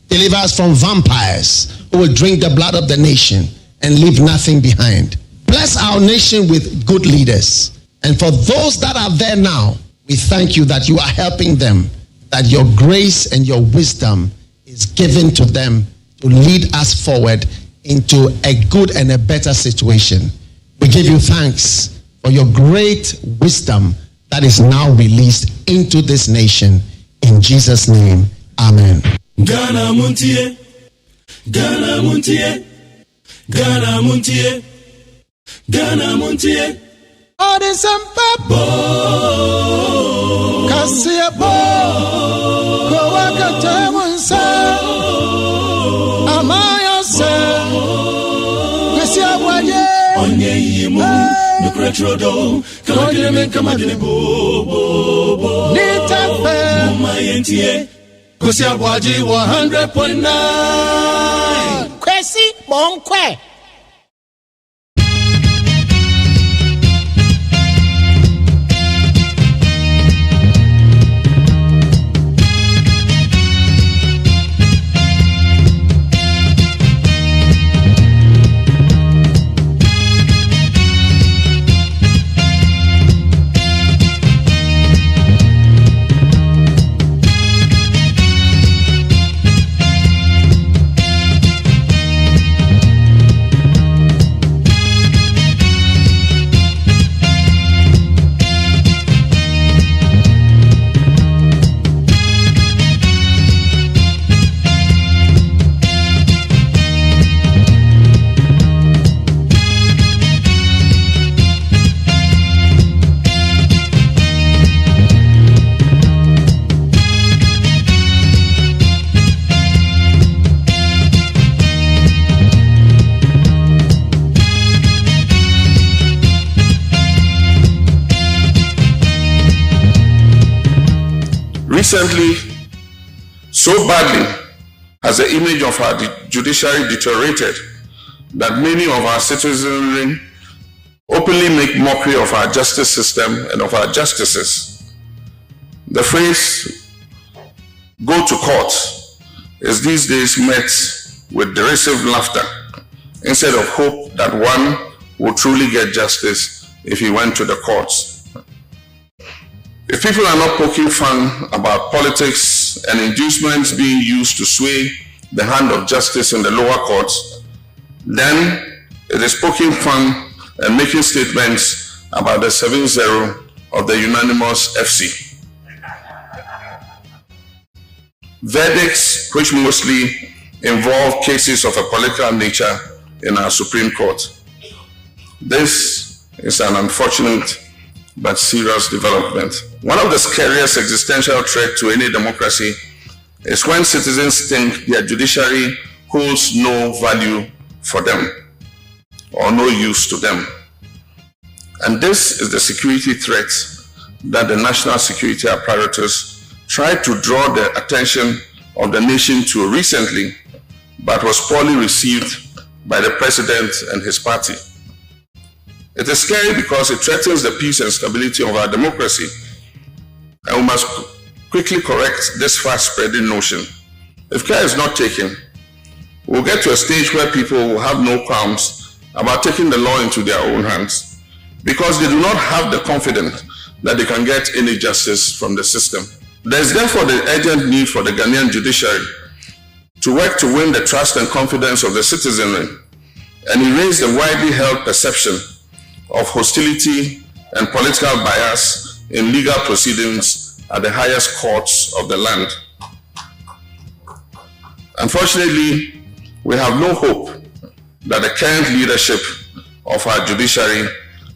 Deliver us from vampires who will drink the blood of the nation and leave nothing behind. Bless our nation with good leaders. And for those that are there now, we thank you that you are helping them, that your grace and your wisdom is given to them to lead us forward into a good and a better situation. We give you thanks for your great wisdom that is now released into this nation. In Jesus' name, amen. Ghana MONTIE, Ghana MONTIE, Ghana MONTIE, Ghana MONTIE. All this bo, Kasia bo, Kowaka Temunsa, Amaya se, Kasia Waye, Onye Yimu, Nukratrodo, Kamadine Kamadine bo, Nita Fe, Mumayentie, Kasia Waji 100.9, Kwesi Monkwe. Recently, so badly has the image of our judiciary deteriorated that many of our citizenry openly make mockery of our justice system and of our justices. The phrase, "go to court," is these days met with derisive laughter instead of hope that one will truly get justice if he went to the courts. If people are not poking fun about politics and inducements being used to sway the hand of justice in the lower courts, then it is poking fun and making statements about the 7-0 of the unanimous FC. Verdicts which mostly involve cases of a political nature in our Supreme Court. This is an unfortunate but serious development. One of the scariest existential threats to any democracy is when citizens think their judiciary holds no value for them or no use to them. And this is the security threat that the national security apparatus tried to draw the attention of the nation to recently, but was poorly received by the president and his party. It is scary because it threatens the peace and stability of our democracy, and we must quickly correct this fast-spreading notion. If care is not taken, we'll get to a stage where people will have no qualms about taking the law into their own hands, because they do not have the confidence that they can get any justice from the system. There is therefore the urgent need for the Ghanaian judiciary to work to win the trust and confidence of the citizenry and erase the widely held perception of hostility and political bias in legal proceedings at the highest courts of the land. Unfortunately, we have no hope that the current leadership of our judiciary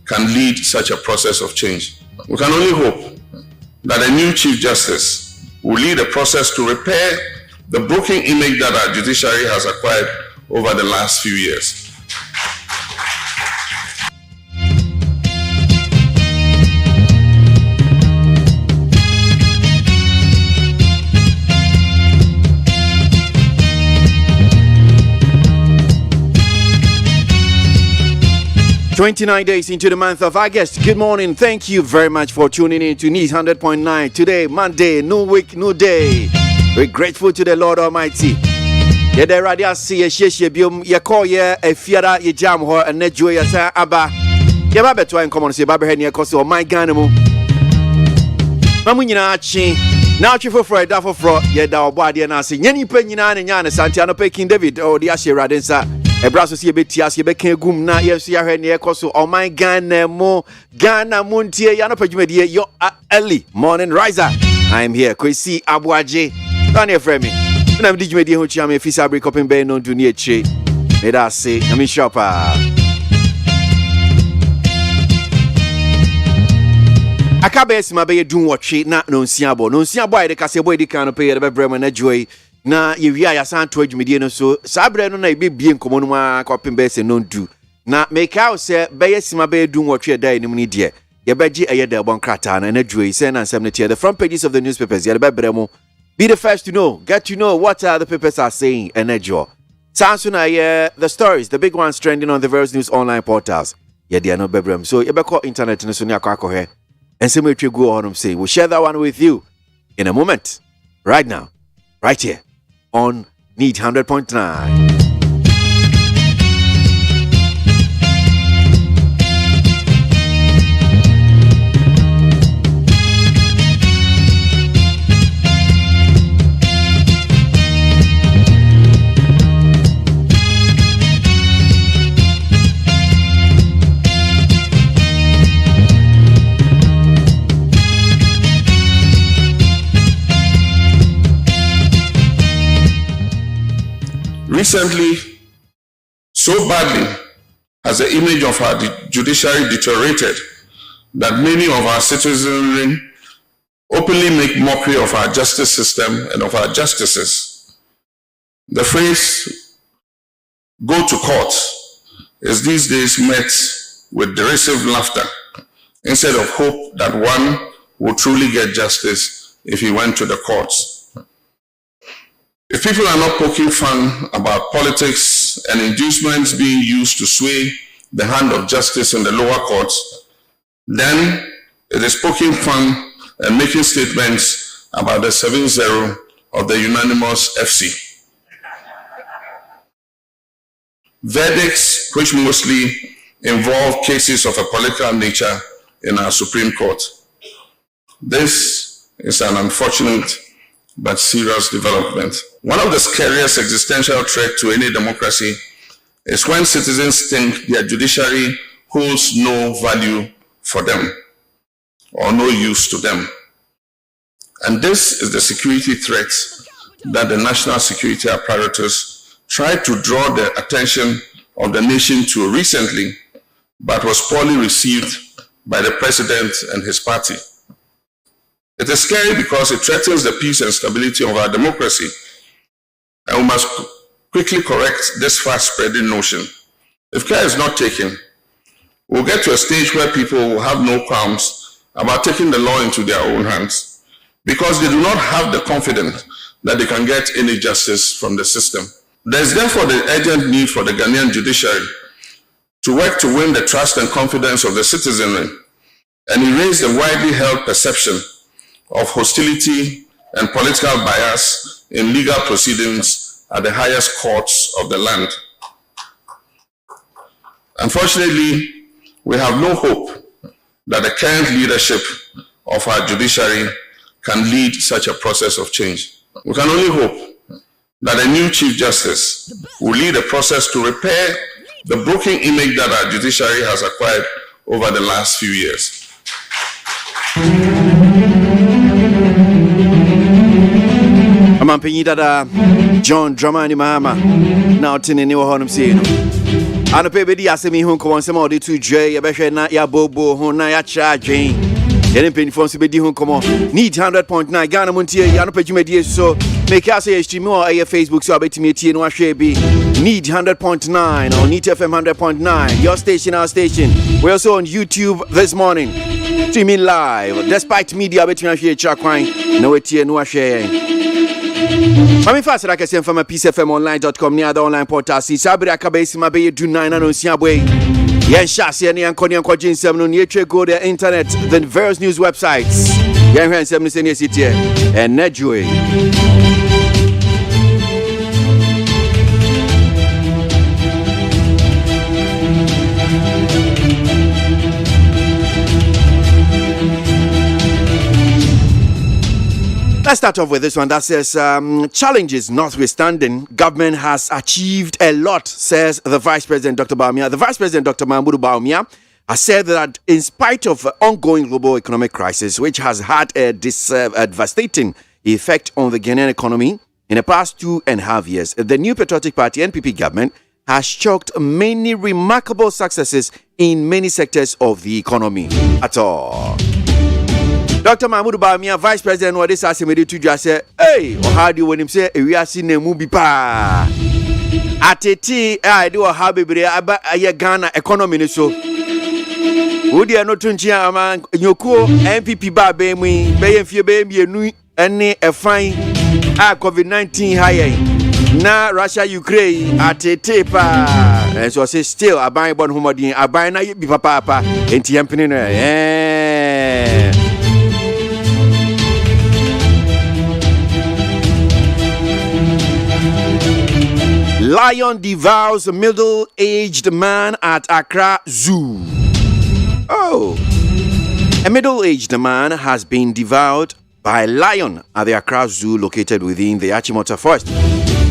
can lead such a process of change. We can only hope that a new Chief Justice will lead a process to repair the broken image that our judiciary has acquired over the last few years. 29 days into the month of August. Good morning. Thank you very much for tuning in to News 100.9. Today, Monday, new week, new day. We're grateful to the Lord Almighty Ye de radia see ye sheshe biom ye call ye a fiara ye jam ho and ne joy ya sa aba. Ye ba beto en common say ba be he kosi o my Ghana mu. Mamu nyina chi na atwe for da for ye da oboade na ase nyani pa nyina ne nya ne Santiano pe King David o de ahye radensa e braso se ye beti ase ye be kan gum na ye so ya hwe ne koso o my Ghana mu montie ya no padwumade yo early morning riser. I am here KWASI ABOAGYE don't you friend me na me dwumade ho chia me fisa break up in be no do ne eche me da say na me shopper Akabes ma be dun watwe na no nsia boy de kase boy de kan no pay de bebrem na joy na ye wi aya san to adwumedie no so sabre no na e bebie nkomo no ma kopin be se no du na make out say be yesima be dun watwe da enim ni de ye beji eye da bon krata na joy say na nsem ne tie the front pages of the newspapers ye de bebrem be the first to know get to know what the papers are saying and ejo sanso na the stories the big ones trending on the various news online portals ye de no bebrem so ye be call internet no so ni akwa and some way to go on say we'll share that one with you in a moment, right now, right here on Need 100.9. Recently, so badly has the image of our judiciary deteriorated that many of our citizenry openly make mockery of our justice system and of our justices. The phrase, go to court, is these days met with derisive laughter instead of hope that one will truly get justice if he went to the courts. If people are not poking fun about politics and inducements being used to sway the hand of justice in the lower courts, then it is poking fun and making statements about the 7-0 of the unanimous FC. Verdicts which mostly involve cases of a political nature in our Supreme Court. This is an unfortunate but serious development. One of the scariest existential threats to any democracy is when citizens think their judiciary holds no value for them or no use to them. And this is the security threat that the national security apparatus tried to draw the attention of the nation to recently, but was poorly received by the president and his party. It is scary because it threatens the peace and stability of our democracy, and we must quickly correct this fast-spreading notion. If care is not taken, we'll get to a stage where people will have no qualms about taking the law into their own hands because they do not have the confidence that they can get any justice from the system. There is therefore the urgent need for the Ghanaian judiciary to work to win the trust and confidence of the citizenry and erase the widely held perception of hostility and political bias in legal proceedings at the highest courts of the land. Unfortunately, we have no hope that the current leadership of our judiciary can lead such a process of change. We can only hope that a new Chief Justice will lead a process to repair the broken image that our judiciary has acquired over the last few years. Amampenyi dada John Dramani Mahama now tini ni wahonum sino ano pe bedi asemi hu ko nsema odi tu dwe ye behwe na ya bobo hu na ya cha adwen ye mpanyifo nso bedi hu komo Need 100.9 Ghana montie ya no pajumedie so make us say stream or your Facebook so abetimi etie no ahwe bi Need 100.9 or Need FM 100.9 your station our station. We're also on YouTube this morning streaming live despite media betimi ahwe chakwan na wetie no ahwe. Mami fast like I say from peacefmonline.com near the online portal. See Sabri Akabesi Mabe do 9 and Siabwe. Yen Shasi and Yankonian Kojin 7 on Yetre go the internet, then various news websites. Yen Hen 7 City and Nedjue. start off with this one that says, challenges notwithstanding, government has achieved a lot, says the Vice President, Dr. Bawumia. The Vice President, Dr. Mahmoud Bawumia, has said that in spite of ongoing global economic crisis, which has had a devastating effect on the Ghanaian economy in the past 2.5 years, the new patriotic party, NPP government, has chalked many remarkable successes in many sectors of the economy. At all. Dr. Mahmoud Bawumia, Vice President, what this asemedi to just say, hey, or how do you when him say, we are seeing a movie pa. Ateti, I do a hobby, but I Ghana economy so. Would you not turn among Yoko, MPP bar baby, bay fear baby, and a fine COVID-19 high. Na Russia, Ukraine, Atete pa. And so I say, still, I buy one homodine, I buy na be papa, and Tiampina, yeah. Lion devours a middle-aged man at Accra Zoo. Oh, a middle-aged man has been devoured by a lion at the Accra Zoo located within the Achimota Forest.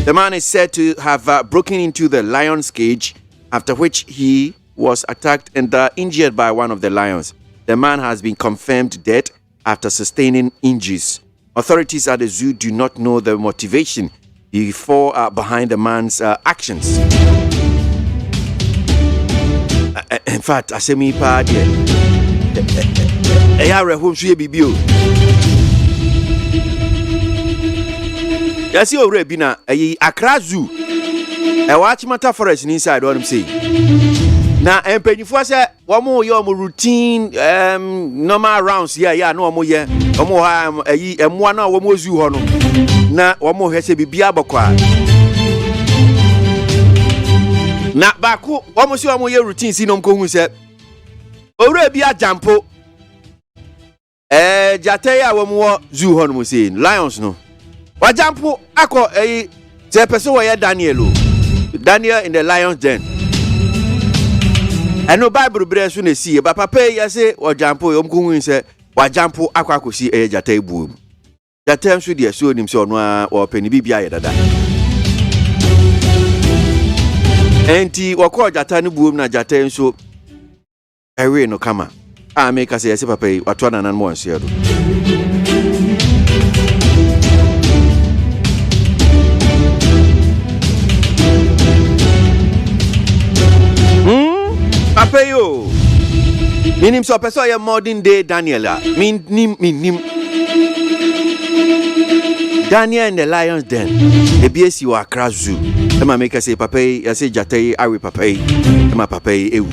The man is said to have broken into the lion's cage, after which he was attacked and injured by one of the lions. The man has been confirmed dead after sustaining injuries. Authorities at the zoo do not know the motivation behind the man's actions. In fact, I say me party. I have a home sweet BBO. Yes, you already been a Accra Zoo. I watch my Forex inside what I'm saying. Now, I'm paying for one more your routine, normal rounds. Yeah, no more. Yeah, one more zoo. Na wamo hese bibia bokwa na bako wamo si wamo ye routine si no mko hu se owura bia jampo jate ya wamo zoo ho no se lions no wa jampo akọ te person wo ye Daniel in the lions den eno bible bre so na si ba papa ya se wa jampo yo mko hu se wa jampo akọ si jate ebuo the terms with the so himself or penny bibia dada. Enti wako jata ni buum na jata so ewe no kama. A make us say papa watwana nan mo nsia do. Papa yo. Minim so person ya modern day Daniela. Nim Daniel in the lion's den. The BSC wa Accra Zoo. Ema make say papa, I say jatay awi papa. Ema papa ewu.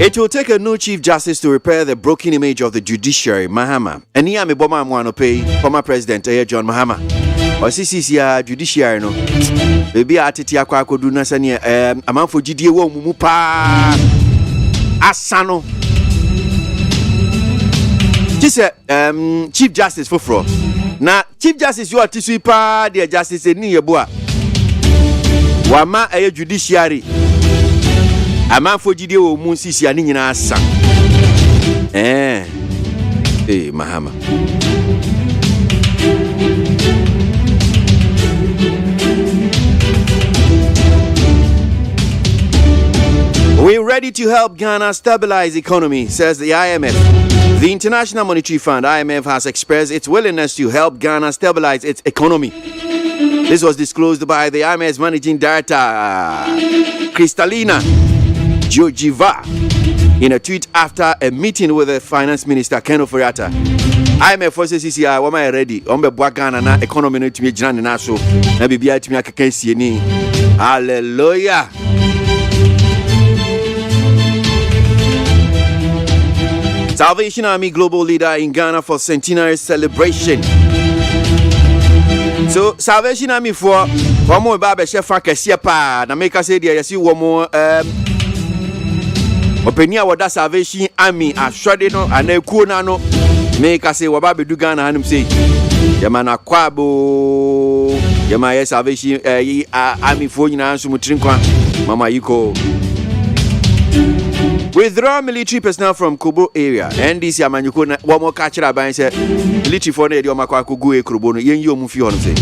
It will take a new Chief Justice to repair the broken image of the judiciary, Mahama. And here me boma mwano pay former President John Mahama. Or CCC judiciary no. Baby atiti akwa akodu na sani amanfo gidie wo mumu pa. Asano. This Chief Justice Fofro. Now, Chief Justice, you are to sweep the justice in your boa. Wama a judiciary. A man for Gidio Munsi Yanina San. Mahama. We're ready to help Ghana stabilize the economy, says the IMF. The International Monetary Fund, IMF, has expressed its willingness to help Ghana stabilize its economy. This was disclosed by the IMF's Managing Director, Kristalina Georgieva, in a tweet after a meeting with the Finance Minister, Ken Oforiatta. IMF forces CCI, what am I ready? Ombe bwa Ghana na economy no tumi gyina ne na so. Na bibia tumi akeka sie ni. Hallelujah. Salvation Army global leader in Ghana for Centenary celebration. So Salvation Army for one more baba chef kesia pa na make us say there you see one more openia wada Salvation Army aswade no anakuo na no make us say waba bedu Ghana hanum say yama na kwabo yama yes Salvation Army for nyina nso mutrin kwa mama yiko Withdraw military personnel from Kobo area. NDC amanyuko na one more catch aban say military for na dey omakwa kogu e Kobo no yen yi omufi hono say.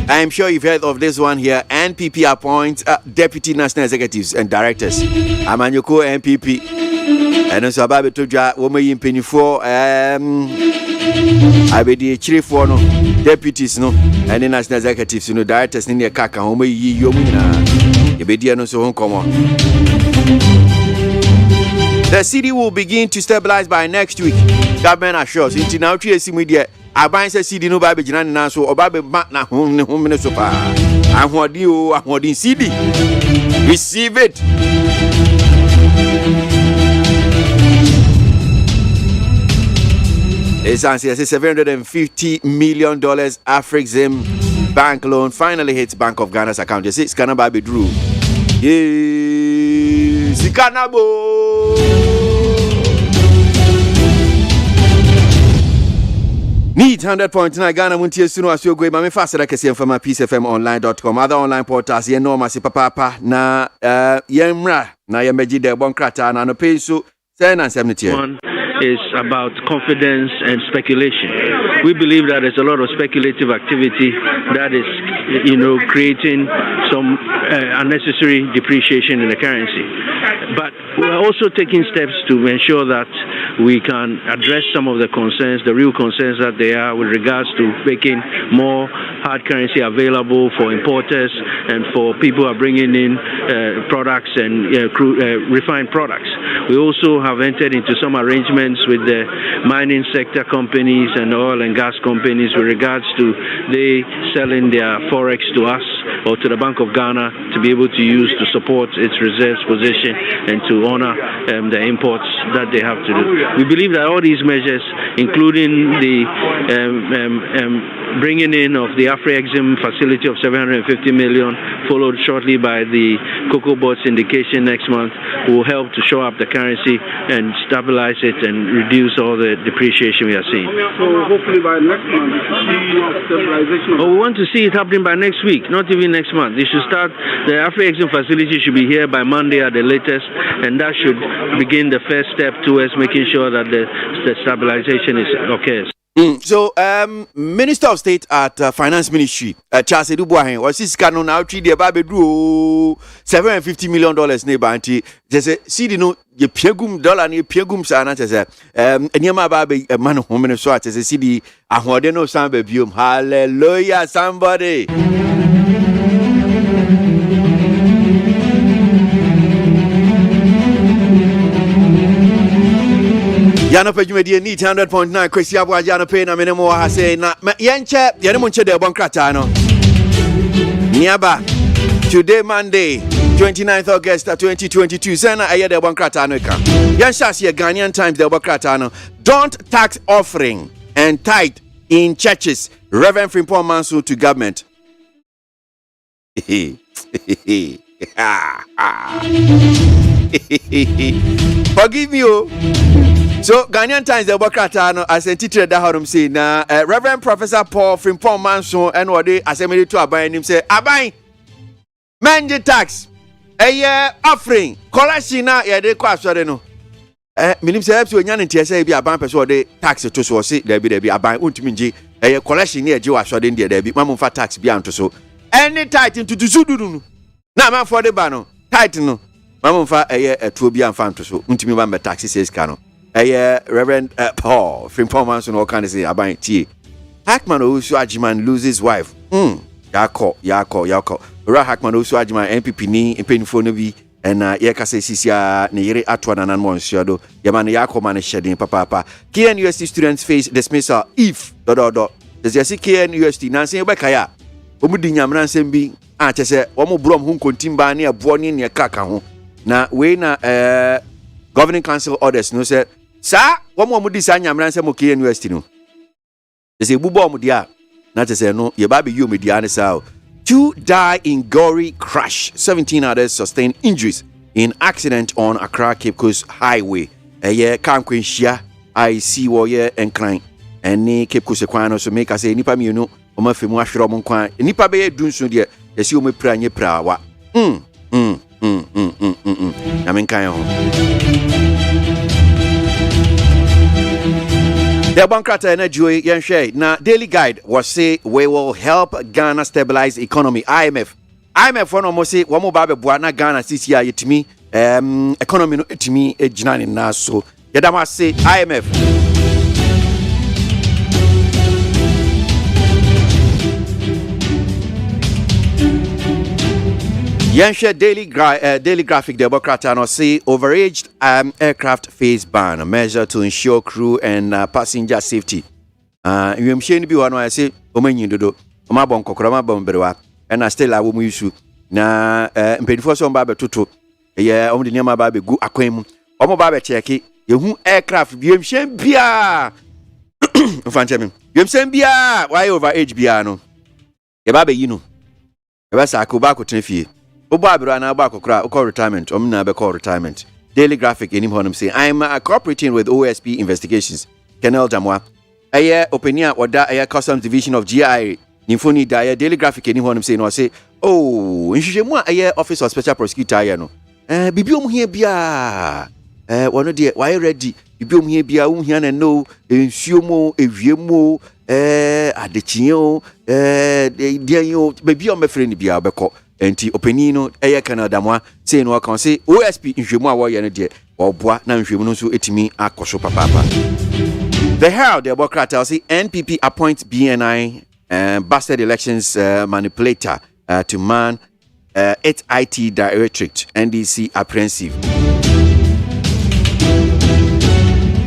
I am sure you've heard of this one here. NPP appoints deputy national executives and directors. Amanyuko NPP. And so ababe toja woman yimpeni for abedi chiri for no deputies no and the national executives no directors ni kaka woman yi yomu na ebedi no so hon komo. The city will begin to stabilize by next week. Government assures. Until now, media. Aban say city no ba be jina na so oba be ma na home so pa. Ahodi city. Receive it. It's $750 million Afrexim bank loan finally hits Bank of Ghana's account. You see, it's gonna be drew. Yes, Sikanabo. Need 100.9 Ghana Montie Suno as you go. Mami faster like I from my peacefmonline.com. Other online portals, you know, Masi Papa na Yemra na Yemeji de Bonkrata na no pay so 70. One is about confidence and speculation. We believe that there's a lot of speculative activity that is, creating some unnecessary depreciation in the currency. But we're also taking steps to ensure that we can address some of the concerns, the real concerns that there are with regards to making more hard currency available for importers and for people who are bringing in products and refined products. We also have entered into some arrangements with the mining sector companies and oil and gas companies with regards to they selling their Forex to us or to the Bank of Ghana to be able to use to support its reserves position and to honor the imports that they have to do. We believe that all these measures, including the bringing in of the Afrexim facility of 750 million, followed shortly by the Cocoa Board syndication next month, will help to shore up the currency and stabilize it and reduce all the depreciation we are seeing. So hopefully by next month, we should see stabilization. We want to see it happening by next week, not even next month. They should start, the Afrexim facility should be here by Monday at the latest, and that should begin the first step towards making sure that the stabilization occurs. So, Minister of State at Finance Ministry, Charles Edubuahen, was this canon now treat the Babe drew $750 million neighbor auntie. Just say, see the no, ye piegum dollar ni piegum sana, just and Yama Babe, a man of woman so as a city, a hodeno sambe bium. Hallelujah, somebody. Yano pe jumedi need 100.9 kwesi ABOAGYE yano pe na menemo ha say na yenche yene monche de bonkrata no niaba today Monday 29th August 2022 sana aye de bonkrata no ka yensha se Ghanaian Times de bonkrata no don't tax offering and tithe in churches. Reverend Frimpong Manso to government. Forgive me, oh. So Ghanaian Times the Bokrata as a teacher that how say na Reverend Professor Paul Frimpong Manso and what they assembly to abai him say abai manje tax a year offering collection na ye de kwa so de no minim say ebi onya ntia say bi aban person de tax to so say there be aban untimi nje a collection na je wa so de there be mamfa tax bi anto so any tight into dudu na man for the ba no tight no mamfa etuo bi anfa anto so untimi ba tax says kano. Reverend Paul Frimpong Manso no can say aban tie Hackman Osu Ajiman loses wife. Yako. Ra Hackman Osu Ajiman MPP ni mpenifo no bi na ye kase sisia ne yere atwa nanan mo nsuado ye man yako man shedin papa KNUST students face dismissal if ... Does you see KNUST nanse be kaya omudi nyamra nsem bi a chese omo brom hu kontimba ne abo ne ne kaka ho na we na governing council orders no say sa womo di sa nyamra nsem KNUST no say bubo mo dia na chese no ye ba be yo media ne sa 2 die in gory crash. 17 others sustained injuries in accident on Accra Cape Coast Highway. Kankwinshia I see warrior and crying. And ni Cape Coast Equano so make us say nipa mienu oma femu ahwere omon kwan. Nipa be dun so de yesi o me pra nye pra wa. I mean, kind of. The Bankrata Energy Yanshay. Now, Daily Guide was say we will help Ghana stabilize economy. IMF one almost say one more baby Buana Ghana CCI to me. Economy to me ejinani na so. Yadama say IMF. Yansha Daily Graphic Democrat and say overaged aircraft phase ban, a measure to ensure crew and passenger safety. You msheni bi wano I say omenyi dodo oma bon kokora ma bon berewa and I still awo mu issue na mpedifo so mba betoto ye omde niam ba be gu akwan mu omo ba be cheki yehu aircraft bi mshen bia mfanche me mshen bia why overage bia no ye ba be yi no ye ba sa ko ba ko tenfie Obo abiro na ba kokra call retirement na be call retirement. Daily Graphic enim honum say I'm cooperating with OSP investigations. Kenel Jamwa aye opinion oda aye customs division of GI Nimfoni da Daily Graphic enim honum say no say oh nhwehwemu aye office of special prosecutor aye no bibiom hia bia wono de why ready bibiom hia bia wo hia na no ensuomo ewiemo adechio dianyo bibiom mefre ni bia obekọ enti openino eye Canada mwa say no kan say OSP nhwemu a wo ye no de oboa na nhwemu no so etimi akoso papapa. The Herald Democrat say NPP appoints BNI bastard elections manipulator to man its IT directorate. NDC apprehensive.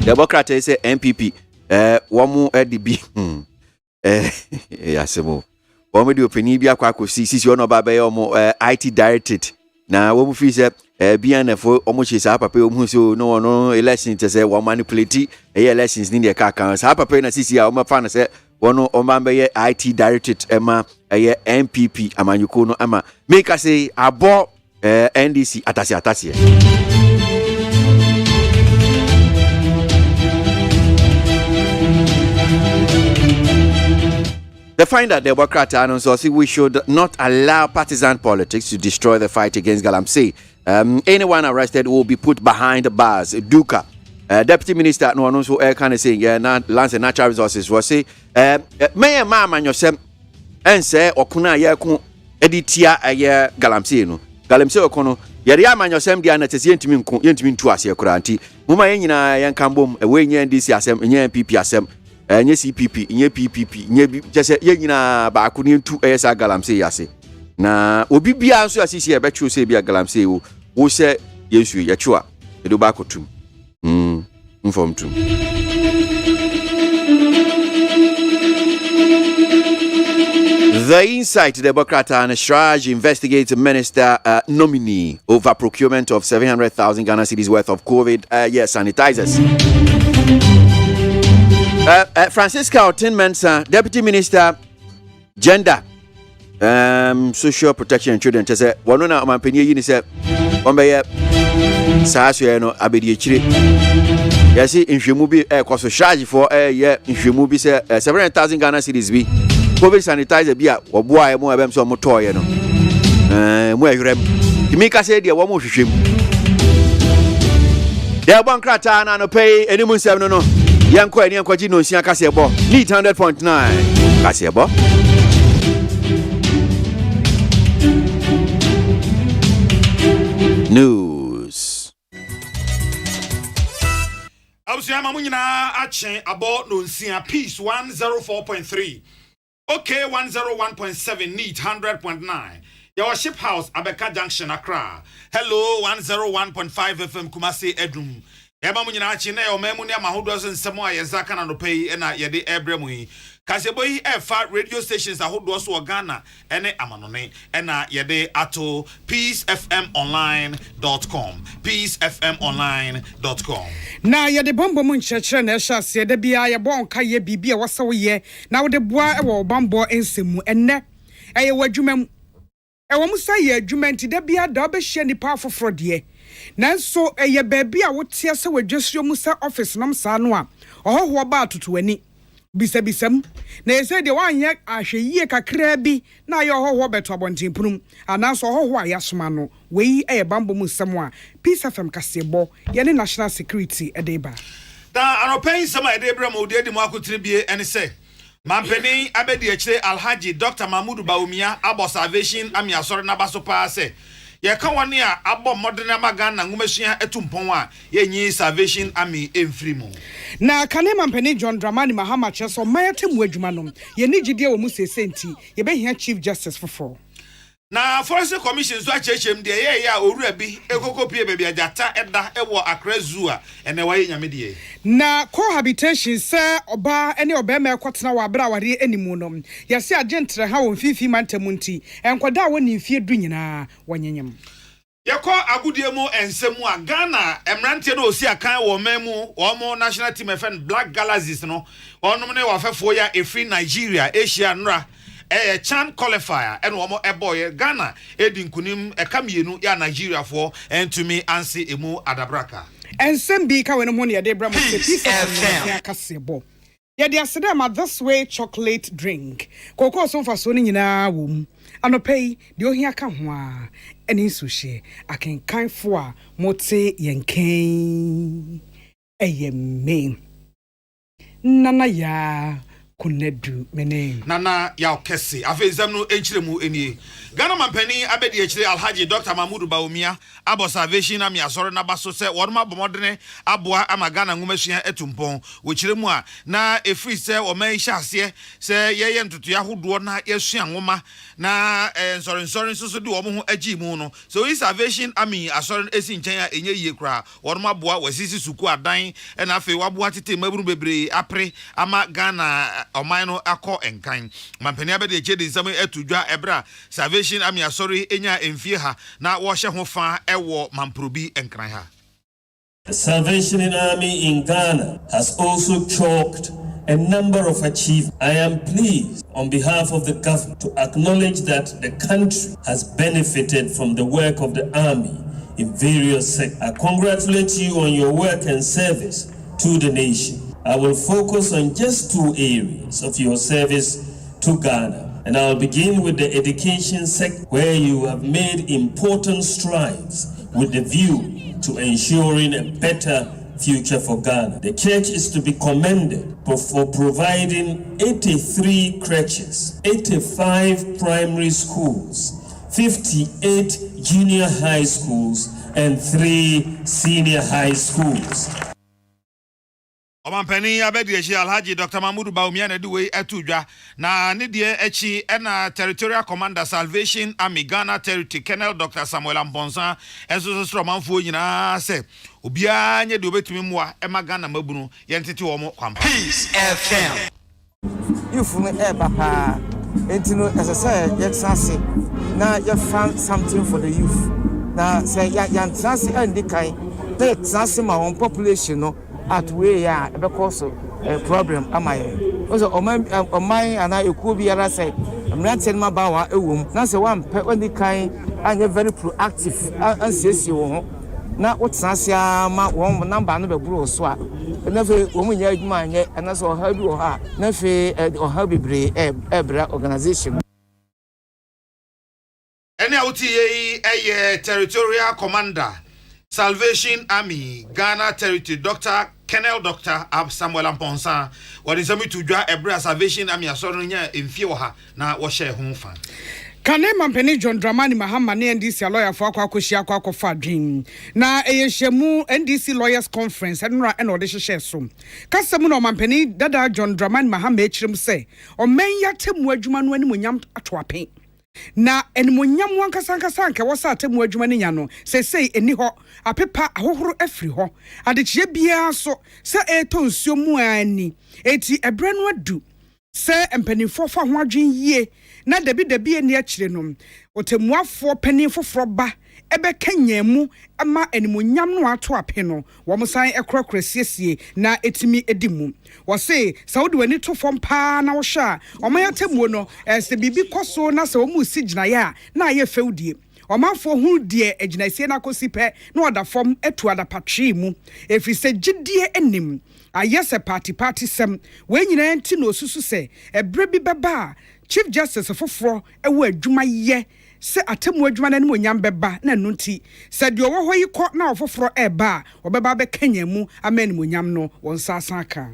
Democrat say NPP wamu DB yasemo wamu di opini bi akwa akosi sisi ono ba be omo IT directorate na wamu fi say BNF omo chisa papa omu so no elections say wa manipulate elections ni de ka kan sa papa na sisi a omo fa na say wono omambe ye IT directorate ema ye NPP amanyuko no ama make us say abo NDC atase The find that the Democrat announced say we should not allow partisan politics to destroy the fight against Galamsey. Anyone arrested will be put behind the bars. Duka, Deputy Minister, no one also kind of saying, lands and natural resources was say, Mayor Mama yourself and say, Okuna Yaku editia a year Galamsey no. Galamsey Okono, Yaria man yourself, the annex yentimin to us, your cranty. Muma yan cambum, away near DC assem, near PP assem. Nye CPP, nye PPP, nye just ye nyina ba akuni 2 years Galamsey yase. Na obi bia so asisi e betchu se bia Galamsey wo se yesu ye chua e do ba kotum. Inform tum. The Insight Democrat and Shraj investigates minister nominee over procurement of 700,000 Ghana cedis worth of COVID sanitizers. Francisca Otin-Mensah, Deputy Minister, Gender, Social Protection and Children, says, one of my opinion, you say, one by Sasueno Abedi Chile. Yes, in Shimubi, cost of charge for a year in Shimubi, 700,000 Ghana cedis be COVID sanitizer beer or boy, more of them some motor, you know. Where you rem, you make us say, dear, one more shim. There one crata and pay any moon 7 no. Yanko and Yanko Gino Sia Casiabo, need 100.9 Casiabo. News. I was Yamamunina Achen about Nunsia Peace 104.3. Okay, 101.7 need 100.9. Your ship house Abeka Junction Accra. Hello 101.5 FM Kumasi Edum. Eba munyina chine o memuni amahodo so nsemo ayezaka na no pay na yede ebremu yi kasebo yi efa radio stations ahodo so Ghana ene amanone na yede ato peacefmonline.com peacefmonline.com na yede bombo mu nchechire na ehya se de bia ye bon ka ye bibia wasawo ye na wo de boa e wo bambo ensemu enne eye wadwumam e wo musa ye adwumanti de bia da obehye nipa afoforo de nanso eye baabi a wotia se wadwasuo musa office nom saa no a ohoho ba atotoani bisabisam na ese de wanye ahweyie kakra bi na ye hoho beto abontenpunum anaso hoho ayasoma no wei bambo musem a peace fm kasebo ye ne national security edeba da anopen sama edebra mo de mo akotire bie ene se mampeni abedi akire alhaji Dr. Mahmoud Baumia abo salvation ami asore na baso pa se ye ka woni a abo modern magana ngumesua etumpon a ye nyi salvation ami emfrimu na kane mampeni John Dramani Mahama cheso mayatemu adwuma no ye ni gidie wo mu sesenti ye be hia chief justice for na Forex commission so achechem de ye ya owura bi ekokopie bebi ajata eda ewo Accra Zoo a ene waye nyame de na cohabitation se oba ene obema ekotena wa abra ware animu no ye se agentre ha won fifi mantamu nti enkoda woni fie du nyina wanyanyam yeko agudie mu ensemu a Ghana emrante no osi akan wo memu wo national team FN Black Galaxies no onom ne wafefo ya efri Nigeria Asia nra chan qualifier and one more boy Ghana edinkunim ekamienu ya Nigeria for and to me ansi emu adabraka and sembi ka when mo ne de bra mo se kasebo ya de aseda ma this way chocolate drink koko so fa so ni nyina wom anopei de ohia ka ho a eni suhye akenkan fo a mote yenken eyeme nana ya kunedu mene nana ya okese afezam no enchiremu enie Ghana mampani abedi echire alhaji Dr. Mahmoud Baumia abo salvation ami asore na baso se wodoma bomodene aboa ama Ghana ngumesua etumpon wochiremu a na efri se o man hyase se yeye ntutu ya hodo na yesua nwoma na nsore so de wo ho agi mu no so is salvation ami asore esi nchen a enye yie kra wodoma boa wasisi suku adan na afi waboa tete maburu bebre apre ama Ghana oman no akọ enkan mampani abedi echide nsam etudwa ebra salvation ami asori enya emfie ha na wo hye ho fa ewo mamprobi enkran ha. The Salvation Army in Ghana has also chalked a number of achievements. I am pleased on behalf of the government to acknowledge that the country has benefited from the work of the army in various sectors. I congratulate you on your work and service to the nation. I will focus on just two areas of your service to Ghana. And I'll begin with the education sector, where you have made important strides with the view to ensuring a better future for Ghana. The church is to be commended for providing 83 creches, 85 primary schools, 58 junior high schools, and 3 senior high schools. Omampani abedi echi alhaji Dr. Mahmoud Baumia na duwe etudwa na nidie echi ena territorial commander Salvation Army Ghana Territory Colonel Dr. Samuel Mbonsa enso so manfo nyina se obia nye de obetumi moa ema Ghana mabunu yentete wo mo kwampa Peace FM yufu no papa entino esese yetsase na you found something for the youth na say yantsase andikan na yetsase ma on population no at way ya because problem amaye also oman ana ekuo biara say mranten ma ba wa ewom na say one pe oni kan anya very proactive ansiesie wo ho na wotsase ma wo number no be buru so a na fe wo munya adwuma anye na so oha bi wo ha na fe oha bibre ebra organization ene awuti ye territorial commander Salvation Army Ghana Territory Dr. Colonel Dr. Samuel Mponsa what is to draw a Salvation Army asoro nya emfie wo ha na wo hye ho fa Kane mampeni John Dramani Mahama ne NDC lawyer for akwakohia akwakofa dream na eyehemu NDC lawyers conference enra ena ode hye so kasemu no mampeni dada John Dramani Mahama echirem se o men yatemu adwuma no animonyam atoapen na enimonyam wankasa nke wasa atemu adwuma ne nya no sesei eni ho apepa ahohoro afri ho adechie bia so se eto nsuo mu ani eti ebre no adu se empanifo fa ho adwen yie na dabi eni akire no otemuafo panifo ba ebe kanyemu ama enimonyam no ato ape no wo msan ekrokrasiesie na etimi edimu wo se saudi wani to fom pa na wo hwa o mayatemu no se bibi koso na se wo mu sigina ya na ye feudie ɔmanfo hu de agyinasie na kosi pɛ na ɔda fam etu adapatwe mu efi se gidie enim ayese party sem we nyina nti no susu se ebre bi beba Chief Justice foforo ewo adwuma ye se atemu adwuma na onyam beba na no nti se de owo hoyi kɔ na ofoforo eba obeba be kanya mu amen onyam no wonsasa aka.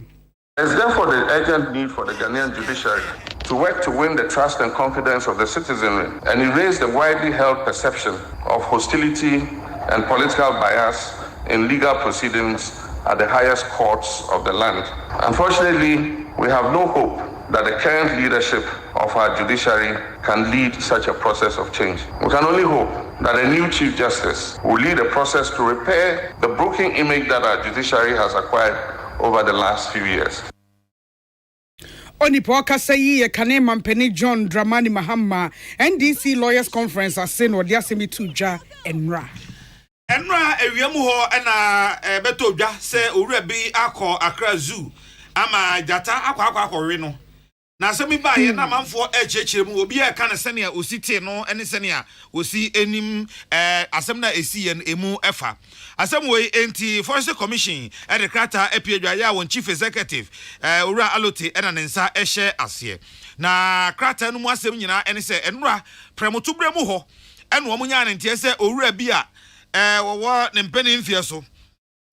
There's therefore the urgent need for the Ghanaian judiciary to work to win the trust and confidence of the citizenry and erase the widely held perception of hostility and political bias in legal proceedings at the highest courts of the land. Unfortunately, we have no hope that the current leadership of our judiciary can lead such a process of change. We can only hope that a new Chief Justice will lead a process to repair the broken image that our judiciary has acquired over the last few years. Onipo Kasayi Kane Mampeni John Dramani Mahama NDC Lawyers Conference asen odi asemi tuja enra ewiamu ho na beto dwa se owura bi akọ Accra Zoo ama jata akọ we no na asemi ba ye na manfo echechire mu obi e ka ne sene a osite no ene sene a osi enim asem na esi ye emu efa asem we enti Forex Commission e de krata epiedwa ya won Chief Executive owura alote ena ne nsa ehye ase na krata no mu asem nyina ene se enura premotu bremu ho ene wo munya ne ntie se owura bi a wo ne mpeni mfie so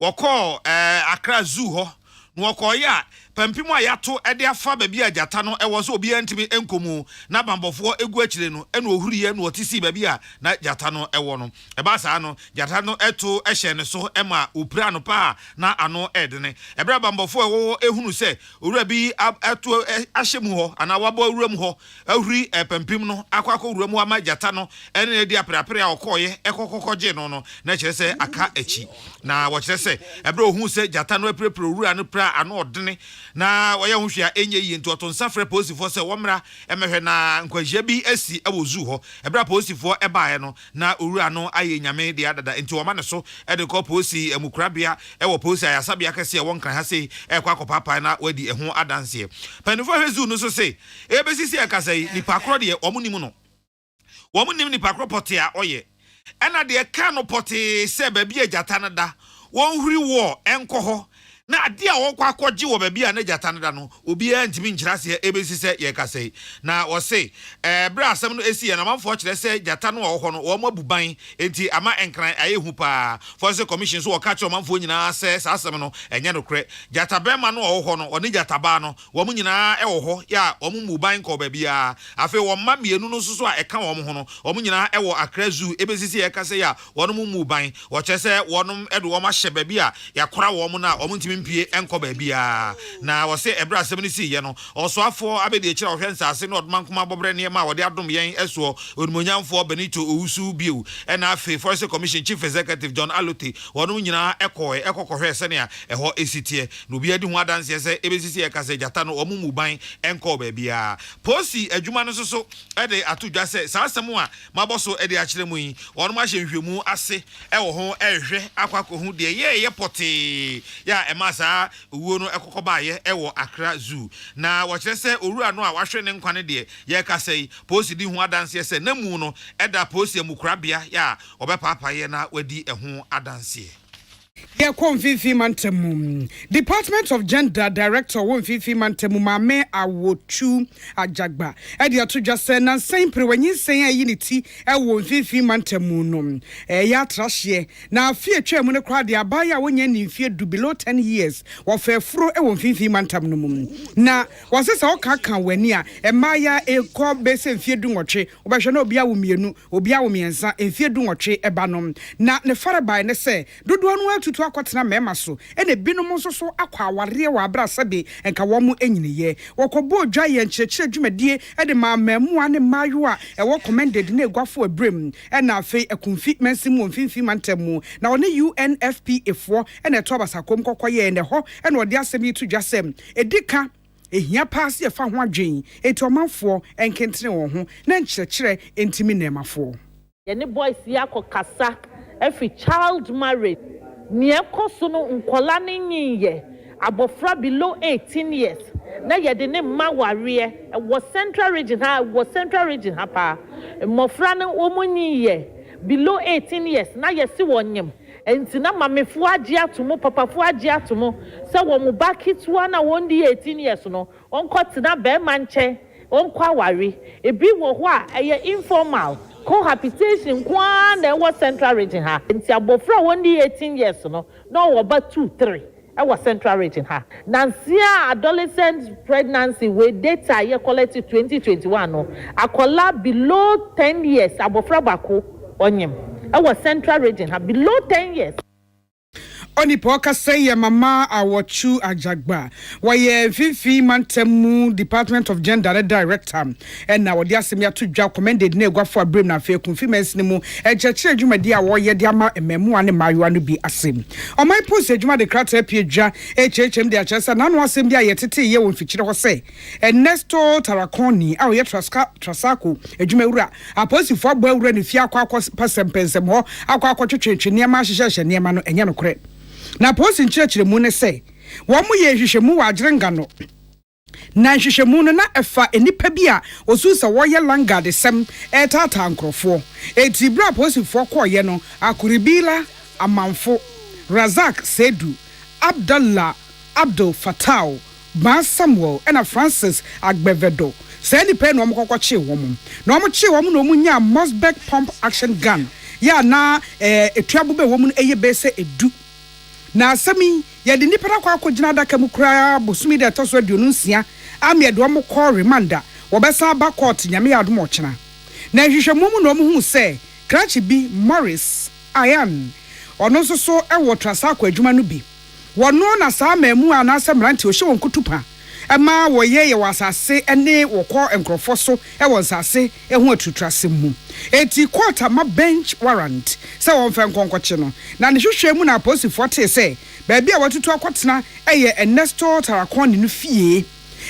wo call Accra Zoo ho no wo call ya Pampimu ayato ede afa baabi ajata no ewo so obi antimi enkomu na bambofo egu akire no ene ohuriye no otisi baabi a na jata no ewo no eba saa no jata no eto ehye ne so ema opira no pa na ano edene ebra bambofo ewo ehunu se owura bi eto ahyemu ho ana wabo awuram ho ahuri pampim no akwakọ awuram ama jata no ene edi aprapre a okoye ekokokoje no no na kire se aka achi na wo kire se ebra ohun se jata no aprapre owura no pra ano odene na waya hunhwia enye yi nto to nsafre posifo se womra emehwe na nkwahia bi asi ewozu ho ebra posifo ebaaye no na owura no aye nyame de adada nti woma ne so ede ko posi emukrabia ewo posi ayasabia kase e wonkan ha sei ekwa kopapa na wadi eho adanse panifo hezu no so sei ebesisi akasai nipa kro de omunim no womunim nipa kro pote a oye ena de ka no pote se ba bi ajata na da wonhuri wo enko ho na ade a won kwa akọji wo baabi a na jata nda no obi a ntimi nkyirase ebesi se ye kasei na wo se bra asem no esi na manfo kire se jata no wo ho no wo mabuban enti ama enkran ayehu pa Forex Commission so wo ka che manfo nyina se sa asem no enye no kre jata bema no wo ho no oni jata ba no wo mu nyina e wo ho ya wo mu muban ko baabi a afi wo ma mienu no so a eka wo ho no wo mu nyina e wo Accra Zoo ebesi se ye kasei ya wo no mu muban wo che se wo no edo wo ma hye baabi a yakora wo mu na wo mu ntimi pie enko baabia na wo se ebra asem ni si ye no oso afo abedi e kira ohwensa ase no odman kuma bobre ne ma wo de adom yen eso onimonyamfo Benito Owusu biu ena afi Forex Commission Chief Executive John Alote wono nyina ekokohwe se ne a eho esitie no bi adi ho adanse se ebesisi e kase jata no omumuban enko baabia posi adwuma no so ede atodwa se sa asem a maboso ede akire mu yi wono ma hye nhwemu ase ewo ho ehwe akwakọ hu de ye pote ya emasa uwo no ekokobaye ewo Accra Zoo na wo kire se owura no a wahwe ne nkwane de ye kasei posi di ho adanse se namu no eda posi emukrabia ya obepaapaye na wadi eho adanse Ye konfifi mantemu Department of Gender Director wonfifi mantemu mame awochu ajagba edi atudwa se na nsen prewanyi nsen ayiniti e wonfifi mantemu no ya trahye na afie atwa mu ne kwa de abaya wonya ni mfie du below 10 years wo fefuro e wonfifi mantemu no mu na wasesa okaka wani a emaya ekọ bese mfie du nwotwe obehwe na obia wo mienu obia wo miensa mfie du nwotwe eba no na ne farabai ne se dodo no tutu akwatena mema so ene binom nso so akwa aware wa abrasabe enka wo mu enyiniye wokobo odwa ye nkyekire dwumadie ede ma mamu ane mayo a ewo commended na egwafo abrem ena afei ekumfi mensimu mfimfi mantemu na one UNFPA fo ene to basakom kokoye ene ho ene ode asem yitu dwasem edika ehia pass ye fa ho adwen eti omanfo enkentere wo ho na nkyekire entimi nemafo ye ne boys yakokasa every child married Nia kosuno nkola ninyiye abofra below 18 years na yede ne mawarie was central region ha pa mofra ne omunyiye below 18 years na yesi wonyem enti na mamefo agye atomo papafo agye atomo se wo mo bakitwa na wondi 18 years no onkotena be manche onkwa aware ebi wo ho a eye informal cohabitation kwa na wo central region ha enti abofra wondi 18 years no wo ba 2-3 our central region ha nansia adolescent pregnancy with data ye collected 2021 no akola below 10 years abofra bako onyem our central region ha below 10 years Oni poka say mama awochu ajagba waye fifi mantemu Department of Gender Director and now dia asem ya to dwa commended na egwafo abrem na fe confirmance ni mu echeche adwumadi a wo ye de ama ememu ane mayo no bi asem o my post adwuma de krata apie dwa echechem de achesa na no asem dia yetete ye won fichire ho say Ernesto Tarakoni a ye trasako adwuma wura aposifo agba wura ne fi akwa pasempensem ho akwa twetwetwe ne ma hyehye ne ma no enye no kore na posi nkyerɛkyerɛ mu ne sɛ wɔn mo yɛ hwehwɛmu wɔ agyerenga no na hwehwɛmu no na ɛfa enipa bi a osu sɛ wɔyɛ langa de sɛm ɛtata nkorɔfoɔ eti bra posifoɔ kɔɔyɛ no akoribila amanfo Razak Sedu Abdullah Abdul Fatau Ban Samuel ɛna Francis Agbevedo sɛ nipa na wɔn kɔkɔkye wɔn na wɔn kye wɔn na wɔn nya Mosberg pump action gun ya na etuabo be wɔn ɛyɛ bɛsɛ edu na asami ye de nipa kwa akogina adaka mu kura bosumi de toso aduonu nsia ame de omo call reminder wo besa ba court nyame ya adom ochena na hwehwemu mu no mu hu se krachi bi Morris Ayan ono so ewo trasa kwa adwuma no bi wono na saa mamu anase mrante o hye won kutupa ema wo ye wasase ene wo kɔ enkrofo so ewo nsase ehu atutrase mu eti court ma bench warrant se won fe nkonkɔkye no na ne hwehwɛ mu na aposifo te se ba bia watutu akɔtena eye Ernesto Tarakoni no fie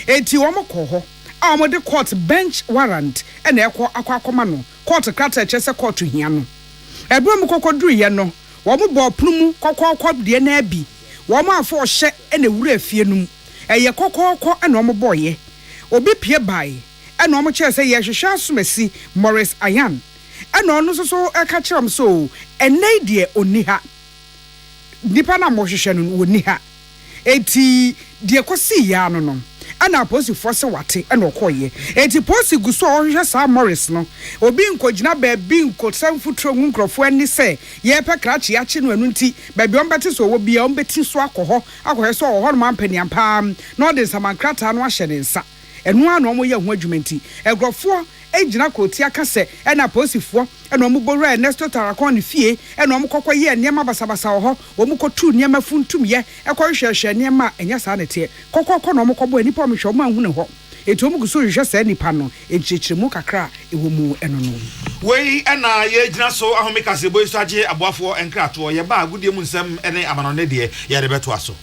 eti wo mokɔ hɔ a wo de court bench warrant ene ekɔ akɔakɔma no court krata kyɛ se court hia no ebro mu kɔkɔduru ye no wo mo bɔ pnumu kɔkɔkɔ de na abi wo mo afɔ hye ene wura afie no eye kokoko ena omo boye obi pie bai ena omo kire se ye hwehwe asomasi Morris Ayan ena ono so eka kiram so enai de oni ha nipa na mo hwehwe no oni ha eti de kosi ya no no ana posi force wate ena okoye eti posi guso ohwehwe sa Morris no obi nkogina ba bi nkosamfutro nkrofo ani se ye pe krachi ya chi no anu nti ba bi ombeti so wo bia ombeti so akoho so ho no mampani ampa no de samankrata no ahye ne nsa enu anu omo ye ho adwumenti egrofo ejina kroti aka se ena posifo ena omo bowra Ernesto Tarakoni fie ena omo kokoye niema basabasa ho omo kotu niema funtum ye ekohwehwe niema enya sa ne te kokoko na omo kobo enipa omo hwe omo ahu ne ho eto omo guso hwehwe sa nipa no enkyekiremu kakra ewo mu eno no wei ena ye gyina so ahomeka se boy so agye aboafo enkrato ye ba agudie mu nsem ene amanone de ye de beto aso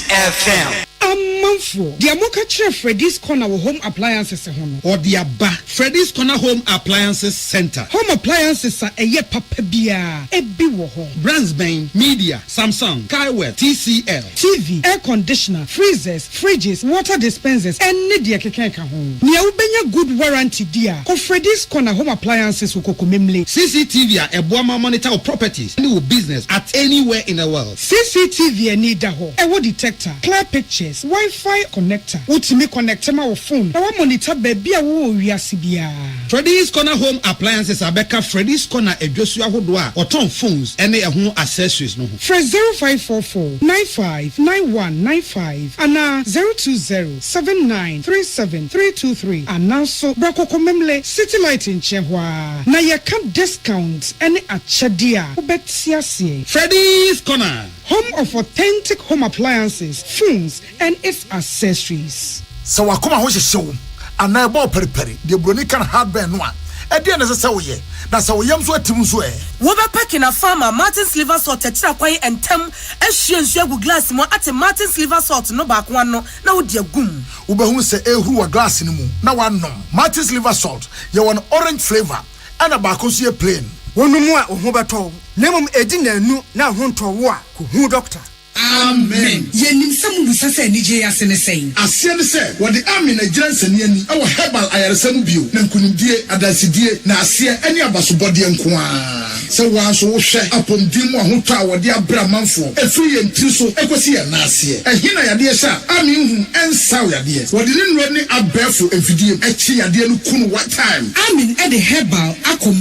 FM. Amanfo, the Amoka Chef Freddy's Corner Home Appliances or the Abba Freddy's Corner Home Appliances Center. Home appliances are a ye papabia, a biwo Brands Bain, Media, Samsung, Kaiwell, TCL, TV, air conditioner, freezers, fridges, water dispensers, and Nidia Kekeka home. Nia ubenya good warranty dear. Ko Freddy's Corner Home Appliances ukokumemle. CCTV a Boama monitor of properties and business at anywhere in the world. CCTV and need daho. Ewo detector, clear pictures, Wi-Fi connector. Utimi connector ma phone. Ewo monitor baby a wo wiasibia. Freddy's Corner Home Appliances abeka Freddy's Corner edwosua hodoa oton phones ene ehun accessories no ho. Fresh 0544 959195 ana 020 7937323 ana so brakokomemle City Light in Chehwa. Na ye can discount any achadia. Obetiasie. Freddy's Corner, home of authentic home appliances, phones and its accessories. So wakoma ho hyehyɛ ana ebo periperi de broni kan hardware no a ede na sɛ woyɛ na sɛ woyam so atim so wo be packing a farmer Martin's liver salt tetira kwai entem ahwie nsu agu glass mo ate Martin's liver salt no ba ko no na wo de agum wo be hu sɛ ehuru wa glass ni mu na wanom Martin's liver salt ye won orange flavor ana ba ko so ye plain wonu mu a ho beto na mum edi nanu na ho ntowo a ko hu doctor. Amen. Yenim some busa say nije ase ne say. Asia ne say what the army Nigerian sani ani our herbal ayaresam bio na nkunimdie adansidie na asia ani abasobode nko a. Se wan so wo hwe apomdim ahotɔ a wɔde abra manfo efiri ye ntiri so ekosi ye na asie. Ehina yade sha army hu ensaw yade. Wɔde ne nro ne abɛfo efidie echi yade no kunu what time. Army e the herbal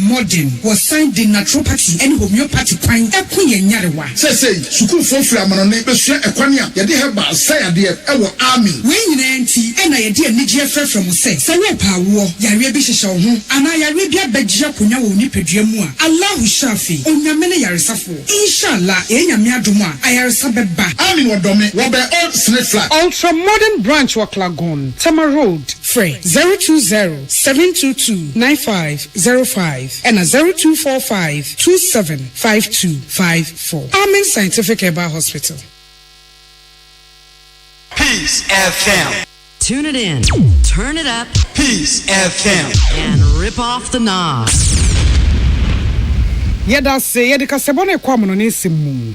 modern was signed the naturopathy and homeopathy kwan ekunye nyarewa. Say sukuu fofiri amanone besua ekwane a yade herbal say yade ewo army. We nyina nti e na yade anigye frɛfrɛ mu sɛ sɛ we pa wo yare bi hyehyɛ wo ho ana yare bi abagye akonya wo nipadua mu a Allahu shafi onyame ne yaresafo inshallah enyame adom a ayaresa beba. Army wodome wo be old snake flag ultra modern branch wa Klagon Tama Road free 020-722-9505 and 0245-275254. Amen Scientific Herbal Hospital. Peace FM. Tune it in, turn it up, Peace FM, and rip off the knobs. Yeda se yedika sebone kwa mono ne simu.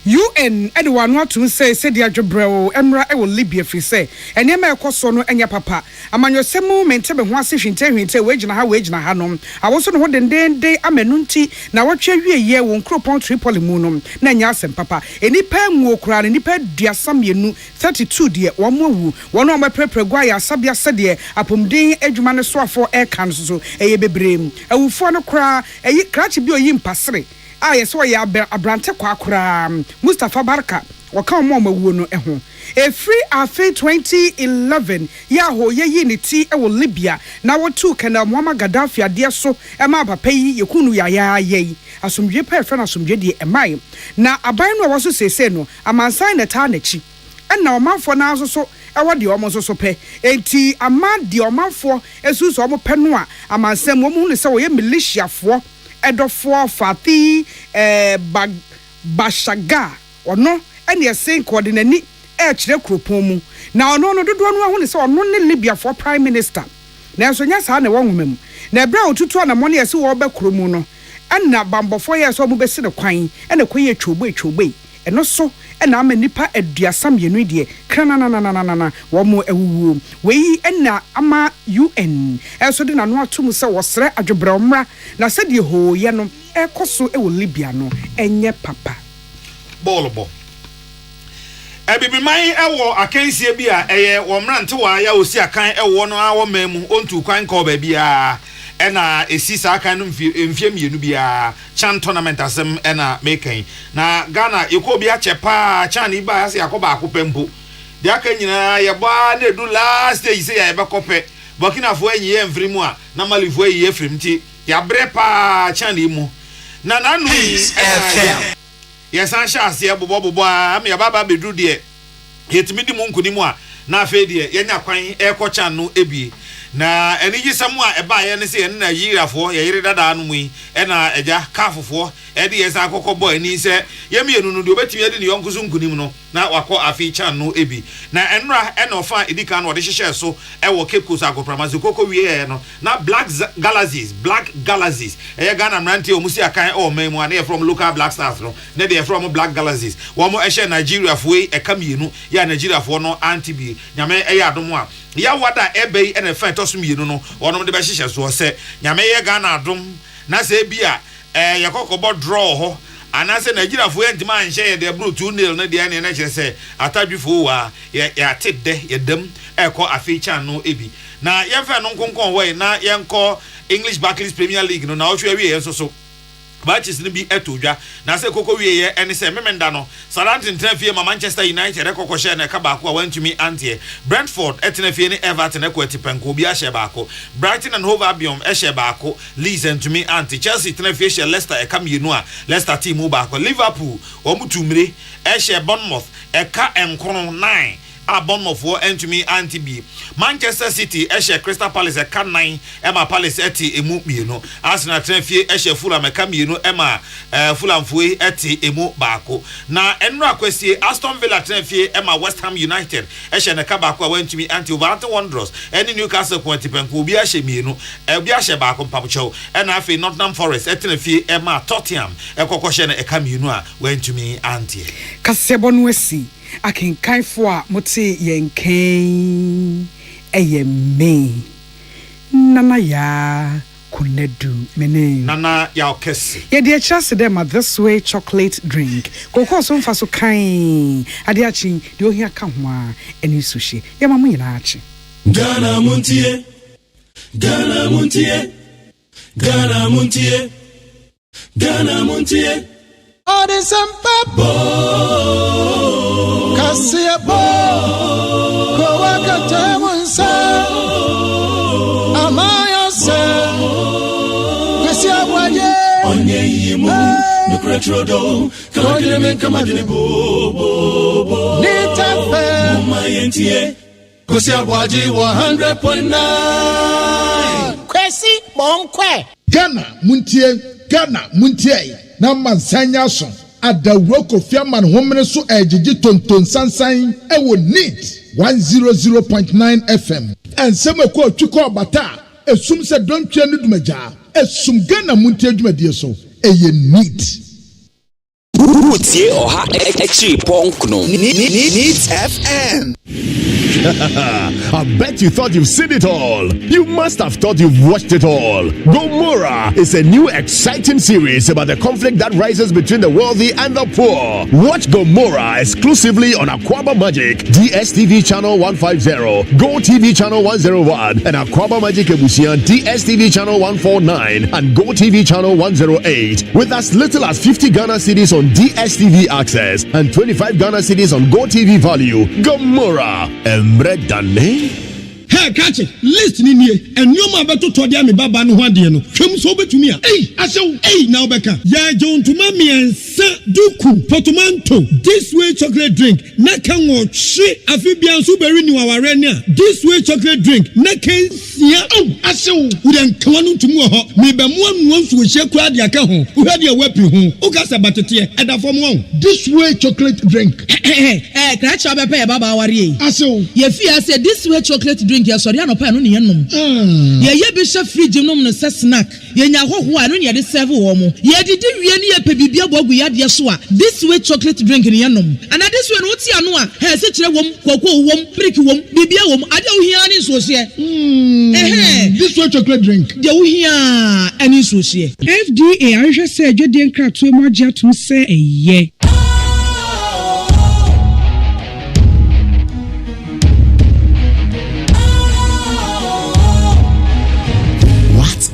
UN edwanu atum say dia dwobrɛw emra e wo Libya fi say enema ekoso no enya papa amanyosemu mente be ho ase hwinte wegina ha no awoso no ho dendende amenu nti na wotwe wieye wo nkropon Tripoli mu no na nya asem papa enipa nwu okura ne nipa duasam yenu 32 de wo mawu wono omeprepre gwa ya sabia sede apomden adwuma ne soafo e kan so eye bebrem awufo no kura eyi krachi bi oyi mpasere yeso ya abrante kwa akura Mustafa Barka waka mo mawu no eho free afi 2011 ya ho ye ni ti e wo Libya na wotu kana Muammar Gaddafi ade so e ma papa yi yekunu ya ye asomdwe pa efra na asomdwe de emai na aban no waso sese no amansan na ta na chi na omanfo na aso e wo de omo so pe enti ama de omanfo esu so omo pe no a amansam wo mu ne se wo ye militiafo edofo fati bashaga ono ene esen coordinate e kire kropon mu na ono no dodo no ho ne se ono ne Libya for prime minister na so nya sa na wonwoma mu na ebra otutu na mo ne ese wo be kromu no ana bambofo ye so mo be se ne kwan ene koye twogbe eno so ena ama nipa aduasam yenu de krananananana wo mo ewuwo wei ena ama UN eso de na no atum se wo sre adwebra omra na se de ho ye no ekoso e wo Libya no enye papa bolbo ebibiman ewo akansie bi a eye wo mrante wa ya osi akan ewo no awo mamu ontu kwan ka oba bia ena esi sa aka no mfie mienu bia chan tournament asem ena mekan na Ghana yeko bia chepa chan iba ya se yakoba akopempo de aka nyina ye ba na edu last stage se ya be kope Burkina Faso enyi ye mfrimu a na Mali fo enyi ye frimti ya brepa chan imu na nanu yes ansha ase bobo a me baba bedu de yetimi di mu nkunimu a na afa de ye nya kwan e ko chan no ebie na enigi samu a eba ye ne se na yirafo ye yire dada anu mu e na eja kafofo e de ye sa akokɔ boy ni se ye mienu no de obetimi ade ne yonkusu nkunim no na wakɔ afi chan no ebi na enra e na ofa edika no de hyehyɛ so e wo Cape Coast agopramazi kokɔ wie no na black galaxies e ye Ghana mrante o musi akan o man mu na ye from local black stars no na de from black galaxies wo mo e hye Nigeria fo e ka mienu ya Nigeria fo no anti bi nyame e ya adom a ya wada ebei ene fa to so mienu no wonom de be hyehyɛ so se nyame ye Ghana adom na se bia yakɔkɔbɔ draw ho anase Nigeria fo entima anhye ye de bro 2 nail na de ene na kyerɛ se atadwefo wa ya tedde ye dam ekɔ aficha no ebi na yemfa no nkonkon we na yenkɔ English Barclays Premier League no na ohwe wie ye so matches ni bi etodwa na se koko wie ye ene se memenda no Southampton tenafie ma Manchester United ekoko share na ka baako a wantumi antie Brentford etenafie ni Everton ekɔ etipenko bi a share baako Brighton and Hove Albion share baako Leeds entumi antie Chelsea tenafie share Leicester ekamienu a Leicester team mu baako Liverpool omutumire share Bournemouth eka enkono 9 Bournemouth entumi anti-B. Manchester City eshe Crystal Palace eka 9 Emma Palace eti emu mienu. Arsenal trenfie eshe Fulham eka mienu Emma Fulham fue eti emu baako. Na enro akwesi Aston Villa trenfie Emma West Ham United eshe neka baako wentumi anti Wolverhampton Wanderers eni Newcastle kwenti penku obi ashe mienu obi ashe baako mpabucho ena afi Nottingham Forest etrenfie Emma Tottenham ekokoshe na eka mienu a wentumi anti kasebo no asi akenkanfo a mote yenken eyeme nana ya kunedu mene nana ya okesi ye de chance dem this way chocolate drink kokko so mfa so kan ade achi de ohia ka ho a eni sushi ye mamu nyina achi Ghana Montie Ghana Montie Ghana Montie Ghana Montie Ode sampabo Kasiabo Kowaka Temunsa Amaya se Kwesi abwaye Onye yimu Nukretrodo Kamadine Kamadine bo Nitafe Mayentie Kwesi abwaye 100.9 Kwesi bonkwe Ghana Montie na mansanya so adawro kofiaman homene so ejiji tonton sansan ewo neat 100.9 FM ensem ko twiko bata esum se dontwe no dumaja esum Ghana Montie dwumadie so eye neat Utie oha echi ponkno Neat FM. I bet you thought you've seen it all. You must have thought you've watched it all. Gomorrah is a new exciting series about the conflict that rises between the wealthy and the poor. Watch Gomorrah exclusively on Aquaba Magic, DSTV channel 150, Go TV channel 101, and Aquaba Magic Ebusian DSTV channel 149 and Go TV channel 108. With as little as 50 Ghana cedis on DSTV access and 25 Ghana cedis on Go TV value. Gomorrah. Hey, catch it. Listen in here. And you ma beto to dia me baba no hwade no. Twem so betumi a. Hey, now beka. Ya jon to ma me duku portmanteau. This way chocolate drink. Na kan wo hwe afibia nso beri ni waware ni a. This way chocolate drink. Na kan sia. Asew. Wo den kan no ntumi wo ho. Me be mo anu nso wo hye kura de aka ho. Wo hwade a wapi ho. Wo ka sa batete e da fom wo. This way chocolate drink. Kra cha bepe baba aware. Asew. Ye fi ase this way chocolate drink ya sorry anopa no ne yenom ye bi hwe fridge nom no se snack ye nya hoho a no ne de serve wo mo ye didi wie ne ye pe bibia bogu ya de so a this way chocolate drink ne yenom and this way no ti ano a he se kire wom koko wom prick wom bibia wom ade wo hia ne so se this way chocolate drink de wo hia ani so se FDA anhwe se adwede nkratoe mo agye atom se eye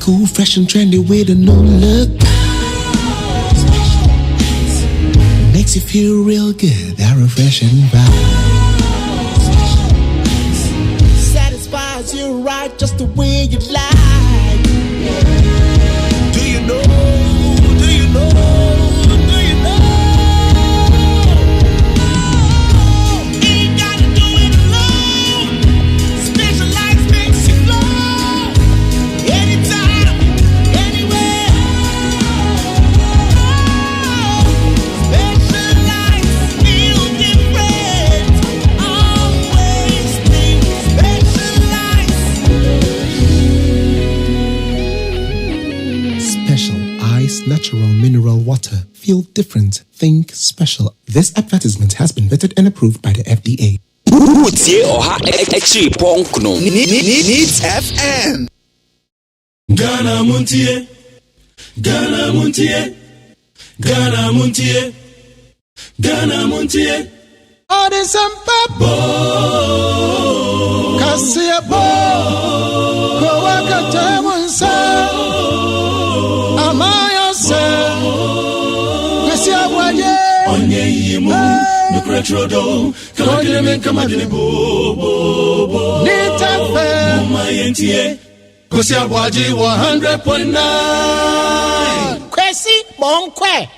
cool, fresh and trendy with a new look. Makes you feel real good, that refreshing vibe. Satisfies you right just the way you like. Do you know? Do you know? Do you know? Ain't gotta do it alone. Specialized makes you glow. Anytime. Natural mineral water. Feel different. Think special. This advertisement has been vetted and approved by the FDA. Utie oha echi ponkno Neat FM. Ghana Montie Ghana Montie Ghana Montie Ghana Montie Ode sampabo Kasiabo Kowaka Temunsa Amaya se Kwesi abwaye Onye yimu Nukretrodo Kamadine bo Nitafe Mayentie Kwesi abwaye 100.9 Kwesi bonkwe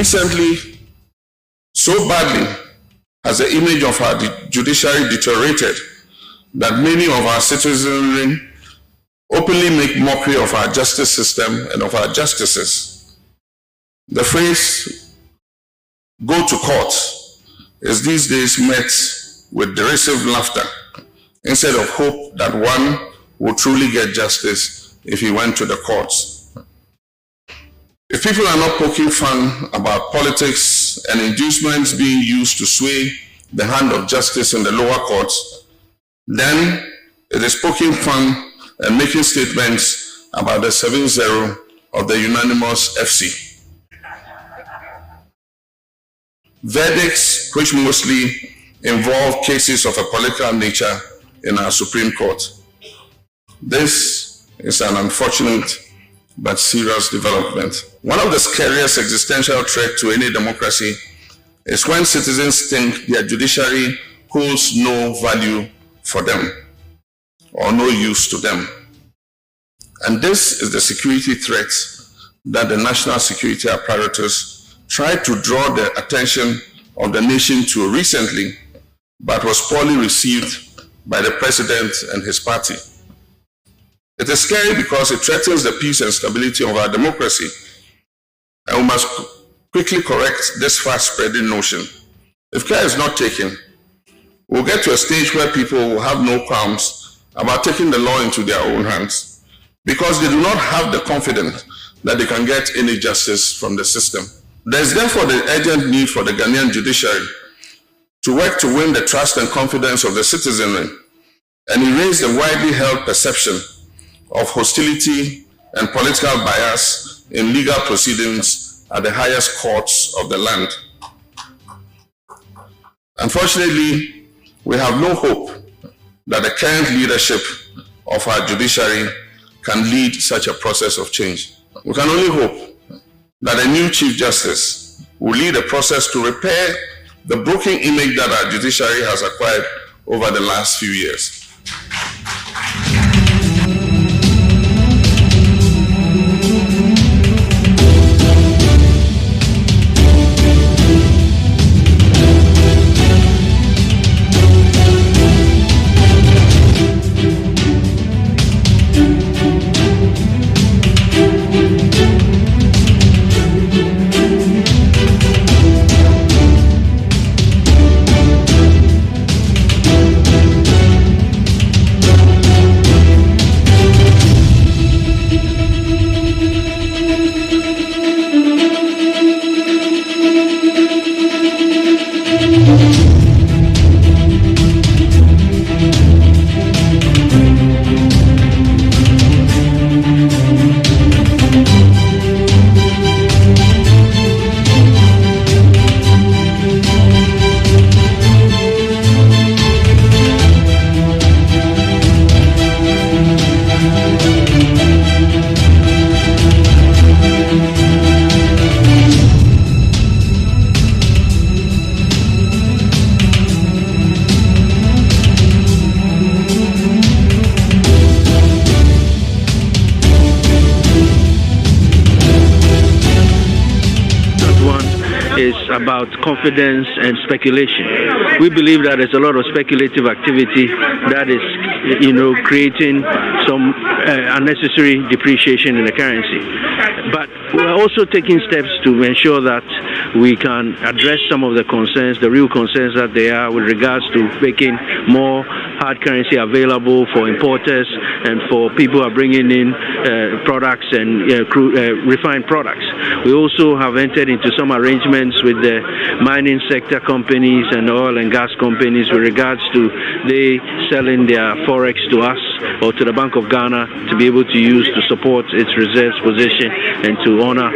Recently, so badly has the image of our judiciary deteriorated that many of our citizenry openly make mockery of our justice system and of our justices. The phrase, "go to court," is these days met with derisive laughter instead of hope that one will truly get justice if he went to the courts. If people are not poking fun about politics and inducements being used to sway the hand of justice in the lower courts, then it is poking fun and making statements about the 7-0 of the unanimous FC. Verdicts which mostly involve cases of a political nature in our Supreme Court. This is an unfortunate but serious development. One of the scariest existential threats to any democracy is when citizens think their judiciary holds no value for them or no use to them. And this is the security threat that the national security apparatus tried to draw the attention of the nation to recently, but was poorly received by the president and his party. It is scary because it threatens the peace and stability of our democracy, and we must quickly correct this fast-spreading notion. If care is not taken, we'll get to a stage where people will have no qualms about taking the law into their own hands because they do not have the confidence that they can get any justice from the system. There is therefore the urgent need for the Ghanaian judiciary to work to win the trust and confidence of the citizenry and erase the widely held perception of hostility and political bias in legal proceedings at the highest courts of the land. Unfortunately, we have no hope that the current leadership of our judiciary can lead such a process of change. We can only hope that a new Chief Justice will lead a process to repair the broken image that our judiciary has acquired over the last few years. About confidence and speculation. We believe that there's a lot of speculative activity that is, creating some unnecessary depreciation in the currency. But we're also taking steps to ensure that we can address some of the concerns, the real concerns that there are with regards to making more hard currency available for importers and for people who are bringing in products and refined products. We also have entered into some arrangements with the mining sector companies and oil and gas companies with regards to they selling their Forex to us or to the Bank of Ghana to be able to use to support its reserves position and to honor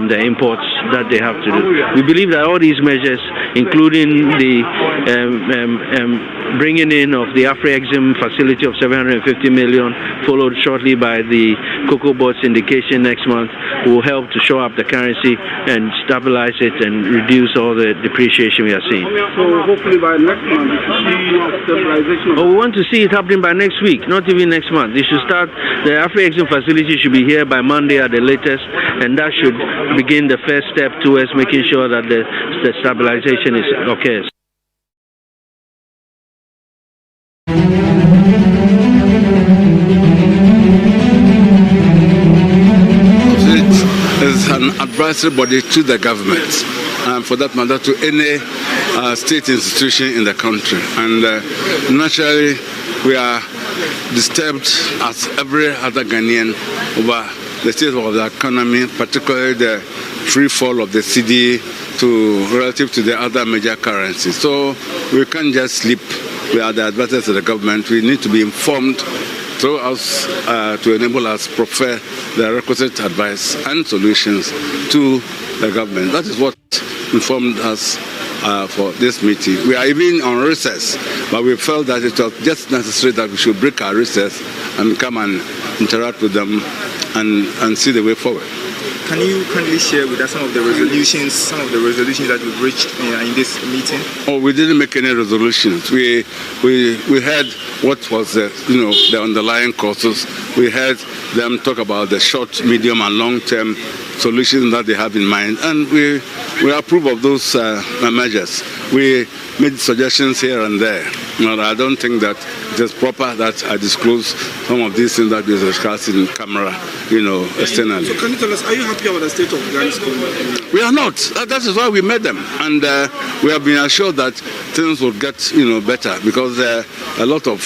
the imports that they have to do. We believe that all these measures, including the bringing in of the Afri-Exim facility of 750 million, followed shortly by the cocoa board syndication next month, will help to shore up the currency and stabilize it and reduce all the depreciation we are seeing. So hopefully by next month, stabilization. We want to see it happening by next week, not even next month. They should start, the Afri-Exim facility should be here by Monday at the latest, and that should begin the first step towards making sure that the stabilization occurs. Is an advisory body to the government, and for that matter to any state institution in the country. And naturally, we are disturbed as every other Ghanaian over the state of the economy, particularly the free fall of the cedi relative to the other major currencies. So we can't just sleep. We are the advisors of the government. We need to be informed through us to enable us to prefer the requisite advice and solutions to the government. That is what informed us for this meeting. We are even on recess, but we felt that it was just necessary that we should break our recess and come and interact with them and see the way forward. Can you kindly share with us some of the resolutions that we've reached in this meeting? Oh, we didn't make any resolutions. We heard what was the underlying causes. We heard them talk about the short, medium, and long-term solutions that they have in mind, and we approve of those measures. We made suggestions here and there. But I don't think that it is proper that I disclose some of these things that we discussed in camera, externally. So can you tell us, are you happy about the state of Ghana's economy? We are not. That is why we made them, and we have been assured that things will get better, because there are a lot of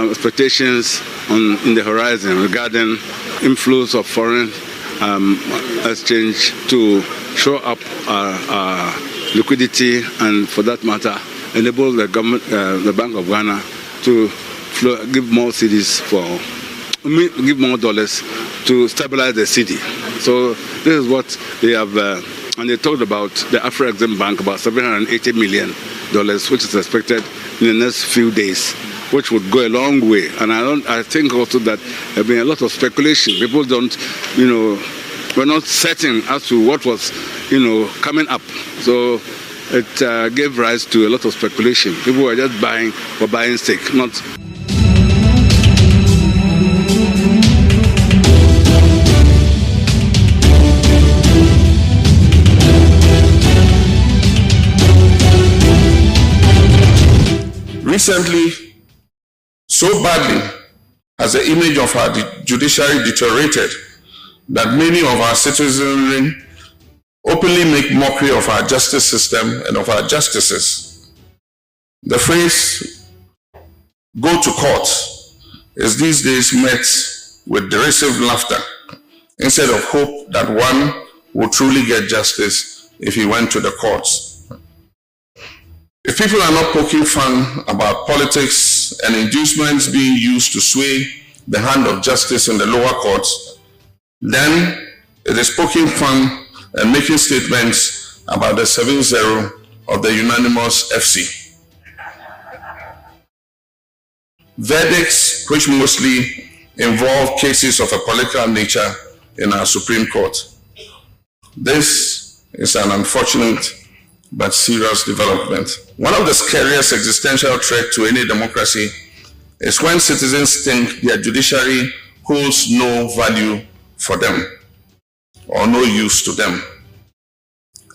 expectations in the horizon regarding inflows of foreign exchange to show up our liquidity, and for that matter enable the government, the Bank of Ghana, to give more cedis give more dollars to stabilize the cedi. So this is what they have, and they talked about the Afri-Exim Bank, about $780 million, which is expected in the next few days, which would go a long way. And I think also that there has been a lot of speculation. People don't, we're not certain as to what was, coming up. So it gave rise to a lot of speculation. People were just buying for buying sake, not. Recently, so badly has the image of our judiciary deteriorated that many of our citizenry openly make mockery of our justice system and of our justices. The phrase, "go to court," is these days met with derisive laughter, instead of hope that one will truly get justice if he went to the courts. If people are not poking fun about politics and inducements being used to sway the hand of justice in the lower courts, then it is poking fun and making statements about the 7-0 of the unanimous FC. Verdicts which mostly involve cases of a political nature in our Supreme Court. This is an unfortunate but serious development. One of the scariest existential threats to any democracy is when citizens think their judiciary holds no value for them or no use to them.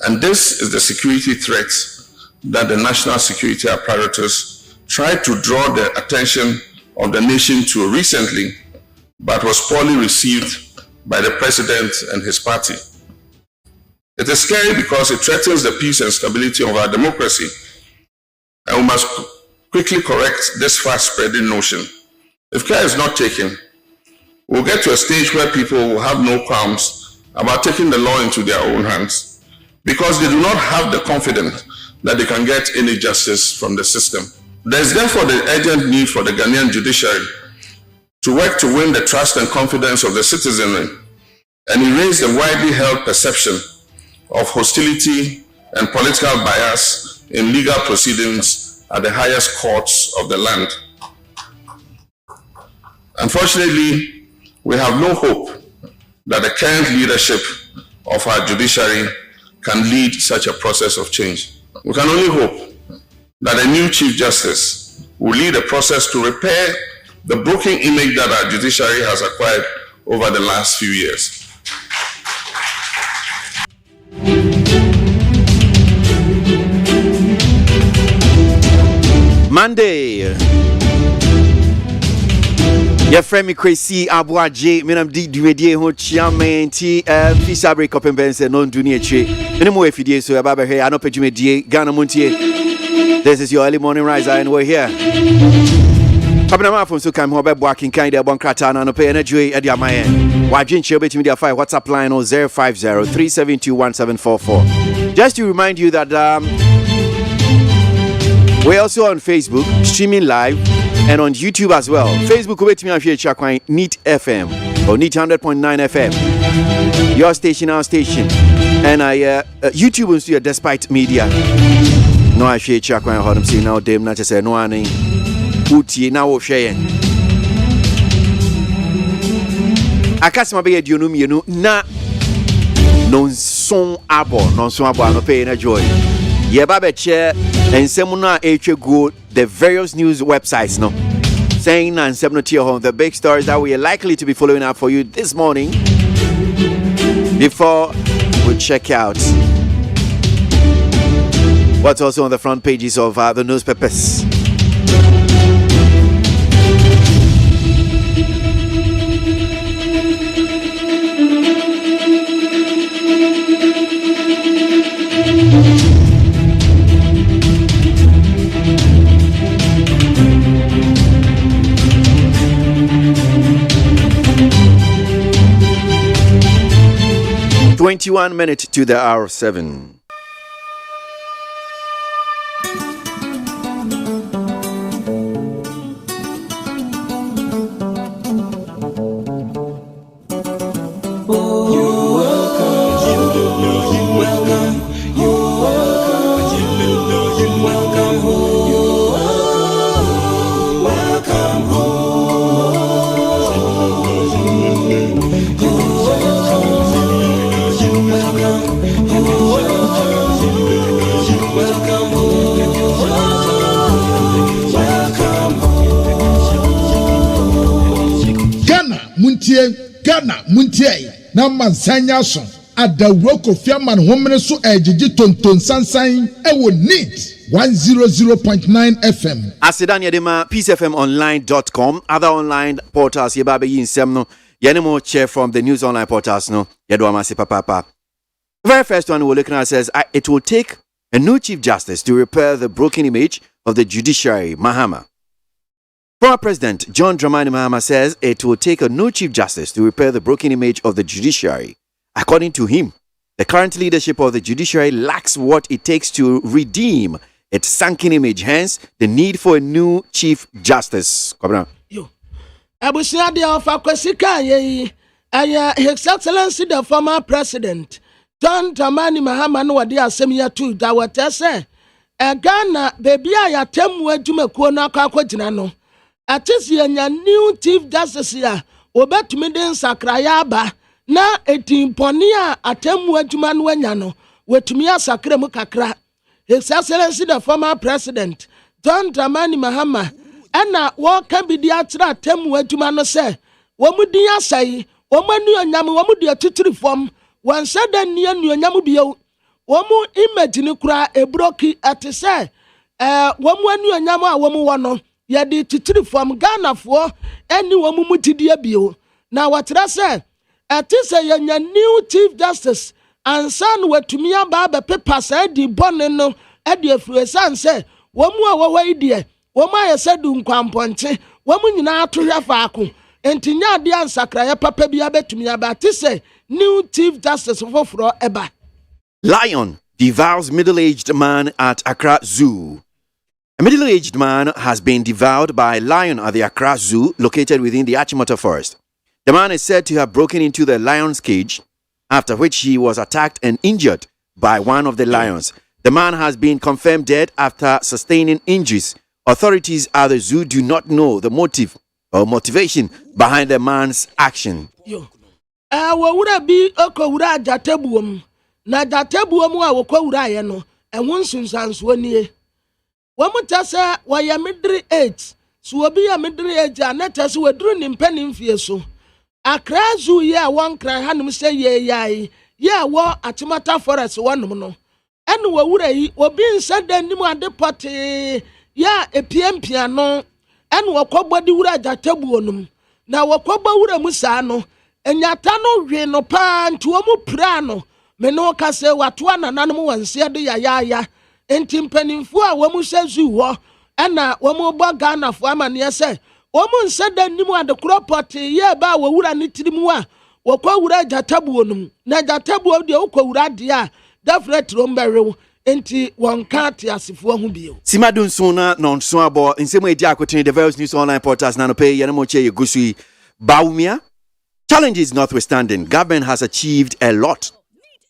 And this is the security threat that the national security apparatus tried to draw the attention of the nation to recently, but was poorly received by the president and his party. It is scary because it threatens the peace and stability of our democracy, and we must quickly correct this fast-spreading notion. If care is not taken, we'll get to a stage where people will have no qualms about taking the law into their own hands, because they do not have the confidence that they can get any justice from the system. There is therefore the urgent need for the Ghanaian judiciary to work to win the trust and confidence of the citizenry and erase the widely held perception of hostility and political bias in legal proceedings at the highest courts of the land. Unfortunately, we have no hope that the current leadership of our judiciary can lead such a process of change. We can only hope that a new Chief Justice will lead a process to repair the broken image that our judiciary has acquired over the last few years. Monday. Your friend me crazy ABOAGYE, me nam di dwedie ho chiamen ti visa break up embense no nduni eche. Any more fidie so aba be I no pedwedie Ghana Montie. This is your early morning riser and we're here. Kabina ma from so kan ho be boaking kind de bon krata na no pay energy e dia mayen. Wadwin che betimi dia 5 WhatsApp line on 050-372-1744. Just to remind you that we're also on Facebook, streaming live, and on YouTube as well. Facebook, wait me after Chakwan Neat FM or Neat 100.9 FM. Your station, our station. And YouTube is your Despite Media. No, I share Chakwan, how them see now, them not just say no one. Uti now of share. I can't be a dunum, you know, na non son abo, no pay a joy. Yeah, Baba Chair and Semuna go the various news websites, no. Saying and Semuna home the big stories that we are likely to be following up for you this morning. Before we check out what's also on the front pages of the newspapers. Twenty-one minutes to the hour 7. Ghana Montie na mansanya so adawroko fiaman homene so ejiji tonton sansan ewo neat 100.9 FM. Asidan yedema peacefmonline.com. Other online portals yebabe yinsem no. Yenemo chair from the news online portals no. Yedo amase papa. The very first one we're looking at says it will take a new Chief Justice to repair the broken image of the judiciary. Mahama. Former President John Dramani Mahama says it will take a new Chief Justice to repair the broken image of the judiciary. According to him, the current leadership of the judiciary lacks what it takes to redeem its sunken image, hence the need for a new Chief Justice. Yo, Abusia de Alpha Kwasika, His Excellency the former President John Dramani Mahama no wadi asemia tu da watese Ghana baby ya temu adwumakuo na akwagyina no atisi nya new Chief Justice ya obetumi den sakraya aba na etimponi a atemu adwuma no anya no wetumi asakra mu kakra. His Excellency the former President John Dramani Mahama ena wo ka bidi atra atemu adwuma no se wo mudi asai wo manu anyam wo mudi atitiri fom wan sada ni anu anyam bio wo mu imagine kura ebroki atise wo mu anu anyam a wo mu wo no ye di titiri fom Ghana fo eni wo mu mutidie bio na watra se atise ye nya new Chief Justice ansan watumi aba be paper say di bone no e di afruesan se wo mu a wo wa idie wo ma ye sadu nkwamponche wo mu nyina atohwe faako entinya ade ansakra ye papa bia betumi aba atise new Chief Justice foforo eba. Lion devours middle-aged man at Accra Zoo. A middle-aged man has been devoured by a lion at the Accra Zoo located within the Achimota Forest. The man is said to have broken into the lion's cage, after which he was attacked and injured by one of the lions. The man has been confirmed dead after sustaining injuries. Authorities at the zoo do not know the motive or motivation behind the man's action. Wawura bi okowura jatebuom na jatebuom a wokowura ye no ehun sunsanso nie wamutasa waya middle age so obi ya middle age anata so waduru ni mpanim fie so akrazu ye a won kran hanum se ye yai ye wo atimata Forex wonum no ene wawura yi obi nsa danim ade pote ya epiempia no ene wokobodi wura jatebuonum na wokoba wura musa no enyata no hwe no pa nto mu pra no me no ka se wato anananom wanse de ya enti mpanimfo a wamu sezu ho na wamu boga na fo amane se wamu nse danim ade kropoti ye ba wawura ne tirimu a wokowura jatabuonum na jatabuo de wokowura de a definitely omberew enti wonka te asefo ho bio Simadun sona non so abo nsemo edi akotene the various news online portals na no pay ye no mo che yegusui Baumia. Challenges notwithstanding, government has achieved a lot.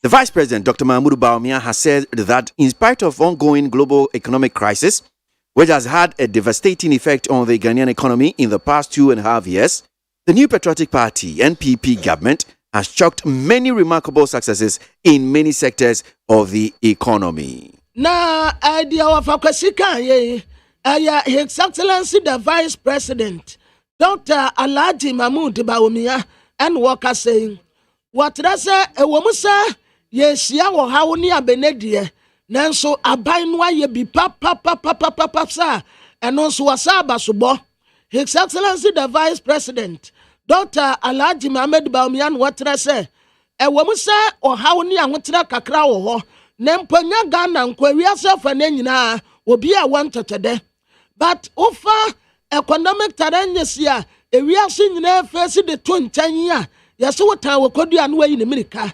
The Vice President, Dr. Mahmoud Baumia, has said that in spite of ongoing global economic crisis, which has had a devastating effect on the Ghanaian economy in the past 2.5 years, the new Patriotic Party, NPP government, has chalked many remarkable successes in many sectors of the economy. Na idea of akwasika ye His Excellency the Vice President, Dr. Alhaji Mahmoud Baumia, and Walker saying, what rasa a womusa yes ya wo hawo ni abenedie nanso abanwa ye bi papa sa eno so wasaba sobo. His Excellency the Vice President Dr. Alhaji Mahmoud Baumia what rasa a womusa o hawo ni ahotira kakra wo ho na mponya Ghana nkwawiase fa na nyina obi a wantotede but ofa economic challenges ya ewiase nyina face de to nchan ya yase wotan wokodua no wayi ne mirika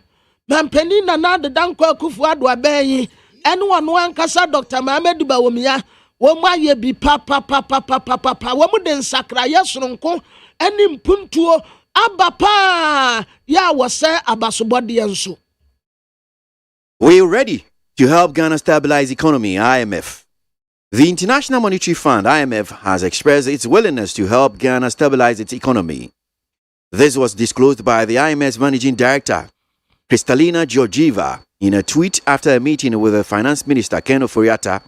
mampani na na de danko akufu ado abayi ene wono ankasa Dr. Mahmoud Baumia wo mu aye bi papa wo mu de nsakra yesoronko ene mpuntuo abapa ya wose abasobode enso. We are ready to help Ghana stabilize economy, IMF. The International Monetary Fund, IMF, has expressed its willingness to help Ghana stabilize its economy. This was disclosed by the IMF's Managing Director, Kristalina Georgieva, in a tweet after a meeting with the Finance Minister, Ken Ofori-Atta.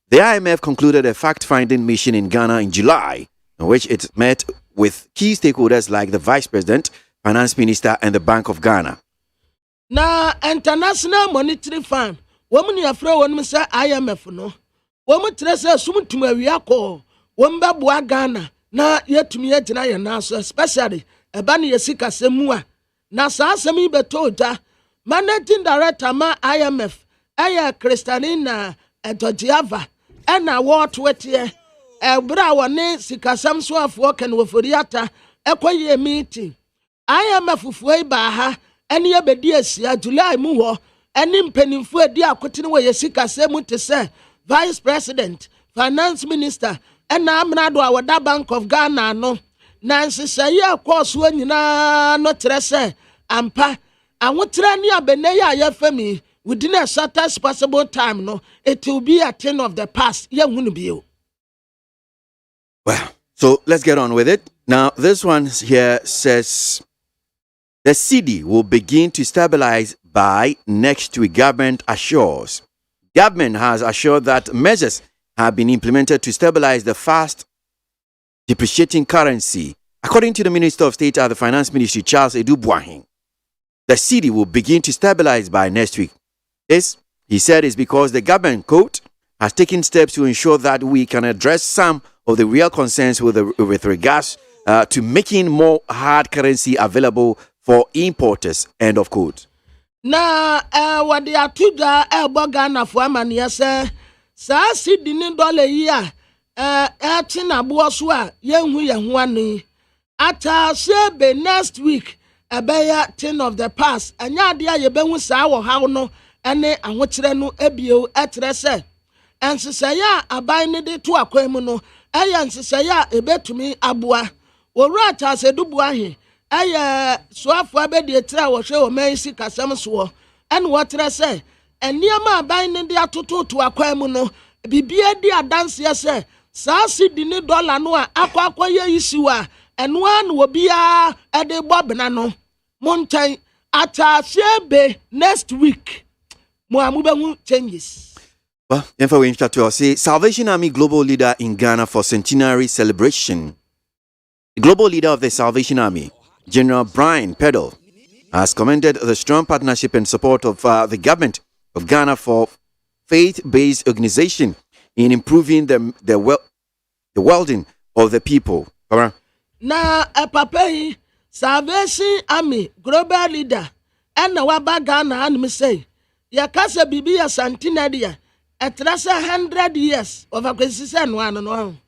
The IMF concluded a fact-finding mission in Ghana in July, in which it met with key stakeholders like the Vice President, Finance Minister, and the Bank of Ghana. Na International Monetary Fund, woman ya fra won say IMF no. Woman trese sumtum awia ko. Womba boa Ghana na yetumi agina ye na so especially eba ne yesika semu a. Na sa asemi betoja Managing Director ma IMF aya Kristalina Georgieva na what wetie ebra wone sikasam so afo Ken Ofori-Atta ekoye meeting. IMF fufuo ba ha ene ye bedi asia July mu ho ene mpanimfo edi akotene wo yesika semu te se Vice President, Finance Minister, and Amnado Awada Bank of Ghana no. Nancy say course when you no trese ampa. And what trania beneya yefemi within a shortest possible time no. It will be a thing of the past. Well, so let's get on with it. Now, this one here says the cedi will begin to stabilize by next week, government assures. Government has assured that measures have been implemented to stabilize the fast depreciating currency. According to the Minister of State at the Finance Ministry, Charles Edubuahin, the cedi will begin to stabilize by next week. This, he said, is because the government, quote, has taken steps to ensure that we can address some of the real concerns with regards to making more hard currency available for importers, end of quote. Na wadi atuda Ghana for amani se sa cedi ni $1 yi a tina boso a yehu ani ata se next week ebeya thing of the past anya de ye behu sa wo hawo no ene ahokire no ebio etre se ensesaya aban ni de to akwam no eya ensesaya ebetumi aboa wora ata se dubu ahe aya soafo abedi etira wo hwe o mensi kasam so and what I say nneɛma aban ne de atoto to akwan mu no bibia di adanse se saa sidi ne dollar no a akwa ye issue a eno an obia e de bobna no montan atasiebe next week mo amubehu changes. Well, info we to say Salvation Army global leader in Ghana for Centenary celebration. The global leader of the Salvation Army, General Brian Peddle, has commended the strong partnership and support of the government of Ghana for faith-based organization in improving the well-being of the people. Na papa Salvation Army global leader and na waba Ghana and me say ya kasa bibi ya Centenary at 100 years of a consistent one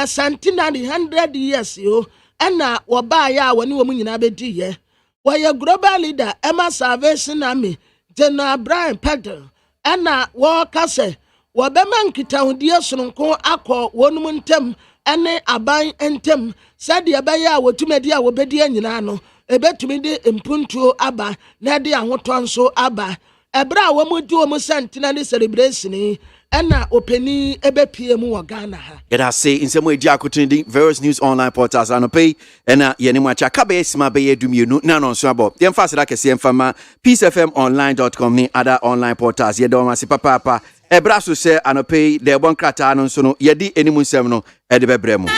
Centenary 100 years yo and na waba ya wani wo nyina bedi ye wa ya global leader Emma Salvation Army General Brian Peddle and na wo kasa wabema nkita hodie sononko akọ wonum ntem ene aban ntem said yabaya wotumedi a wobedi anyina no ebetumi de empuntuo aba na de ahotonso aba ebra womudi omu Centenary celebration ena openi ebepie mu Ghana ha. It has say in some way diakotundi various news online portals anope ena yene mwacha kabe sima be dumienu na no so abo dem fa seda kese emfama peacefmonline.com ni other online portals ye do masi papa ebra so se anope de bon krata no so no ye di enimu nsem no e de bebremu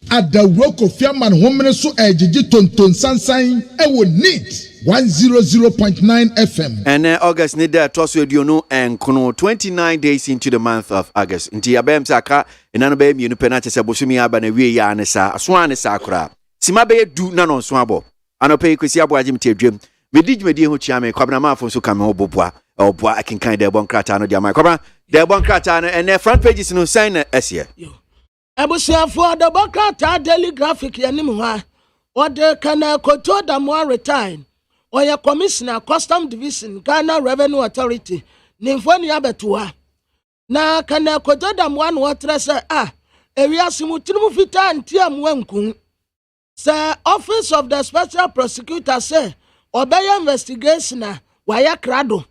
at the rock of Fiaman Homene so ejiji tonton sansan ewo neat 100.9 FM. And August need that toss with you no and 29 days into the month of August. Inti abem saka enanobe mi penate se bosumi aba na wie ya anesa aswan sa kra. Simabe du na no so abo. Anope kwesi aboagye mtedwem. Medijmedi ho chiame kwabna mafo so kame oboboa. Oboa akinkan de bon krata no dia mai. Kwabna de bon krata no and front pages no sign esie. Abusiafo Adabaka Daily Graphic yanim ha ode kana koto da mo return oya commissioner custom division Ghana Revenue Authority nimfoni abetua na kana koto da mo an wotrese ewiase mutinu fita antia mo ankun say office of the special prosecutor say obey investigation na waya krado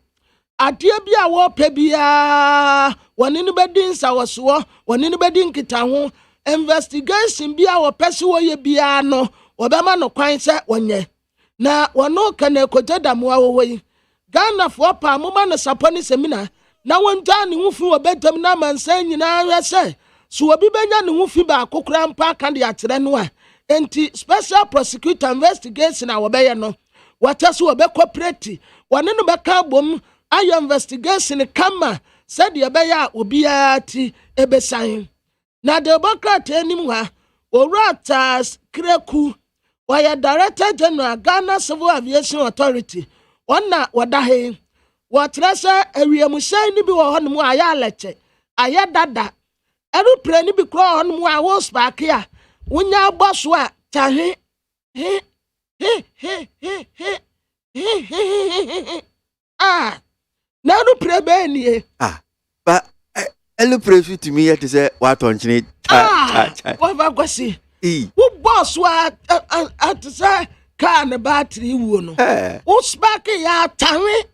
atie bia wo pebia woni ni bedin sawoso woni ni bedin kitaho investigation bia wo pese wo ye bia no obema no kwan se wonye na wono kana kojadamo wo yi Ghana for pa moma no saponi seminar na wonta ne hufi wo betam na mansan nyina hwese so obi benya ne hufi ba kokora mpa kan de atere no a enti special prosecutor investigation a wo be ye no wataso wo be cooperate wone no be ka bom ayo investigation kama said ya beya obia ti ebesan na Democrat enim ha Oratas Kreku waya Director General Ghana Civil Aviation Authority onna wadahe watrasa ewiamusan ni bi wo honum aya leche aya dada aeroplane bi kro honum a wo spark ya wonya boso a tahe na no prebe nie but elu prefi to me yet say what on chini what ba kwasi wo boss wa at say car na battery wo no wo spark ya tawe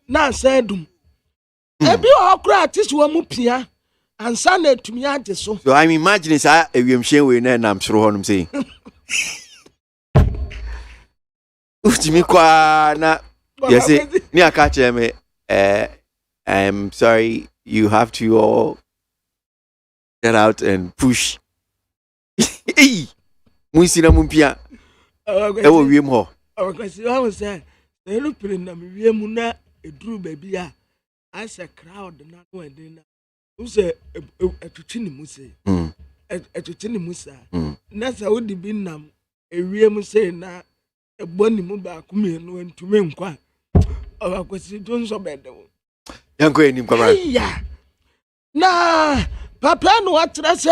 na say dum ebi okra artist wo mu pia ansa na etumi age so I'm imagining say ewiem hyen we na nam soro honum say Utimi kwa na yes ni akache me I'm sorry, you have to all get out and push. Hey, Musi na mumpia. Ewo wiem ho. Because I was saying, they look pretty na wiem na edru baby a. As a crowd na no edina. Who say etuchini muse. Etuchini musa. Na sa wodi bi nam ewiem say na eboni mu ba kume no ntumi nkwa. Akwasi don so bede. Yanko enim kwama. Yeah. Na papa no atra se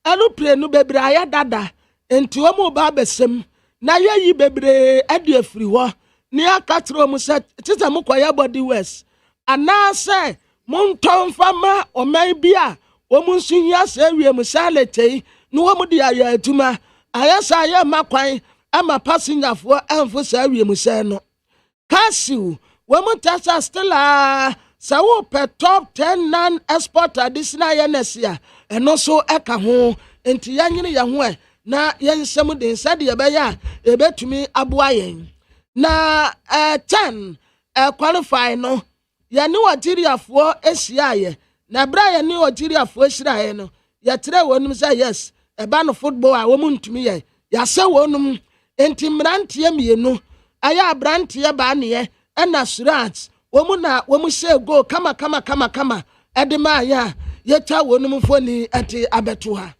alupre no bebre aya dada enti omo ba besem na yayi bebre ade afiri ho ne akatro mu se tita mu kwaya body west anase monton fama oman bia omu nsunya se wie mu salete no omu de aya atuma ayasa aya makwan ama passenger fo amfo sa wie mu se no KWASI womu tasa stella sawo pe top 10 non export additional yenesia eno so eka ho enti yanyine ye ho na yensem de nsade ye beya ebetumi aboayen na 10 qualify no ye ne Nigeria fo esiaye na bra ye ne Nigeria fo esiraye no ye tere wonum say yes eba no football a womu ntumi ye ya se wonum enti mrantie mienu aya brantie ba ne ye ena surat womu say go kama edema ya yeta wonum foni ati abeto ha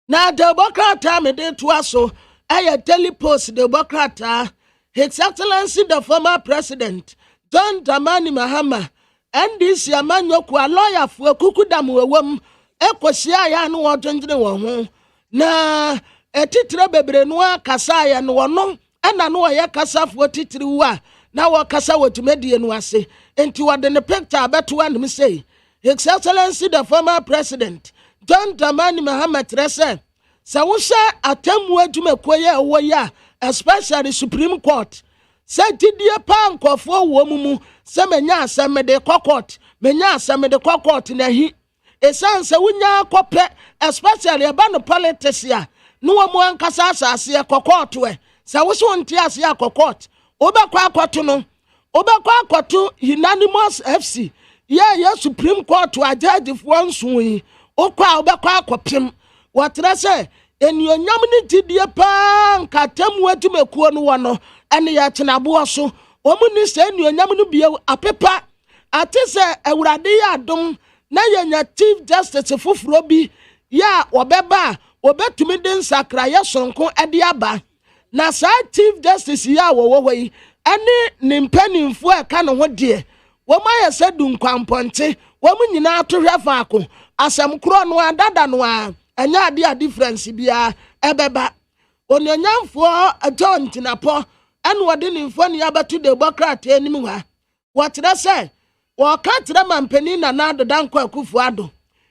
na de bokrata me de to aso aya daily post de bokrata His Excellency the former president John Dramani Mahama NDC amanyoku a lawyer for kukudam wewom ekosia ya no wodwendwene wo ho na etitire bebre no akasa ya no wono ena no ye kasafo titiri wa na wakasa wotumedie no ase enti wode ne picture beto an me say His Excellency the former president John Dramani Mahama trese sa wo sha atamu adwuma koye wo ya especially Supreme Court sa tidie pa nkofo wo mumu se menya asemede court menya asemede court na hi esanse wunya kope especially eba no politics ya no wo mu ankasa asase court we sa wo so nti ase court obekwa akoto no obekwa akoto unanimous FC ya Supreme Court wa judge fo nso yi okwa obekwa akopem watre se enionyam ni tidie pa nkatam watumekuo no wono ene ya tenabo so omuni se enionyam no bie apepa atese awurade ya adom na yenya chief justice foforo bi ya obeba obetumi de nsakra ye sonko ede aba na sa chief justice ya wowo yi ene ne mpanimfo aka no ho de woma ye se dunkwanponte womu nyina atohwe faako asem kro no adada no a anya ade a difference bia ebeba onyanyamfo John Tinapo ene wode ne mfoni abeto de bokrata anim ha wotre se wo ka tre mampani na nado danko akufu ado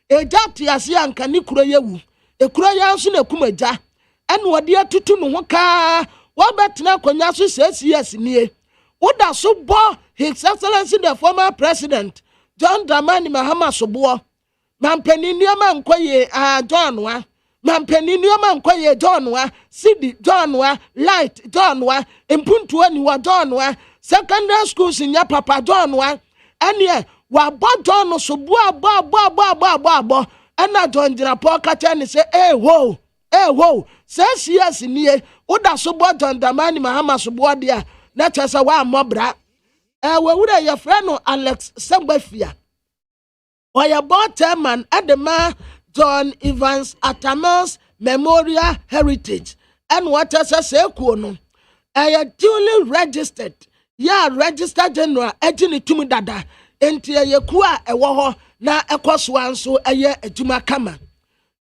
eja tiase anka ni kuro yewu ekuro ya nso na kumaja ene wode atutu no ho ka wo betena konya so yes nie woda so bo His Excellency the former president John Dramani Mahama sobo mampani nioma nkoye John wa mampani nioma nkoye John wa Sidi John wa Light John wa impuntu ani wa John wa secondary school sinya papa John wa ene wa bo John so bo abo ena John Tinapo ka chani se wo se yes nie woda so bo John Dramani Mahama so bo dia na chasa wa mobra we wura your friend Alex Sembafia oya boteman adema John Evans Atamos Memorial Heritage and what as a sekuo no duly registered registered general ejini tumi dada enti yeku a ewo ho na ekoso anso adwuma kama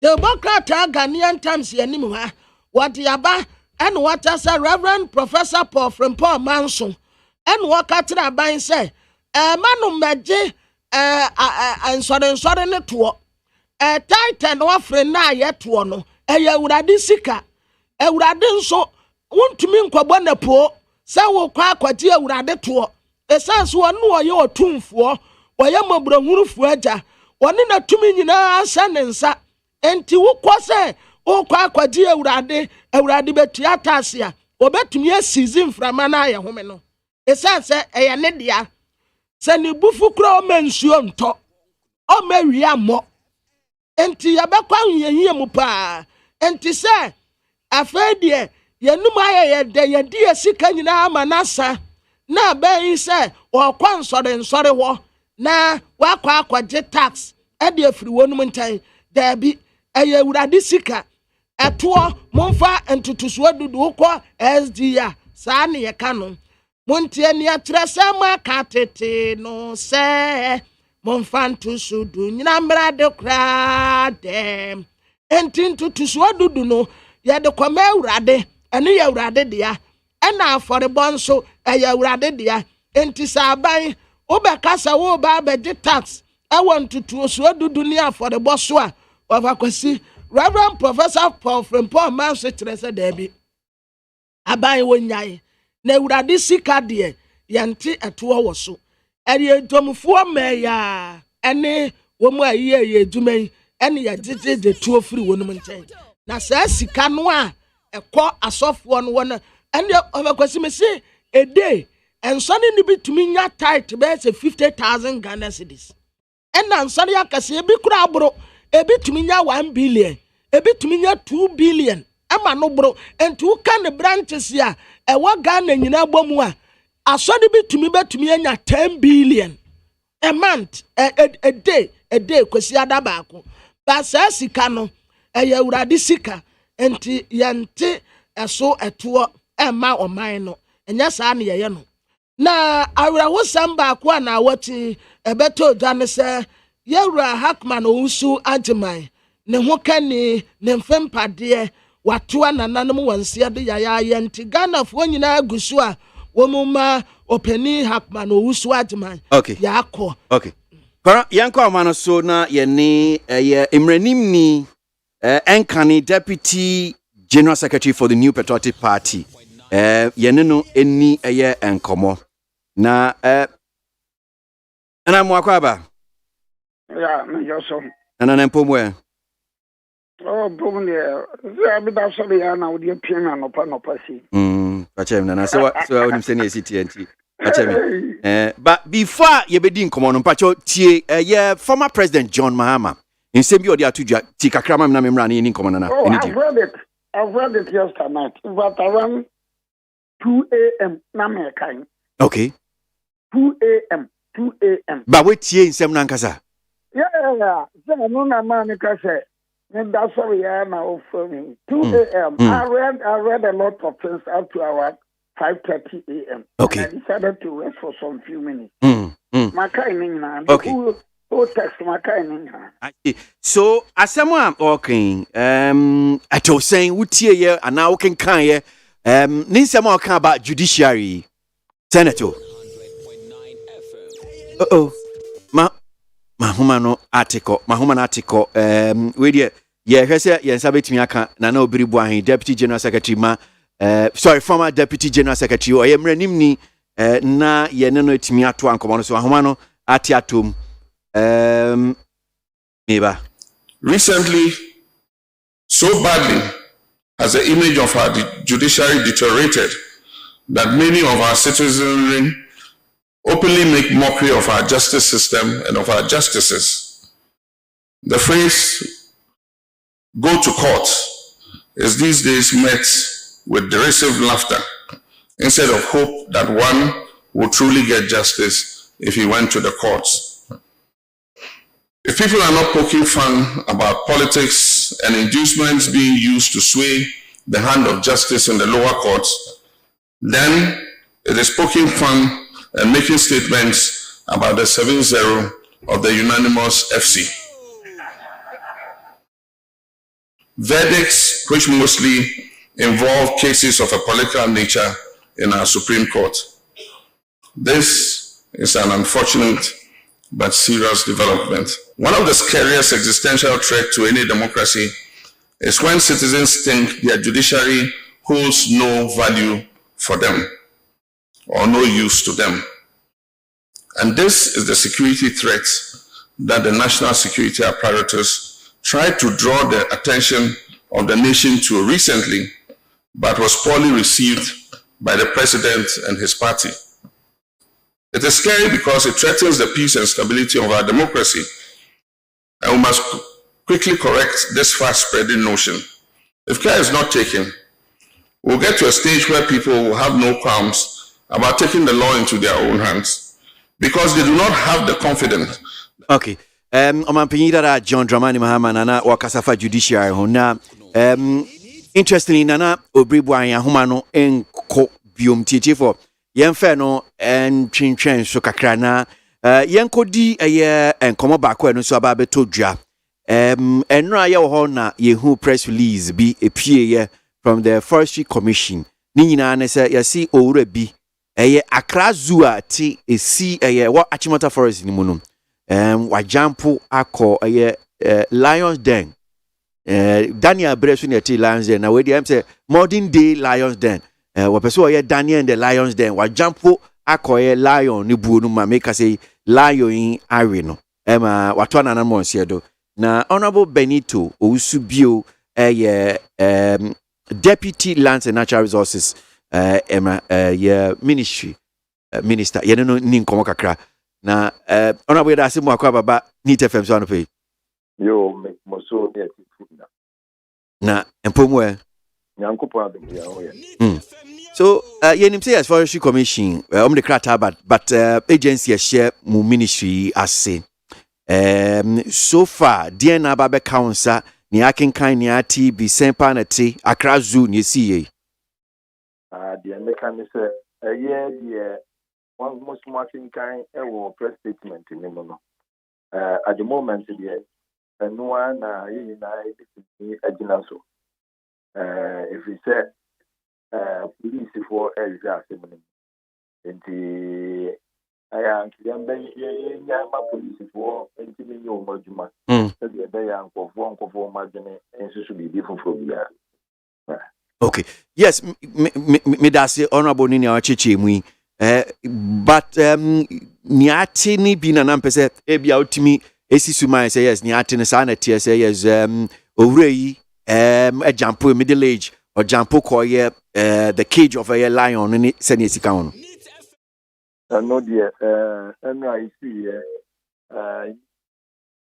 the Democrat Ghanaian Times yanim ha what yaba and what as a Reverend Professor Paul Frimpong Manson and what katra ban say manu meje nsore ne to titan wa fre na yeto no ewurade sika ewurade nso wontumi nkwabo na po se wo kwa akwati ewurade to esanso wonu oye otumfo oye mabrohurufu aja woni na tumi nyina asa ne nsa enti wo kwose wo kwa akwati ewurade betua tasia obetumi asizi mframa na aye home no esan se eye ne dia se ni bufu kro mensuo nto o mawi ammo enti yabekwa yehie mu pa enti se afedie yenum aye de yedi esika nyina ama nasa na ben se okwa nsore wo na wakwa akwaje tax e de afiri wonum ntan da bi eye wurade sika eto monfa entutuso dudu ko SDA saa ne yeka no montie ne atrese ma katete no se monfa ntuso du nyina mrade kra dem entutuso dudu no ye de koma awurade ene ye awurade dia ena aforebo nso eye awurade dia enti saban obekasa wo ba be tax ewo ntutuso dudu ne aforebo so a ovakwasi Reverend Professor Paul Frempong Manso Teresa Debi aban wonyae na awurade sika de yente eto wo so eri edomfo meya ene wo mu aye eduman ene ya dide de to ofiri wonum nten na saa sika no a ekọ asofo no wona ene obakwasi mesi ede ensone ni bitumi nya tight be se 50,000 Ghana cedis ena ensone yakase bi kura abro ebitumi nya 1 billion ebitumi nya 2 billion ama no bro entu ka ne branches ya ewa Ghana nyina bomu a asode bitumi betumi nya 10 billion a month a day kwesi adaba ako ba sa sika no eye urade sika enti yente eso eto ema oman no enya saa ne ye no na awra wosam ba ako na wati ebeto dane se yewra Hackman Owusu Ajiman ne ho kani ne mfempade watoa nananom wansia de yaya yenti Ghana fo nyina agusu a womuma openi Hackman Owusu Ajiman yakọ okay para yanko amano so na yeni imranim ni enkani deputy general secretary for the New Patriotic Party yeni no eni enkomo na ana mwakwaba yeah me yoso ana mpomwe oh bomne ya bi da so ya na odi pia no pa si pachem na so onim se ne CTNT pachem but before you be nkomo no pacho tie former president John Mahama nsem bi odi atudwa ti kakrama na memra na nkomo na I've read it yesterday night but around 2 a.m. na me kan okay 2 a.m. ba we tie nsem na nkasa yeah so no na man ka say that's why we are now from 2 a.m. I read a lot of things up to our 5:30 a.m. Okay. And I decided to rest for some few minutes. My okay. Who text my kind. So asema okay. I was saying utie ye and now can ye ninsema kan about judiciary. Senator. Mahumano article we dey hwese ye nsa betumi aka na obiribu ahin deputy general secretary former deputy general secretary o ye mranim ni na ye ne no etumi ato ankomo no so ahomano ati atom meba recently so badly has the image of our judiciary deteriorated that many of our citizenry openly make mockery of our justice system and of our justices. The phrase, go to court, is these days met with derisive laughter instead of hope that one will truly get justice if he went to the courts. If people are not poking fun about politics and inducements being used to sway the hand of justice in the lower courts, then it is poking fun and making statements about the 7-0 of the unanimous FC. Verdicts which mostly involve cases of a political nature in our Supreme Court. This is an unfortunate but serious development. One of the scariest existential threats to any democracy is when citizens think their judiciary holds no value for them or no use to them. And this is the security threat that the national security apparatus tried to draw the attention of the nation to recently but was poorly received by the president and his party. It is scary because it threatens the peace and stability of our democracy, and we must quickly correct this fast-spreading notion. If care is not taken, we'll get to a stage where people will have no qualms about taking the law into their own hands because they do not have the confidence. Okay. Omampinira John Dramani Mahama nana wakasafa judiciary hona. Interestingly nana obribwanya humano enko biom for yemfe no entwentwen so kakra na yenkodi enkomo baako eno so aba betodwa. Enra ye wo ho na yehu press release bi epie from the Forestry Commission. Ni nyina ne se yesi owura bi Accra Zoo ati esi wa Achimota Forest ni mu no. Wajampo ako Lions Den. Daniel Bresu ne ati Lions Den na we dey say modern day Lions Den. Wapeso Daniel and the Lions Den. Wajampo ako lion ni buo no ma make say lion in are no. Wato na na monsie do. Na Honorable Benito Ousubio Deputy Lands and Natural Resources Ministry Minister no ni nkomo kakra na Honorable da semu akwa baba NIT FM so anope yo me moso ne tifuna na empomwe nyankopo adum ya ho ya so yenim say as Forestry Commission the krata but agency share mu ministry ase so far DNA Babe Council ni akenkan ni ati bi sempa na ti Accra Zoo ni siye the mechanic the one most marking kind press statement in no at the moment the no one so if we say police for example the I am police for Majuma. Okay. Yes, me da say honorable ni achichi mu but niati ni bi na nampese e bia otimi esisu man say yes niati ne sa na tie say yes owure yi ejampo middle age or jampo koye the cage of a lion ni se ni esika hono. No dear, and I see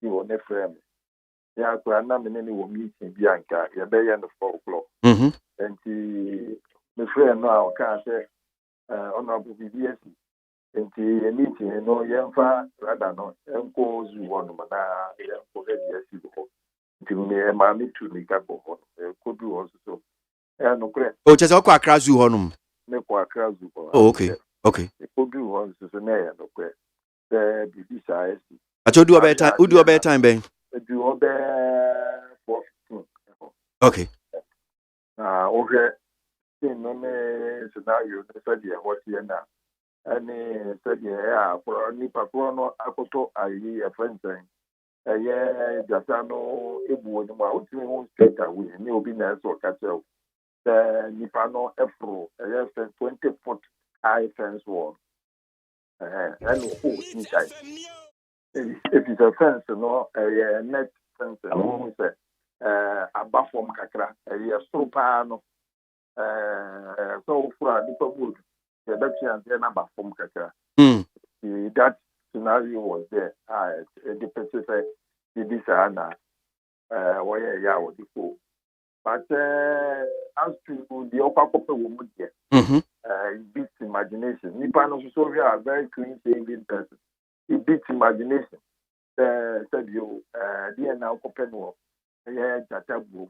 you on a frame. Yeah, I'm not in any meeting Bianca, you're there at 4 o'clock. And the friend now can't say honorable BBS. And the meeting, no, young far rather not, and goes one man, forget yes, to me, and mammy to the couple could do also. And no, oh, just a Accra Zoo honum. Oh, okay. Okay. Could do once as an air, no question. The size. I told you about time. Who do a better time, Ben? Do a better 4:15. Okay. Okay. No scenario. Said what you now. And said for only Pacono, Akoto, a friend saying, Jasano, it would out straight away. New business or catch up. The Nipano Afro, 20-foot. high fence wall. And inside. If it's a fence, no, a net fence, a buffer kakra, a stropano, so for a deeper wood, the Dutch and then a buffer kakra. That scenario was there. The Pacific, the Bisana, where ya was before. But as to the upper copper woman, it beats imagination. Nippon also are a very clean saving person. It beats imagination. Said you, dear now Copenhagen, Jatabu.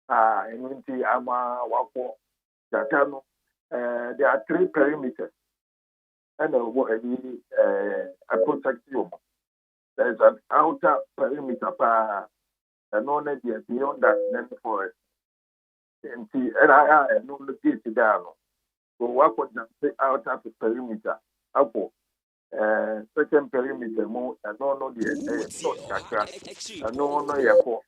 And when the Ama Wako Jatano, there are 3 perimeters. And a protection. There's an outer perimeter, and only beyond that, then the forest. And I know the gate down. So what would say outer perimeter? Apple. Second perimeter, more, and no, the no,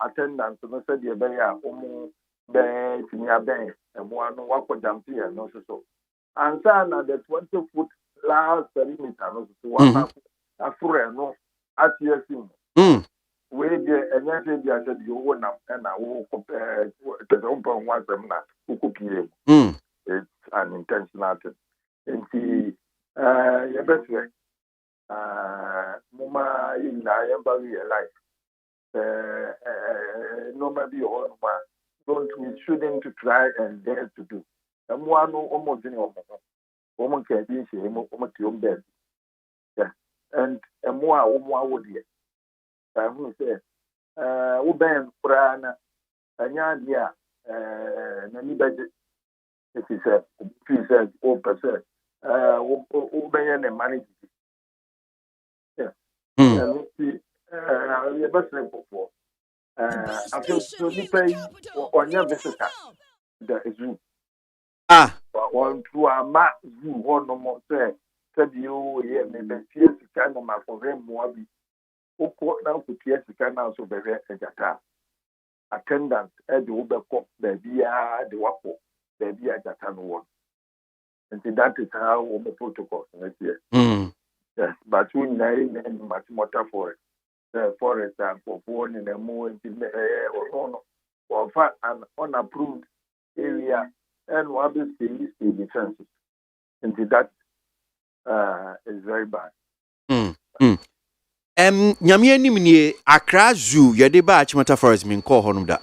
attendance, no, said the bear, almost near bank, and one walk with them here, no, so. And then the 20-foot last perimeter, no, so one a friend, no, at your thing. we the and then say I said you won up and I will compare the open one them na ukupie. It's an intentional thing. And see your best way. Mama in I am realize normally on one don't we shouldn't try and dare to do. And one almost in your woman can be she almost your bed. Yeah. And more would you? I will say, Uben Prana, and Yandia, Nani budget. It is a piece of 4%. Uben and money. Yeah. And the best for. I feel so you pay on your visitor. The zoo. One to a mat zoo, one no more say, said you, yeah, maybe tears kind of my for him, Moabi. Oko now to tears kind of so very jata. Attendant at the Uber cop, the Bia, the Wapo, the Bia Jatan one. And that is how the protocol next year. Yes, but we name and much more for the forest and for one in a more or an unapproved area and what is the defenses. And that is very bad. Nyamia nimnie Accra Zoo yede ba Achimota Forest min call honum da.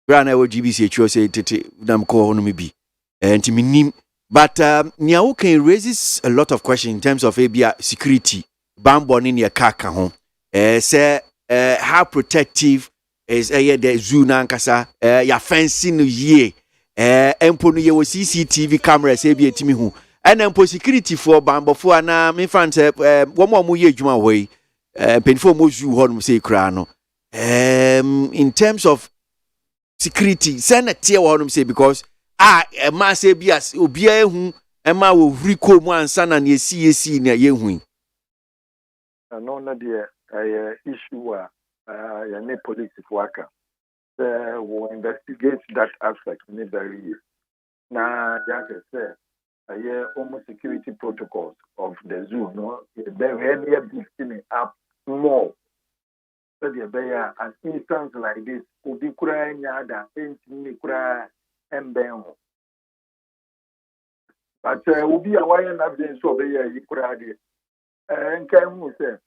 Bra na wo GBC cho say tete dam call honum bi. Enti minim but Niawo can raises a lot of questions in terms of abia security. Bambo ni ne kaka ho. Say how protective is the zoo na nkasa ya fencing no ye. Empo no ye wo CCTV cameras abia timi hu. And empo security for Bambo for na me fan say wo mo ye adwuma ho yi. Painful most you honum say crano. In terms of security, send a tier honum say because a mass bias ubia hu ema wo riko mu ansa na ye see na ye hu. No na dear issue ya ne police worker. Will investigate that aspect in very year. Na just say almost security protocols of the zoo, no, very big thing up more. So there an instance like this, could be crying yada, ain't cry and ben. But will be a wire not being so there, you cried it. And can we say,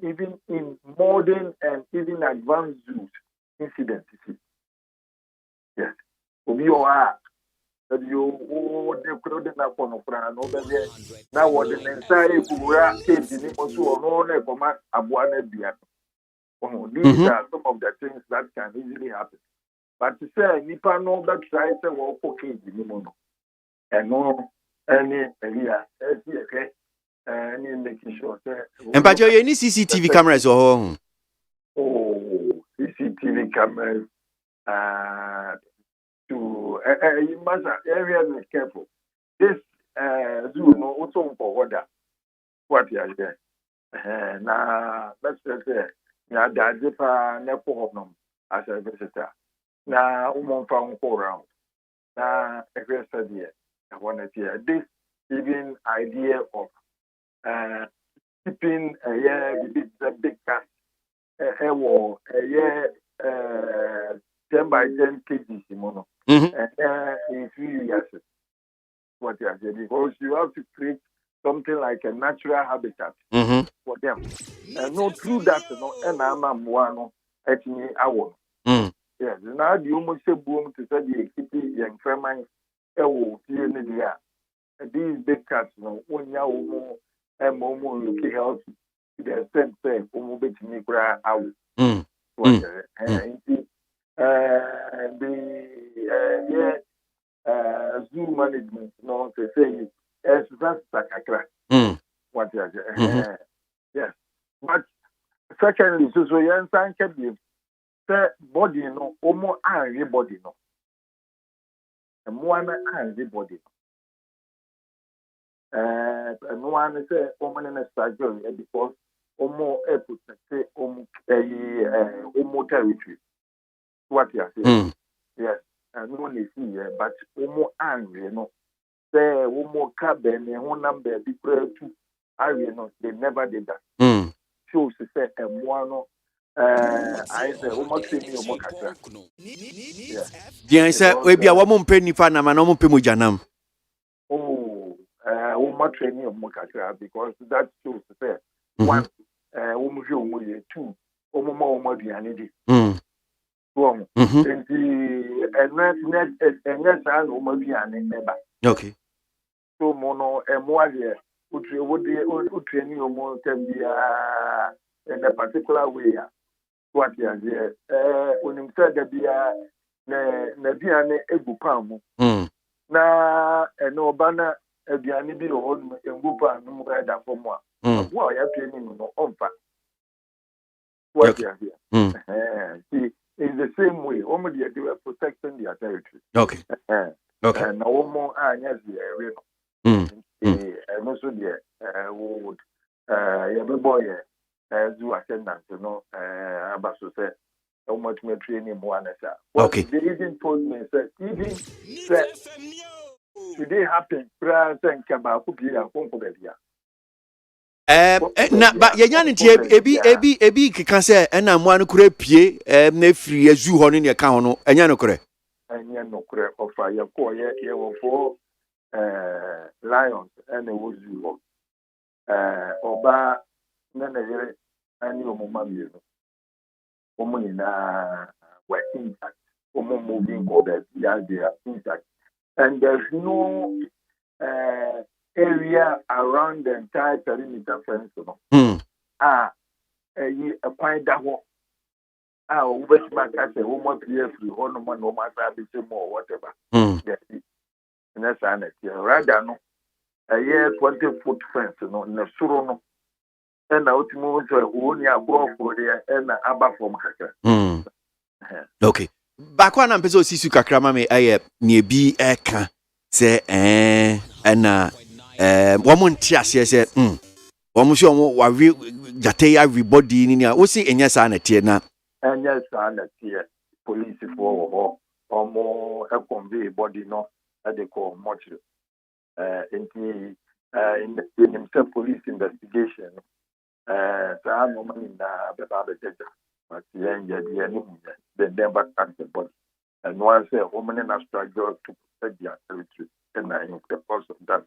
even in modern and even advanced zoos, incidents, yes, will be all that you the crowd na kono fra no be na what the entire kura case ni mo so no na koma aboa na bia. These are some of the things that can easily happen. But to say nipa no that try say wo case ni mo no. And no any area any making sure say and but you any CCTV cameras or CCTV cameras to you must area be careful. This zoo no also for order. What you are there? Na let's say na daddy pa na ko honom as a visitor. Na fa ko round. Na every study. I want to hear this even idea of keeping the big cat. 10 by 10 kg, mono. And in 3 years, what you are saying, because you have to create something like a natural habitat for them. And no, through that, no, and I'm one at me hour. Yes, now the almost say boom to say the kitty young family, these big cats, no, when you are more and more looking healthy, the same thing, almost me cry out. Zoo management, no, they say that's what you are yes. But secondly, so you understand the body, no, almost everybody, no, and one everybody. And one say, woman in a struggle because almost say almost territory. What you are saying? Yes, and only see, but almost angry, you know. Say, almost cabin, and one number be prayer to, I know they never did that. Shows to say, and one I say almost training or Mockery. Deɛ sɛ we bia wɔn mpɛ nipa na ma na wɔn mpɛ mo janam. Oh, almost training or Mockery because that shows that one, almost two, almost the wrong. And net almost the Okay. So mono more here. Would training your more can be in a particular way. What is here? When you said that be na biane egu pamu. Na eno bana biane bi on egu pamu mo ga da for mo. What you training no onfa. What is here? See, in the same way, almost they were protecting their territory. Okay. Okay. And no more yes, and also the would every boy do attendance, you know, about to say how much more training one as okay. They even told me, said, even today happen, prayer and about who be a phone for the na ba yenya nti ebi keka se na mo anu kura pie na free azu ho ne ka ho no enya no kure of fire ko ye wo for lions and a wozu oba na yere ani omuma mi no omuni na working that moving go that they intact and there's no area around the entire perimeter fence no a point that one which man can say almost years free or no man no matter be more whatever and that's an rather no a year 20-foot fence no na suro no and out move to only a go for there and aba from kaka okay back one am peso sisu kakra ma me ne bi eka se na womonti ase se womo so wo wa jate everybody ni a wo si enya sa na tie na enya sa na tie police for omo e convey body no e dey call Mockery in the police investigation sa no man na be ba be jeja but yen ye dey any the never catch the body and once a woman in a struggle to protect their territory and I think the cause of that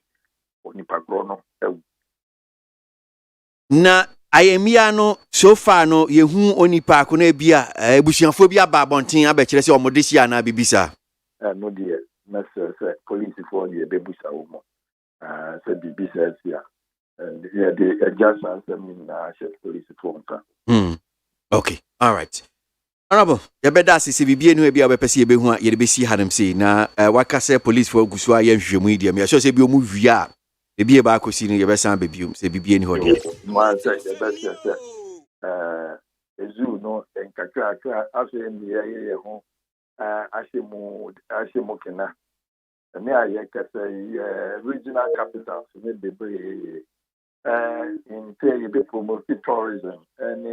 na ayemia no so far no yehu onipa ko na bia ebusuafo bia ba bonten abekire se omode sia na bibisa no die message police for the bebusa wo say bibisa sia and they just answer me na police for nka okay all right honorable yebeda sisi bibie no bia obepese yebehu a yebesi hadem sei na waka say police for gusu a yenhwemu idem ya so say bi omu wia ebi ba akosi no yebesan bebium se bibie ni ho de no say yebesi say ezu no enkakra aso ye ho ashemu kena me aye kase regional capitals me bebre in pay be promote tourism and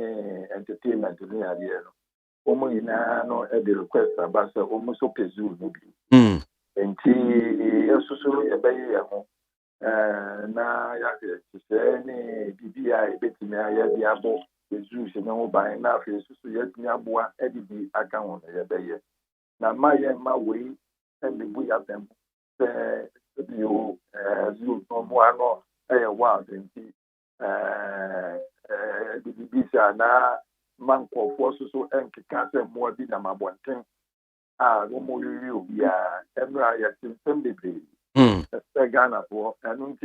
entertainment ni area no omo ina no e dey request about say omo so pezu no bi enti esusu e be ye ho na ya se ni bibia e betimi aya bi abo pezu se no ban na afi esusu ye timi aboa e di aka ho ye be ye na maye ma we e me bu ya dem you you no mo ano e wa enti bibisa na manko force so enkeka se mo bi na mabonten no mo yiri obia emra ya system debre Ghana for and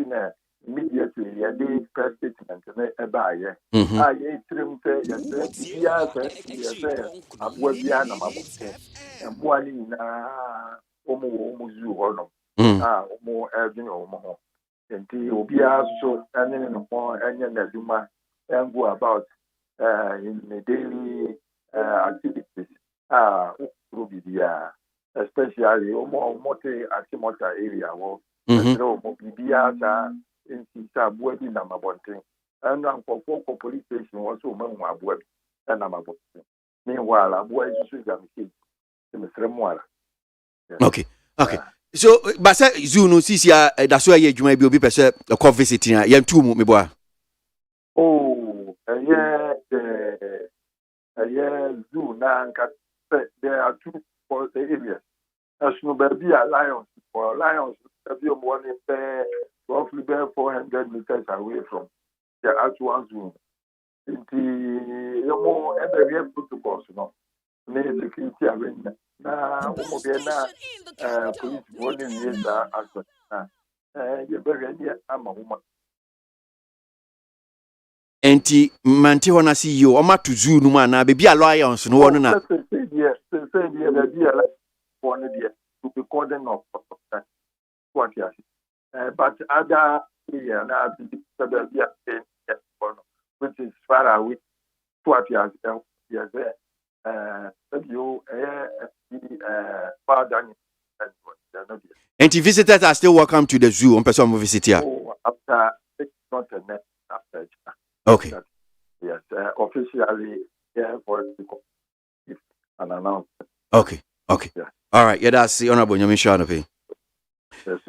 immediately ya dey press statement na eba aye ye trim se ya se abua bia na mabonten emboa ni na omo zu ho no omo edwin omo ho enti obia so ene no mo enye na duma and go about in the daily activities especially Monte Atimota area Bibia in Sabuadi Namabonte and for police station also Mabuab and Namabonte. Meanwhile, Abuai is okay. So Basa Zunu Sisia that's why you may be a co visiting a young two me boy. Oh, yeah, zoo na there are two areas. As no baby lions or lions be one roughly 400 meters away from the actual zoo. The more every protocols, security arrangement. Now, police warning is you very I'm a woman. Enti manti wana si yo oma to zoo no ma na baby alliance no wono na say the one there to be cordon of what yes. But other area na which is far away what yes Enti visitors are still welcome to the zoo on person visit here. After 6 months and after. Okay. Yes, officially, yeah, for an announcement. Okay. Okay. Yeah. All right. Yeah, that's the Honorable Nyamisha Anope. Yes,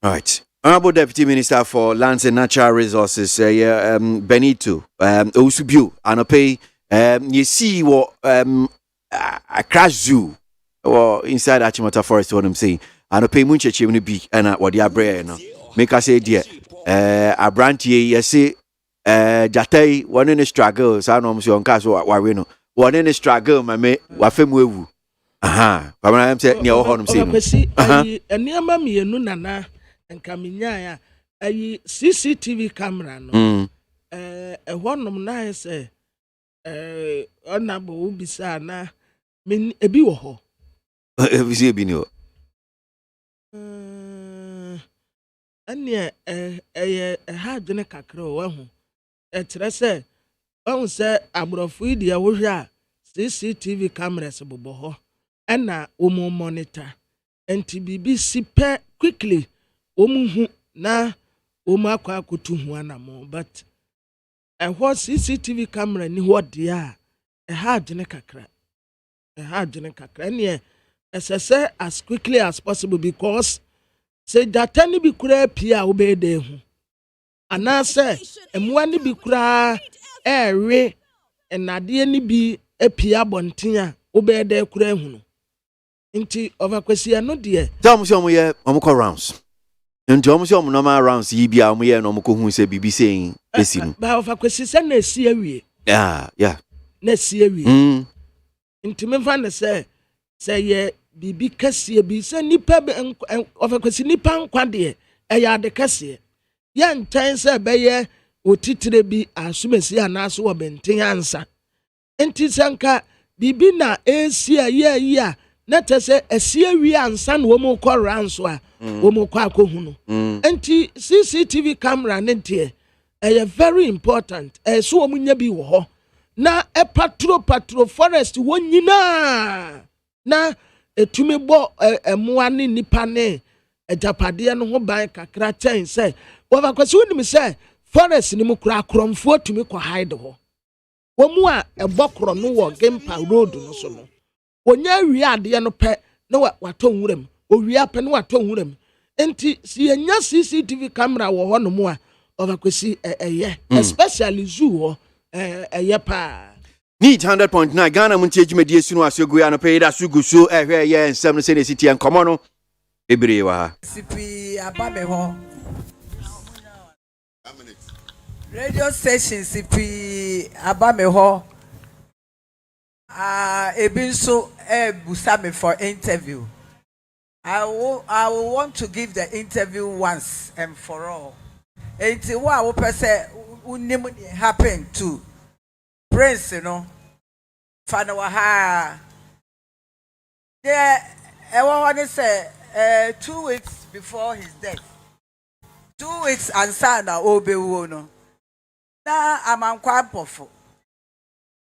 all right. Honorable Deputy Minister for Lands and Natural Resources, Benito, Osubu Anope, you see what a crash zoo or inside Achimota Forest, what I'm saying. Anope Munche Chimney Beak and what the Abre, make us say, dear, a branch ye, see. Jatay one in a struggle, so I'm so on castle warino. One in a struggle, my mate, wafemu. Aha, but I'm saying near home saying, and near mammy and Nunana and Kaminya, a CCTV camera. No, a one of nice, honorable Bisana, mean a biwaho. Every bino. And near a hard dinner cacro. Etrese on say abrofo dia wo hwa CCTV cameras bobo ho na omo monitor enti bibi sipe quickly omo hu na omo akwa akotu hu anamo but what CCTV camera ni ho dia hard ne kakra ne essese as quickly as possible because say data ni bi kura pia obede hu anase emwani bi kura ewe enade ni bi epia bonten obede kura hu nti overkwesi no de tell me omo call rounds nti omo omo normal rounds yi bia omo ye no omo ko hu se bibi saying esi no ba overkwesi se na esi awie yeah na esi awie nti me fa ne se ye bibi kase bi se nipa overkwesi nipa nkwa de ya de kase yan tense beye otitire bi asumesi anaso wo benten ansa enti sanka bibi na esi aye na tese esi awi ansa na wo mo koranso a wo mo kwa akohunu enti CCTV camera ne tie very important so wo munya bi wo ho na patrol forest wo nyina na etumi bo emoa ne nipa ne ejapade no ho ban kakra ten say wova kwasi wonim say forest ni mu kura kromfo tumi ko hide ho wo mu a ebokro no wo gempa road no so no wonya wi ade no pe na wato nwuram owia pe na wato nwuram enti si enya CCTV camera wo ho no mu a wova kwasi especially zoo ho pa Need 100.9 Ghana muntie djumedie sunu asegu ya no pe da sugu so ehwe ye nsem no se ne city en komo no ebire wa CP abame ho radio station CP abame ho ebinso busame for interview. I will want to give the interview once and for all. Enti wa wo pese unim happen to Prince, you know, Fanawaha. Yeah, I want to say 2 weeks before his death. 2 weeks and Sana Obe Wono. Now I'm quite powerful.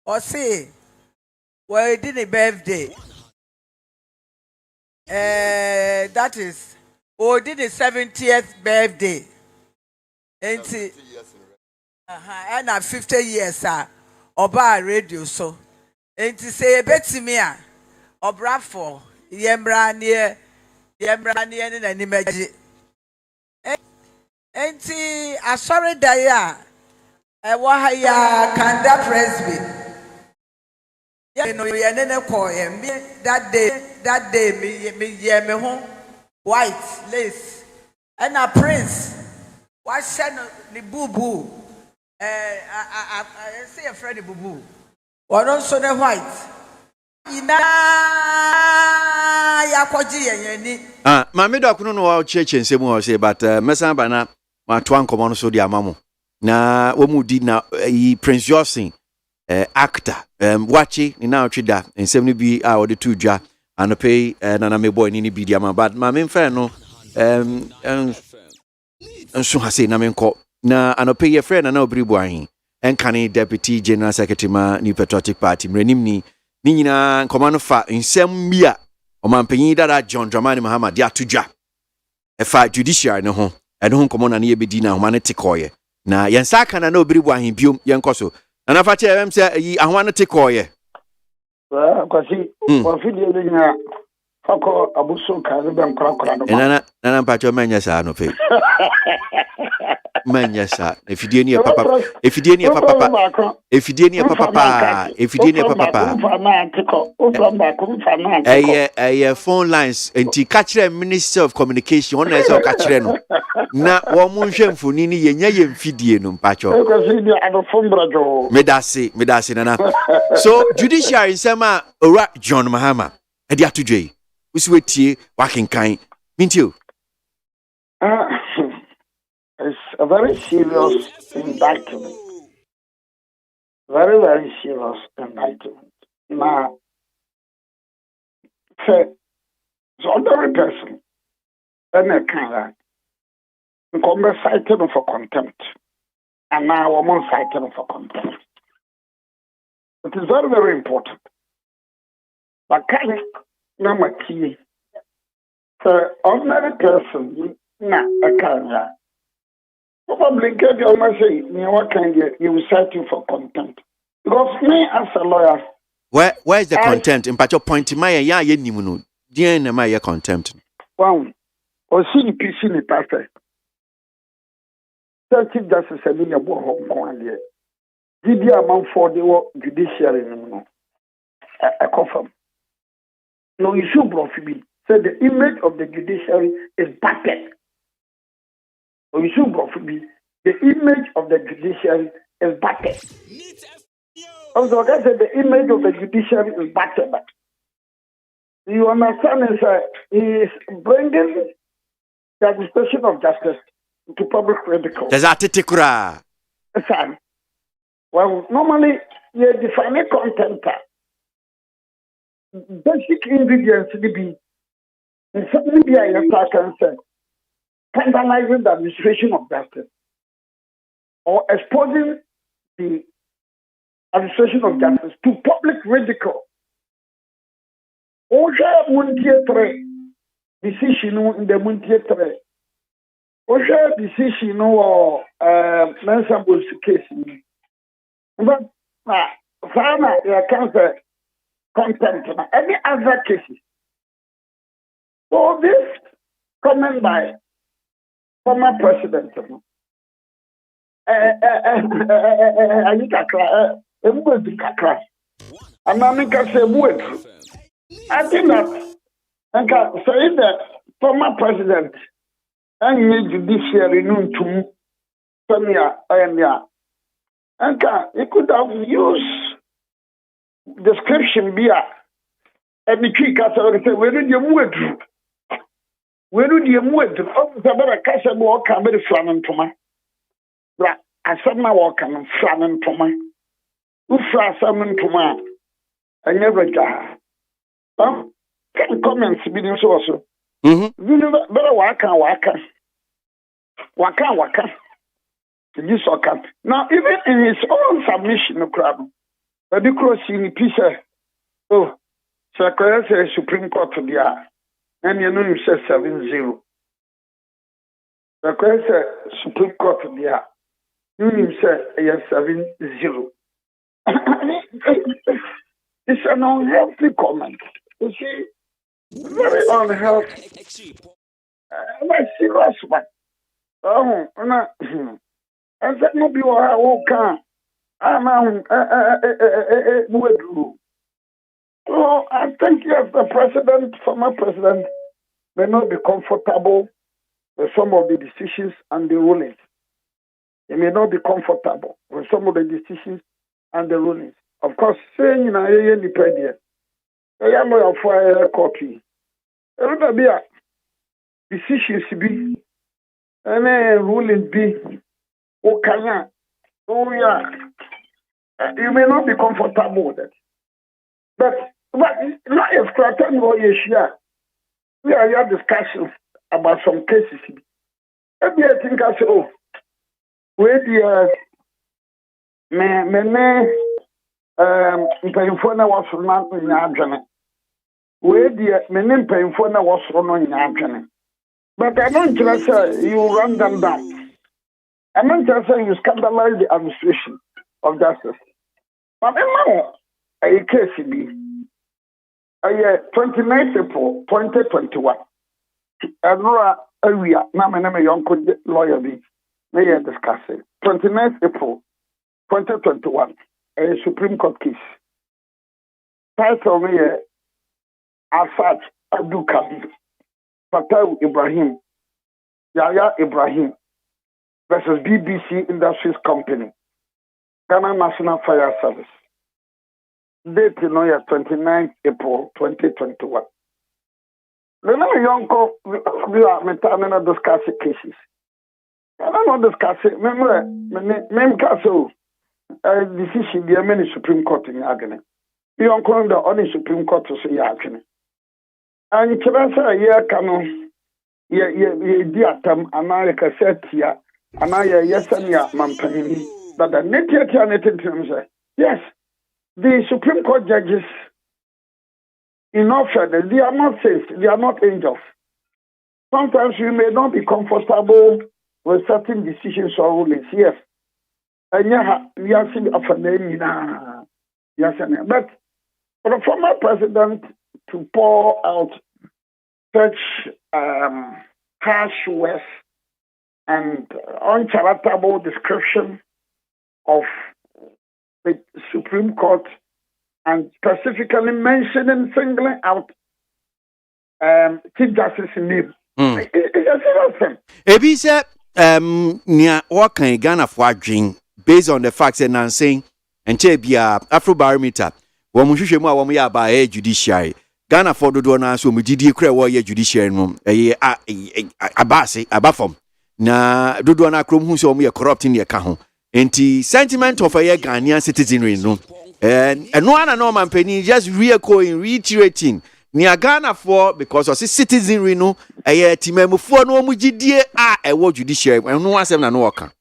Or say, well, it did a birthday. That is, or did a 70th birthday. And 50 years, sir. Oba radio so enti say betimi a obrafo yemra ne ne nani maji enti asori dai a ewo ha ya Kanda Presby Yeah, no, yeah, then call him. That day, me home white lace and a prince. Why send the boo boo? I say a Freddy boo boo. Or also the white. Mame do akuno no wa cheche nsemu ho say but mesan ba na ma to ankomo no so di amamo na wo mu di na Prince Johnson actor wachi ni na otwida nsem no bi a ode tu dwa anope na me boy ni bi di ama but ma me mfa no nso ha say na me nko na anope ye friend na obiri buahin enkane deputy general secretary ma New Patriotic Party mrenim ni nyina nkoma no fa nsem bia omampanyin dada John Dramani Mahama dia tudwa efa judiciary no ho eno ho nkoma na ne yebedi na ahoma ne tekoye na yensa aka na obiri bu ahin biom yenkoso na nafa che em se yi ahoma ne tekoye kwasi wa fidie no nya fako abuso ka ne ben kora no na mpacho manya sa no fe manya sa efidie ni papa efidie ni papa efidie ni papa efidie ni papa phone lines enti catch Minister of Communication on na catch no na wo mu nhwemfoni ni yenya ye mfidie no mpacho medase nana so judiciary sema ora John Mahama e dia tudwe usiwetie wakenkan mintio it's a very serious indictment. Very, very serious indictment. Now, the ordinary person, and a kind of cited for contempt, and now I'm cited for contempt. It is very, very important. But kind of number key, the ordinary person, a kind of probably get your message. What can you cite you for contempt? Because me as a lawyer, where is the contempt? In part, your point, my ya ye nimuno, dear na my contempt. Wow, or see the PC in the pastor. Chief Justice Emilio Hong Kong, did the amount for the judiciary? I confirm. No issue, Profi said the image of the judiciary is battered. We should go for me. The image of the judiciary is battered. Also, I said the image of the judiciary is battered. You understand? He is bringing the administration of justice to public ridicule. There's a titikura. Well, normally you define a content. Basic ingredients to be. In some media, you can say. Scandalizing the administration of justice or exposing the administration of justice to public ridicule. Oja MONTIE 3 decision in the MONTIE 3. Oja decision or Mensabul's case. But Fana, you can't say contempt. Any other cases. So this comment by former president, I think I think that say the former president and judiciary to and he could have used description via and the key say where did you move? Where do you move? Oh, the better castle walk and very flanning to my. I said my walk and flanning to my. Who flash summon to my. I never got. Can comments be also. Better waka. This or now, even in his own submission, no crowd. But because in peace, oh, Secretary Supreme Court to the and you know you say 7-0. The question Supreme Court there. You say 7-0. It's an unhealthy comment. You see, very unhealthy. Very serious one. Oh, no. I said no be what I can. Oh, I think yes, the former president, may not be comfortable with some of the decisions and the rulings. He may not be comfortable with some of the decisions and the rulings. Of course, saying in a independent, I am a fire copy. Everybody decisions be and ruling be. Oh, can yeah. You may not be comfortable with it. But not if Kraton or Yeshia, we are here discussions about some cases. Maybe I think I say, oh, where the painful was not in Adjana. Where the men painful was on in Adjana. But I don't just say you run them down. I don't just say you scandalize the administration of justice. But now, a case be 29th April 2021. And we are now my young lawyer be may discuss it. 29th April 2021, a Supreme Court case. Title me Asad Abdul Kadir, Fatah Ibrahim, Yahya Ibrahim versus BBC Industries Company, Ghana National Fire Service. Date 29th April 2021. The young we are metamina discussing cases. I don't know discussing. Remember, castle decision the many Supreme Court in Yagane. You are calling the only Supreme Court to say Yagane. And Chivasa year canon, ye diatam, America set here, and I yes and ya mampani. But the native terms, yes, the Supreme Court judges. In all fairness, they are not saints, they are not angels. Sometimes you may not be comfortable with certain decisions or rulings, yes. And we are seeing of a name, yes, but for the former president to pour out such harsh words and uncharitable description of the Supreme Court, and specifically mentioning singling out Chief Justice's name. Ebi said, near Wakan Ghana for dream based on the facts and saying, and Chebia Afrobarometer, Wamushushima Wamia by a judiciary. Ghana for the donor, so we did a judiciary room, a abafom. Na Dudwana Krum who saw me a corrupting the account. And the sentiment of a Ghanaian citizenry room. And no one and no man penny just reiterating near Ghana for because of citizenry no a team for no mujidie a word judiciary and no one seven and worker.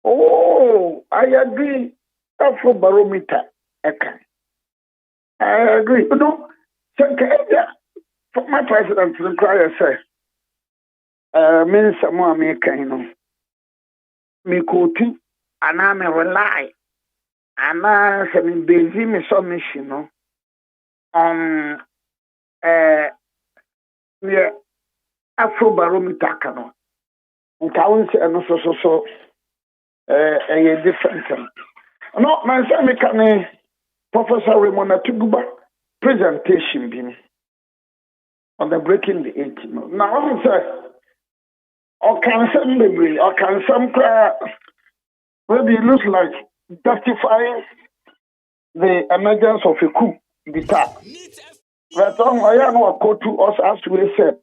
Oh, I agree. Afrobarometer. I agree. You know, for my president to inquire say means someone American, you know. Me quoting and I may rely. And I have been busy with some mission on Afrobarometer canon. And count and also a different thing. No, my son, can Professor Ramona Tuguba presentation being on the breaking the 18. Now, I say, or can some memory, or can some cry, maybe it looks like justifying the emergence of a coup d'etat. But I know a quote to us as we said.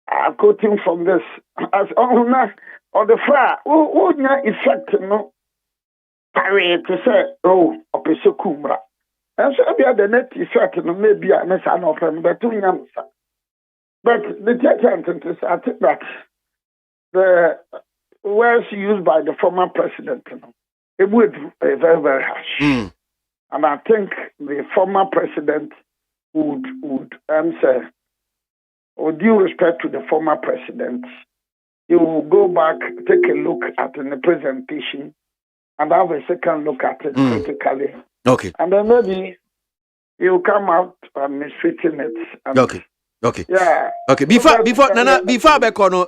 I'm quoting from this as on the far who effect no to say oh opeso kumra. And so be the net effect no maybe I miss an open but two yams. But the judgment is I think that the words used by the former president, it would be very, very harsh. And I think the former president would answer, with due respect to the former president, he will go back, take a look at the presentation, and have a second look at it critically. Okay. And then maybe he will come out and mistreating it. And Okay. Yeah. Okay. Before Bekono,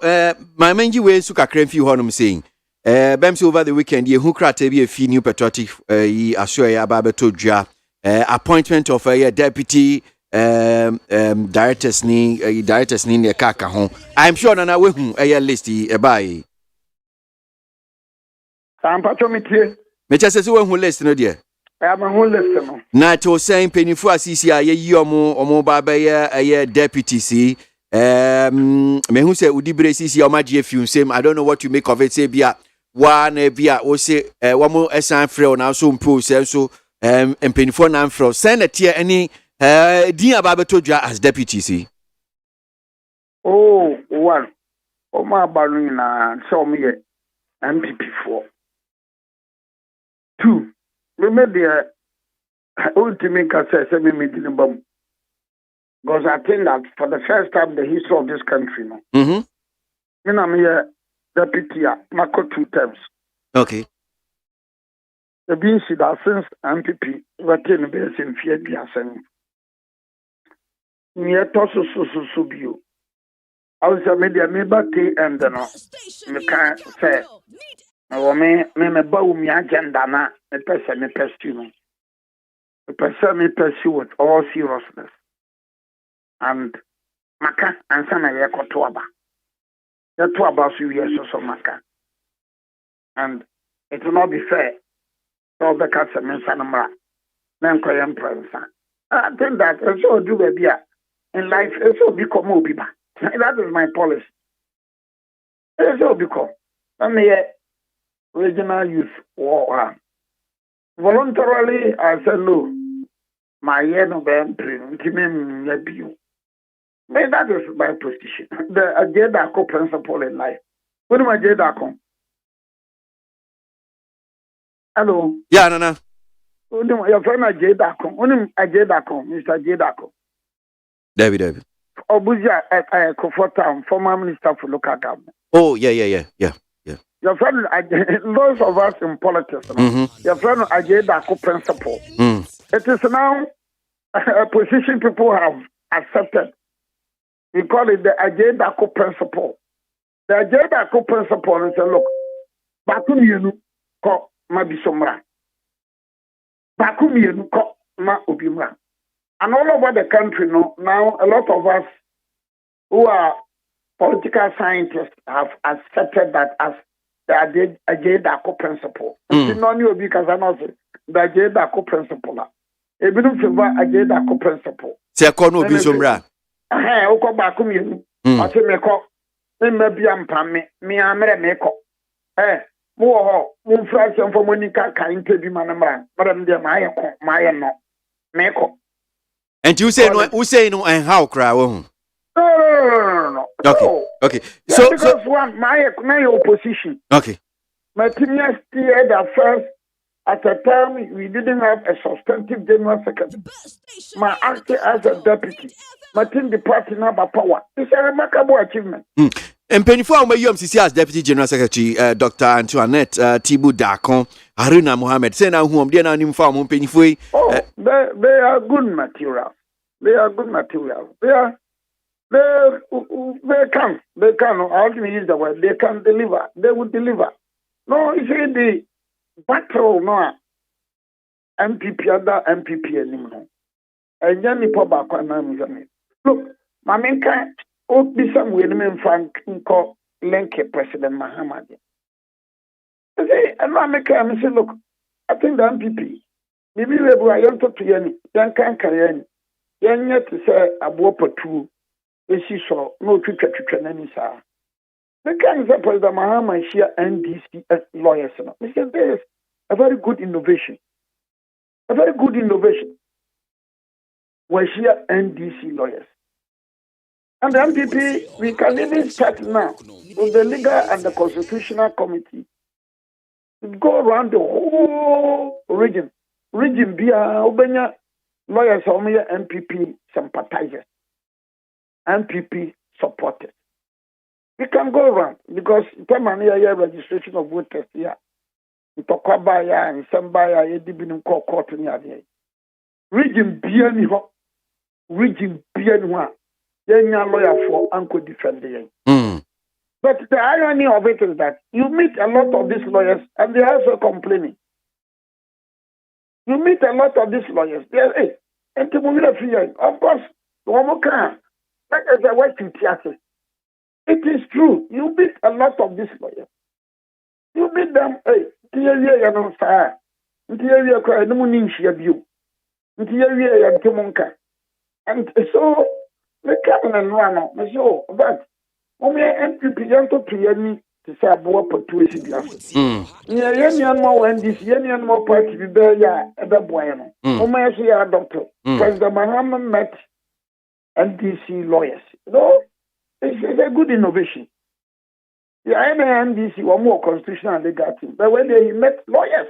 my main way suka kremfi honum saying, Bems over the weekend, ye who crack be a fee new patriotic assure about to ja appointment of a deputy directors ni ne kaka ho. I'm sure na we hu a list e bai. Sampacho mitie. Me chese we hu list no dear. I'm hu list no. Na to saying penifo asisi a ye yi omo ba ba ye deputy si. Me hu say udibre sisi o magye fiun same. I don't know what you make of it, say bia one bia o say wamo esan frɛ na so mpo say so penifo na mfrɛ send a tier any din ababeto dwa as deputy see. Oh, one. O ma balu na so me MPP for. Two. Remember the ultimate say me meeting bomb. Because I think that for the first time in the history of this country, no. Mhm. Me na me deputy Mako 2 terms. Okay. The being said that since MPP retain base in fear be asen. Me to so bio. I was a media member and no. Me can say no me ba me agenda na me person me pursue no. Me person me pursue with all seriousness. And maka ansa na ye koto aba. Ye to aba so ye so maka. And it will not be fair. So the cats and sanamra. Then koyam pransa. I think that so do baby in life so become obiba. That is my policy. So become. And the regional youth war. Voluntarily I said no. My year no be dream you. That is my position. The agenda principle in life. What am I agenda? Hello. Yeah, Nana. Your friend agenda. Mr. Jedako. David. Obuja Kofota, former minister for local government. Oh, yeah. Your friend, those of us in politics, your friend agenda principle. It is now a position people have accepted. We call it the agenda principle. The agenda principle is look, Bakum yenu ko mabisomra. Bakum yenu ko ma obimra. And all over the country now a lot of us who are political scientists have accepted that as the agenda principle. You know you because I know the agenda principle. Ebinu favor agenda principle. Se kono obisomra. Oko bakum yenu. Ose meko. Me bia mpame. Me amere meko. Mo ho. Mo frase for monica ka interview manamra. Madam de maye no. Meko. And you say no and how cry wo. No. Okay. So because one my opposition. Okay. My team yesterday at first at the time we didn't have a substantive general secretary. My acting as a deputy. My team the party number power. It's a remarkable achievement. And Penifo UMCC as Deputy General Secretary, Dr. Antoinette Tibu Dakon, Haruna Mohammed, say now whom they are named for Penifo. Oh, they are good material. They can. How do you use the word? They can deliver. They will deliver. No, you see the battle, no. MPP under MPP anymore. And then the pop look, my main kind. Oh, be some women Frank call Lenke President Muhammad. I say, and I make him say, look, I think the MPP, maybe we are to Yanni, Yan can carry Yan yet to say a bopa two, is she saw no future to any sir. The kind of President Muhammad share NDC lawyers. He said, there is a very good innovation. Where share NDC lawyers. And the MPP, we can even start now with the legal and the constitutional committee. Go around the whole region. Region be Obenya lawyers or MPP sympathizers, MPP supporters. We can go around because the registration of voters here. Itokabaya and Sambaya, Edibin court in the region Bianwa. You're lawyer for uncle defending. But the irony of it is that you meet a lot of these lawyers and they are also complaining. You meet a lot of these lawyers. Hey, and of course, one more can. That is a way to theater. It is true. You meet a lot of these lawyers. You meet them, hey, you know, sir. You cry, no one in you. And so, the captain and runner, so, but when we are NPP, to to say about persuasive. Yeah, more when this union more party be there, yeah, at the bueno. Almost a doctor. President Mahama met NDC lawyers. No, it's a good innovation. Yeah, NDC were more constitutional and legal team, but when they met lawyers,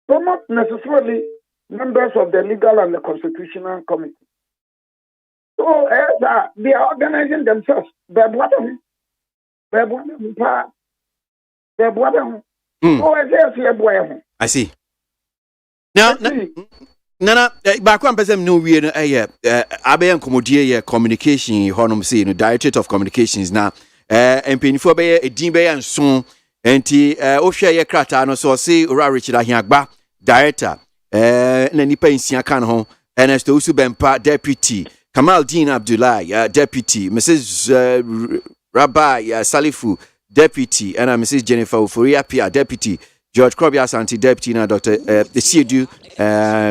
so not necessarily members of the legal and the constitutional committee. So they are organizing themselves. They're bottom. I see. Now, Nana, back one person no we Abe Comodie communication honum say no Directorate of Communications now and penifo be a din be and so enti o hwe ye krata no so say Ora Richard Ahiagba Director na nipa nsia kan ho Ernest Osu Bempa Deputy Kamal Dean Abdullah Deputy Mrs Rabbi Salifu Deputy and Mrs Jennifer Uforia Pia Deputy George Krobia Santi Deputy na Dr. Siedu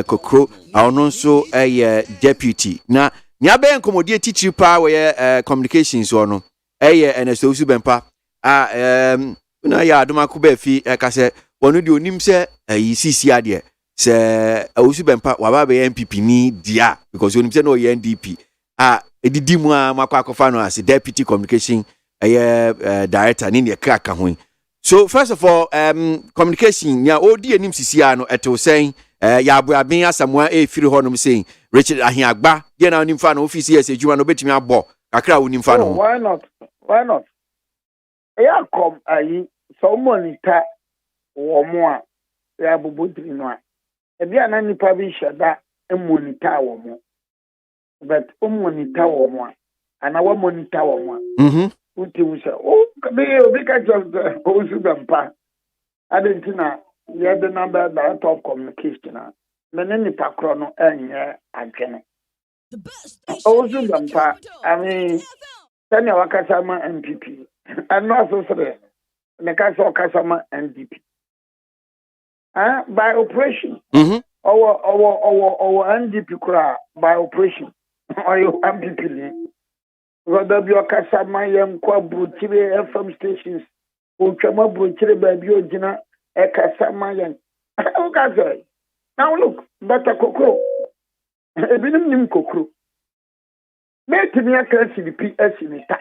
Kokro also a deputy na nyabe enkomodie teacher pa we communications no Ernest Osu Bempa na ya adoma ko ba fi ka se wonu de onim se CC ade se Osu Bempa wa ba be MPP ni dia because onim se no ye NDP edidi mu makwa akofa no as deputy communication director ni ne kraka ho. So first of all, communication ya odi enim sisia no eto sen ya abuaben asamwa efiri honom saying Richard Ahiagba ye na onim fa no office yes ejuma no betimi abo kakra onim fa no. Why not ya come ayi so monitor wo mo a ya bubudri no a e bia na nipa bi sheda e monitor wo mo but monitor wo mo ana wa monitor wo mo Uti oh, be catch of the Osu Bempa. I didn't know the number that of communication. Many Pacrono and again. Osu Bempa, I mean, Tanya Wakasama MPP. And also say the Castle Kasama NDP. By operation. Our NDP cry by operation. Or your MPP. Whether be a Kasama yam quabutire FM stations, Uchama Butire baby Ojina, a Kasama yan. Now look, but a cocoa. A binim cocoa. Make me a CDP as in it.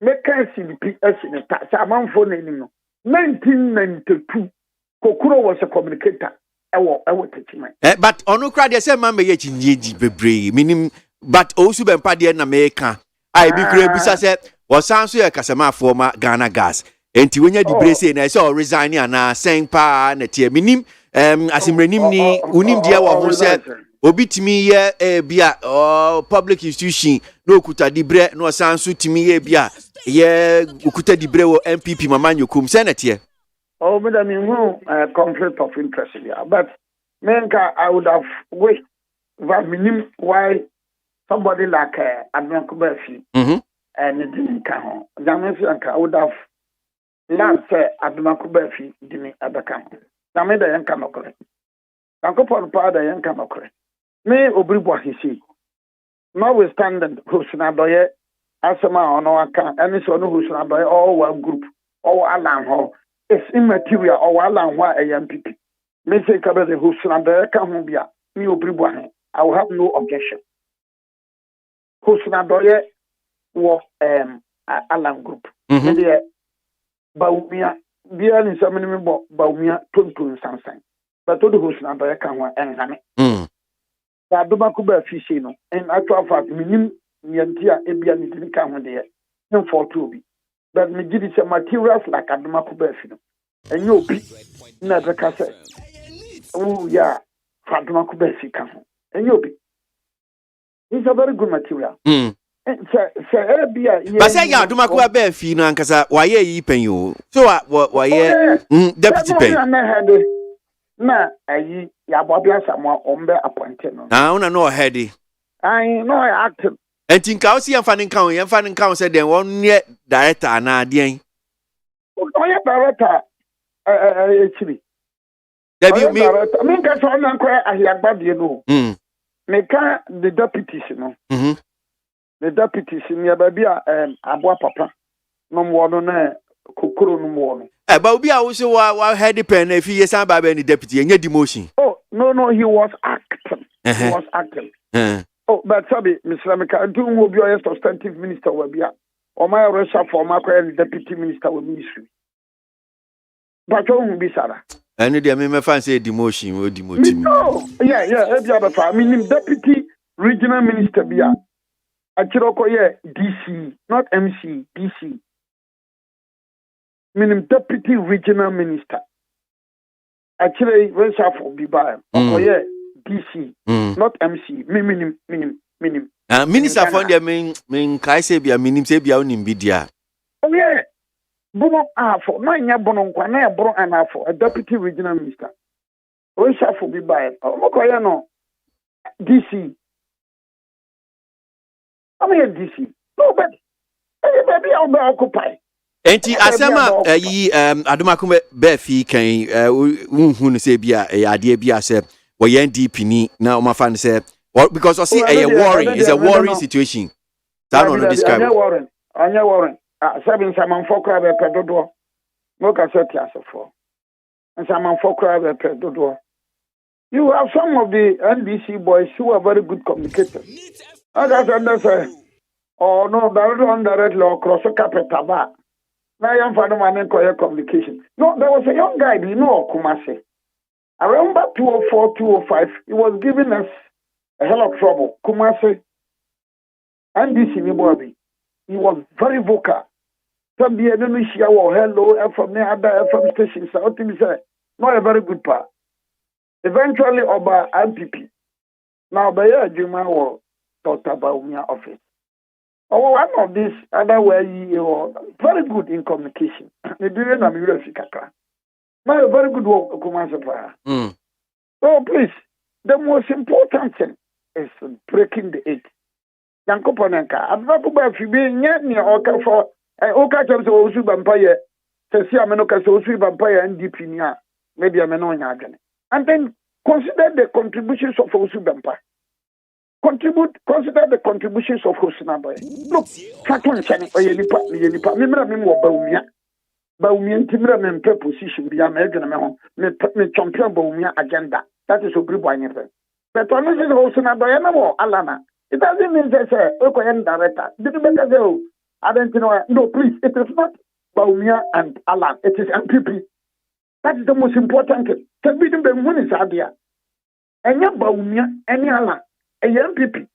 Make a CDP as in it. Saman for naming. 1992, Kokuro was a communicator. I will teach me. But on no crowd, the same man may yet in Yeji Bebre, meaning. But also Bempa de na America. I be bisa se was sanso ya kasama former Ghana gas. Enti wenya di brese na so resign na sen pa na tie minim asimrenim ni unim dia wa ho se obitimi ye bia public institution no okuta di bre no sanso timi ye bia ye okuta di bre wo MPP mama nyokum se na tie. Oh, madam, conflict of interest here. But menka I would have wished that minim why somebody like Admiral Kubefi and it didn't come. I would have learned Admiral Kubefi didn't ever come. Now, made the young come correct. Uncle Paul Pada young come correct. Me Obribo, he see. Notwithstanding Husnadoye, Asama on our account, and it's on Husnadoye, all one group, all Alan Hall. It's immaterial, or Alan Wa a young people. Me say Kabezi Husnadoye come here, me Obribo, I will have no objection. Husnadoye was Alan Group. Baumia, dear in some minimum Baumia, Tuntun Sansan. But to the Husnadoye can one and Hane. Sadumakuba Fishino, and actual fact, minim Yantia Ebian didn't come there, no for Toby. But me give it some materials like Adumakuba Fino. And you'll be never cassette. Oh, yeah, Fadumakuba Fika. And you'll be. It's a very good material. But say ya do makuwa be fi no ankasa waye yi pen yo. So why deputy pen. na ayi ya bobia samwa ombe appointed no na una no heady I know I acted and think I see fan count said then 1 year director na dey oya director actually that you mean I mean that's all na kwa ahiagba de no meka the deputies no the deputies near baby aboa papa no mo no na kokoro no mo no but obi a wo so wa head pen if he san ba be ni deputy enye demotion oh no he was acting he was acting oh but sabi Mr. Meka do mo bi o substantive minister wa bia o my resha for my deputy minister wa ministry but o bi sara any dey me fan say demotion o demoting no yeah e bia ba fa me deputy regional minister bia Achiroko ye DC, not MC, DC. Meaning deputy regional minister. Actually, when Shafo be by, ye DC, not MC. Minim. Minister for the mean kai say be a minim say be a unimbidia. Oh yeah, bono afo. No nya bono kwa na bro anafo. A deputy regional minister. When Shafo be by, okoye no DC. I'm here DC. No, but baby, I'll be occupied. Enti asema yi adumakum be fi kan unhu say bia ade bia say wo yen DP ni na o ma fan say because I see a worry is a worrying situation. That no describe. Anya worry. Sabin saman fokra be pedodo. No ka set asofo. And saman fokra be pedodo. You have some of the NDC boys who are very good communicators. I just say, oh no, direct law cross a capital. Now I'm finding my name communication. No, there was a young guy, you know, Kumasi. I remember 204, 205. He was giving us a hell of trouble. Kumasi and this in Iboabi. He was very vocal. Some be Indonesia or hello FM, other FM stations. I want to say, not a very good part. Eventually, over MPP. Now, by Juma or Dr. Baumia office. Oh, one of these other way, very good in communication. They didn't have a very good work. So please, the most important thing is breaking the eight. Yankoponenka, I'm not about to be near or for Oka Champs or Usu Vampire, Tessia Menoka, Usu Vampire, and Deepina, maybe I'm an organ. And then consider the contributions of Usu Vampire. Consider the contributions of Hosinaboy. Look, Faton Chani or Yelipa, Mimra Baumia, Timra, and preposition be American among me champion Baumia agenda. That is a group one. But on this Hosinaboy or Alana, it doesn't mean they say, Okoyan director. Didn't make a go. I don't know. No, please, it is not Baumia and Alan, it is MPP. That is the most important thing. Tell me the moon is idea. And your Baumia, any Alan. A MPP.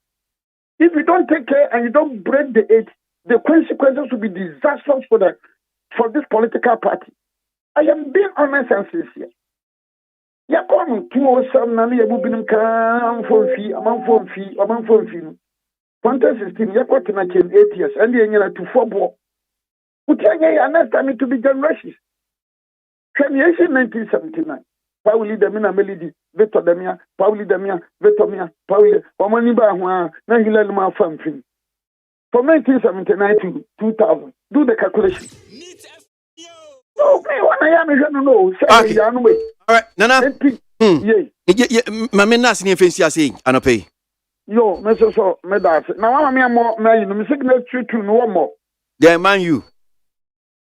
If you don't take care and you don't break the eight, the consequences will be disastrous for this political party. I am being honest and sincere. Ya come 207 na ya bubinum kan for fee, among for fee. 2016, ya got na 8 years, and the year to 4 ball. Utanya understand to be generations. 1979. Pauli Demina Melody, Veto Demia, Pauli Demia, Vetomia, Pauli, Omaniba, Nahila Famfin. From 1979 to 2000, do the calculation. Okay, what I am, no, say, all right, Nana. Mamma Nas near Fancy saying, and pay. Yo, Mr. So, Medas. Now I'm more, my signature to no more. There, man, you.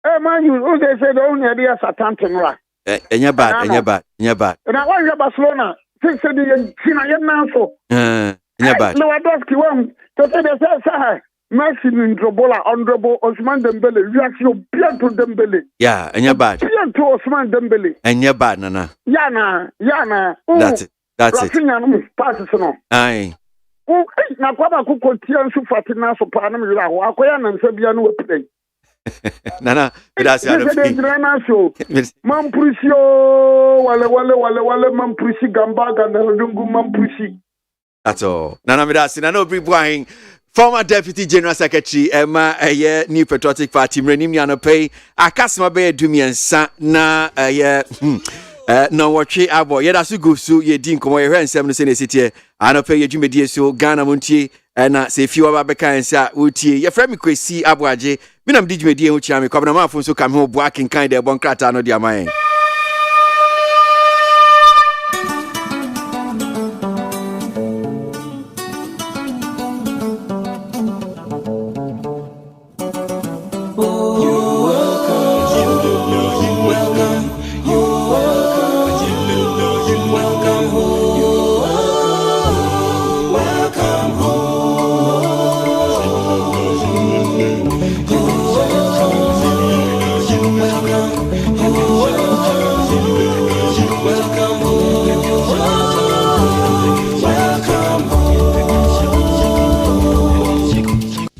Man, you, who they said only idea Satan right. And you're bad. And I want you Barcelona. Since the China now so. And you're bad. No, I don't want to say the same. Maximum Drobola, Honorable Osman Dembele, reaction Pierre to Dembele. Yeah, and you're bad. Pierre to Osman Dembele. And you're bad, Nana. Yana. That's it. Passes no. Aye. Oh, now, Papa could continue to fatten so Panam, Akoyan and Fabian will play. Nana, that's it. Mamprisio, wale, Mamprisi Gambaga, and Dungu Mamprisi. That's all. Nana, that's it. I know people buying. Former Deputy General Secretary Emma New Patriotic Party Mrenim Yana Pay Akasma Bay Dumian Sa na no watch abo yeda so go so ye din komo ye hwe nsem no se ne sitie anope ye dwumedie so Ghana montie na se fi wa ba kan sa wotie ye fra me kwesi aboagye me nam di dwumedie ho chia me kwabna ma afo so kam ho boa kenkan de bon krata no de amayen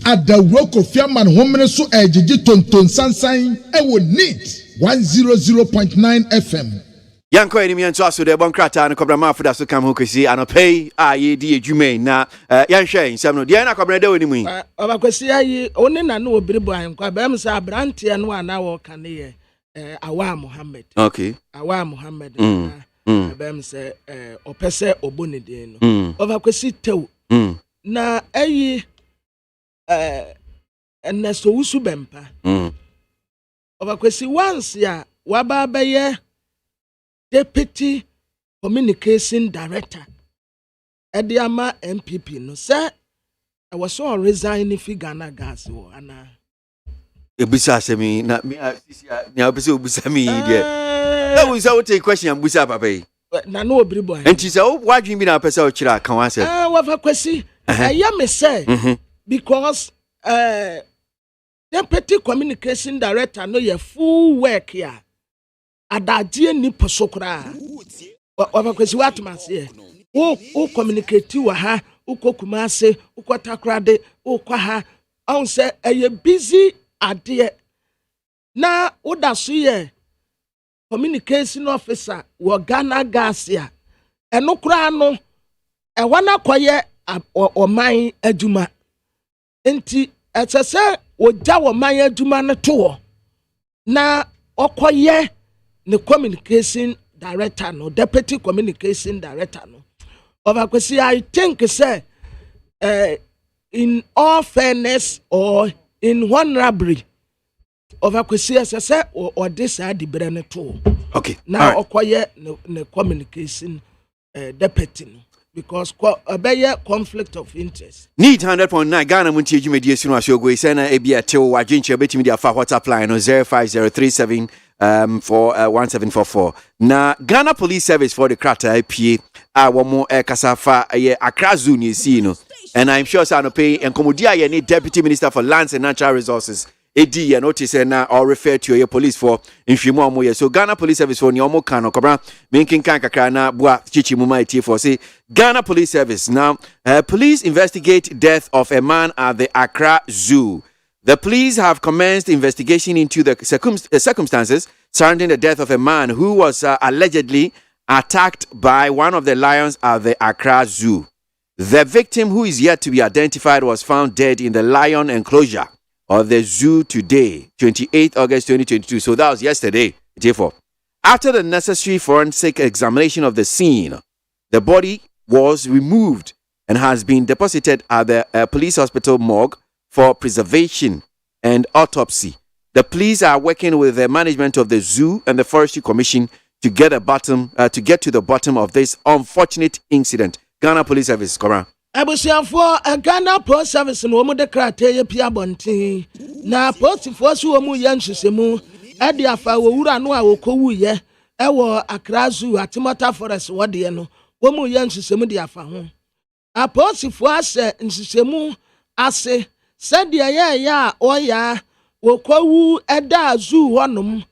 Adawro Kofiaman homene so ejiji tonton sansan ewo neat 100.9 FM. Yanko enimi anto aso de bon krata no kobra ma foda so kam ho kwesi anopei ye di edwuma na yanhwe nsam no de na kobra de woni mu obakwesi ayi oni na no obiribo ankwa ba am sa brante no ana wo kane Awa Muhammad. Okay. Awa Muhammad. Ba am say opese obonide no. Obakwesi tew. Na ayi and so usu bempa. Obakwesi once ya wababeye deputy communication director Ediama MPP no say I was so resigning fi Ghana gas wo ana ebisa semi na me na obisa obisa me there that was how take question am busa papa yi na no obiribo enti say wadwin bi na pesa o kira kan wa say wafakwesi ya me say because deputy communication director no ye full work ya adadie ni posokra wafakwesi watmase o communicate wa ha ukokuma ase ukotakrade ukwa ha on say eye busy ade na odaso ye communication officer wo Ghana gas ya eno kura no e wana koye oman aduma enti etese oja oman aduma no to na okoye the communication director no deputy communication director no Obakwesi I think say in all fairness or in one robbery Obakwesi say or this had the brand to okay now okoye the communication deputy no because obey conflict of interest need 100.9 Ghana montie dwumedie sunu asogoi say na ebia tew wadwenche betimi dia fa WhatsApp line no 05037 for 1744 na Ghana Police Service for the krata IPA womo kasafa ye Accra Zoo ni si no and I'm sure say no pay enkomodia ye ni Deputy Minister for Lands and Natural Resources edi ye notice na or refer to your police for nhwemu amoye so Ghana Police Service for ni omo kan okobra menkin kan kakra na bua chichi muma eti for say Ghana Police Service now police investigate death of a man at the Accra Zoo. The police have commenced investigation into the circumstances surrounding the death of a man who was allegedly attacked by one of the lions at the Accra Zoo. The victim, who is yet to be identified, was found dead in the lion enclosure of the zoo today, 28 August 2022. So that was yesterday. Therefore, after the necessary forensic examination of the scene, the body was removed and has been deposited at the police hospital morgue for preservation and autopsy. The police are working with the management of the zoo and the Forestry Commission to get to the bottom of this unfortunate incident. Ghana Police Service, Koran. Abusiafo Ghana Police Service no mo de krate ye pia bontin na police force wo mu ye nhwesemu ade afa wo wura no a wo kowu ye e wo Accra Zoo Atimota Forex wo de no wo mu ye nhwesemu de afa ho a police force nhwesemu ase said ya oya wo kowu eda zoo honom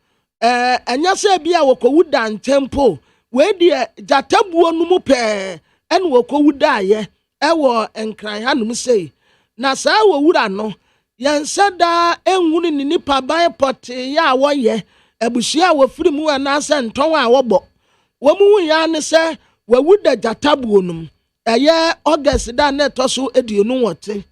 anya se bia wo kowu dan tempo we de jatabuo no mu pe en wo kowu da ye ewo enkran hanum sei na saa wo wura no yansada enwunu ni nipa ban pote ya wo ye abusia wo firi mu ana se nton a wo bo wo mu ya ne se wo wuda jatabuo num eye August da na toso eduonu wote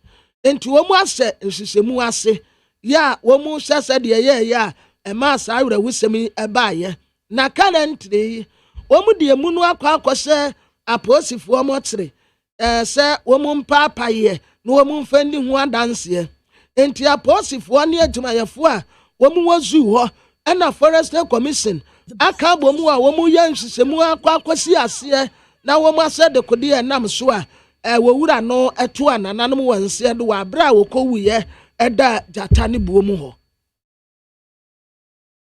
enti wo mu ase nhwehwemu ase ya wo mu sese de ye ya e ma saa wura wusemi eba ye na currently wɔn de emu no akɔ akɔhyɛ apolisifoɔ mɔkyere sɛ wɔn mpaapaeɛ na wɔn mfa ni ho adanseɛ nti apolisifoɔ ne adwumayɛfoɔ a wɔn wɔ zoo hɔ ɛna forestry commission aka abɔ mu a wɔn yɛ nhyehyɛmu akɔ akɔsi aseɛ na wɔn ahyɛ dekodeɛ nam so a wɔwura no ɛto a nananom wɔ nseɛ do wɔ abere a wɔkɔwuyɛ ɛda gyata ne buo mu hɔ.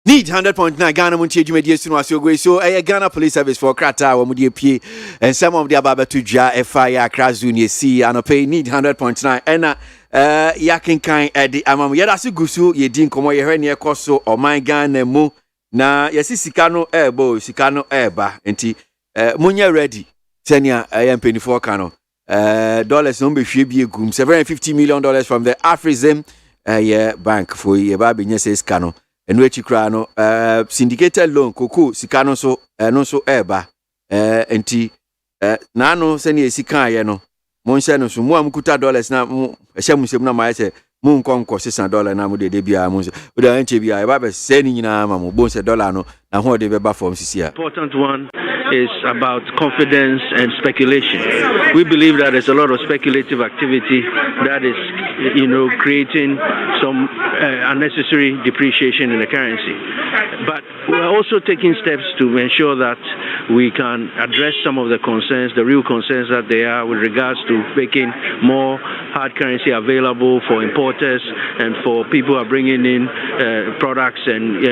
Need 100.9 Ghana Montie Jumedi Sunu Asogwe so Ghana Police Service for Krata wa mudi pie and some of the ababa to ja fire krazu ne si anope need 100.9 ena yakinkan edi amam yeda se gusu ye di nkomo ye hwe ne ekoso o man Ghana mu na yesi sika no sika no eba enti munya ready senia yempenifo ka no dollars no be hwe bi egum $750 million from the Afrizim bank for ye ba be nyese sika no enu echi kra no syndicated loan koko sika no so no so eba enti na no se ne sika aye no mo nse no so mo amkuta dollars na ehye musem na ma ye mo nkonko $6 na mo de bia mo o da enche bia e ba be se ni nyina ma mo bo se dollar no na ho de be ba form sisia. Important one is about confidence and speculation. We believe that there's a lot of speculative activity that is, creating some unnecessary depreciation in the currency. But we're also taking steps to ensure that we can address some of the concerns, the real concerns that there are with regards to making more hard currency available for importers and for people who are bringing in products and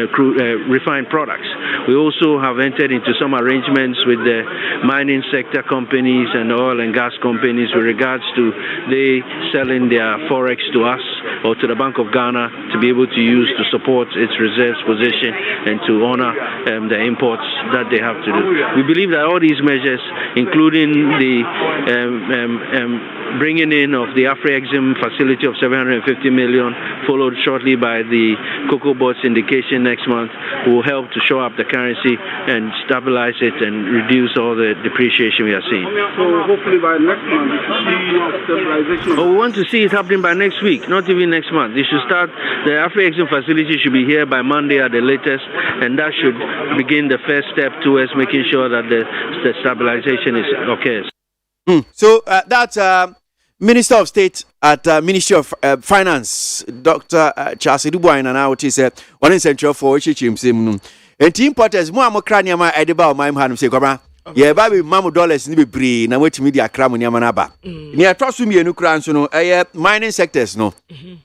refined products. We also have entered into some arrangements with the mining sector companies and oil and gas companies with regards to they selling their Forex to us or to the Bank of Ghana to be able to use to support its reserves position and to honor the imports that they have to do. We believe that all these measures, including the bringing in of the Afro-Exim facility of $750 million, followed shortly by the cocoa board syndication next month, will help to shore up the currency and stabilize it and reduce all the depreciation we are seeing. So hopefully by next month, stabilization. We want to see it happening by next week, not even next month. They should start, the Afro-Exim facility should be here by Monday at the latest, and that should begin the first step towards making sure that the stabilization occurs. So that's Minister of State at Ministry of Finance, Dr. Charles Dubois, and now it is one in Central for Chichim. And team importers, more craniama edible, my man say, Gomorrah. Yeah, baby, Mamu dollars ni be bree, na wait media cram ni amanaba. Near Trosumi and Ukraine, mining sectors, no.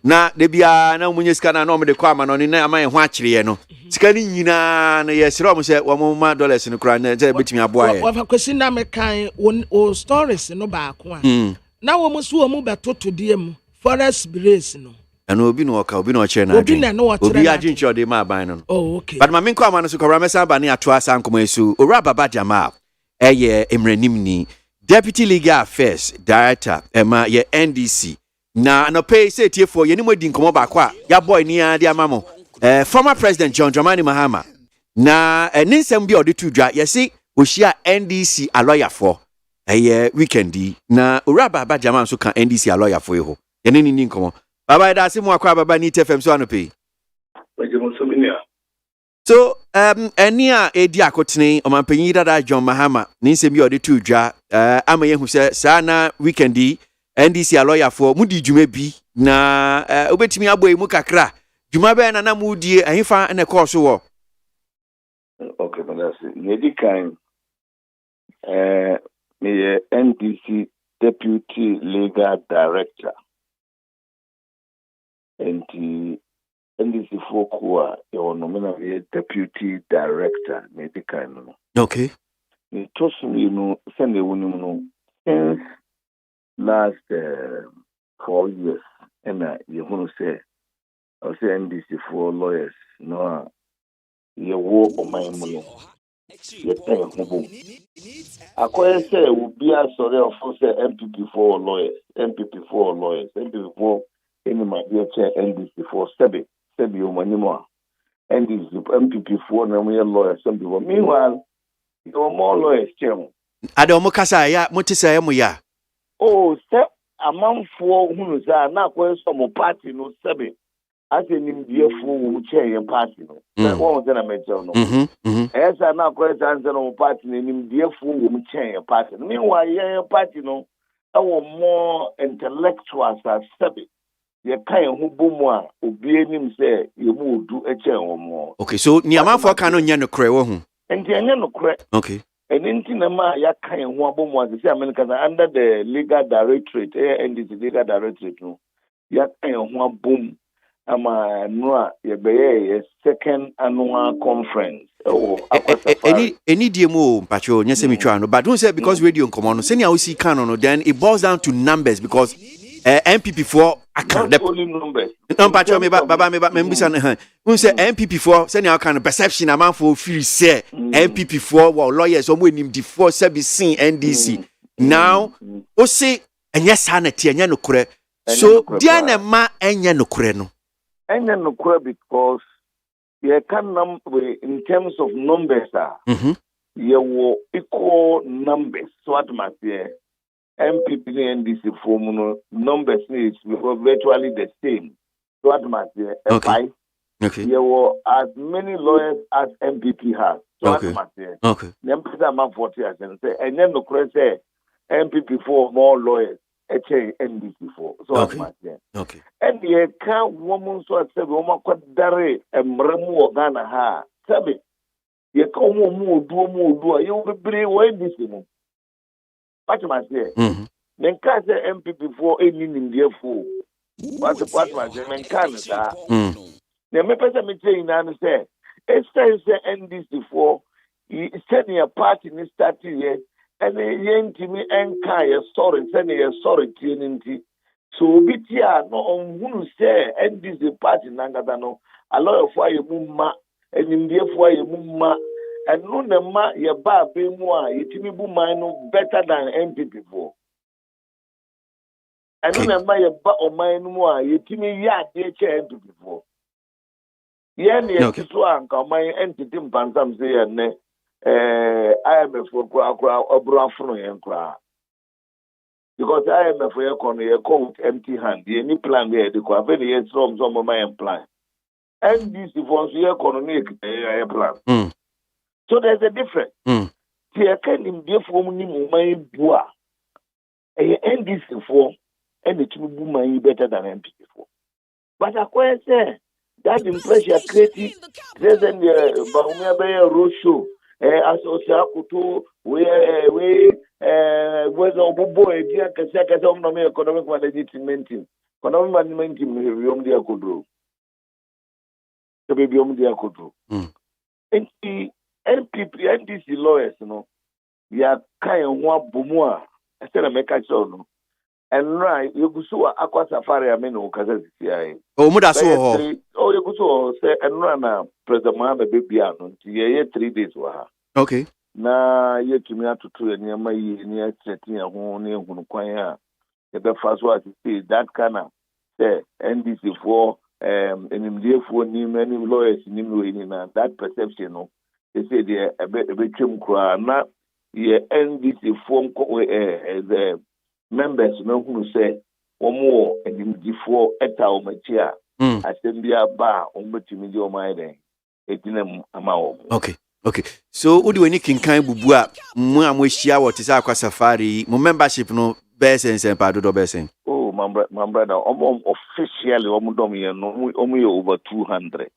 Na debia na munyeska no me de kwa no ni na man hwachire no. Sikani nyina na yes rom say $1 dollars in Ukraine, say betimi aboa. Wa kwesi na me kan o stories no ba ko a. Na wo musu wo mu betoto die mu forest brace no. And obi no waka obi no chere na adwen obi agyenche ode ma ban no. Oh okay. But mamin ko amano so kora mesa ba ne ato asa nkomo esu ora baba jama emranim ni Deputy Legal Affairs Director ema ye NDC na no pay say tiefo ye ni modi nkomo ba kwa ya boy ni ade amamo former President John Dramani Mahama na ninsem bi ode tu dwa ye si ohia NDC a lawyer for weekendi na ora baba jama so kan NDC a lawyer for ye ho ye ni nkomo baba da se mo akwa baba ni TFM so anope. So eni a edi akotene omampanyi dada John Mahama ni nsem bi ode tu dwa ama ye hu se sa na weekendi NDC a lawyer for mudi dwuma bi na obetimi aboy mu kakra dwuma be na mudi ahifa na course wo. Okay, fantastic. Yedi kan me NDC Deputy Legal Director. And the NDC Fokua, your nominal Deputy Director, medical. Okay. It told me, send the woman since last 4 years, and you want to say, I'll say NDC for lawyers, no, you walk on my money. You pay home. I quite say, will be a sorry of MPP for lawyers, MPP for lawyers, MPP for. In my dear chair, NDC for Sebi Omanima, NDC MPP for Namia lawyers, some people. Meanwhile, there were more lawyers, Chairman. Adomokasa, ya, Motisa Emuya. Oh, step among 4 who are not going some party, no Sebi. I say him dear fool chair your party no. That one was in a mental no. As I now quite answer on party him dear fool chair your party. Meanwhile, your party no. Our more intellectuals are stubby. You can't who boom one obey him say you will do a chair or more. Okay, so Niama for canon yan no crew. And the no correct. Okay. And in Tinama, ya can't one boom was the American under the legal directorate, and the legal directorate. No, ya can't one boom. No, a second annual conference. Any demo, Pacho, Nyasemichuano, but don't say because radio and common, send you see canon, then it boils down to numbers because MPP4 account. Not only numbers. No, Pacho, me, Baba, me, members, and who say MPP4, send you kind of perception amount for free, say MPP4, while lawyers, or when him before servicing NDC. Now, o say, and yes, sanity, and yanokure. So, Diana ma, and yanokure. And then because you can number in terms of numbers you will equal numbers. So what must say MPP and NDC form numbers needs because virtually the same. So what must say okay. You will as many lawyers as MPP has. So what must say okay. Them people 40 years and say and then the correct say MPP for more lawyers. NDC4. So okay. And the can't woman so I said, woman could dare and Remu Ghana ha. Sabi, you come more, you will be away this. What you must say? Then can't say MPP4 any in the fool. What must say? Men can't say. The person me saying, and say, it's NDC4, sending a party in starting here. And yen to me and kaya sorry, send a sorry TNT. So be here no on who say and this the party nangadano, a lawyer for your mumma, and in the for your mumma, and no ma your bar be more, you timi bumino better than MPP4. And no ma your bar or mine more, you timi ya dear MPP4. Yen yes, so uncle my entity pansam say and IMF for Obra from Kra. Because IMF for your coat empty hand, any plan there, the Quaveni years from some of my plan. And this was your economic plan. So there's a difference. The academy, therefore, my bois. And this for and the two boom better than MP4. But I quite say that impression created present Baumia Road Show. Associate we boy dear Kasaka economic management team. Economic management team dear Kudro. The baby dear Kudro. And the NPP NDC lawyers, we are kind of one bumwa. I said I make a show. And right, you go so aqua safari ameno Kazasi. Oh, Mudaso. Oh, you go so say and run President Mohammed Bibiano. 3 days. Okay. Na ye to me to 2 and near my near setting a home near Hunuquaya. The first one to say that kind of say NDC4 and in the for many lawyers in that perception. They say they're a bit cry. Ye NDC4 the members know who say one more and in the 4 etau matia. I send the bar on but you media my day. Okay. So who do any king kind bubua mwamwishia what is aqua safari membership no best and part do best. Oh my brother, officially over 200.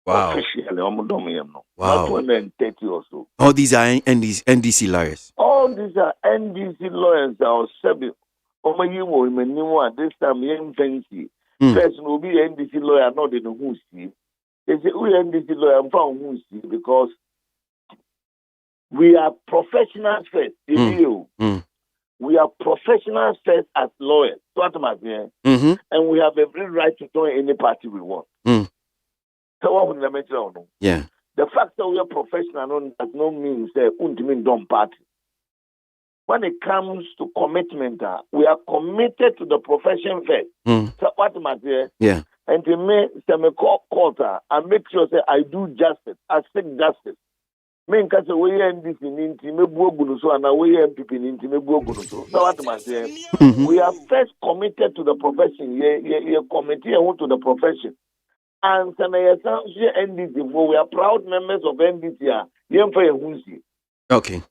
Wow. Officially no. Wow. 230 or so. All these are NDC lawyers. All these are NDC lawyers that are serving. This time young fancy. First will be NDC lawyer, not in the who see. They say we NDC lawyer found who see because we are professionals first. We are professionals first as lawyers. And we have every right to join any party we want. So what would I mention? Yeah. The fact that we are professional does not mean say don't party. When it comes to commitment, we are committed to the profession first. So what matter? Yeah. And to me, court, I make sure say I do justice. I seek justice. Men kase we NDC ninti mebu ogunu so and we MPP ninti mebu ogunu so. So what am I saying? We are first committed to the profession. Ye committee to the profession. And NDC, we are proud members of NDC. Okay.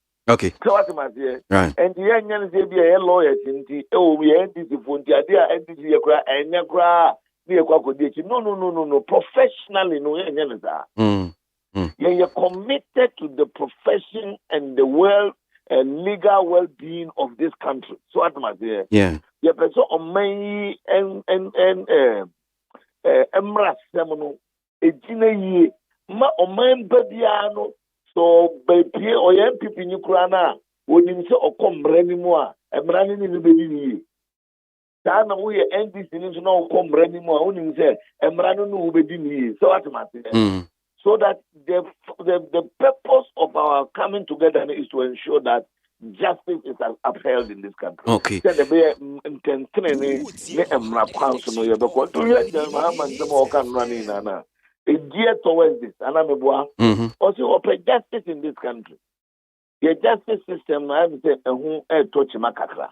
So what am I saying? Right. And the young say be a lawyer inti. Oh, we NDC for the idea NDC yakra and yakra. No. Professionally, no You're committed to the profession and the legal well-being of this country. So what am I saying? Yeah. You're person on my and emra semono ejina yi ma oman badiano so bepie oyen pipi ni kura na wonim se okomre ni mu a emra ni ni bedi ni da na wo ye NDC ni so na okomre ni mu a wonim se emra no no bedi ni so what am I saying? So that the purpose of our coming together is to ensure that justice is upheld in this country. Okay. A gear towards this, and also justice in this country. The justice system, I have said, touch makakra.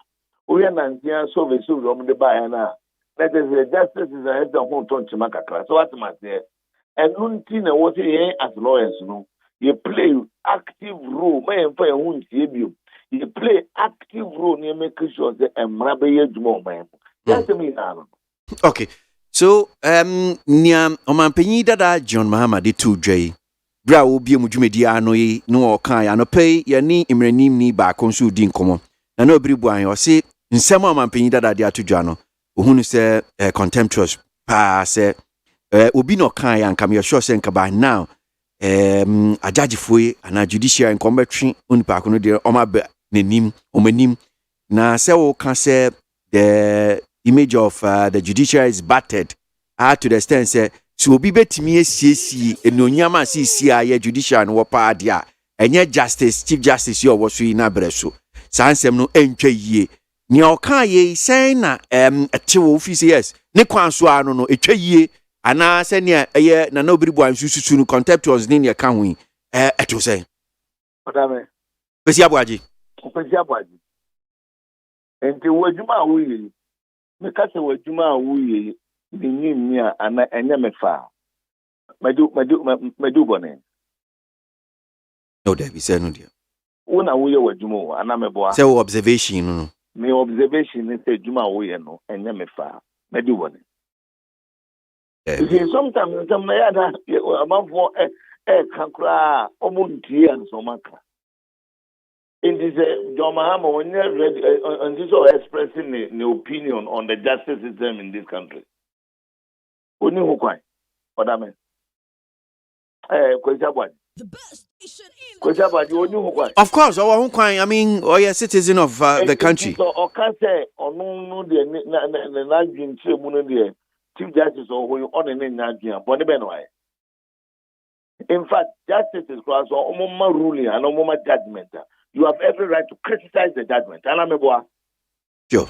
We are not here, so we should the bayana. That is the justice is a head of home touch makakra. So what am I saying? And Luntina was here as lawyers, no. You play active role, you play active role near making sure that Mrabe more man. That's me now. Okay. So Niam Omanpenyi Dada John Mahama de 2J. Bra will be a Mujumedia no kai and pay yani imrenim ni ba consul din common. Na no bribuan or say in some Omanpenyi Dada dia to Jano, who say contemptuous pa say obi no kan ya nkam ye sure say by now a judge foi and a judiciary and commentary on pa kono de o ma nenim omanim na say wo kan say the image of the judiciary is battered to the extent say so obi betimi asiesie enonyama asiesie ya judiciary no pa dia enye justice chief justice yo wo so na breso sansem no entwa yie ni o kan ye say na etewo office yes ne kwan so ano no etwa yie ana senia na no biribu ansususu no contemptuous ni ne ka hu eto say madame pesi aboagye enti wadwuma wo yi me ka se wadwuma wo yi ni nyimni a ana enya me fa madu bone no there be say no there wona wo ye wadwuma wo ana me boa say observation no me observation ni say dwuma wo ye no enya me fa madu bone sometimes among for kankra MONTIE and somaka. In this John Mahama when you're ready and this is expressing the opinion on the justice system in this country. Only who quite what I mean. Of course, I mean, or a citizen of the country. So, can say, or no, the Chief Justice or who on the Nigeria, but in fact, justice is class or Omoma ruling and Omoma judgment. You have every right to criticize the judgment. And I'm a boy. Sure.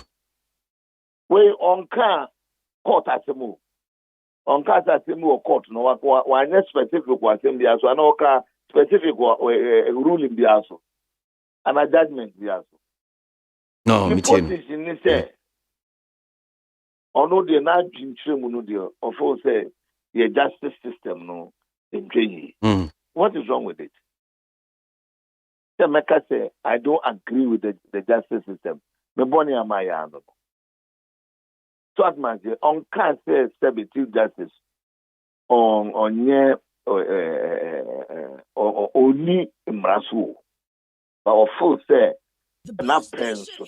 We on car court as a move. On car as a move court, no one specific was in the also, and no car specific ruling the also, and a judgment the also. No, me too. Ono de na dwintremu no de ofo say the justice system no entweye. What is wrong with it? Meka say I don't agree with the justice system. Me boni amaya no. So at man say on can say stability justice on ye only imrasu. But ofo say na penso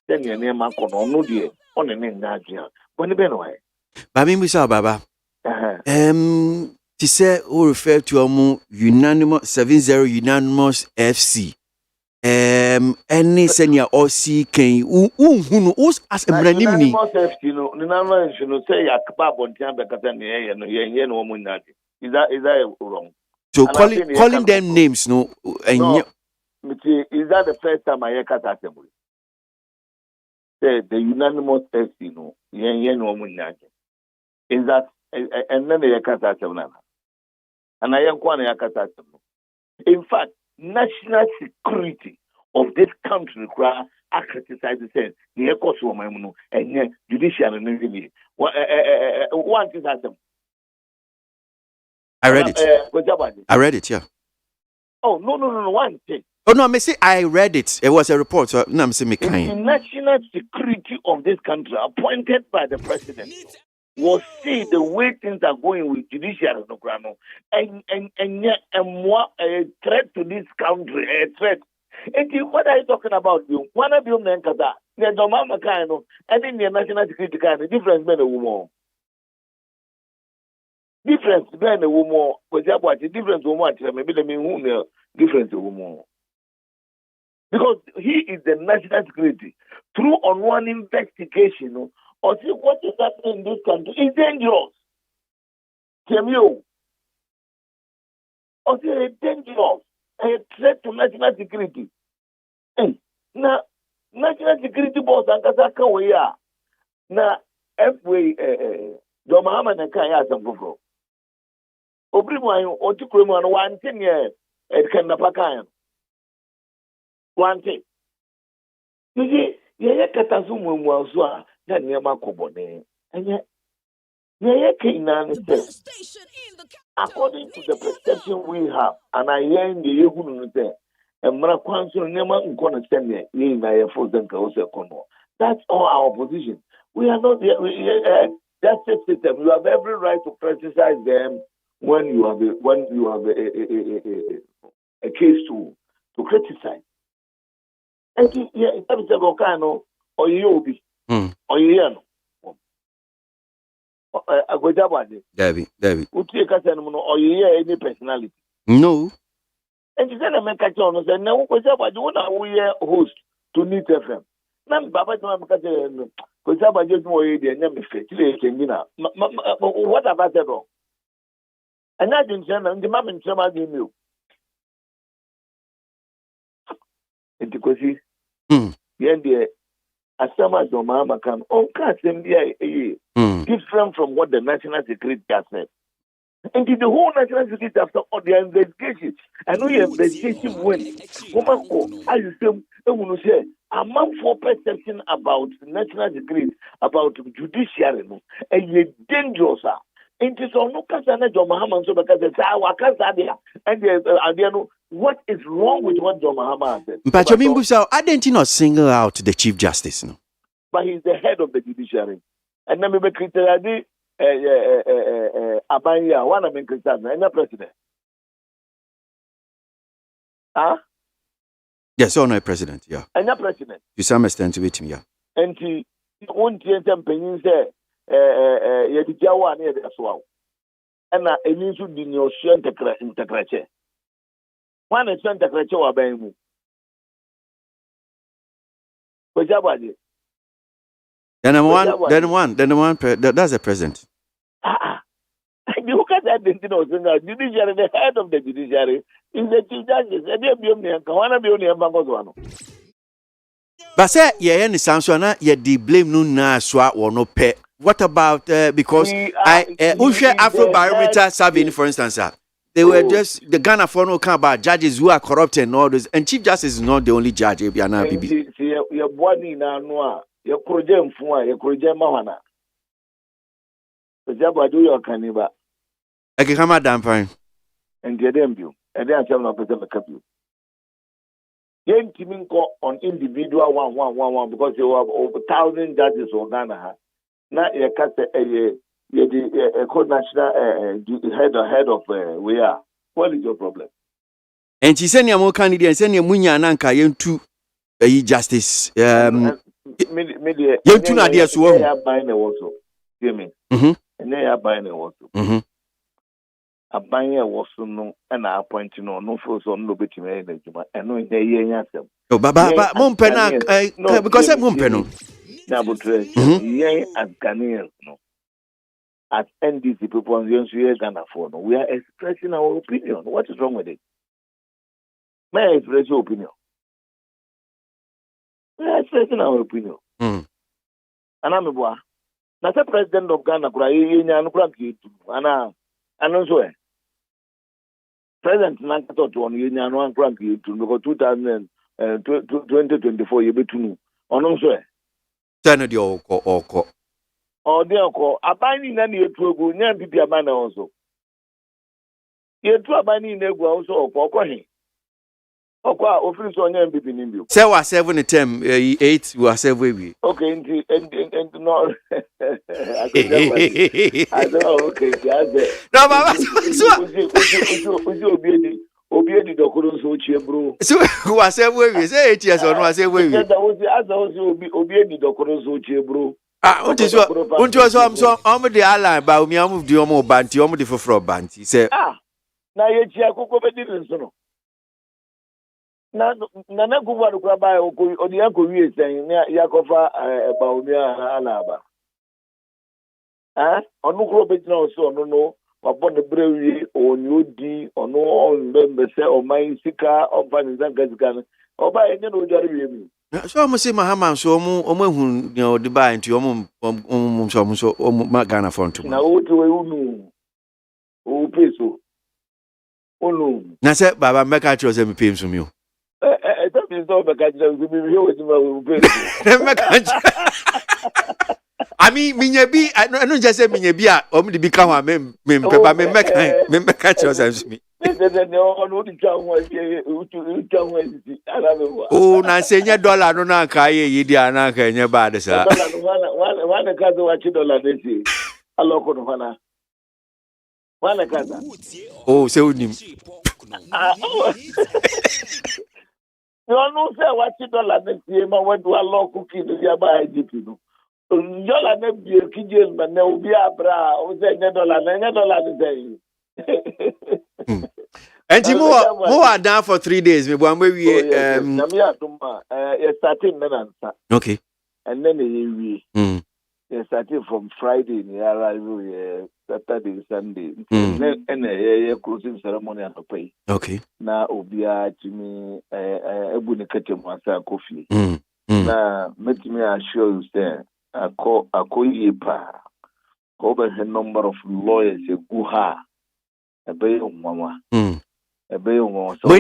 then your name man kono no de on ne Nigeria. Baba. To say who refer to a unanimous 7-0 unanimous FC. Any senior or C can who as a brand new FC no unanimous say yakba bontian bekata ne no munadi. Is that wrong? So calling them names no is that the first time I hear kata assembly? The unanimous FC no no munadi. Is that and then the yakata assembly? And I am quite a. In fact, national security of this country I criticize the sense the course of my mono and yet judicial and one thing that I read it. I read it, yeah. Oh, no, one thing. Oh, no, I say I read it. It was a report. So, no, I'm saying the national security of this country, appointed by the president, will see the way things are going with judicial and yet a threat to this country, a threat. And what are you talking about? You one of you men, Kaza, the Domama kind of, and in the national security kind of difference men and woman. Difference men and woman, because what the difference woman, maybe the mean difference woman. Because he is the national security. Through on one investigation, or see what is happening in this country is dangerous. Tell you. Or see it's dangerous. A threat to national security. Hey, now national security boss and Kazaka we are. Now if we Gomorrah and Kaya some people. Obrimu or to Kremon 1 thing it can napakayan. One thing. You see, you Katasumu was that near Makobone. And yet, according to the perception we have, and I hear in the Yogun there, and Maraquanso never going to send me in my frozen Kono. That's all our position. We are not that's the system. You have every right to criticize them when you have a case to criticize. And yeah, it's a Gokano or Yobi or Yano. David. Or you hear any personality? No. And you said I make a tone and said, no, we hear host to Neat FM. Nam Baba Makatan, Kosaba just more than Yammy. What have I said wrong? And I didn't send the mum and some other you. And because he, as some as your mama can, different from what the national security has said. And the whole national security after all the investigation, I know your investigation went. I say, a man for perception about national security, about judiciary, and you're dangerous. And it's on no Kasana John Mahama, so because it's our Kasadia, and what is wrong with what John Mahama said? But I didn't not single out the Chief Justice, no. But he's the head of the judiciary. And then we criticize Abanya, one of them criticize, and the president. Huh? Yes, or no president, yeah. And the president. To some extent, to it, yeah. And he won't change them, Penny say, Yadijawa near the swamp. And I need to be your shen to crache. One is sent to crache or Bamu. But Jabaji. Then one, that's the president. You look at that, judiciary, the head of the judiciary is the chief justice. But say, any sanction, the blame no na swa or no pay. What about because Afro Barometer survey, for instance, they were just the Ghana for no about judges who are corrupt and all this, and Chief Justice is not the only judge. Your body now. Your project for your project mahana. The job I do your caniba. I can come out damn fine. And get them you. And then I tell them to cap you. Yen Timinko on individual one because you have over 1,000 judges on Ghana. Now you cut a code national head of we are. What is your problem? And she sent your more candidate and send your munya nanka yen to justice. You two ideas were buying a water. Hear me? And they are buying a water. A buying a water no, and I appointing no first on no bit and no in the year. Oh, Baba, Mumpena, because I'm Mumpeno. Now, but yea, as Ghanaians, no. As NDC people on the Ghana for no, we are expressing our opinion. What is wrong with it? May I express your opinion? We are expressing our opinion. And I'm a boy. Now, the president of Ghana, and I'm so. President Nankato to on Union one crank you to go 2024 you betunu. On so. Turn the oko. Oh, dear call. A binding any to go near Pipia Mana also. Ye to a binding nego also or Cohen. Okwa office on your people in you. Say was 7 term 8 we are 7 Okay, and no. I don't know. Okay, no, Baba. Obiedi dokoro so chie bro. So who are 7 we say 8 years or no 7 we. That was the other Obiedi dokoro so chie bro. Unto so the airline ba me am the omo banti omo the for banti say na ye chia kokko be din so no na gwa do kwa ba odi anko wie sen ya kofa ba omi ala ba onu kro be din so no wabɔ ne brewi oni odi ono onbembe se o man sika o ban zanga no oba enye no ojare wie mi so mo say mahama so omo ehun ne odi ba nti omo so ma Ghana front na o to we unu o peso onu na say baba meka cho say me pay so mi o that is not meka cho me we o peso meka I mean, minyabi, I don't just say minyabi, or the become a mem, papa, me meka cho say me. Oh, na senya dollar no na ka ye di anaka enye bad sa. Wana kaza wa $1 desi. Aloko no fana. Wana kaza. Oh, se unim. You know say wa $1 desi ma we do aloko ki no ya ba IGP no. Yola ne bi kijel ma ne obi abra o say $1 dey. And who are down for 3 days? Me one way we starting menansa. Okay. And then we starting from Friday we arrive Saturday Sunday. And closing ceremony at pay. Okay. Na obia chimi ebu ne ketem asa coffee. Na let me assure you say akoyi pa. Over the number of lawyers guha. When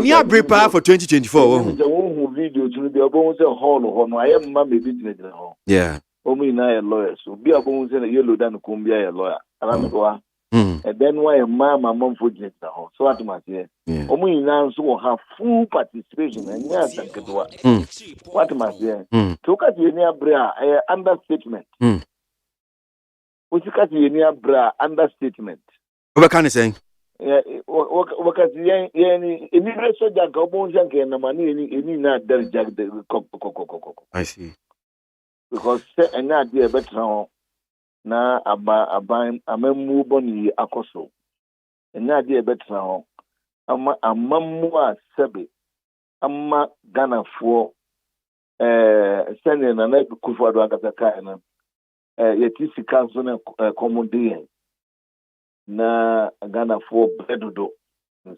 you are prepared for 2024, video to the above hall, I am mammy business. Yeah. Only nine lawyers. So be a bones and a yellow than Cumbia lawyer. And then why a mom for the hall. So at my dear. Only now so have full participation and yes, and what am I saying? Took at the near bra, understatement. Which you cut the near bra, understatement. What can I say? Wakati yani immigration janka obo janka na mani any na der jag de I see. Because ena dey better na aban amemu boni akoso ena dey better amamu asebe amma Ghana for sene na na kufu ado akata kai na yeti sika so na commodity na Ghana for bredodo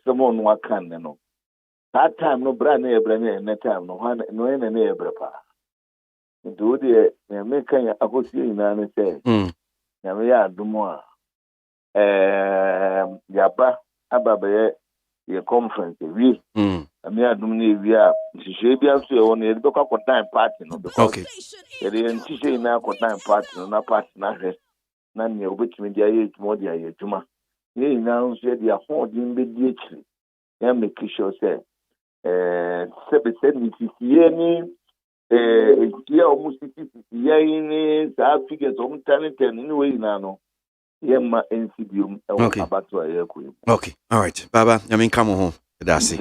someone no kan no that time no bra na ebre na time no no na ebre pa do de me kan ya akosi ina ne say ya me ya adumo a yaba ababe ye conference we me adum na wi a shishe bia so e won e be kwa time party no because e de shishe na kwa time party no na party na he na ne obetimi dia ye tumo dia ye tuma ye na nso dia holding be die chiri ya make sure say sebe ni tie ni tie almost tie ni sa figures on talent ni we na no ye ma NCBM about to ye ku. Okay, all right, Baba, I mean come home. That's it.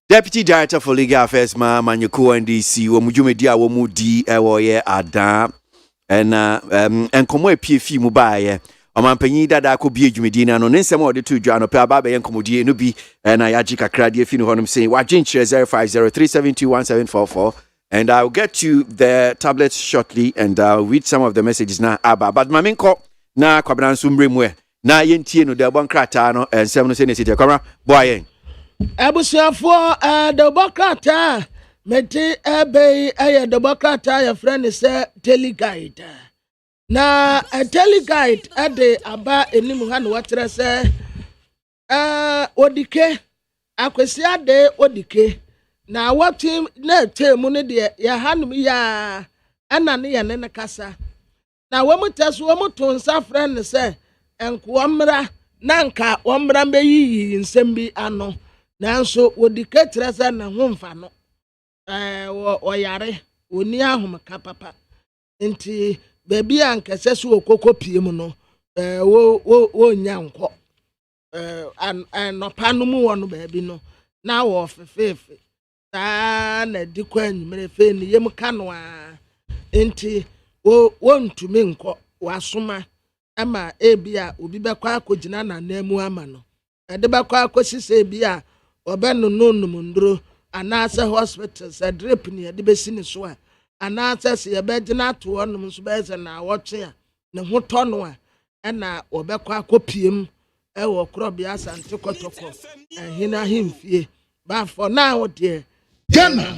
Deputy Director for Legal Affairs ma Manyako NDC wo mujumedi a wo mudi e wo ye ada and komo epifi mu ba ye omampanyi dada akobie dwumedi na no nsem o de to dwa no pe aba be yenkomodie no bi na yaji kakra de afi no honom say wagenchire 0503721744 and I'll get you the tablets shortly and I'll read some of the messages now aba but maminko na kwabranso mremwe na yentie no de bonkrata no nsem no say ne sitia kwara boy abusuafo de bonkrata meti ebe de bonkrata your friend say teleguide na teleguide ade aba enimu ha no watre say odike akwesi ade odike na watim na temu ne de ya hanum ya ana ne ya ne kasa na wamu taso wamu tonsa friend se enko omra na nka omra meyi nsem bi ano nanso odike tresa na homfa no oyare oni ahom ka papa nti baby ankese so okoko piem no wo nyanko no panu wonu baby no na wo fefefe ta na dikwa nyimere fe ni yem kanwa nti wo ntumi nko wasoma ama ebia obi bekwa akogina na namu ama no ede bekwa akosise ebia obenu nonum ndro anase hospitals a drip ni ede besi ni so a anase se yebegina to onum so beze na wotwe a ne ho tono a na obekwa akopiem ewo krobia asante kotoko hina himfie ba for now dear Ghana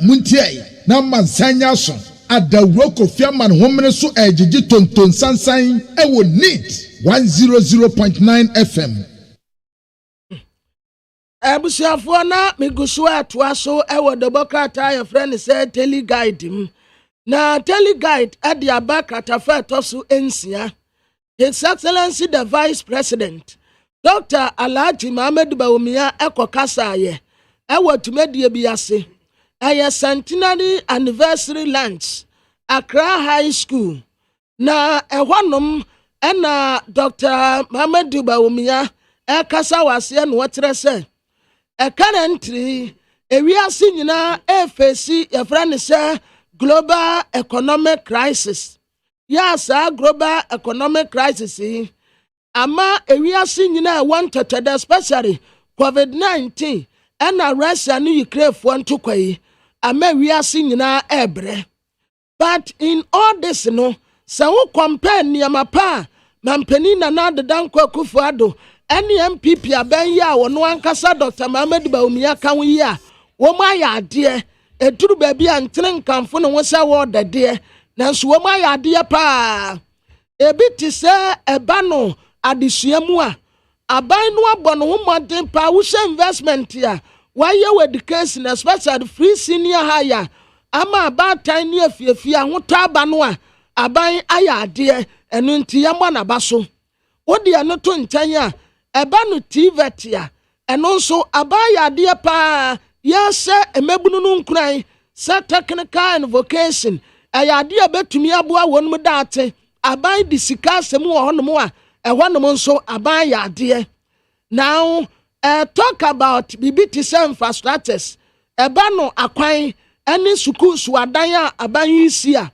muntie na mansanya so adawroko fiaman homene so ejiji tonton sansan ewo neat 100.9 FM. Abusuafo na migusu atoa so ewo dobokrata your friend say teleguide him na teleguide ade abakata fa toso ensia His Excellency the Vice President Dr. Alhaji Mohammed Bawumia ekokasa ye ewo tumedie biase aya Centenary anniversary lunch Accra High School na ehwanom ena Dr. Mohammed Bawumia ekasa wase no wotrese currently ewiase nyina efesi yefra se global economic crisis yes global economic crisis ama ewiase nyina wanted especially COVID-19 and Russia and Ukraine for ntokwai ama ewiase nyina ebre but in all this no se wo compare niama pa mampani na na dedankwa kufuado any MPP aben ya wono ankasa Dr. Mohammed Bawumia kan yi a wo ma ya ade eduru ba bia ntren nkamfo no wo sha wo dade nanso wo ma ya ade pa ebi ti se eba no adesuamu a aban no abono wo modern pa wo sha investment ya why you education especially free senior higher ama about tiny afiafia ho taba no a aban aya ade enu nti ya mo na baso wodi eno to ntan a eba no TVET ya eno nso aban ya ade pa yese emebunu no nkran sa technical and vocation aya ade betumi aboa wonum daate aban di sika asem wo honom a ehwonom nso aban ya ade now talk about BBT infrastructures eba no akwan ene suku suadan a aban yisi a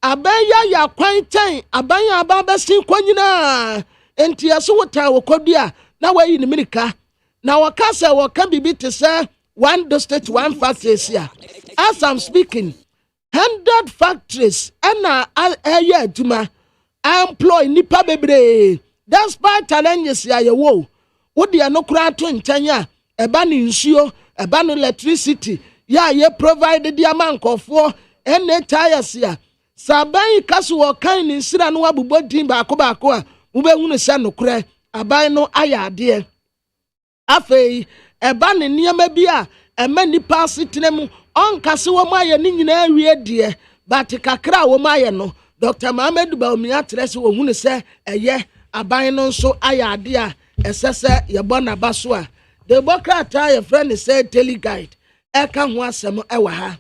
aban ya kwan ten aban ya ababesin kwanyina enti yaso wota wokodua na wayi ni mirika na wakasa waka BBT one district one factories here as I'm speaking 100 factories and aya aduma employ nipa bebre despite challenges ya yewo wodi anokura to ntanya eba ni nsuo eba no electricity ya ye provide the amankofo ene tires ya saban kaso wo kan ni nsira no abubodin baako a ubehunu se nokura aban no aya ade afei eba ne niema bi a ema nipa sitinem onkase wo maye ni nyina awie de but kakra wo maye no Dr. Mohammed Bawumia trese wo hunu se eye aban no nso aya ade a esese yebona baso a the bokrata your friend said teleguide eka ho asem ewa ha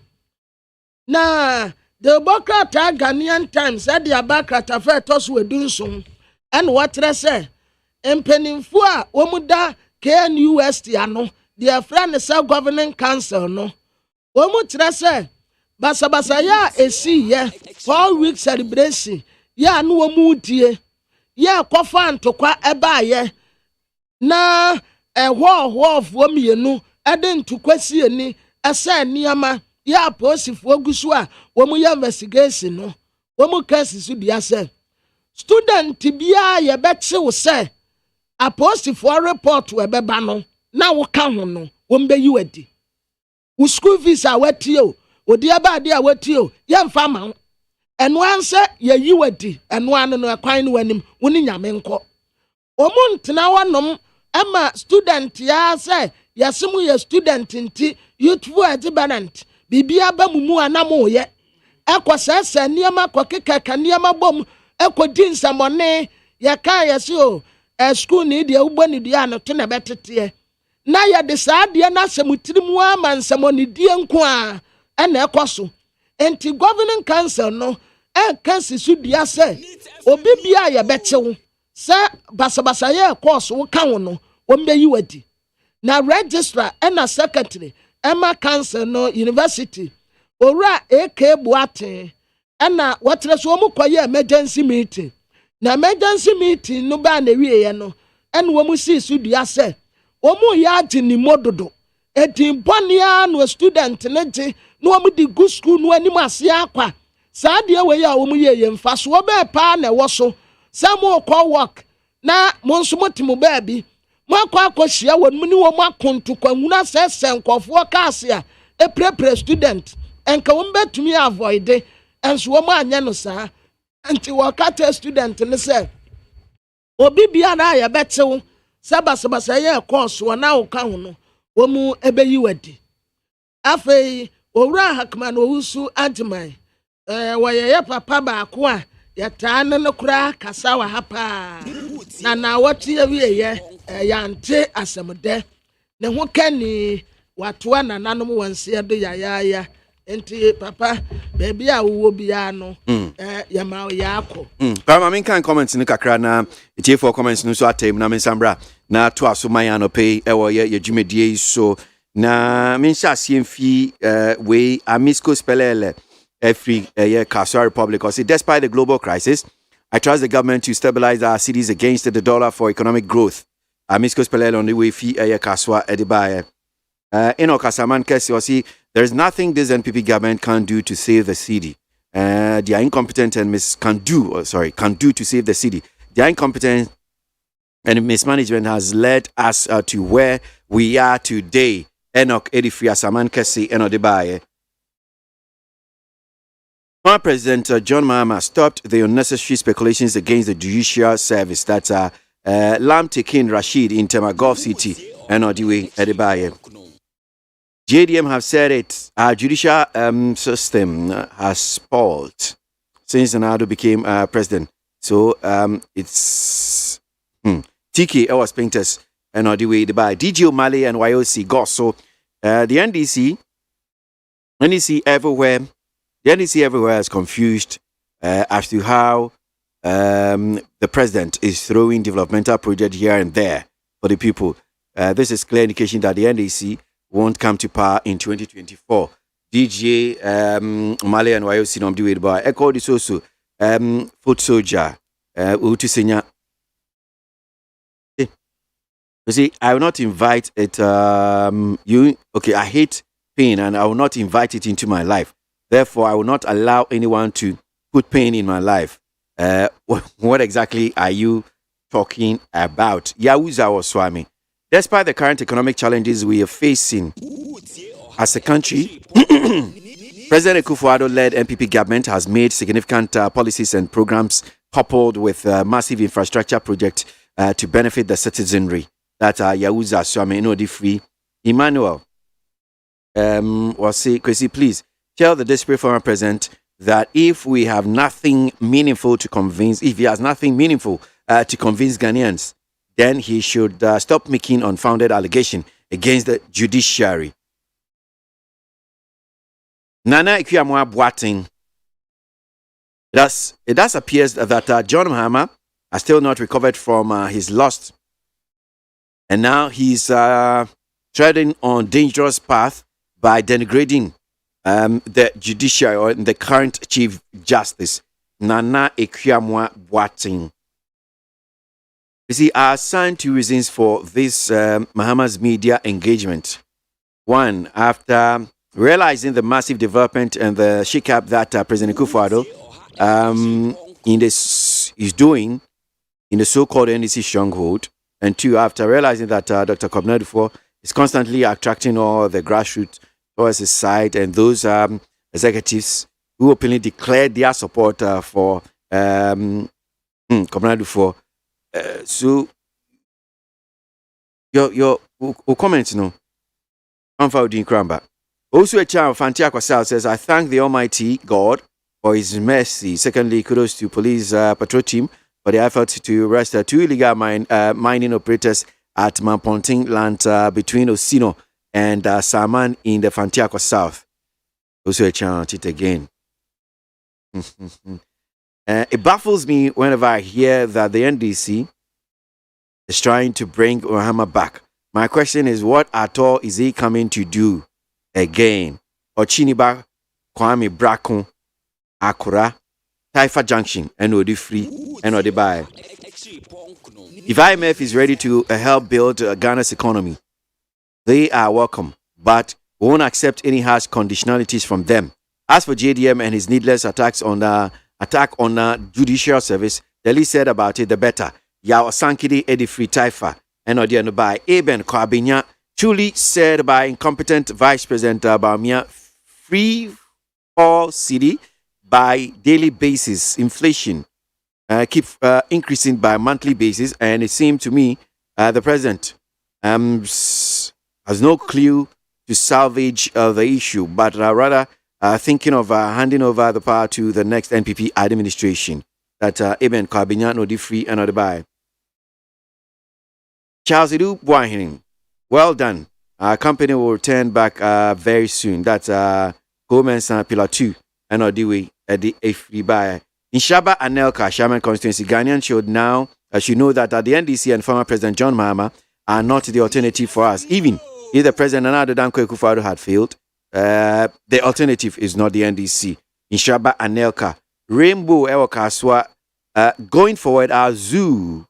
na the bokrata Ghanaian Times said the abakrata fa toso edunso en wotrese empenimfu a womuda KNUST ano the friend said governing council no womutrese basabasa ya esi ye 4 week celebration ya no womudie ya kofa ntokwa eba ye na ehwo mienu ade ntukwasi eni esa niama ya posifo gusu a womu ya investigation no womu case su dia se student bia ye beti wo se aposifo report we beba no na wo ka ho no wombe yiwadi wo school fees a watio odi abade a watio ye mfa ma eno anse ye yiwadi eno anu no kwan no wanim woni nyame nko Omuntena wanom ama student ya say yasimu ye student nti youthful development bibia ba mumu anamo ye ekosese niema kokeka niema bom ekodi nsamone ye kan yesi o school ni de ugbo ni dia no to na betete na ya de saade na semutirimu ama nsamone die nko a na ekoso enti governing council no kansi su dia say obi bia ye betewo se basabasa ye course wo kan wo no wo mbeyi wadi na registrar and secretary Emma Council no university ora AK Boate na watre so mu koye emergency meeting na emergency meeting no ba na wiye no en wo mu si su dua se wo mu ya agi ni mododo etimponia no student ne ti no wo mu di good school no anim ase akwa saa de we ya wo mu ye mfa so be pa na wo so samo ko work na mo nso motimo ba bi mwakwa akohia wonmu ni wo makonto kwanguna sese nkofo kaase a prepare student enka wo mbetumi avoid enso wo ma anya no saa anti wo kata student ne se obi bia na ya betew sabasabasa ye course wo na wo ka ho no wo mu ebeyi wadi afei owura hakma no husu adman wo ye papa ba ko a yata no kura kasa wa hapa na wati ya wiye yante asemde ne ho kani watoa na nanom wanse do ya enti papa baby a wo bia no ya ma ya akọ Pama min kan comment ni kakra na etie for comments no so atem na mensambra na to aso man anope ewo ye dwumedie so na min sha siemfi we amisco spelele every year KWASI Republic. Because despite the global crisis, I trust the government to stabilize our cities against the dollar for economic growth. Amisco spelele on the way fee KWASI edibaye. In Okasaman Kesi, there is nothing this NPP government can do to save the city. They are incompetent and can do to save the city. Their incompetence and mismanagement has led us to where we are today. Enoch Edifri Asaman Kesi Enodibaye. Former President John Mahama stopped the unnecessary speculations against the Judicial Service that Lam Tekin Rashid in Temagov City and Odiwe Edibaye. JDM have said it. Our judicial system has spoiled since Nado became president. So it's TK Ewas Painters and Odiwe Edibaye. DG O'Malley and YOC Gosso. The NDC everywhere. The NDC everywhere is confused as to how the president is throwing developmental projects here and there for the people. This is clear indication that the NDC won't come to power in 2024. DJ Mali and YOC nom do it by Echo this also foot soldier Utisenya. You see, I will not invite it you okay, I hate pain and I will not invite it into my life. Therefore, I will not allow anyone to put pain in my life. What exactly are you talking about? Yahuza or Swami. Despite the current economic challenges we are facing as a country, President Akufo-Addo-led NPP government has made significant policies and programs coupled with massive infrastructure projects to benefit the citizenry. That are Yahuza Swami Inodifri. Emmanuel was say, Kwesi, please tell the desperate former president that if we have nothing meaningful to convince, if he has nothing meaningful to convince Ghanaians, then he should stop making unfounded allegation against the judiciary. Nana Ikuamwa Boateng. It does appear that John Mahama has still not recovered from his loss, and now he's treading on dangerous path by denigrating the judiciary or the current Chief Justice, Nana Ekuamwa Boateng. You see, I assigned two reasons for this Mahama's media engagement. One, after realizing the massive development and the shake-up that President Akufo-Addo is doing in the so-called NDC stronghold. And two, after realizing that Dr. Kwabena Dufo is constantly attracting all the grassroots towards his side and those executives who openly declared their support for Kwabena Dufo. So your comments, no. I'm Faudin Kramba. Also, a child, Fantia Kwasi says, I thank the Almighty God for His mercy. Secondly, kudos to police patrol team for the effort to arrest 2 illegal mining operators at Mamponting land between Osino and Saman in the Fantia Kwasi South. Also, a child, it again. It baffles me whenever I hear that the NDC is trying to bring Ohama back. My question is, what at all is he coming to do again? Ochiniba, Kwame Brakon, Akura, Taifa Junction, NOD Free, NOD Buy. If IMF is ready to help build Ghana's economy, they are welcome, but we won't accept any harsh conditionalities from them. As for JDM and his needless attack on judicial service, the least said about it, the better. Yao Sankidi Eddie Free Taifa, NOD by Eben Kwabinya, truly said by incompetent Vice President Baumia, free fall city by daily basis. Inflation keep increasing by monthly basis, and it seemed to me the president has no clue to salvage the issue, but rather thinking of handing over the power to the next NPP administration. That Eben Kwabinya no free and not buy. Charles Edu Buahin, well done. Our company will return back very soon. That's Goldman's Pillar 2 and not the free buy. In Shaba Anelka, Shaman constituency, Ghanaian should know that the NDC and former President John Mahama are not the alternative for us. Even if the President Nana Dankwa Akufo-Addo had failed, the alternative is not the NDC. In Shaba Anelka, Rainbow Ewokaswa, going forward, our zoo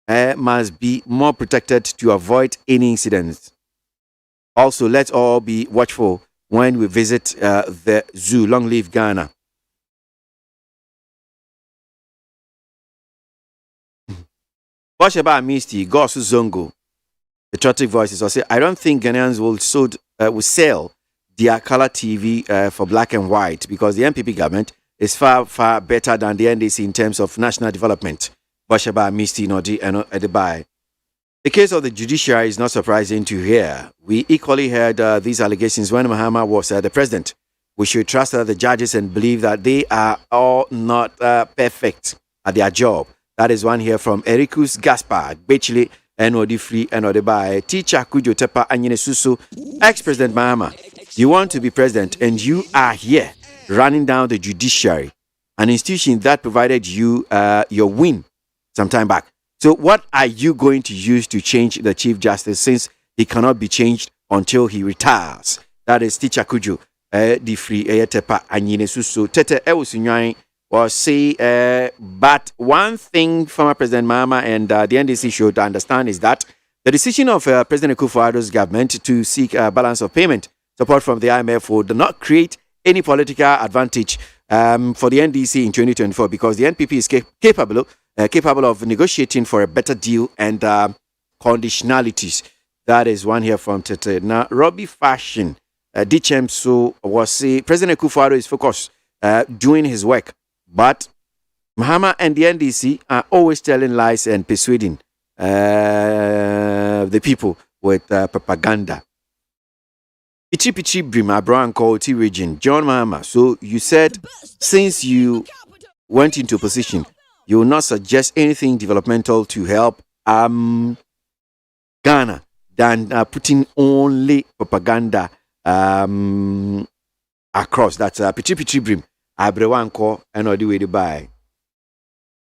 must be more protected to avoid any incidents. Also, let's all be watchful when we visit the zoo. Long live Ghana. What about Misty, Gosu Zongo? The Patriotic Voices will say, I don't think Ghanaians will sell their color TV for black and white because the MPP government is far, far better than the NDC in terms of national development. Bashaba, Misty, Nodi, and Edibai. The case of the judiciary is not surprising to hear. We equally heard these allegations when Mahama was the president. We should trust the judges and believe that they are all not perfect at their job. That is one here from Ericus Gaspar, Bechile, NOD Free, NOD By, Teacher Kujo Tepa, Anyene Susu, ex-President Mahama. You want to be president and you are here running down the judiciary, an institution that provided you your win some time back. So what are you going to use to change the Chief Justice since he cannot be changed until he retires? That is Teacher Kujo, the Free, Tepa, Anyene Susu, Tete Ewusunyan. Or say, but one thing former President Mahama and the NDC should understand is that the decision of President Akufo-Addo's government to seek a balance of payment support from the IMF would not create any political advantage for the NDC in 2024 because the NPP is capable of negotiating for a better deal and conditionalities. That is one here from Tete. Now, Robbie Fashion, DChem, so was say President Akufo-Addo is focused doing his work. But Mahama and the NDC are always telling lies and persuading the people with propaganda. Pichi Brim, Abraham T region, John Mahama. So you said since you went into position, you will not suggest anything developmental to help Ghana than putting only propaganda across. That's Pichi Brim. Abrewanko and all the way to buy.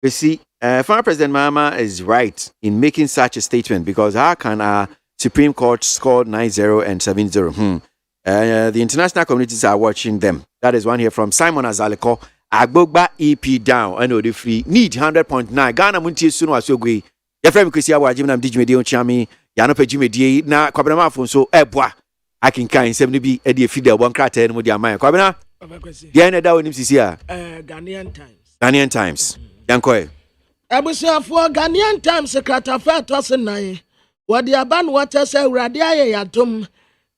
You see, former President Mahama is right in making such a statement because how can our Supreme Court score 9-0 and 7-0? The international communities are watching them. That is one here from Simon Azaleko. Agbogba EP down and the free need 100.9. Ghana Muntie Suno Asogwe. Yafrem Kusia Wajim Nam Dijimedi Chami. Yanope Jimedi na Kwabena Fonso Ebwa. I can kind 70 Eddie Fidel one crater and with your mind. Kwabena. Ghanaian Times. Yankoe. Abusuafo Ghanaian Times sekatafa tosenai. Wadi aban water say radia yatum.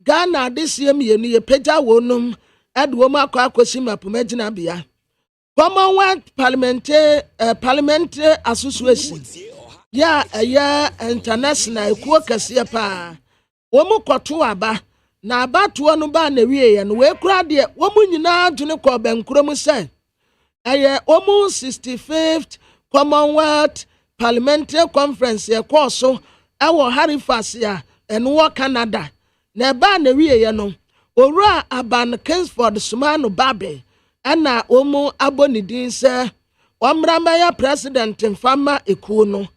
Ghana this year me ye peja wonum edwoma kwa kwesima pomegina bia. Commonwealth Parliamentary Association ya ɛyɛ international ekuo kɛseɛ paa wɔn kɔto aba na abatoɔ no ba na wie yɛ no wɔekura deɛ wɔn nyinaa dwene kɔ bɛnkurom sɛ ɛyɛ wɔn 65th Commonwealth Parliamentary Conference yɛkɔɔ so ɛwɔ Halifax a ɛno wɔ Canada na ɛbaa na wie yɛ no owura aban Kingsford Sumano Babe ɛna wɔn abɔ ne din sɛ wɔmmra mɛyɛ president mfama ekuo no.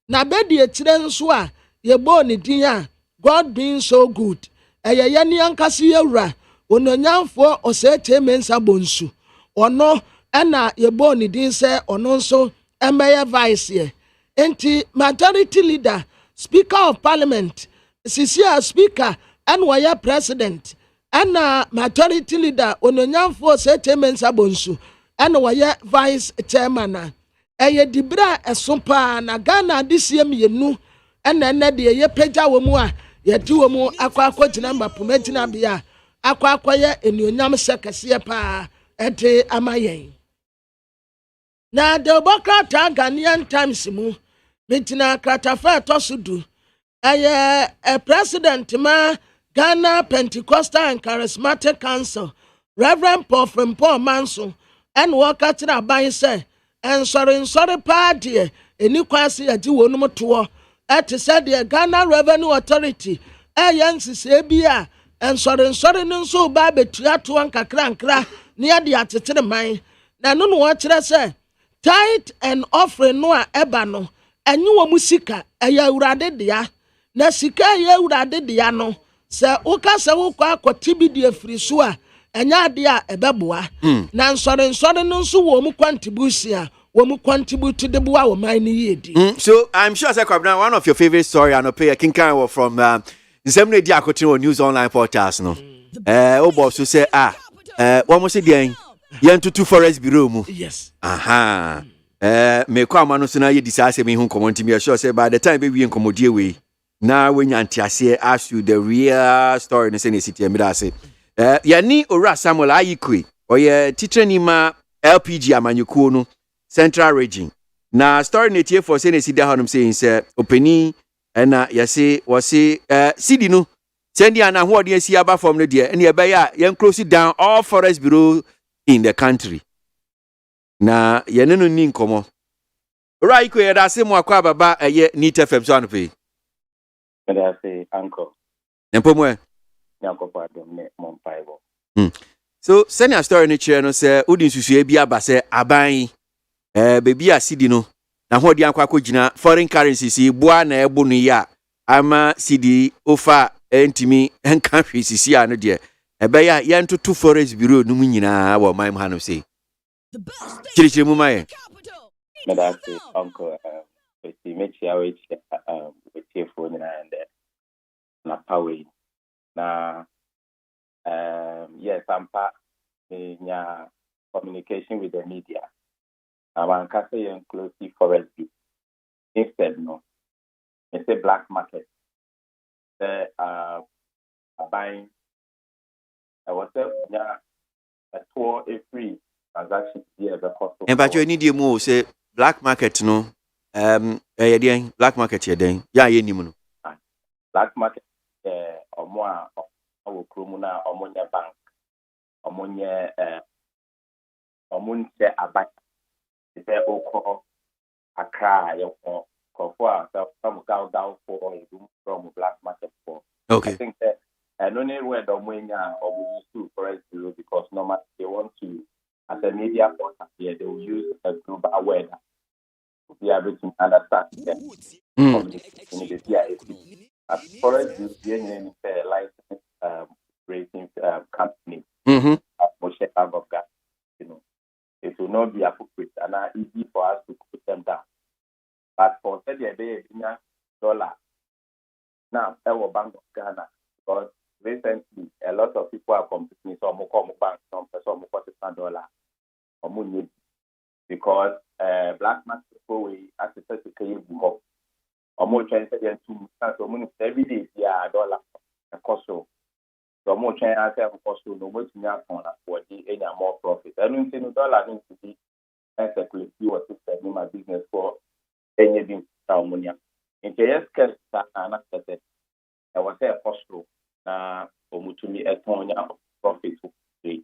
Na bedi etire nso a yebo ne din a God being so good ɛyɛ yɛ ne ankasa yɛwura ononyamfo ɔsɛɛkyɛ mensa bonsu ɔno ɛna yebo ne din sɛ ɔno nso ɛmɛyɛ vice yɛ enti majority leader speaker of parliament sisi a speaker ɛna wɔyɛ president ɛna majority leader ononyamfo ɔsɛɛkyɛ mensa bonsu ɛna wɔyɛ vice chairman a ɛyɛ dibra ɛso paa na Ghana adesie mmienu ɛna deɛ yɛpagya wɔ mu a yɛde wɔ mu akɔ gyina mbapoma gyina bea akɔyɛ enuonyam sɛ kɛseɛ paa ɛde ama yɛn. Na the Bokrata Ghanaian Times mu migyina kratafa ɛtɔ so du ɛyɛ a president ma Ghana Pentecostal and Charismatic Council Reverend Paul Frimpong Manso ɛna wɔka kyerɛ aban sɛ nsɔre paa deɛ eni KWASI agye wɔn mu toɔ ɛte sɛ deɛ Ghana Revenue Authority ɛyɛ nsisɛ bi a nsɔre no nso ba betua toɔ nkakra ne yɛde atetere man na no wɔkyerɛ sɛ tithe and offering no a ɛba no ɛnye wɔ mu sika ɛyɛ awurade dea na sika ɛyɛ awurade dea no sɛ woka sɛ wokɔ akɔte bi deɛ firi so a ɛnyɛ ade a ɛbɛboa na nsɔre no nso wɔ mu contribution a wɔ mu contribute to the boa wɔ man ni yedi. So I'm sure say Kwabena, one of your favorite story and pay kinkan from nsɛm di akotin on news online portals no obo so say wɔn mo se deɛn yɛn tutu Forex bureau mu. Yes. Aha me kwa ma no so na yɛ disase me hu nkɔmɔ ntimi sure say by the time be we nkɔmɔdie we na we nyantiase ask you the real story no say na city me da say yani ora Samuel Ayikwe oyɛ teacher ni ma LPG amanyukuo no Central region na story netie for say na sida hanom saying say openi na yase wose city no send ya na ho ode asi aba from no de na ebe ya yen close down all forest bureau in the country na yene no ni nkomo right ko yeda se mo akwa baba eye neat fm so anpe yeda se uncle empomwe yakopwa dom ne mompaibo so send your story ni chere no say udi nsusue bi aba say aban baby a city no na ho de akwa gina foreign currency si boa na ebo no ya ama city ofa entimi enka hwesi si ano de ebe ya yentoto forest bureau no mu nyina wo man ha no say chirichiri mu maye me da say uncle we mechi awe we phone na power na yes ampa nya communication with the media. I'm saying inclusive forest view. Instead, no. It's a black market. They are buying. I was a tour a free transaction here the cost. And but you need you more say black market no. Black market here then. Yeah, you need no. Black market. Omoa our krumuna omonya bank. Omonya omunche abay. It's a oko a cry for some down for from black market for. Okay. I think that and only where the Moina or we use to Forex bureau because normally they want to as a media portal here they will use a global word to be able to understand them. Forex bureau being a license rating company. It will not be appropriate and easy for us to put them down. But for $30 now, our Bank of Ghana, because recently a lot of people are complaining so more bank, some $40 or money because black market we access to pay more or more transfer to so money every day $dollar cost so. So more trying to have cost no more to have on for the any more profit. I don't think $1 needs to be a security or system in my business for ɛnyɛ bi nta ɔmo nia nti ɛyɛ scarce saa na sɛ ɛwɔ sɛ ɛkɔ soro na ɔmo tumi ɛtɔn nya profit free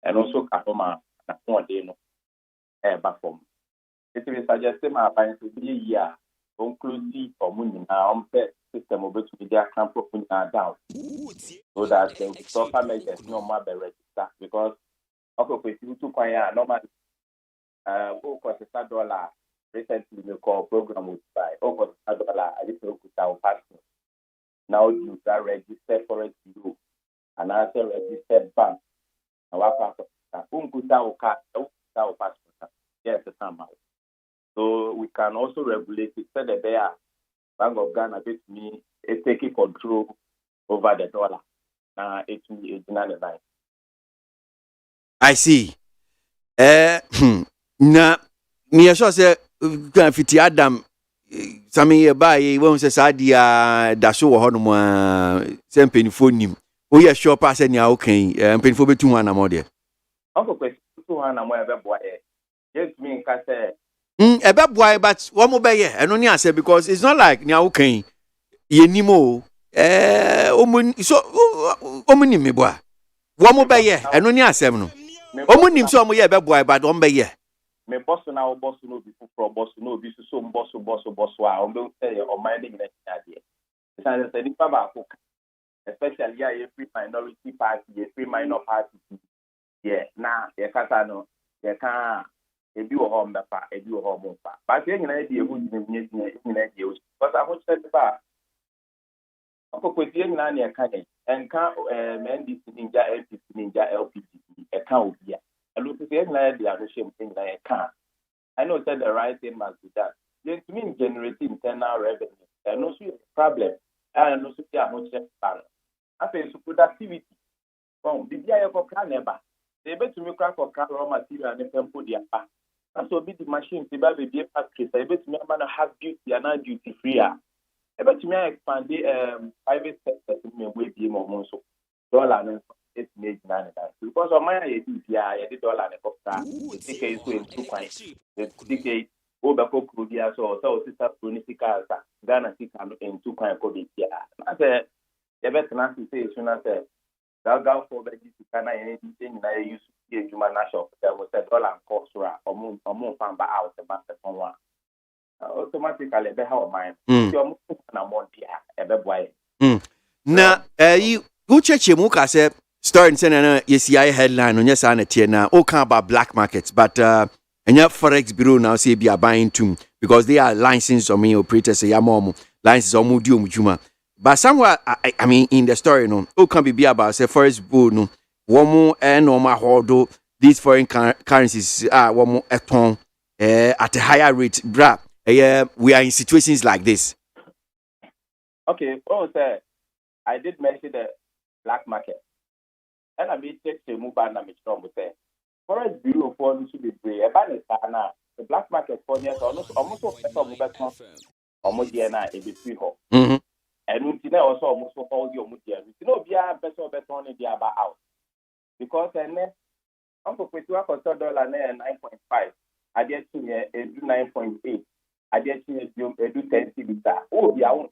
ɛno nso ka ho ma na ɔde no ɛɛba fam nti bi suggest ma aban so bi yie a ɔnklusi ɔmo nyinaa ɔmpɛ system obetumi de account for down so that the proper measures no more be register because of course you to kwanya normally cost $1 recently the call program would buy cost $1 I just look at our passport now you are registered Forex bureau and also registered bank now our passport passport yes the time so we can also regulate it so that they are Bank of Ghana bit me taking control over the dollar. It will be 89. I see. Na me sure say kan fiti Adam sami ye ba ye won say sadia da so wo hono mo say mpenifo nim. O ye sure pass nya o kan mpenifo betu ho na mo de. Uncle question to ho na mo e be boa e. Yes me nka say ebe boy but what mo be ye eno ni ase because it's not like nya wo kan ye nimo omuni me boa what mo be ye eno ni asem no omuni so mo ye be boy but on be ye me boss na wo boss no bi for boss no bi so boss a on be say on my name na ade say say ni pa ba ko especially ya free minority party free minor party yeah na ye kata no ye kan ebi wo ho mbepa ebi wo ho mfa but ye nyina dey ehu nyina nyina dey o but I want to say ba okokweti nyina na eka ye enka NDC ninja LPC ninja LPG eka obia alo se ye nyina dey adoshem nyina eka I know said the right thing must be done they to mean generate internal revenue and no so problem and no so ya mo check ban after so productivity bon bibia ye ko kan neba they betumi kwa for car raw material ne tempo dia pa so be the machine to be be factory say betumi am have duty and duty free betumi expand private sector to me we be mo so dollar no it make none that because of my idea ya the dollar ne cost it so in two coins it go back to Korea so sister political Ghana sika in two coins ko be here I say you better not say so na say Gaga for the Ghana anything na use human national there was $1 cost ra omo fan ba out the market one automatically be how mine your na MONTIE e be boy na you go check mu ka say story na yesi headline on yes na tie na o kan about black markets but enya Forex bureau now say be buying too because they are licensed operators say yamomo license omo di omujuma but somewhere I mean in the story no o can be about say Forex bureau no womo normal hold these foreign currencies womo eton at a higher rate bra we are in situations like this. Okay, sir, I did mention the black market and I made take the move and I made strong with say Forex bureau for to be brave about the black market for years almost almost year na e be free ho and we also almost all the almost year we know be a better on the about out because and then Uncle Petua cost $9.5 I get to 9.8 I get to 10 cedis oh be our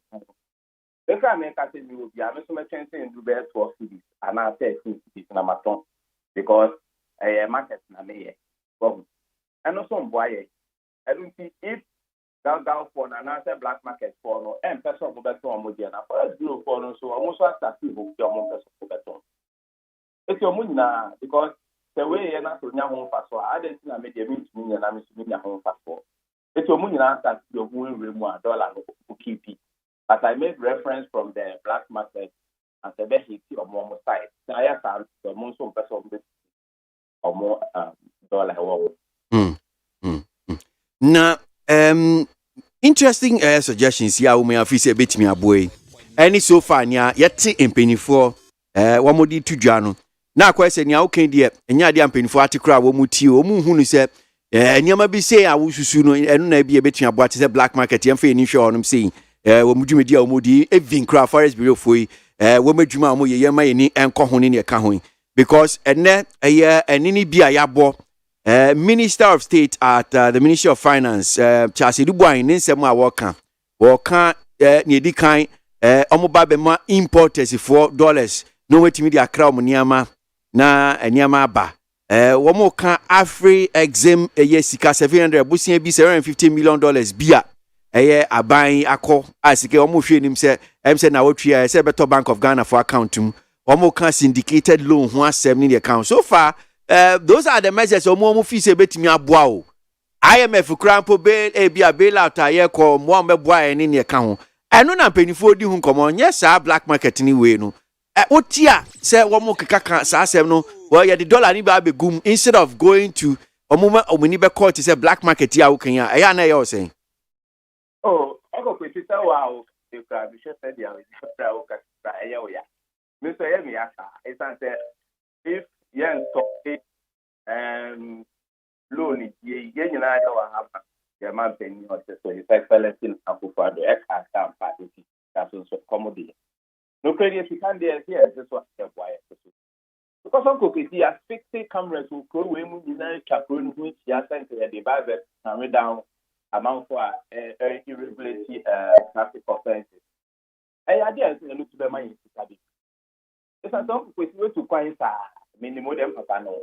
the crime make us you be so much chance in do best 12 cedis and I say 10 cedis na maton because market na me and also boy I don't see if down for an answer black market for no and person go better on modiana for us do for no so almost start to go your mom person go better it's your money na because the way you're not to nyahon faso I didn't na me dey mean to me na me to nyahon faso it's your money na start your whole $1 no keep it but I made reference from the black market and the best hit your mom side I have the most person or more $1 na interesting suggestions here we may feel say betimi aboy any so far nya yete empenifo wo modi tudwa no na kwese nya okan de enya de empenifo atikura wo muti o mu hunu se nyama bi say awususu no enu na bi betimi abo ate say black market yem fe ni hwe onum sei wo mudwumedi a wo modi evin kra Forex bureau foi wo madwuma mo ye yema ye ni enko ho ne ka ho because enne enini bi a yabo Minister of State at the Ministry of Finance, Chasi Dubois, Ninsema Waka, Nedi Kain, Omobabema importers $4. No way to media crowd Niama na Niama ba. One more can Afri exam a year sika $700 bushing be $750 million beer. A year a buying a call as he almost himself. Said now what we are Beto Bank of Ghana for account to one more can syndicated loan 170 the account. So far, those are the measures of more fees a bit me a bow. IMF crampo bail a be a bailout a year call more me boy and in the account. I know not penny for you come on. Yes, sir, black market anyway. No, what tia say one more kaka say no. Well, yeah, the dollar ni ba be gum instead of going to a moment or we need be court is a black market here. Okay, yeah, I know you're saying. Oh, I go with it. Wow, you can be sure that you are Mr. Yemiaka, it's answer if young talk loan, ye and I have your mountain or so his excellency in Akufado, Eka, party, that's also comedy. No credit if you can't dare here, just what the wire. Because Uncle Kitty has 60 cameras who go women in chaperone, which he has sent to the device and read down amount for irregularity traffic offenses. I idea is look to the money to study. It's a dog with way to coin minimum them papa no.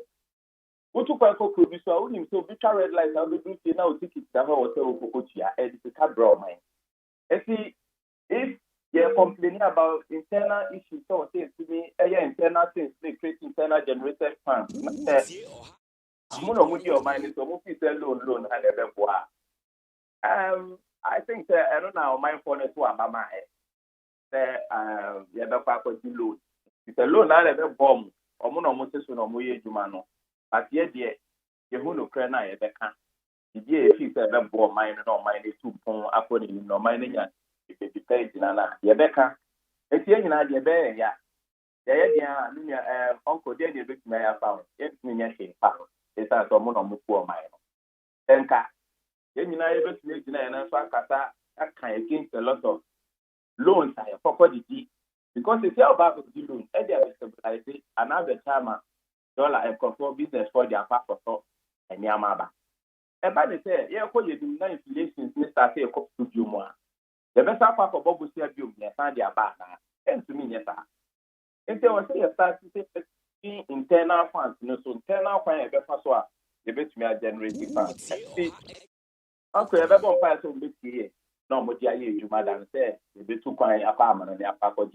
What to quite could be so him so bitter red lights how do you now tickets that hotel for Coachia and it's a cab draw mine. If you're complaining about internal issues, so say to me, internal things they create internal generated funds. I'm going to move your mind into movie loan and every I think I don't know mindfulness to a mama. The other part of the loan. It's a loan I have a bomb or monomosis or moye jumano. But yet, dear, you who no crana a becan. The dear if you ever bore mine or mine is 2 pound according no mining if it depends in an Yabeka. It's young in idea bear, yeah. Yeah, Uncle Jenny Rick may have found. It's me, found. It's as a monomopo mine. Tenka. Then you know, able to make and Kata against a lot of loans I have property because it's your back of the loan, and they are stabilizing another time dollar and control business for their passport and Yamaba. And by the say, yeah, call you do 9 inflation, Mr. Say, a cop to you more. The best part of Bobu said you, yes, and their back now, and to me, yes, sir. If there was a start to say internal funds, no, so internal funds, the best me are generating funds. Uncle, ever on fire so big here. No, what you madam said, the 2 coin apartment and the apartment.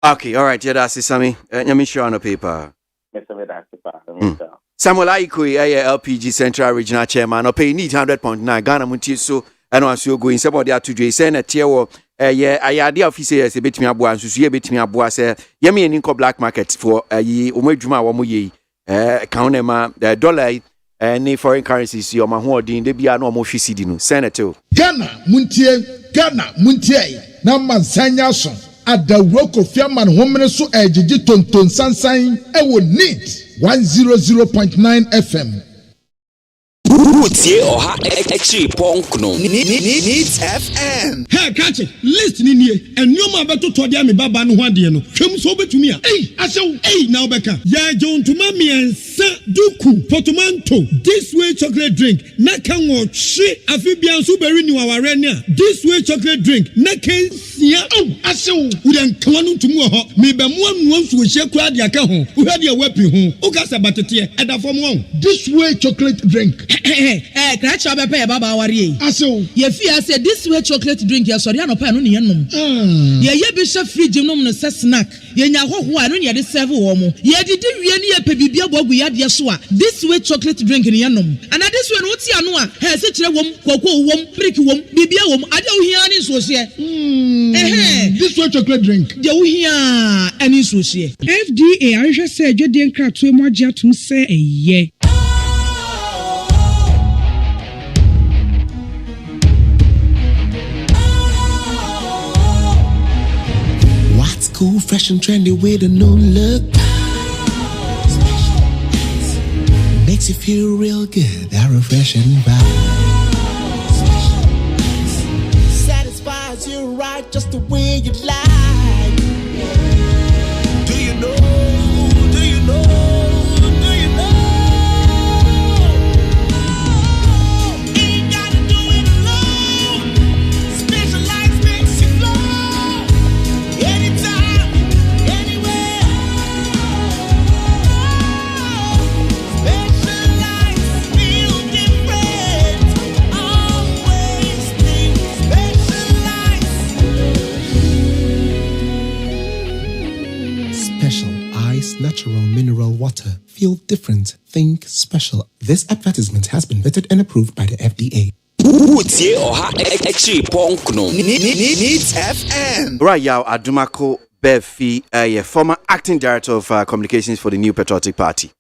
Okay, all right, yeah, that's it, Sammy. Let me show on the paper. Samuel Aikui, LPG Central Regional Chairman, or pay need 100.9 Ghana Montie so and also going somebody out to J. Senate Tier. Yeah, I idea officers a bit me abua and so bit me abua say, Yemi and Inco black market for a ye, Umejuma Wamuye, Kaunema, the dollar. Any foreign currencies, your Mahordin, they be a normal Fisidino, Senator. Ghana, Montie, Naman Sanyason, at the work of Fiaman Woman so Ton Sansign, I will need 100.9 FM. Utie oha extra ponkno needs FM. Hey, catch it. Listen in here. And you ma beto to dia me baba no hwade no. Hwem so betumi a. Hey, now beka. Ya John to mami ensa duku potomanto. This way chocolate drink. Na kan wo hwe afibian so beri ni waware ne a. This way chocolate drink. Na kan sia. We dan klanu to mu ho. Me be mo anu so hye kura de aka ho. Wo hwade a wapi ho. Ukasa batete e da fom won. This way chocolate drink. Crash up a pair, Baba Warrior. Ye fear said this way chocolate drink, your sorry, no pan on the enum. Ye bishop free genome snack. Ye know who I don't yet serve woman. Ye did really a baby we had yasua. This way chocolate drink in the enum. And at this one, what's your noa? Has it a woman, cocoa woman, brick woman, baby woman. I don't hear any social. This way chocolate drink. You hear any social. FDA, I just said you didn't crack too much to say a ye. Cool, fresh and trendy with a new look. Makes you feel real good, that refreshing vibe. Satisfies you right just the way you like. Do you know, do you know, do you nice natural mineral water. Feel different. Think special. This advertisement has been vetted and approved by the FDA. Needs FM. Right, y'all, Adumako Befi, former acting director of communications for the New Patriotic Party.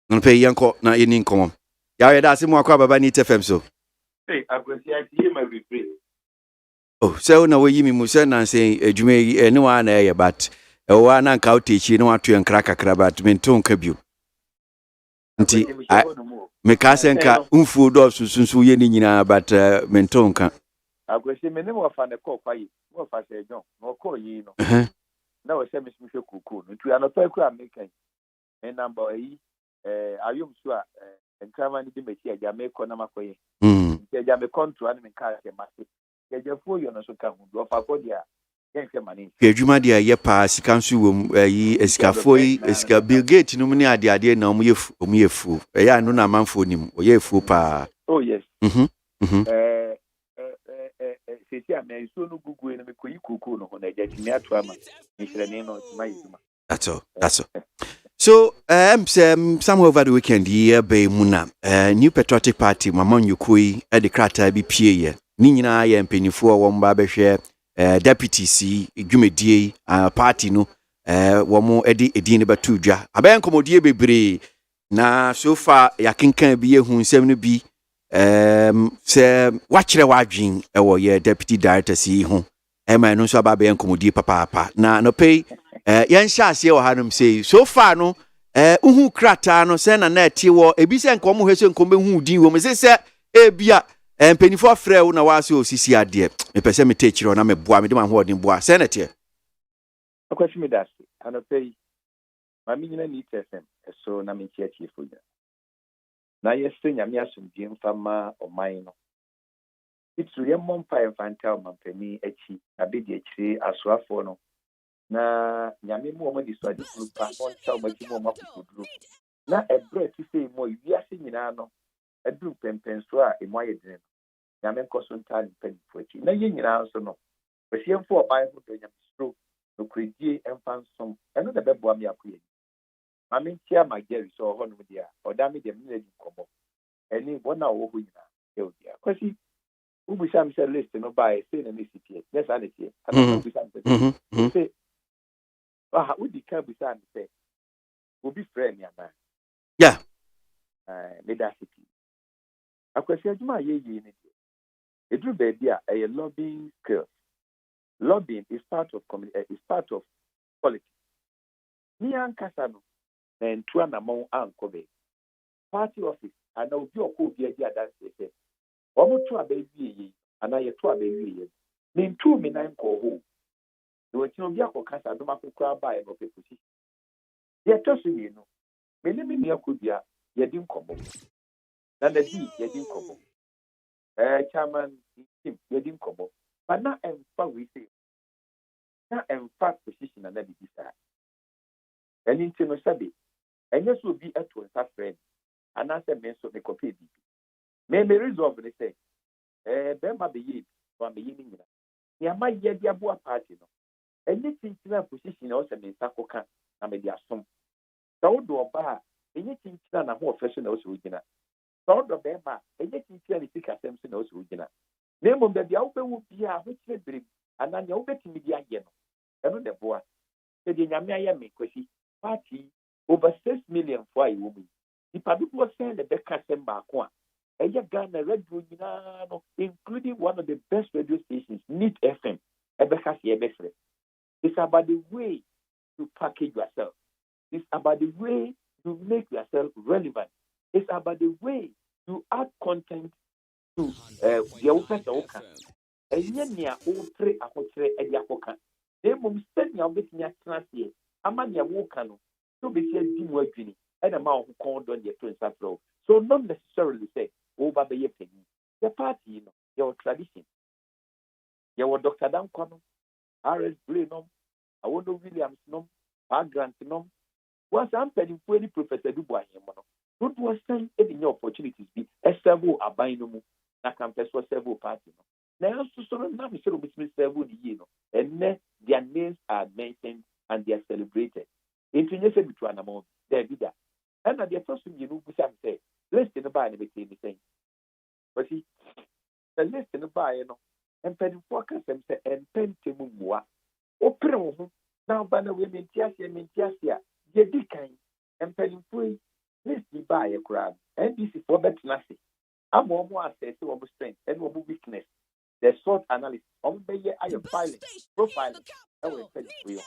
I'm pay yanko na yini nkomo. Y'all that's mo akwa baba Needs FM so. Hey, I go see I hear my replay. Oh, so na we yimi musa na say adwuma yi ene wa na ye but e wa na nka otechi ne wa to enkra kakra but mento nka bio. Nti me ka se nka unfu do sunsun ye ni nyina but mento nka. Agwese me ne mo fa ne ko kwayi. Mo fa se John. No ko yi no. Na wo se me hwe kuku. Ntu anopa ku American. Me number yi ayom so a enkrama ni de meti aja me ko na makoye. Aja me control ani me ka se mase. Aja fo yo no so ka hu. Do fa ko dia. Yen hwe mani. Adwuma dia ye pa sika nso wom yi esikafo yi esika Bill Gates no mu ne ade na omu yefu. Ya no na manfo nim. Oye efu pa. Oh yes. That's all. So, somewhere over the weekend, here, by Muna, New Patriotic Party, Mamon Yukui, at the Krata BPA, Nina, and Pennyfua, Wamba share, Deputy C, Gumedi, party, no, one more Eddie Edina Batuja. A bank commodie be na so far, Yakin can be a whom 70B. Sir, watch the watching our deputy director see home. Emma no so baby and commodity papa. No pay yan sha see or hanum say so far no uhu krata no send na net wo ebisa nkom hwese nkom hu din wo me say ebia penifo frɛ wo na wase osisi ade me pese me take na me boa me de ma ho odin boa senator akwasi me das ano pay ma mi nyina ni tsm so na me chiachi fuja na yesi nyame asomdie mfama oman no itu ye mompa infantile mampani achi abedi achire asoafo no na nyame mu omo di so adi pa on cha omaji mu omakuduru na ebre ti sei mo wiase nyina no aduru pempen so a emo ayedene nyame nkoso nta ni panifo achi na ye nyina so no besiemfo oban ho do nyame stro no kredie emfansom eno de bebo am yakoye mame ntia mageri so ho no dia odame de mne di komo eni bona wo ho nyina e odia kwasi ubusam se list no by say na city yes anete ubusam say udi ka busam say obi friend ya na yeah leadership akwasi aduma ye ni edru baby a lobbying skills. Lobbying is part of is part of politics. Ni ankasa no na entua na mo ankobe party office ana obi obi adi adanse se omo to abawie yi ana ye to abawie yi ni ntu mi nan ko ho no ti obi akokasa do makokura ba e no pekusi ye to so ni no me ni mi akobia ye di nkomo na da di ye di nkomo chairman team ye di nkomo but na emfa we say na emfa position na bi bisa eni nti no sabe enye so bi eto nsa friend ana se me so me copy bi me resolve ne say bemba be yi wa me yi ni nyina ya ma ye dia bo party no enye tintina position na o se me nsa koka na me dia som so do oba enye tintina na ho official na o se ugina so do bemba enye tintina ni sika sem se na o se ugina na mo be dia wo be wo bia ho kire bere ana nya wo betimi dia ye no eno de boa se de nyame aye me kwasi party over 6 million for a woman. The public was saying the best custom back one. Ghana radio, including one of the best radio stations, Neat FM. It's about the way you package yourself. It's about the way you make yourself relevant. It's about the way you add content to the open. And yet, otre ahotre ediakoka. They must send your bit near translate. Amania wokano. So be here dim wagini and a man who called on your twins after all. So not necessarily say, oh, Baba Yepen. The party, your tradition. Your Dr. Dan Kono, R.S. Blenum, Awondo Williams, no, Grant, no. Once I'm telling you, Professor Dubois, don't was saying any opportunities be a several abinomu, na campus for several parties. Now, so now, Mr. Several, and their names are mentioned and they are celebrated. Introduce kasem se empentemu mua opere wo ho na ba na we mentiasia ye di kan empenimfo yi list ba ye kura NDC for betnase amo mo assess wo strength and wo weakness the SWOT analysis be ye ayo filing profile we empenimfo yi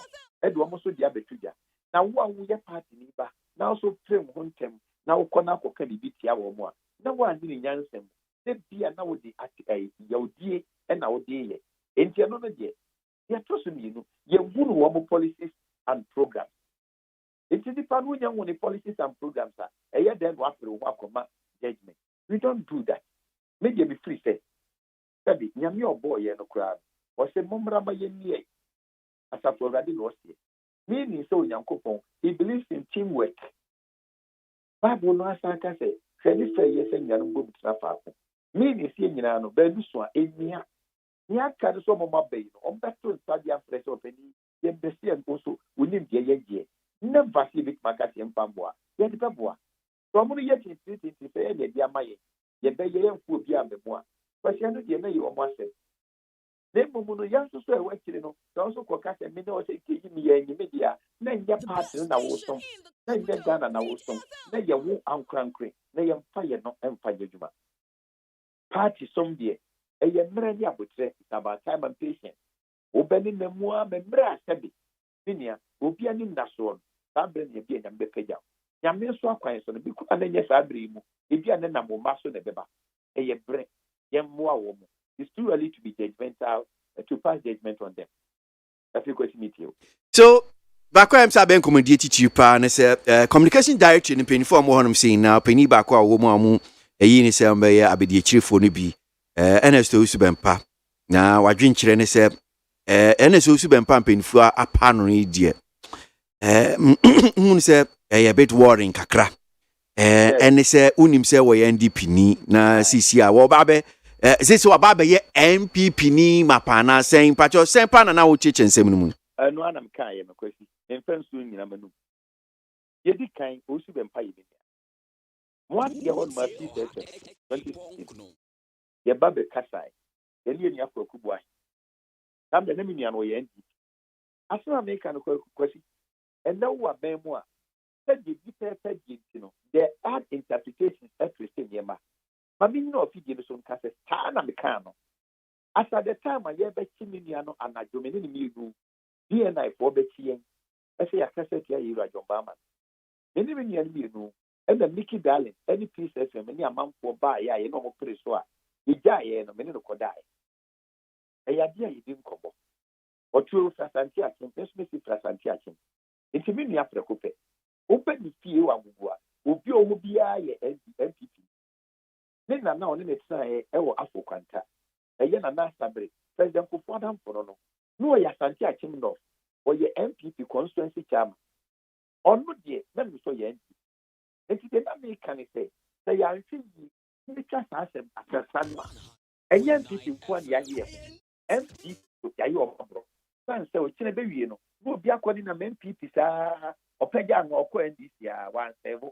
e do mo so dia betuja na wo ye party ni ba na also frame ho ntem na wo kona akoka bibi tia wo mo a na wo andi nyansem de bia na wo di yaudie e na wo di ye enti no no de ye trust me no ye wunu wo policies and programs. It is the one the policies and programs are a year then after wakoma judgment. We don't do that. Maybe be free say. Sabi nyame obo ye no crowd. Or say momraba ye nie. As I already lost it. Meaning so Yankopon, he believes in teamwork. Bible no asaka say, Feli say yes and Yanumbo Trafa. Meaning see nyina no be so enia. Nia ka so mama be no. Ombeto stadia press of any ye besi and also we need ye. Never see big market in Pamboa. Yet the Pamboa. From when you get it, say, dear Maye, ye bay and food beyond the one. But you know, you may you almost say. Then Mumuno Yansu say, what you know, also Coccas and Minno say, me and media, then your party and our song, then your gun and our song, then your woo and crankry, then your fire no empire juma. Party some dear, a yamrania would say, it's about time and patience. Opening the more membra sabi. Minia, Opianim Nason. Sabrin ye and Bepeja. Yamin so quiet on the big and then yes, I dream. If you are then a maso de beba, a ye break, yam more woman. It's too early to be judgmental, to pass judgment on them. That's your question, meet you. So, back I'm saying, community cheaper, and say, communication director in penny form what I'm saying now, penny back or woman, a yin is a be chief for be, and as to Subempa. Now, I drink children say, and as to Subempa penny for a panry dear. Say a bit worrying kakra. And they say unim say we NDP ni na CCA wo babe say wa babe ye MPP ni mapana saying pacho sempa na wo chechen semnu no anam kan ye no kwesi emfen so nyina manu ye di kan osu be mpa ye bi mo ade ho ma fi se ye babe kasai ye ni akroku bua tam de na mi nuano ye NDP asema me kan kwesi and now what Bemwa said the different there are interpretations every single. But me no figure some cases Tana Mecano. As at the time I hear Betchiniano and I dominate me do DNI for Betchien. I say a cassette here, you are John Barman. Many me know, and the Mickey Darling, any piece of many amount for buy, you know, pretty sure. You die and a minute could die. A idea you didn't come. Or true Frasantiakin, especially Frasantiakin. It's a mini after coupe. Open the few and Ubio will be a MPP. Then now, in it's a Afro Quanta. A yen and Nasabre, President Kufadam for no, ya Santiakin no, or your MPP constituency chairman. Or not yet, let me show you. And to the American say, they are in the class as a son. A young people one year, MPP to Yayo. So it's a baby, you know. Go be according to MPP, or Peggy or Cohen this year, 1 7.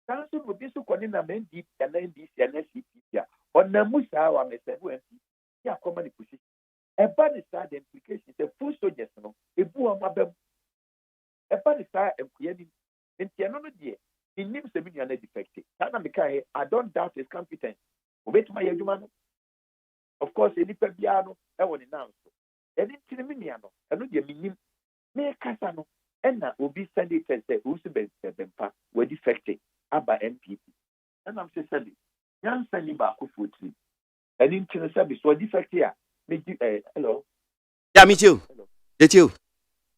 Council would be so calling a man deep and then this and SCP, or Namusa or Mr. MPP, yeah, common position. A bad side implication is a full soldier, a boom, a bad side and creating in Tianodia. He names the million defective. I don't doubt his competence. Wait, my human. Of course, any Pebiano, I will announce. And it's in the Miniano, and not the minim, me Casano, and that will be Sunday Thursday, who's the best Bempa, were defected, Abba MPP. And I'm saying, young Sunny Baku food tree. And into the service were defected here. Hello. Yeah, me too. Did you?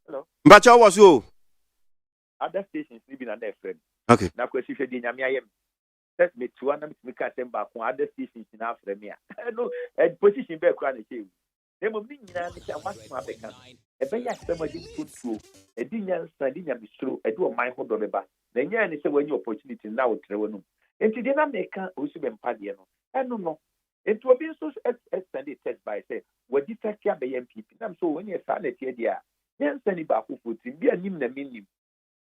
Hello. But I was you. Other stations living on their friend. Okay. Now, question for the Yamiam. Let me to one of the Mikatem back on other stations in Africa. No, and position back on the table. They will mean that I must have become a better somebody put through a dinner, Sardina be true, a do a mind hold of the back. Then you say when your opportunity now with Trevor. And to dinner maker, also been Padiano. I don't know. It will be so extended test by say, what defective by MPP. I'm so when you're silent here, dear. Then send it back who puts in be a nim the minim.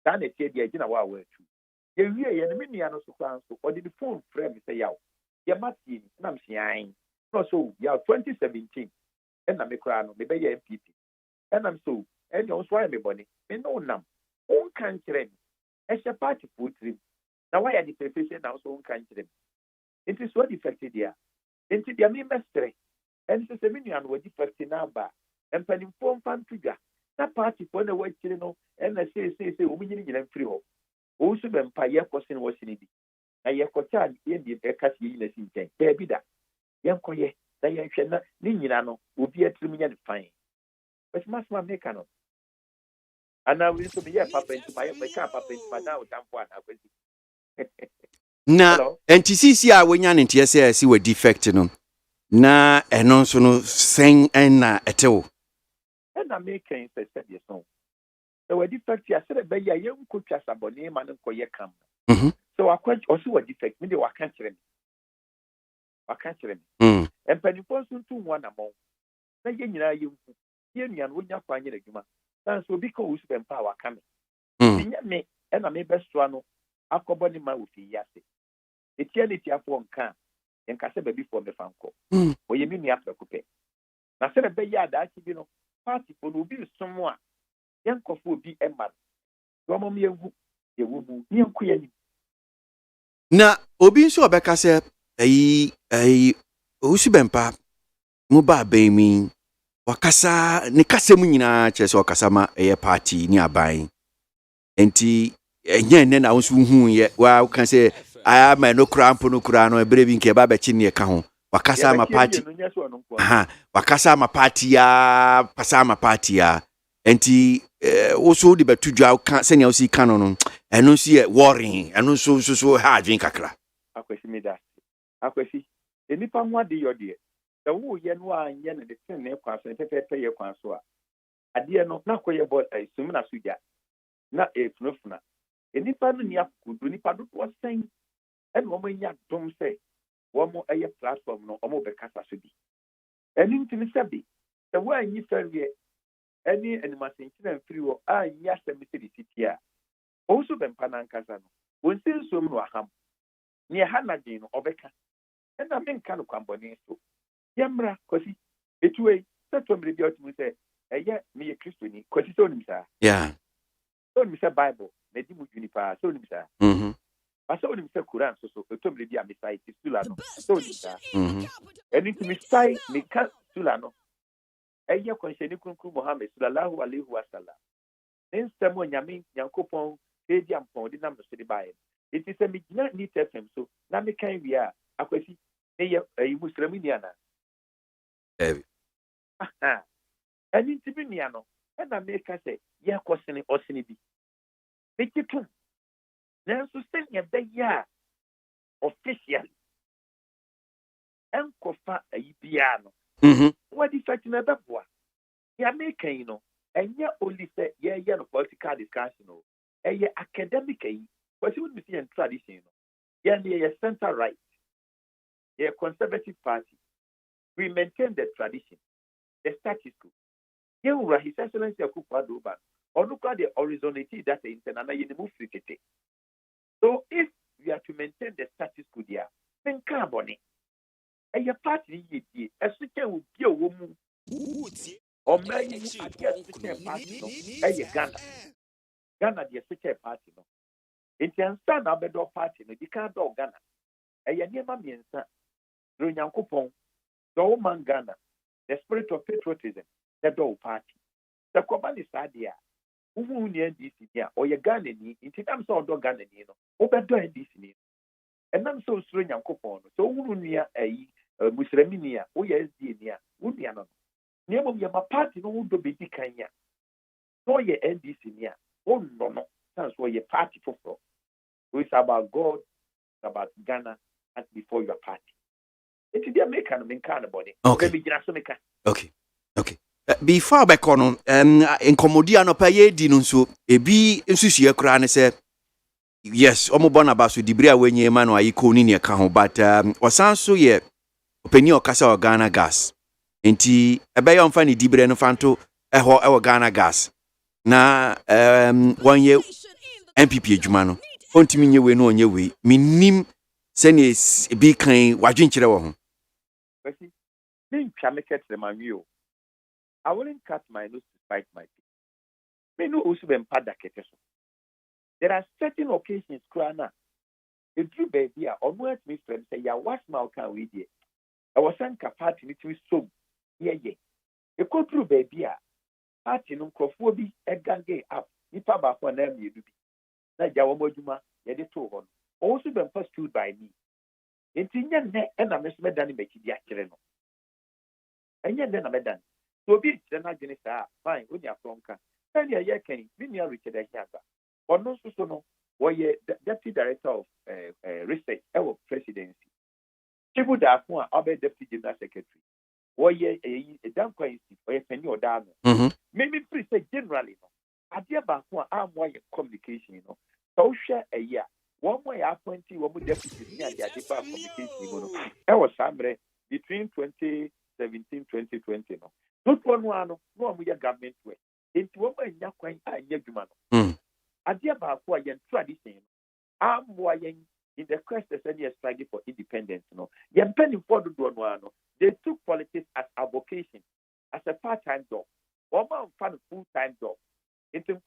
Silent here, dear, you know what we're true. You hear a miniano so or did the phone frame say, Yaw. You're not seeing, and I'm saying, no, so you are 2017. and I'm a crown, maybe MPP. And I'm so, and you also me money. Me no nam. Own country. As a party put him. Now why are the profession now so own country? It is what defected here. Into the ministry. And it's a million were defected now, and penny form fan figure. That party for the way you know, and I say, we need to free hope. Also, when Paya question was in it. I have got in the Cassie in the Sintain. There be that. Young Koye, Diane Shana, Ninano, will be a 3 million fine. But must one make canoe. And now we to be a papa into my car, papa into my now, na NTCC a wenyan NTSA si we defect no na eno so no sen na etewo and I make a said yes no the we defect ya said be ya yem ko twa sabone ma no koye kam so akwa also we defect me de waka kire me and penifo so tu one among na ye nyina ye nku ye nua no nya kwa nyere djuma dan so bi ko usu be mpa waka me me and I me best no akobo ni ma ofi yase etiality afọ nka nkase ba before me fanko oye mi ni afọ kupe na se be ya da chi bi no party for no bi somo a yankofo bi emma do mo me ewu ewu ni enku ya ni na obi nso obeka se ayi osu bempa mo ba ben mi wakasa ne kasem nyina chese wakasa ma eye party ni aban enti enye ne na wonso hu ye wa kan se aya ma no krampo no kura no ebere bi nke ba be chi ne ka ho wakasa ma party wakasa ma party ya pasa ma party ya enti wo de betudwa kan se ne o si kan no eno si e worrying eno so ha adwen kakra akwesi me da akwesi enipa ho ade yode da wo ye no anye ne de tin ne kwa so pepepe ye kwa so a ade no na koye ball sum na suja na efnofuna enipa no ni akudu nipa do to sen and woman ya dom say one more a platform no omo be kasa so bi eni ntini sabi the way you feel here any animation and free wo anya semiti sitia also be mpanan kasa no won sin so mu aham ne hanadin no obeka and I mean kan kwamboni so yamra kosi etuwe setomre bi otimu say eye me kristoni kosi so nim sa so nim say bible me di mu junipa so nim sa Asa oni mse Quran so etomre bi amesai titula no so nita eni ti misai me ka titula no eye konsheni kunku Muhammad sallallahu alaihi wasallam nsemo nyame yankopon edi ampon di na mse di bae iti se mi gina ni tfm so na me kan wi a akwasi eye muslimi ni ana eni ti bi ni ano na me ka se ye kwosini osini bi me kitu Nanso senya beya official enkofa ayibia no what effect na beboa ya make yi no enya only say ye no political discussion no eye academic yi because we see in tradition no ye center right ye conservative party we maintain the tradition the status quo ye ura his excellency Akufo-Addo ba onuka the horizontality that the internal ye move frikete. So if we are to maintain the status quo there, then carbon, and your party, a second will be a woman, or maybe a party, a Ghana, the second party. It's an stand up a party, the can't do Ghana, a Yanima means Runyan Coupon, the woman Ghana, the spirit of patriotism, the dog party. The Kobani Sadia. Who near this year or your Ghana in terms of dog Ghana, over doing this near. And I'm so strange and coupon. So who near a Muslimin, who is near, would be another. Near my party, no would be Dicania. No, ye end this year. Oh, no, that's why your party for. It's about God, about Ghana, and before your party. It's the American kind of body. Okay. Before back on in Comodia no pay di no so ebi nsusu ekura ne se yes omo bona ba so dibria wenye ma no ayiko ni ne ka ho but osan so ye openi okasa o Ghana gas enti ebe yo mfa ni dibria no fanto eho Ghana gas na one year MPP adwuma no ontimi nye we no onye we minim se ne bi kan wadwenkyere wo ho ni ntwa me ketre manwi o I wouldn't cut my nose to spite my teeth. Me no also be mpada keteso. There are certain occasions, Krana. If you baby are almost me friend say, ya wash my can we dear. I was sent a party to so. Yeah. You go through baby. Party no crofobia a gange up. Nipa ba for name you be. Na Jawamojuma, yet it too on. Also been pursued by me. In Tinyan and I miss Medani make it yakreno. And yet then I'm done. So be it then I didn't say, fine, when you're from Ka. Tell you, yeah, can you Richard Yanga? Or no, so no, or ye deputy director of research, our presidency. People that are deputy general secretary. Or ye a damn coin or a penny or down. Maybe please say generally, no. I dear back one arm wire communication, you know. So share a year. One way I 20 one deputy and the different communication, you know. I was somewhere between 2017 2020. No. Not one, no, we are government way. Into one way, Yakwain, I Yaguman. I dear back one tradition. I'm wire in the quest of any struggle for independence, no. Yan penny for the one, they took politics as a vocation, as a part-time job. One man found a full-time job. It's a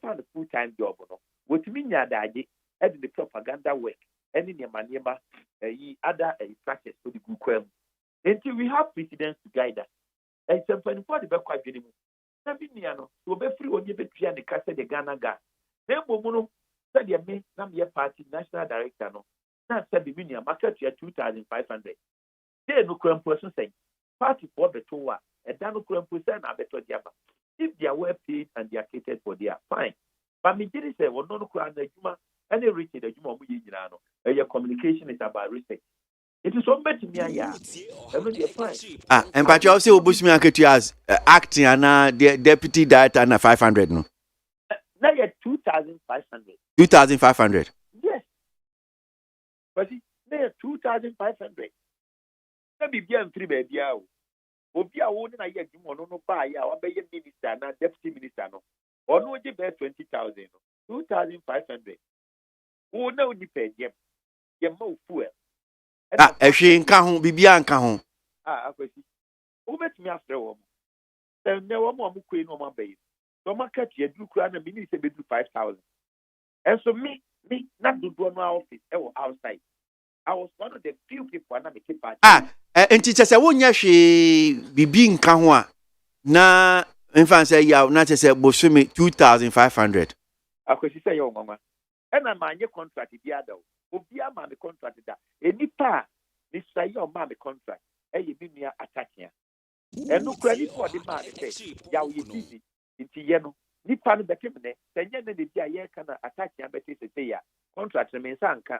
found a full-time job, no. What mean ya that the propaganda work, any manema, other practice for the good. Until we have precedents to guide us. And some for the back quite very much. Sabiniano, to be free on your between and the Casa de Ghana gas. Then Momono said your main Namia Party National Director, no. Now said the Minia market year 2,500. There no current person saying, party for the tour, and Dano current person are better Jabba. If they are well paid and they are catered for, they are fine. But me did say, well, no crown the Juma, and they reach the Juma Mujano, and your communication is about respect. It is so much me, yeah. Everybody fine. And but you also bush me as acting and the deputy director and 500, no? Now you're 2,500. 2,500. Yes. But see, they're 2,500. Let me be on 3 baby. Obi a won na ye dwuma no ba ya wa be minister na deputy minister no ono je be 20,000 no 2,500 wo na oni pe ye ma fuel ehwe nka ho bibia nka ho akwasi wo betimi afre wo mo se ne wo mo kwei no mo be so market ye du kura na minister be du 5,000 and so me not do no office e wo outside. I was one of the few people na me keep party. Enti chese wonya hwe bibi nka ho a na mfa say ya na chese bosume 2,500. Akwesi say yo mama. E na ma nye contract bi ada o. Obi ama me contract da. Enipa ni say yo ma me contract. E ye bi nua atakia. E no credit for the man say ya wo ye busy. Enti ye no nipa no bekem ne. Senye ne de dia ye kana atakia beti say ya. Contract me nsa nka.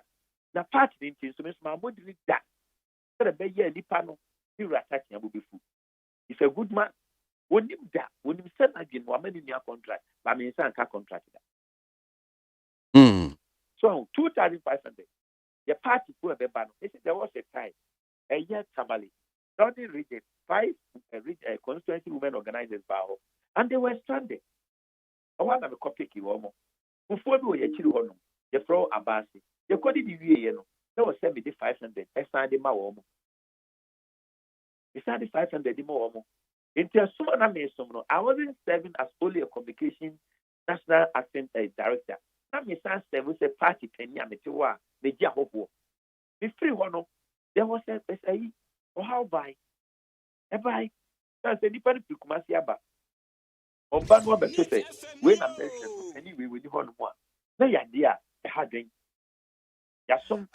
Na part ni nti so me so ma modiri da. Be ye nipa no he attacking abubefu. He's a good man. When him da, when him send again one many new contract, but me say anka contract da. So 2,500. The party go be ban. There was a time a year Tamale, Northern region, 5 constituency women organizers bao, and they were stranded. I want to copy ki womo. Before we ye chiru hono, ye throw abasi. Ye kodi di wiye no. There was 500. Esande ma womo. Esande 500 mo womo. Into so na me so no. I wasn't serving as only a communication national acting director. Na me san serve as a party penny ametiwa me dia hoho. Me free hono. There was a say or how by. E by. That's a different Kumasi aba. Omba no be say we na mention anyway we di hono mo. Na ya dia e ha dwen.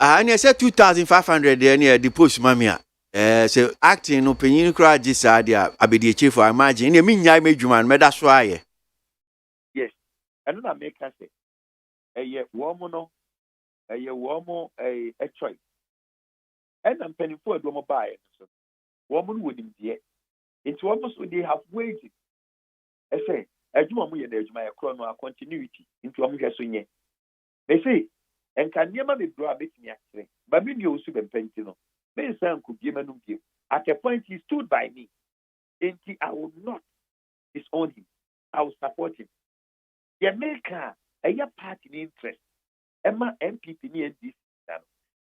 And I said 2,500 there the post mamia. So acting opinion crowd this idea abedi chief for imagine in me nyai medwuma me da so aye. Yes. And na make us say ye womo no ye womo a choice. And I'm penny for do mo buy so. Womo no wonim die. It's almost they have wages. I say adwuma mo ye na adwuma ye kro no continuity into am hwe so nye. They say and can never be brought me actually. But maybe you should be painting. At a point, he stood by me. And I would not disown him. I will support him. The America, a year party interest. Emma MPP near this.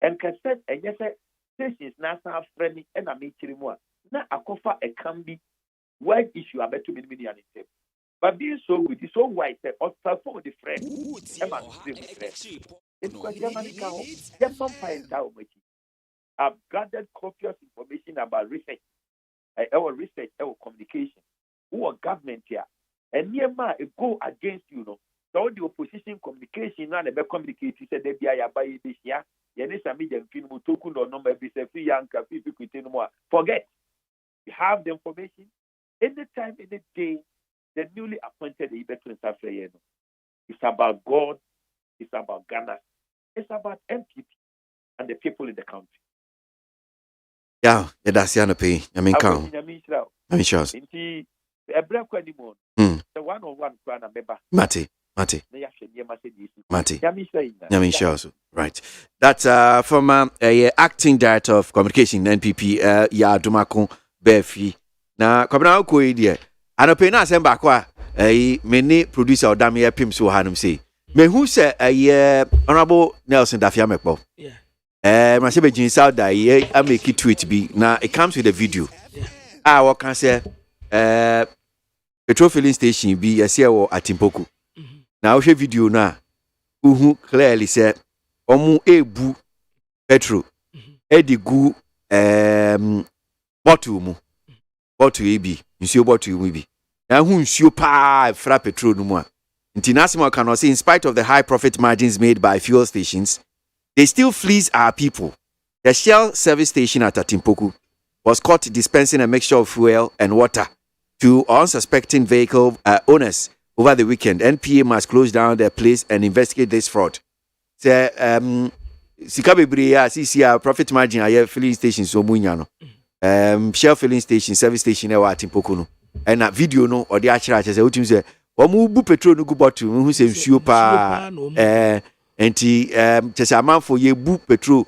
And can say, and yes, this is national friendly and I make it more. Now I offer a can be Why issue about 2 million and it? But being so good, it's so wise that also for the friend, Emma, it's because I've gathered copious information about research, our research, our communication, who are government here, and near it go against you know. So the opposition communication and the communication said they be a buy this year. Yes, I mean, film token or number be free young people no more. Forget. You have the information. Anytime, any day, the newly appointed veteran Safrayeno. It's about God, it's about Ghana, it's about MPP and the people in the country. Yeah, that's the pay. I mean, count. I mean, sure. The one-on-one Mate. Right. That's from acting director of communication NPP ya Dumako Befi. Na kwabena ko idie. Anope na asem bakwa many producer odame pim so hanum say. Me hu se honorable Nelson Dafiamekpo. Yeah. My say begin South da I make it tweet be. Now it comes with a video. Yeah. What can say petrol filling station be yesi wo Atimpoku. Now we video na uhu clearly say omu ebu petrol edigu bottle mu bottle ebi nsuo bottle mu bi na hu nsuo pa fra petrol no mu a international cannot say in spite of the high profit margins made by fuel stations they still fleece our people. The Shell service station at Atimpoku was caught dispensing a mixture of fuel and water to unsuspecting vehicle owners over the weekend. NPA must close down their place and investigate this fraud. Say Sikabebriya CCR profit margin aye filling station so munya no. Shell filling station service station e wa Atimpoku no. And that video no or the achira say utim say omu bu petrol no gu bottle hu say nsuo pa enti chese amanfo ye bu petrol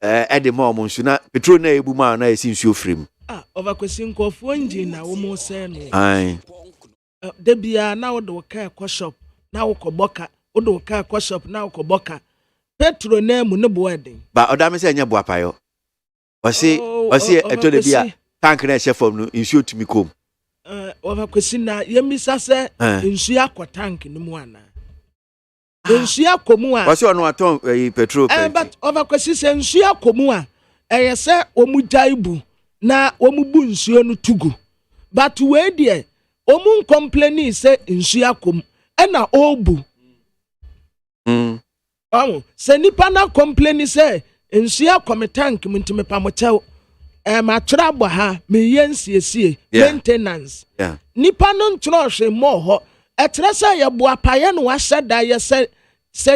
ede ma omo nsu na petrol na ebu ma na esi nsuo frem. Over question nkofo engine na wo mo say no. Ai. Debia na wo do ka kwa shop na wo koboka wo do ka kwa shop na wo koboka petrol na mu ne bo eden. Ba oda me say nya bo apayo. O se eto de bia tank na chef no nsuo tumi kom. Over question na yemisa say nsuo akwa tank ni mu ana. Nsuo akomu a. O se ono aton petrol plenty. But over question say nsuo akomu a say omu jaibu na omu bu nsuo no tugu. But we there omu complaining say nsuo akom na obu. Se nipa na complaining say nsuo akom tank mintime pamochew. Ma trabo ha me yensiesie maintenance. Yeah. Nipa no ntro hwe mo ho. Etre say ye bo apaye no wa hyeda ye se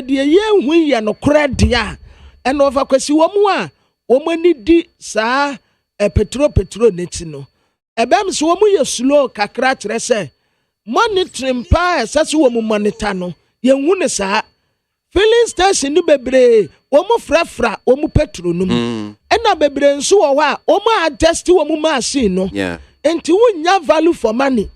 de ye hu ye no krede a. And over kwesi wo mu a wo mani di saa petrol neti no. Ebem so wo mu ye slow kakra tre say monitoring pa esase wo mu monitor no ye hu ne saa filling station ni bebre wo mu frafra wo mu petrol no mu ena bebre nso wo a wo mu adjust wo mu machine no enti wo nya value for money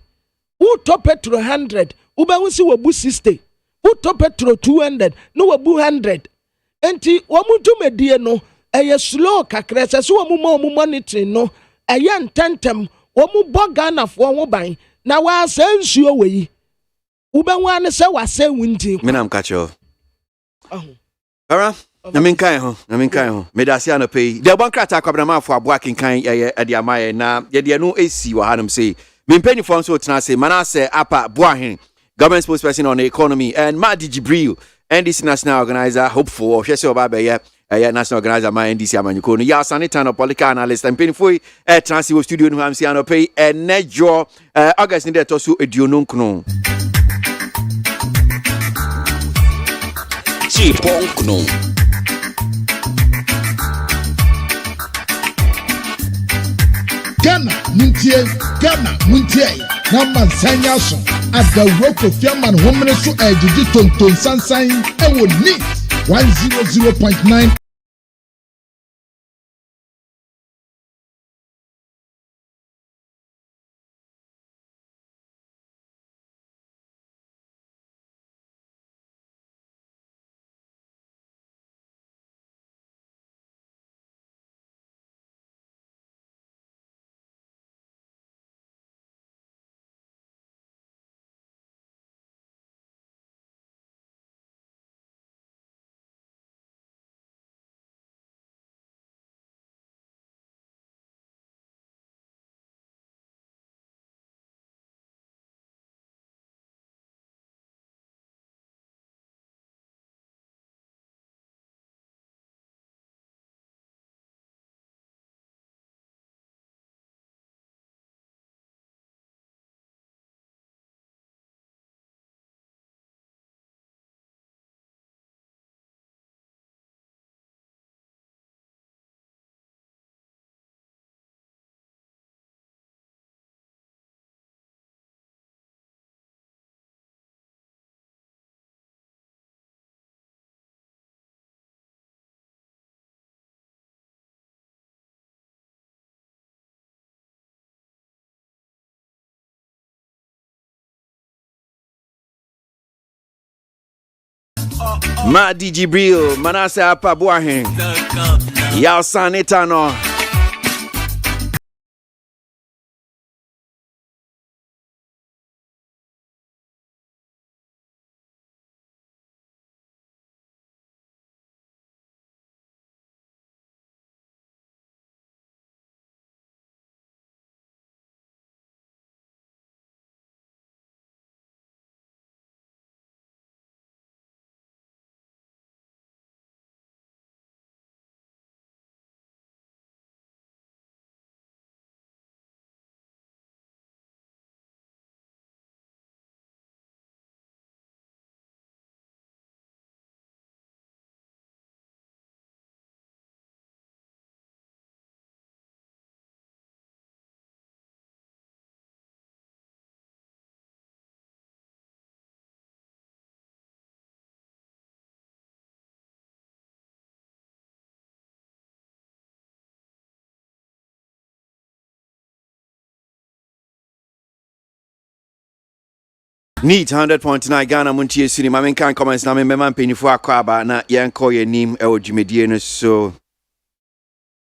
wo to petrol 100 wo be hu si wo bu 60 wo to petrol 200 no wo bu 100 enti wo mu dwumadie no eye slow kakra esase wo mu monitoring no eye ntentem wo mu boga na fo ho ban na wa asansuo weyi wo be hu ane se wa se wunti me nam kacho Ara na min kan ho me da sia no pay de bon krata kwabna ma fo aboa kinkan ye de amaye na ye de no esi wa hanum say me penny for so tena say manase apa boahen government spokesperson on the economy and Madi Jibril NDC national organizer hopeful or hwese oba be ye national organizer my NDC amanyuko no ya sanitano political analyst and penny for transi studio no am sia no pay nejo August ni de to so eduonu nkno Chiponkno. Ghana muntie na mansanya so adawro kofiaman homene so ejiji tonton sansan ewo ni 100.9 Madi Jibril, Manase Apa Boahen, Yao Sanetano. Neat 100.9 Ghana Montie Suni. My main can comments na me man penifo akwaba na yanko ye nim e odwumedie no so.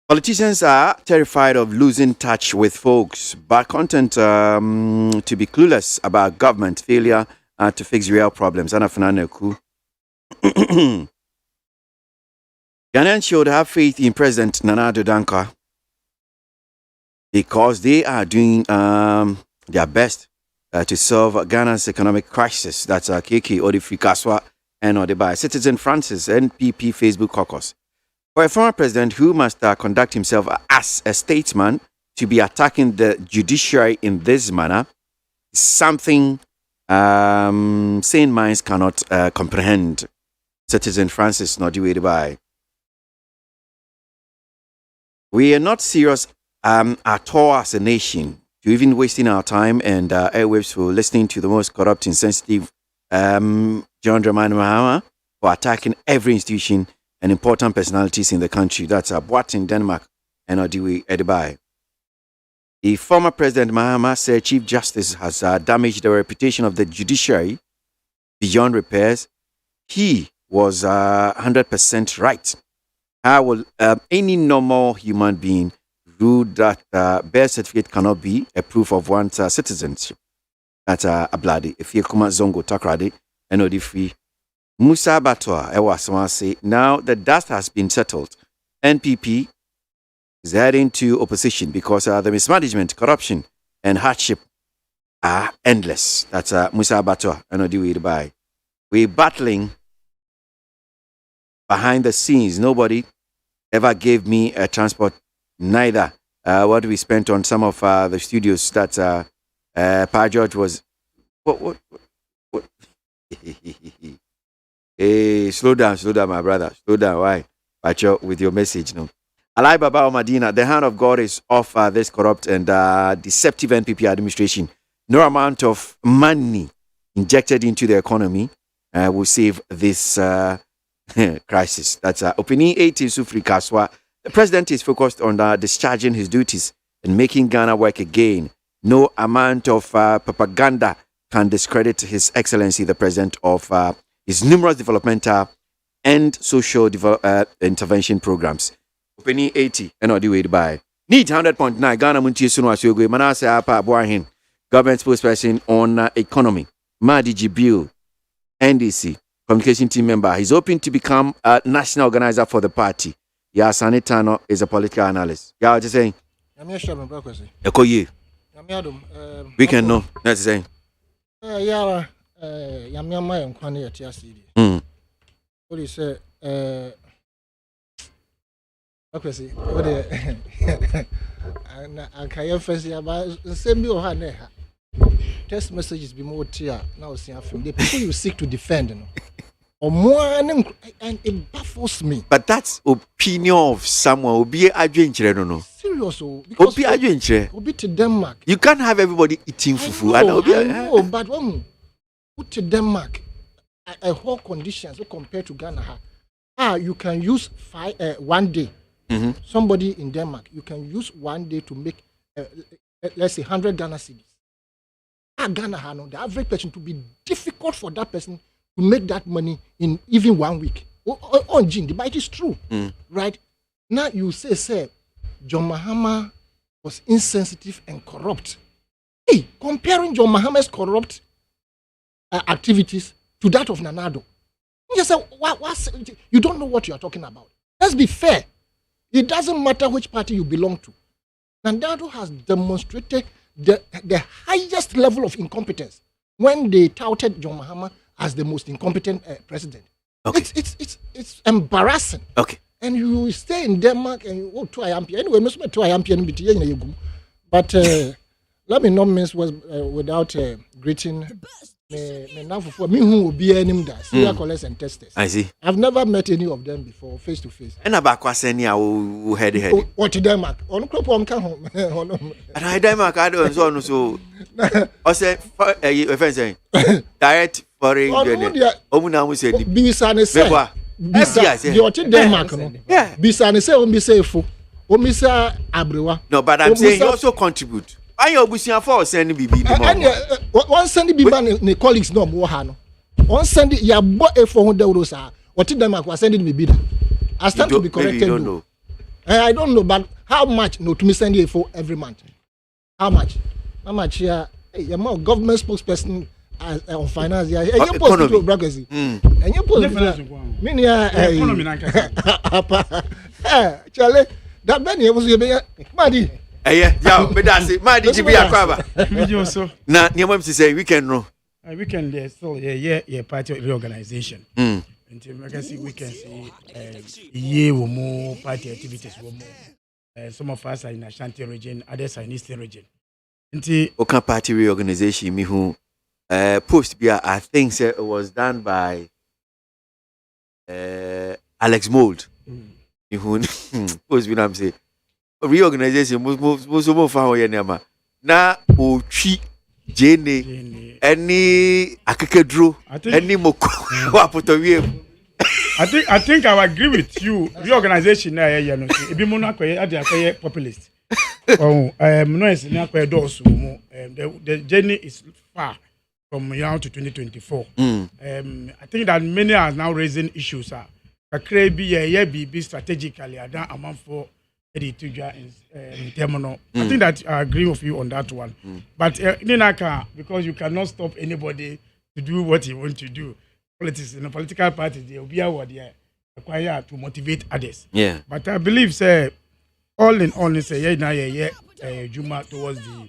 Politicians are terrified of losing touch with folks, but content to be clueless about government failure to fix real problems. Ana Fananeku. Ghanaians should have faith in President Nana Addo Dankwa because they are doing their best to solve Ghana's economic crisis. That's KK Odifri Kaswa and Odeba. Citizen Francis, NPP Facebook caucus. For a former president who must conduct himself as a statesman to be attacking the judiciary in this manner, something sane minds cannot comprehend. Citizen Francis Nodiwedibai. We are not serious at all as a nation to even wasting our time and airwaves for listening to the most corrupt, insensitive John Dramani Mahama for attacking every institution and important personalities in the country. That's Boat in Denmark and Odiwe Edibai. The former President Mahama said Chief Justice has damaged the reputation of the judiciary beyond repairs. He was 100% right. How will any normal human being rule that birth certificate cannot be a proof of one's citizenship? That's Abladi. If you come Zongo Takrade and Odifri Musa Batwa, Ewa say, now the dust has been settled. NPP is heading to opposition because the mismanagement, corruption, and hardship are endless. That's Musa Batwa and Odiwe. We're battling behind the scenes. Nobody ever gave me a transport, neither what we spent on some of the studios that Pa George was. What? Hey, slow down, my brother. Slow down. Why? Pacho, with your message, no. Alai Baba Omadina, the hand of God is off this corrupt and deceptive NPP administration. No amount of money injected into the economy will save this crisis. That's Opini 18 Sufri Kaswa. The president is focused on discharging his duties and making Ghana work again. No amount of propaganda can discredit His Excellency, the president, of his numerous developmental and social intervention programs. Opini 80 and Odiwe by Need 100.9 Ghana Montie Sunu Asyogo Manase Apa Boahen, government spokesperson on economy. Madi Jibril, NDC communication team member. He's hoping to become a national organizer for the party. Yeah, Sanitano is a political analyst. Yeah, what you saying? Ekoye. We can know. That's saying. Yeah, Yamyama and Kwani at Yasidi. What do you say? Okay, see, what I can't first about send me or her. Text messages be more clear now. See, the people you seek to defend, or more, and it baffles me. But that's opinion of someone who be a drinker, I don't know. Seriously, because be a drinker. Be to Denmark. You can't have everybody eating fufu. I know, but when put to Denmark, a whole conditions compared to Ghana. You can use 1 day. Mm-hmm. Somebody in Denmark, you can use 1 day to make, let's say, 100 Ghana cedis. Ghana, the average person to be difficult for that person to make that money in even 1 week. On Jin, the bite is true, right? Now you say, John Mahama was insensitive and corrupt. Hey, comparing John Mahama's corrupt activities to that of Nanado. You say, you don't know what you are talking about. Let's be fair. It doesn't matter which party you belong to. Nanado has demonstrated the highest level of incompetence when they touted John Mahama as the most incompetent president. Okay. It's embarrassing. Okay. And you stay in Denmark and you go to IMP. Anyway, but let me not miss without greeting me now for me who will be any serial callers and testers. I see. I've never met any of them before, face to face. And about Kwaseni, who had what to Denmark? On Cropom come home. And I Denmark, I don't know. So I said, if I say, direct foreign. Omuna was said, Bisane say, you're to Denmark. Yeah. Bisane say, Omisefo, Omisa Abrewa. No, but I'm saying you also contribute. I obusia for sending bibi one sending bibi ne colleagues no mo ha no one sending ya bo €400 sa what them are sending bibi da I stand to be corrected. Don't know. I don't know, but how much no to me send you for every month? How much here your government spokesperson on finance here you post to brackets and you post me economy Charlie that many was you Madi. Yeah, but that's it. My DGB Aquaba. Now, you want to say weekend, no? Weekend, there's still party reorganization. Until we can see year or more party activities. Some of us are in Ashanti region, others are in Eastern region. Okay, party reorganization, me who post, I think it was done by Alex Mold. Me who post, we don't say. Reorganization most of our na ochi jene any akekedro any moko wapotowie. I think I agree with you. Reorganization na ya no e bi mo na akoye populist. No is na akoye doors the journey is far from now to 2024. I think that many are now raising issues kakra bi be strategically adan amount for editor in terminal. I think that I agree with you on that one. But because you cannot stop anybody to do what he wants to do. Politics in a political party, they will be required to motivate others. Yeah. But I believe, say, all in all, say Juma towards the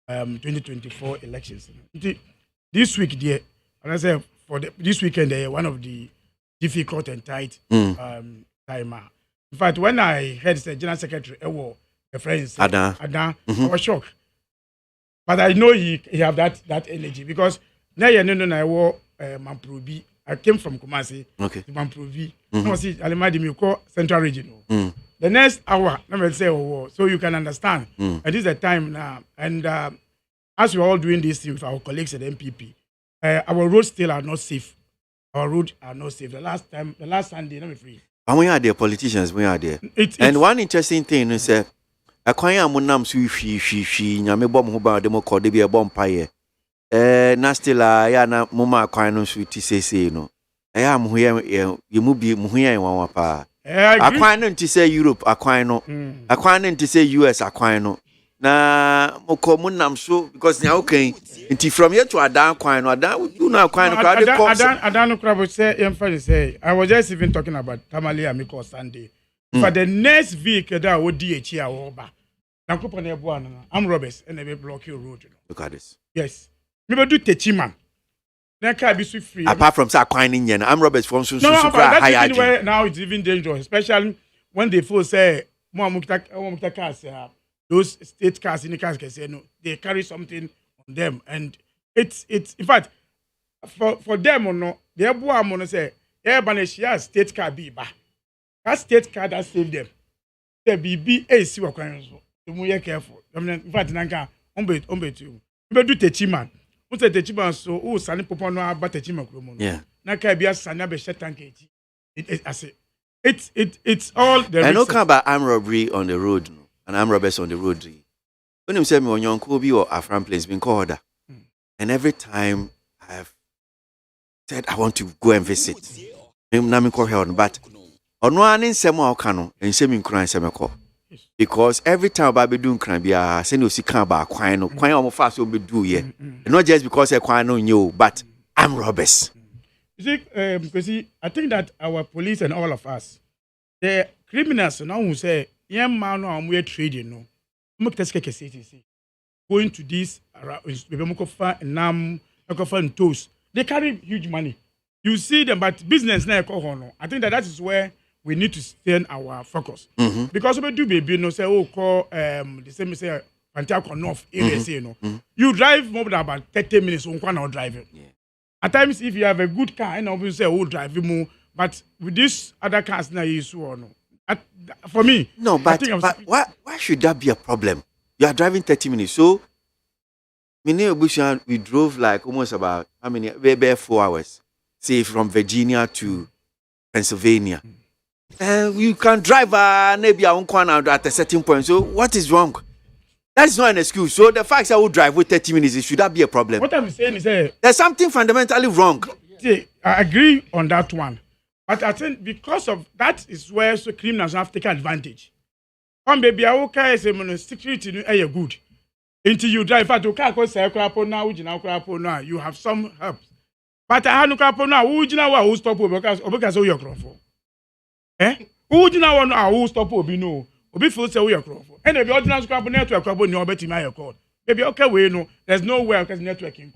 2024 elections. This week, and I say for this weekend, one of the difficult and tight timer. In fact, when I heard the General Secretary, a friend said, Adan, I was shocked. But I know he have that energy because now Mamprobi. I came from Kumasi to Mamprobi. No, see, Alimadi call Central Region. The next hour, let me say, so you can understand. And this is the time now. And as we're all doing this thing with our colleagues at MPP, our roads still are not safe. Our roads are not safe. The last Sunday, let me free. And we are there, politicians, we are there. And one interesting thing is, a kwanya munam she nyame bom ho ba de mo ko de be bom paye. Na still ya na mama kwan no so ti sese no. Ya mo ye mu bi mo yan wan pa. Akwan no nti say Europe akwan no. Akwan no nti say US akwan no. Na mo ko munam so because nya okay. Nti from here to Adan kwan no Adan you know kwan no crowd ko. Adan no crowd say I was just even talking about Tamale Amiko Sunday. For the next week that would DH here over. I'm Roberts and they block your road. Look at this. Yes. Maybe do techiman. Then can be free. Apart from Sakwaning, I'm Roberts from high now it's even dangerous, especially when they force say those state cars in the cars can say no, they carry something on them, and it's in fact for them or no, they are say yeah, state car be ba. That state car that saved them. The BBAC were crying. You're careful. In fact, Nanka, ombe too. You do techiman. What's a techiman? So, oh, Sunny Papa no about techiman. Yeah. Naka be a Sanabe Shetanke. It's all the. I know about armed robbery on the road, and armed robbers on the road. When you say me on your Kobe or Afran place, been called, and every time I have said, I want to go and visit. But ono ani nsɛm a ɔka no nsɛm nkura nsɛm ɛkɔ because every time ba be do nkran bia send osi kan ba kwan no kwan a ɔmo fa so be do ye not just because e kwan no nyo but I'm robbers. You see, because I think that our police and all of us, the criminals now who say young man no we trading no mo test going to this they carry huge money. You see them, but business na I think that is where we need to turn our focus. Because we do baby no say call the same say Pantaco North area say you drive more than about 30 minutes on one driving. At times if you have a good car and obviously say drive more, but with this other cars now you so no. For me no, but why should that be a problem? You are driving 30 minutes, so we drove like almost about how many? Maybe 4 hours. Say from Virginia to Pennsylvania. You can drive maybe at a certain point. So what is wrong? That is not an excuse. So the fact that I will drive with 30 minutes, should that be a problem? What I'm saying is there's something fundamentally wrong. See, I agree on that one. But I think because of that is where criminals have taken advantage. Baby, I will carry some security good. Until you drive at now, you have some help. But I had no couple now. Who do you know who stop because you're for? Who do you know who stop will be no? Obi full say we are for. And the ordinary couple network no bet in my call. Maybe okay, we know there's no way because networking.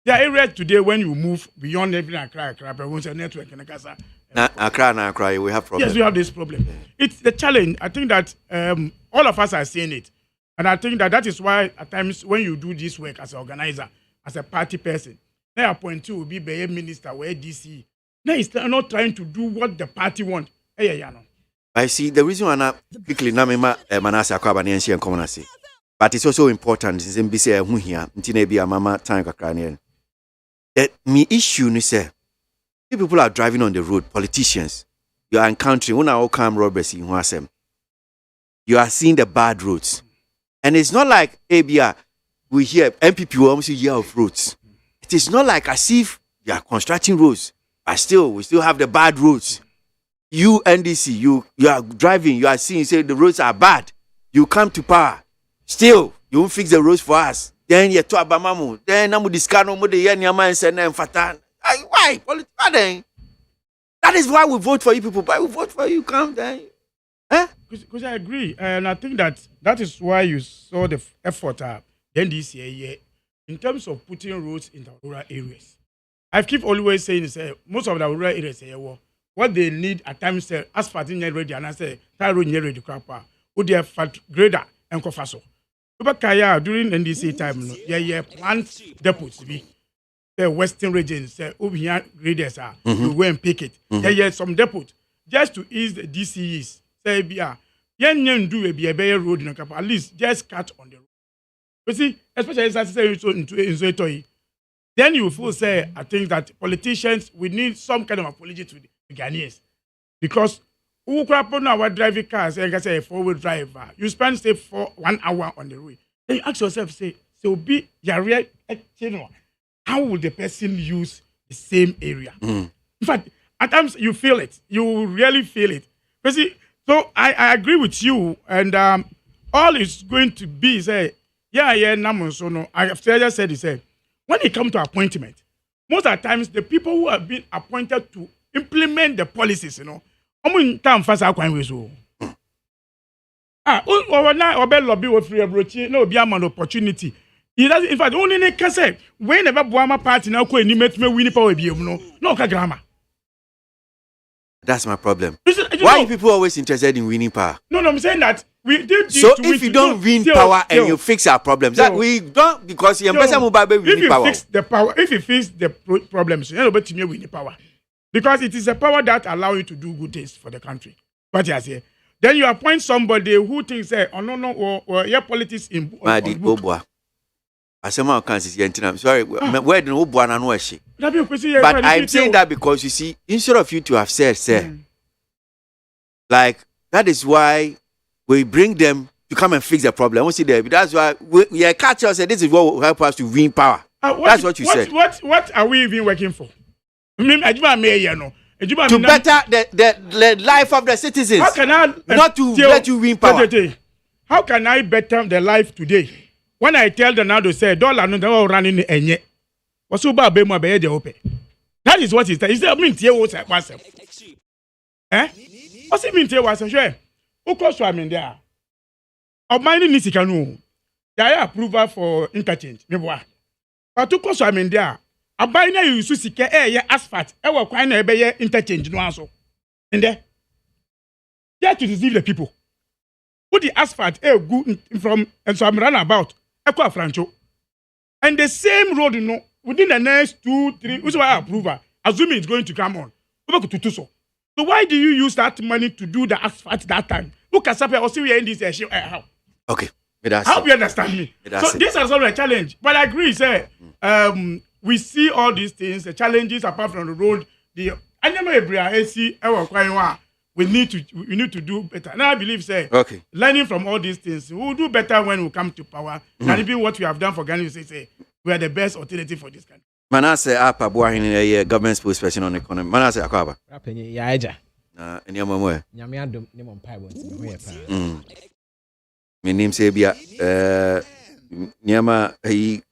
There are areas today when you move beyond every Accra, but once a network in the casa. Accra, we have problems. Yes, we have this problem. It's the challenge. I think that all of us are seeing it. And I think that is why at times when you do this work as an organizer, as a party person, now appoint you will be a minister or DC. Now he's not trying to do what the party want. I see the reason why not quickly manasa kwabani and common say. But it's also important in BC who here, Ntinebia mama time kakranian. That me issue ni say people are driving on the road, politicians. You are encountering when all come robbers in Wasem. You are seeing the bad roads. And it's not like ABR, we hear MPP will almost year of roads. It is not like as if you are constructing roads, but still, we still have the bad roads. You, NDC, you are driving, you are seeing, say the roads are bad. You come to power. Still, you won't fix the roads for us. Then you to Abamamu. Then Namu Discano, Mode Yanyama and Sena and Fatan. Why? That is why we vote for you people. Why we vote for you? Come then. Because I agree. And I think that is why you saw the effort then this year in terms of putting roads in the rural areas. I keep always saying, most of the rural areas, what they need at times, asphalt in ready, and I say, tar road ready to crap, would they have fat grader and cofaso. During NDC time, plant depots be the western regions, over here, graders are, you go and pick it. Some depot just to ease the DCEs. Say, yen do a be a road in a couple, at least just cut on the road. You see, especially as I say into then you will say, I think that politicians, we need some kind of apology to the Ghanaians. Because who crap on our driving cars, like I say, a 4-wheel drive, you spend, say, 1 hour on the road. Then you ask yourself, say, so be your how will the person use the same area? In fact, at times you feel it. You really feel it. You see, so I agree with you, and all is going to be, say, so no. I have just said, when it comes to appointment, most of the times the people who have been appointed to implement the policies, time fast opportunity. He doesn't, in fact, only can say whenever Buama party now go and make me win power no grammar. That's my problem. Why are people always interested in winning power? No, I'm saying that we did. So if you don't win power and you fix our problems, that we don't because you fix the power. If you fix the problems, you're not to me win power because it is a power that allows you to do good things for the country. What you say? Then you appoint somebody who thinks, or your politics in. I'm sorry, where the no one and she. But I'm saying that because you see, instead of you to have said, like that is why we bring them to come and fix the problem. We see there. That's why we catch us. This is what will help us to win power. That's what you said. What are we even working for? To better the life of the citizens. How can I not to let you win power? How can I better the life today? When I tell them now to say dollar no running enye. What's about be the open? That is what he said. He said mean tie was myself. What's it mean tie was sure? Who cost I mean there? Of mine ni sika no. There approval for interchange. Me boa. But who cost I mean there? Abai na yusu sika asphalt e wo kwan na ebe ye interchange no aso. Inde. There to deceive the people. Put the asphalt good from and so I'm run about Equa Francho. And the same road, within the next 2-3, which I approval, assuming it's going to come on. So why do you use that money to do the asphalt that time? Look at something also in this issue. How? Okay. How you understand me? So this is also a challenge. But I agree, sir. We see all these things, the challenges apart from the road. We need to do better. And I believe, say, learning from all these things, we'll do better when we come to power. And even what we have done for Ghana, say we are the best alternative for this country. Manase apa ABOAGYE government spokesperson on economy. Manase akwaba. Rapenye ya eja. Eni amamwe. Nyame adom ne mo mpai won ti ho ye pa. Menim se bia nyama yi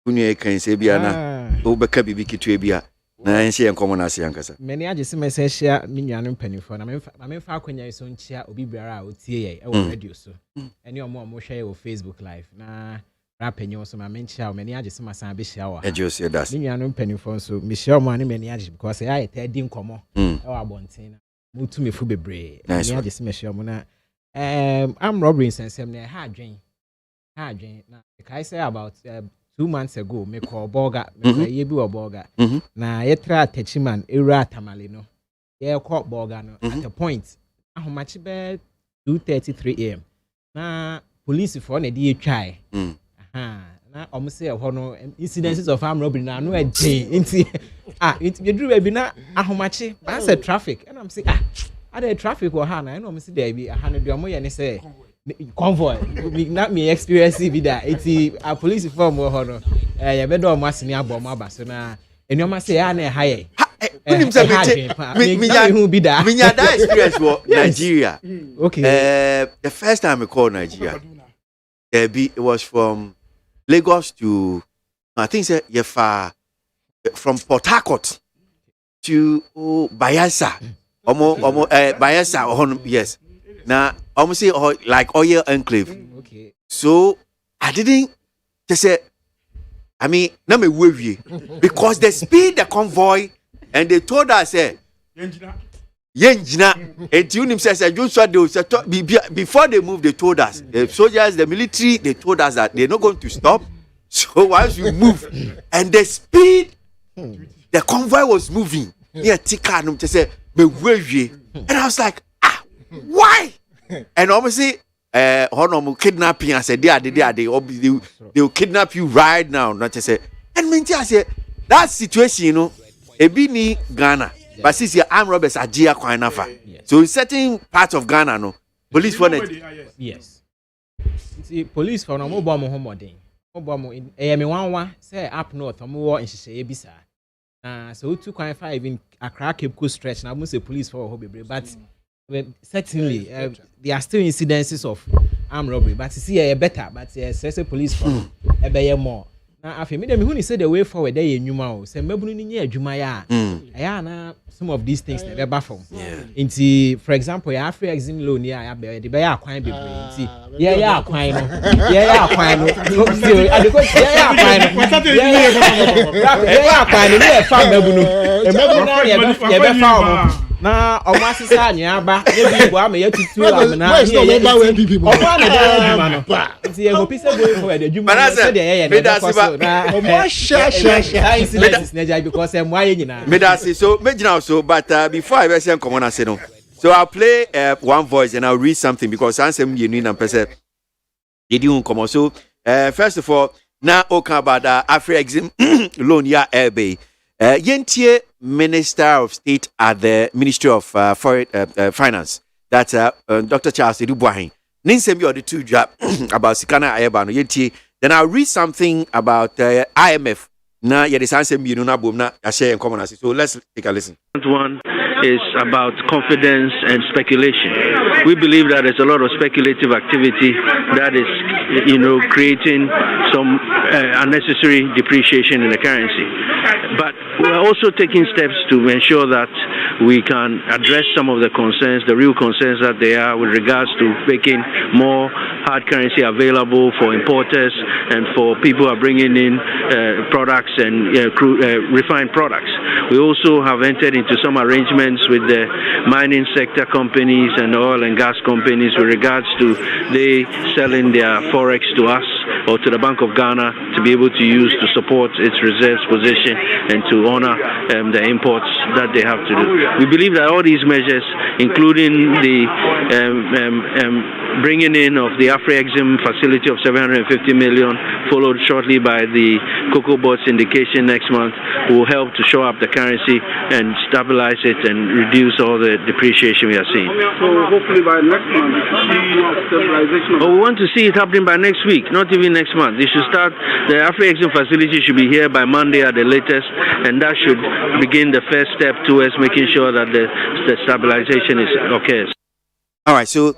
kunye kan se bia na o beka bibi kitwe bia. Na enhye enkomo na ase yankasa. Meni agese mese hia me nuanu mpanifo na me fa akonya iso nchia obi biara a otie ye e wo radio so. Eni omo hwe wo Facebook live na rapenye so ma menchia o meni agese masan be hia wa. Ejo se das. Me nuanu mpanifo so me hia omo ani meni agese because ya yeta di nkomo e wa abonten na mutu mefu bebre. Meni agese me hia omo na am robbery sensem na ha adwen na kai say about 2 months ago, me call Boga, me ye bi Boga. Na yetra techiman era tamale no. Ye call Boga no. At a point, how much be 2:33 a.m. Na police for na dey try. Na omo say ho no incidences of armed robbery na no agye. Inti it be dru be na ahomache. Ba say traffic. And I'm say the traffic or ha na no omo say there be ha no do omo ye ne say convoy not me experience be that it's a police form or honor ya bedo mo asini abo mo abaso na enioma say ya na haye me that experience was Nigeria. Okay. The first time I called Nigeria, it was from Lagos to I think say from Port Harcourt to Bayelsa. Bayelsa, yes. Now, I'm say like oil enclave. Okay. So I didn't just say. I mean, na me worry because they speed the convoy and they told us Yenjina. And you says before they moved, they told us the soldiers, the military, they told us that they're not going to stop. So once you move and the speed, the convoy was moving. Yeah, tika no just say me worry, and I was like, why? And obviously, kidnapping. I said, they will kidnap you right now. Not to say, and I said, that situation, you know, Ebini Ghana, but since your armed robbers are Gia Kwanafa. So in certain parts of Ghana, no police for it. Yes. See, police for no mobile Mohammed. Mobile in AM1 say up north, more in Shebisa. So 2.5 even a crack Cape Coast stretch. Now, I must say police for hobby, but. Certainly, there are still incidences of armed robbery, but you see, better. But say police for a more. Now, after me, who say the way forward, they in Numa, say maybe near Jumaya. Na some of these things never baffle. Into, for example, your free exim loan, yeah, the bear quite be brain. Yeah, quite. Yeah, quite. Na omasisa nyaba ebi bo ame yatutu amna here ye oba na dey adwuma no nti e go pise go for the adwuma na say dey ye na omo sha na jai because em wa ye nyina me da say so me gina so but before I be say come on say no so I'll play one voice and I'll read something because ansem you need am person you do come so first of all now okay about Afri exim loan ya airway yentie Minister of State at the Ministry of Finance, that's Dr. Charles Edubuahin. Ninsem you the two job about Sikana Ayabano. Then I'll read something about IMF na yɛ de sanse mmienu na bom na yɛahyɛ yɛn common ase. So let's take a listen. One is about confidence and speculation. We believe that there's a lot of speculative activity that is, creating some unnecessary depreciation in the currency. But we're also taking steps to ensure that we can address some of the concerns, the real concerns that there are with regards to making more hard currency available for importers and for people who are bringing in products and refined products. We also have entered into some arrangements with the mining sector companies and oil and gas companies with regards to they selling their Forex to us or to the Bank of Ghana to be able to use to support its reserves position and to honor the imports that they have to do. We believe that all these measures, including the bringing in of the Afro-Exim facility of 750 million, followed shortly by the Cocoa Board syndication next month, will help to shore up the currency and stabilize it and reduce all the depreciation we are seeing. So hopefully by next month, stabilization. We want to see it happening by next week, not even next month. They should start, the Afro-Exim facility should be here by Monday at the latest, and that should begin the first step towards making sure that the stabilization occurs. All right, so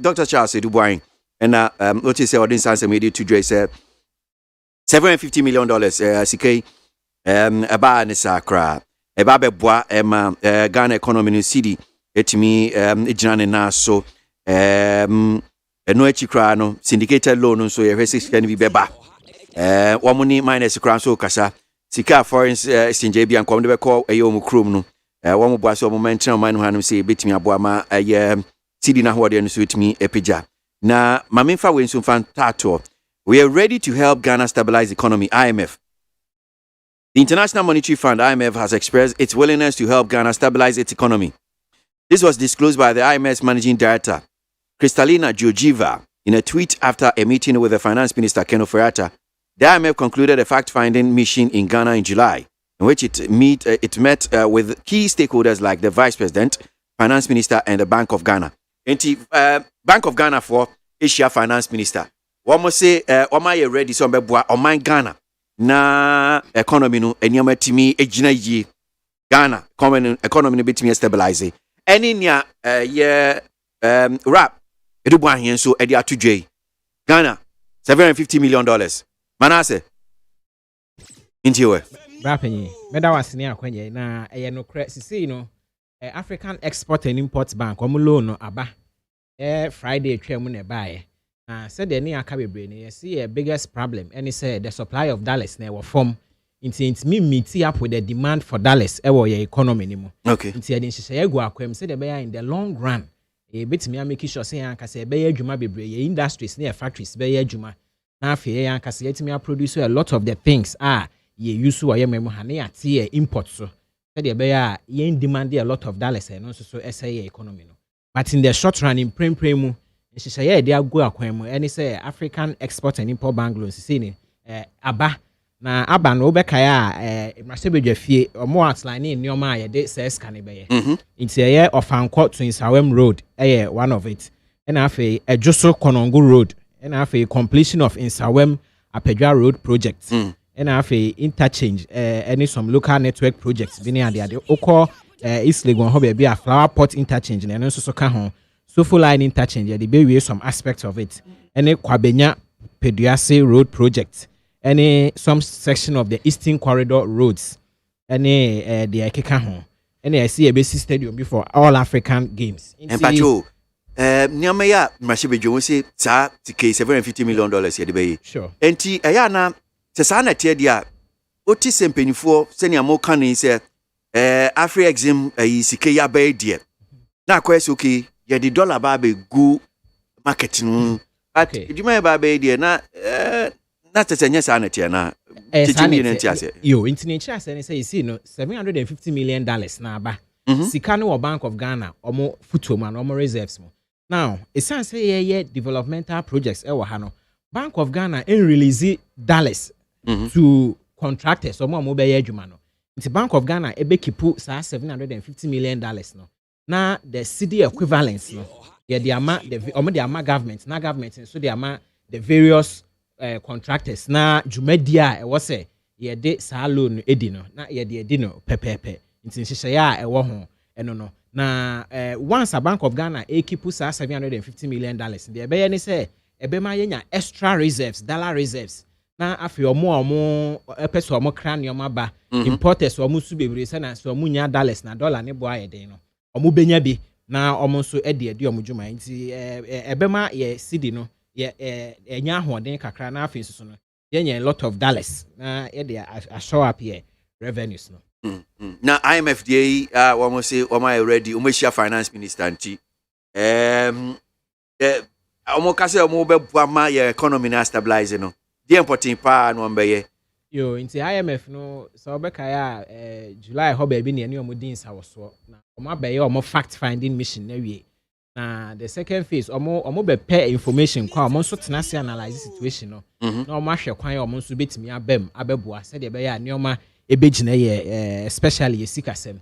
Dr. Charles Dubois, and what you say, audience answer media to Dre said $750 million, CK, about Nisakra, about Bebois, Ghana economy in city, etimi, Ejane Naso, no Echicrano, syndicated loan, so your resist can be beba. Wamuni minus crown so Casa, Sika foreign exchange and come to call a yomu crum. One more boss of momentum, man who say, bit me a boama, a Sidi na hwade no suit me epija. Na mamemfa we nso fan tato. We are ready to help Ghana stabilize the economy, IMF. The International Monetary Fund, IMF, has expressed its willingness to help Ghana stabilize its economy. This was disclosed by the IMF's managing director, Kristalina Georgieva, in a tweet after a meeting with the Finance Minister, Ken Ofori-Atta. The IMF concluded a fact-finding mission in Ghana in July, in which it met with key stakeholders like the Vice President, Finance Minister, and the Bank of Ghana. Bank of Ghana for Asia Finance Minister. One must say, Oma ready so beboa Oman Ghana na economy no enyama timi ejina yi Ghana economy no betimi stabilize. Any nya rap edu bua hen so edi atudwe Ghana $750 million. Manase intiwe rapenyi meda wasini akwanye na eye no kre sisi no African Export and Import Bank omu loan no aba Friday twam na bae said the near Kabebre you see a biggest problem and it's the supply of dollars na were form into me meet up with the demand for dollars your economy anymore. Okay. Into the share go akwem say the bear in the long run bit me make sure say anka say bear adwuma bebre industries near factories bear adwuma na afi anka say yetimi produce a lot of the things ye use or ye memo hane ate import so the bear yen demand a lot of dollars and also so say economy no. But in the short run in prem she say they go akwem and say African Export and Import Bank loans see aba na aba no be kaya mrasebedwa fie omo outline ni oma ye de say scan be ye into ye Ofanko to Insawem Road one of it and afi Ejoso Konongo Road and afi completion of Insawem Apedwa Road project and afi interchange any some local network projects bi ne ade okọ East Legon ho be a flower pot interchange na no so ka ho so full line interchange the be some aspects of it any Kwabenya Peduase Road project any some section of the Eastern Corridor roads any the Akeka ho any I see a basic stadium before all African games and pacho nyama ya mashibedwo say sa tike $750 million ye de be sure enti eya na se sa na tie dia oti sempenifo se nia mo kan ni se Afro-Exim sike ya be die na kwese okay ye the dollar ba be go market no at edwuma ba be die na tsetenya sa na tie na yo international ase say you see no $750 million na aba sika no Bank of Ghana omo futuo no omo reserves mo now it sounds say yeah developmental projects e ha no Bank of Ghana in release dollars to contractors omo be ye adwuma no the Bank of Ghana ebe kipu sa $750 million no na the city equivalents no yeah the ama government na government so the ama the various contractors na jumedia e was say ye de saa loan edi no na ye de edi no pepepe nti nhyehyɛ ya ɛwɔ ho ɛno no na once a Bank of Ghana keep sa $750 million the ɛbɛyɛ ne sɛ ɛbɛma yɛnya extra reserves dollar reserves na afi omo ɛpɛ sɛ omo kra nneɛma ba importers omo su bebree sɛ na sɛ omo nya dollars na dollar ne bo ayɛ den no omo benya bi na omo nso ɛde omo dwuma nti ɛbɛma yɛ cedi no yɛ enya ahoɔden kakra na afi nso no yɛnya a lot of dollars na yɛde a show up here revenues no. Na IMF dey wɔn say wɔn ready wɔn ahyia finance minister nti wɔn ka sɛ wɔn bɛboa ma yɛ economy na stabilize no deɛ important pa no wɔn bɛyɛ. Yo nti IMF no sɛ ɔbɛka yɛ July hɔ baabi ne ɛne wɔn di nsawosoɔ na wɔn abɛyɛ wɔn fact finding mission na wie na the second phase wɔn bɛpɛ information kɔ wɔn nso tena se analyse situation no na wɔn ahwɛ kwan wɔn nso betumi abɛboa sɛdeɛ ɛbɛyɛ a nneɛma ebegyina yɛ especially yɛ sikasɛm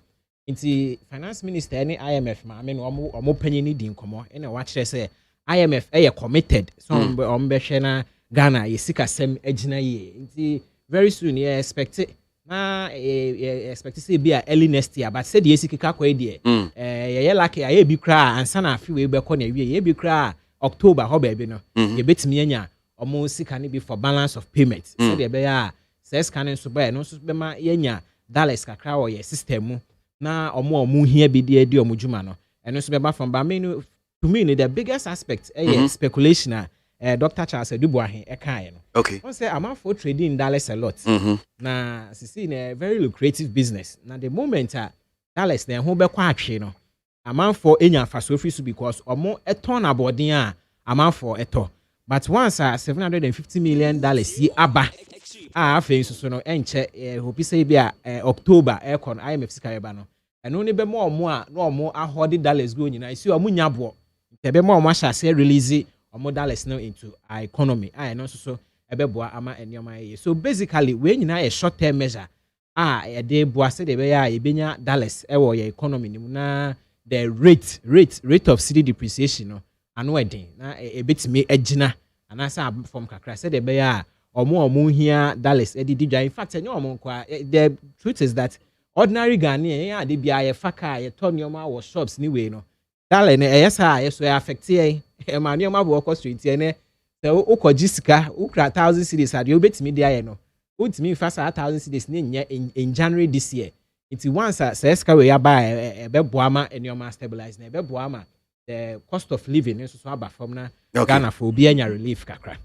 nti finance minister ne IMF maame no ɔmo panyin ne di nkɔmɔ ɛna wakyerɛ sɛ IMF ɛyɛ committed so ɔmo bɛhwɛ na Ghana yɛ sikasɛm agyina yie nti very soon yɛ expect na expect say be a early next year but said yɛ sikika kɔ deɛ yɛ lucky ayɛ bi kra ansa na afi we bɛkɔ na wie yɛ bi kra October hɔ baabi no yɛ betumi anya ɔmo sika ne bi for balance of payment sɛdeɛ ɛbɛyɛ a says scanning so by no so bema yenya dollars kakra wɔ yɛ system mu na ɔmo hia bi de adi ɔmo dwuma no ɛno so bema from ba me no to me the biggest aspect speculation Dr. Charles Duboahe ɛkae no okay on say amount trading in dollars a lot na sisi in a very lucrative business na the moment dollars na ho bɛkɔ atwe no amount for enya faso free so because ɔmo ɛtɔn abɔden a amount for ɛtɔ but once $750 million yi aba afei so no enche hope say bia October aircon IMF sika yeba no eno ne be mo omo a na omo ahode dollars go nyina isi omo nyabo tebe mo omo ahya release omo dollars now into our economy no so ebeboa ama enioma ye so basically we nyina a short term measure e dey boa say de be ya ebenya dollars e wo your economy ni na the rate of cedi depreciation no ano edin na ebetimi agina anasa from kakra say de be ya omo here dollars edididwa in fact enyo omo kwa the truth is that ordinary Ghanaian ya de bia ye faka ye to nioma wo shops ni we no dollar na yesa ye so affect ye e ma nioma bo cost street ne se ukoji sika ukra 1000 cedis ade obetimi dia ye no utimi fa sa 1000 cedis ne nya in January this year it once se sika we ya ba e be boama enioma stabilize na e be boama the cost of living so aba from na Ghana for obi anya relief kakra.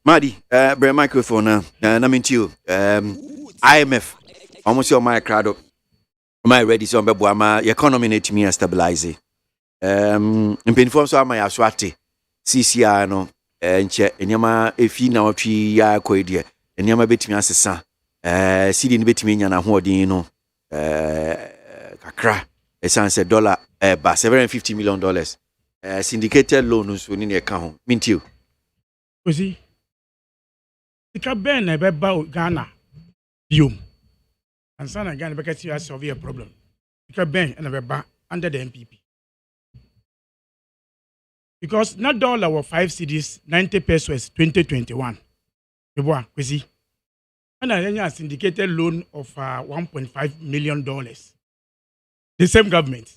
Madi, bring microphone na minti IMF almost your micrado. Am I ready so mbebo ama economy net me stabilize. Mpeniform so ama ya swate. CCR no nche enyama efi na otwi ya koedie. Enyama betimi asesa. CD ni betimi nya na hoodin no. Kakra esanse dollar ba $750 million. Syndicated loan so ni e ka ho. Minti o. Ozi Ika ben na beba Ghana biom. Ansa na Ghana beka see solve a problem. Ika ben na beba under the MPP. Because not dollar were 5 cedis 90 pesos 2021. Eboa kwesi. And a syndicated loan of $1.5 million. The same government.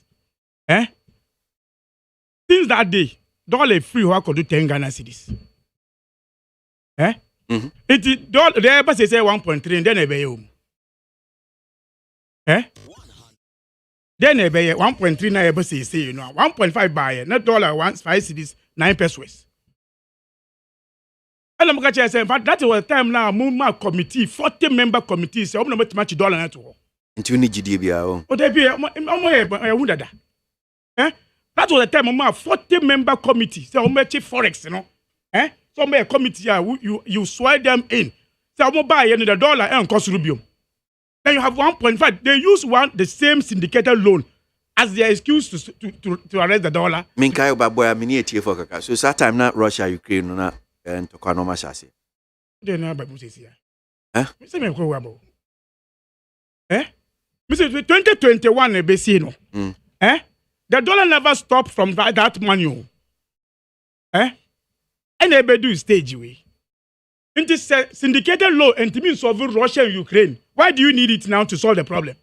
Since that day, dollar free what could do 10 Ghana cedis. It dollar they ever say 1.3 and then a bay then a bay 1.3 na ever say you know 1.5 buy not dollar 5 cedis 9 pesos. And I'm going to say that was the time now movement committee 40-member committee say I'm not much dollar at all. Into ni GDP oh they be that was the time 40-member committee say I'm Forex you know some a committee you swear them in. So I'm buy the dollar and cost rubium. Then you have 1.5. They use the same syndicated loan as their excuse to arrest the dollar. Minkai baboya miniature for kaka. So that time not Russia, Ukraine, na and to Kanoma Sasi. They know about Mrs. Mr. Meko. Mr. 2021 Besino. The dollar never stopped from that manual. And they do stage way. Into syndicated law and to mean solve Russia and Ukraine. Why do you need it now to solve the problem?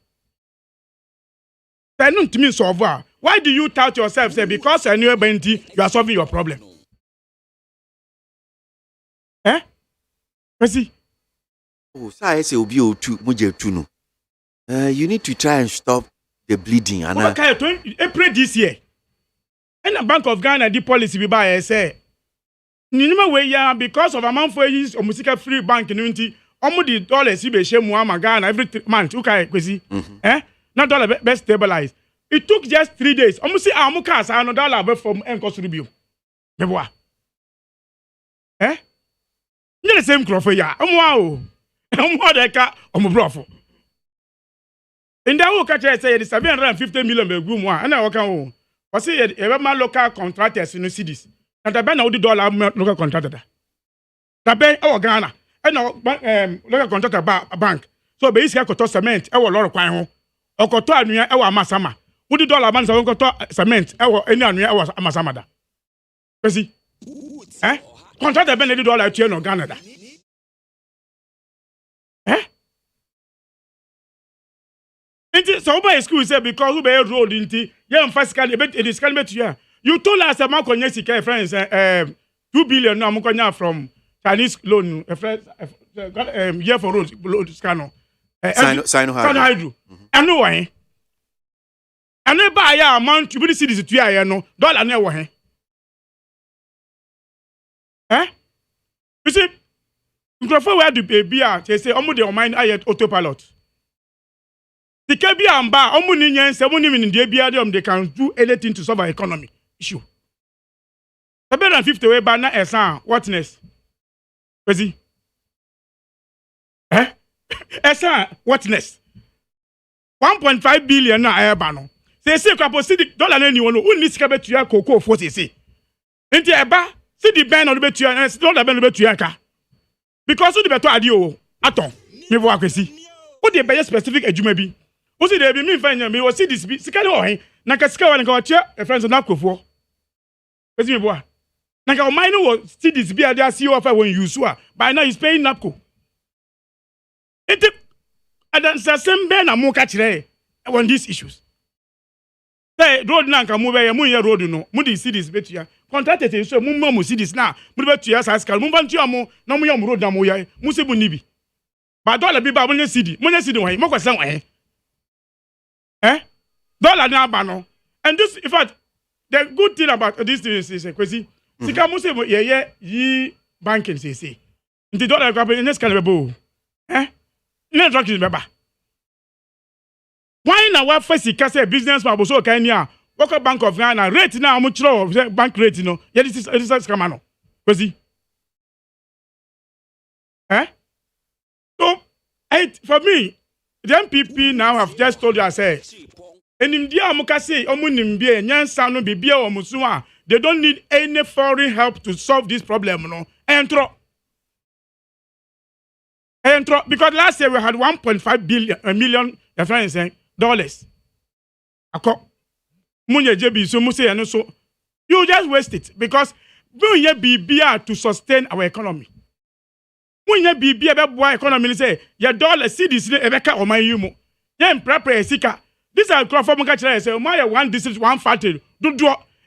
To mean solve. Why do you tout yourself say because I knew Benti, you are solving your problem? See? Oh, so I say you need to try and stop the bleeding. And April this year, and the Bank of Ghana the policy we buy say. Because of amount for years or musical free bank community, almost the dollars be share Ghana every month. Okay, Kwesi. Not dollar best stabilized. It took just 3 days. Almost see our mukas are no dollar from Encos review. Meboa. You're the same crop for ya. Wow. Deka brofo. In that will catch say the 750 million be room one. And I work on. Was it my local contractors in the cities? And the bank dollar local contractor. The bank Ghana and local contractor bank. So basically, I could cement. I will lot of quine. Or could to annual our masama. Would the dollar man so cement? I will any annual was amasamada. See? Contractor ben $80 to no Ghana. So by school say because we be road into physically it is calm to you. You told us about Konyesika friends 2 billion now Mukonya from Chinese loan year for road scano. Sign hydro. I know why. I know buy amount to be cities to ya no dollar near one. You see, where the baby they say almost they mind autopilot. The KB and bar, almost 7 in the ABA, they can do anything to solve our economy issue. 750 way by now, whatness? Crazy. Whatness? 1.5 billion na airban. Say, capacity dollar anyone who needs to get to your cocoa for say. Into a bar, see the ban on the betu and dollar ben betu yaka. Because of the better adio, atom. Me work see. What the better specific edume Osi de bi mi fanya me o see this sika no hen na ka sika wan ka o che e friends na akofo esi me boa na ka o mine no see this bi ade see offer when you so by now he's paying napco it adan sasem be na mu ka kire on these issues say road na ka mu be ye mu ye road no mu di see this betua contracted so mu see this na mu betua sa sika mu ban tua mu na mu ye mu road na mu ye mu se bu ni bi ba dollar bi ba mu nye cd wan mo kwasa wan dollar na bano. And this, in fact, the good thing about this is Kwesi. Sika muse ye banking say. The dollar company next can be bo. Next rock is beba. Why na wa first sika say business man so kan ya. Work Bank of Ghana rate na mo chiro bank rate no. Ye this is scam no. Kwesi. So, for me, the MPP now have just told you, I say, and in Dia Mukase, Omunimbia, Nyansano, Bibia, or Musua, they don't need any foreign help to solve this problem, no. Entro. Because last year we had 1.5 million dollars. Munye JB, so Muse, and so you just waste it because we need BBR to sustain our economy. When you be a boy economy say your dollar see this Rebecca or my yumo. Then prepare sika. This are crop from catcher say my one district one factory. Do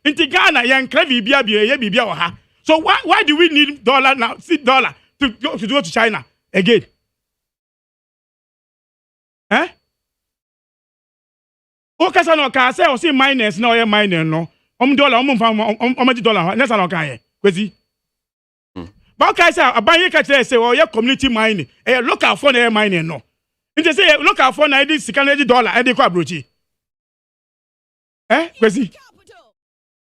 into Ghana yan crazy bia ha. So why do we need dollar now? See dollar to go to China again? Okay, so no can say or see minus no ya minus no. Dollar dollar. Let's not can Kwesi. But I say, a bank catcher say, oh, your community mining, a local phone air mining, no. And they say, local phone, I did $600 and they quite broachy. Kwesi?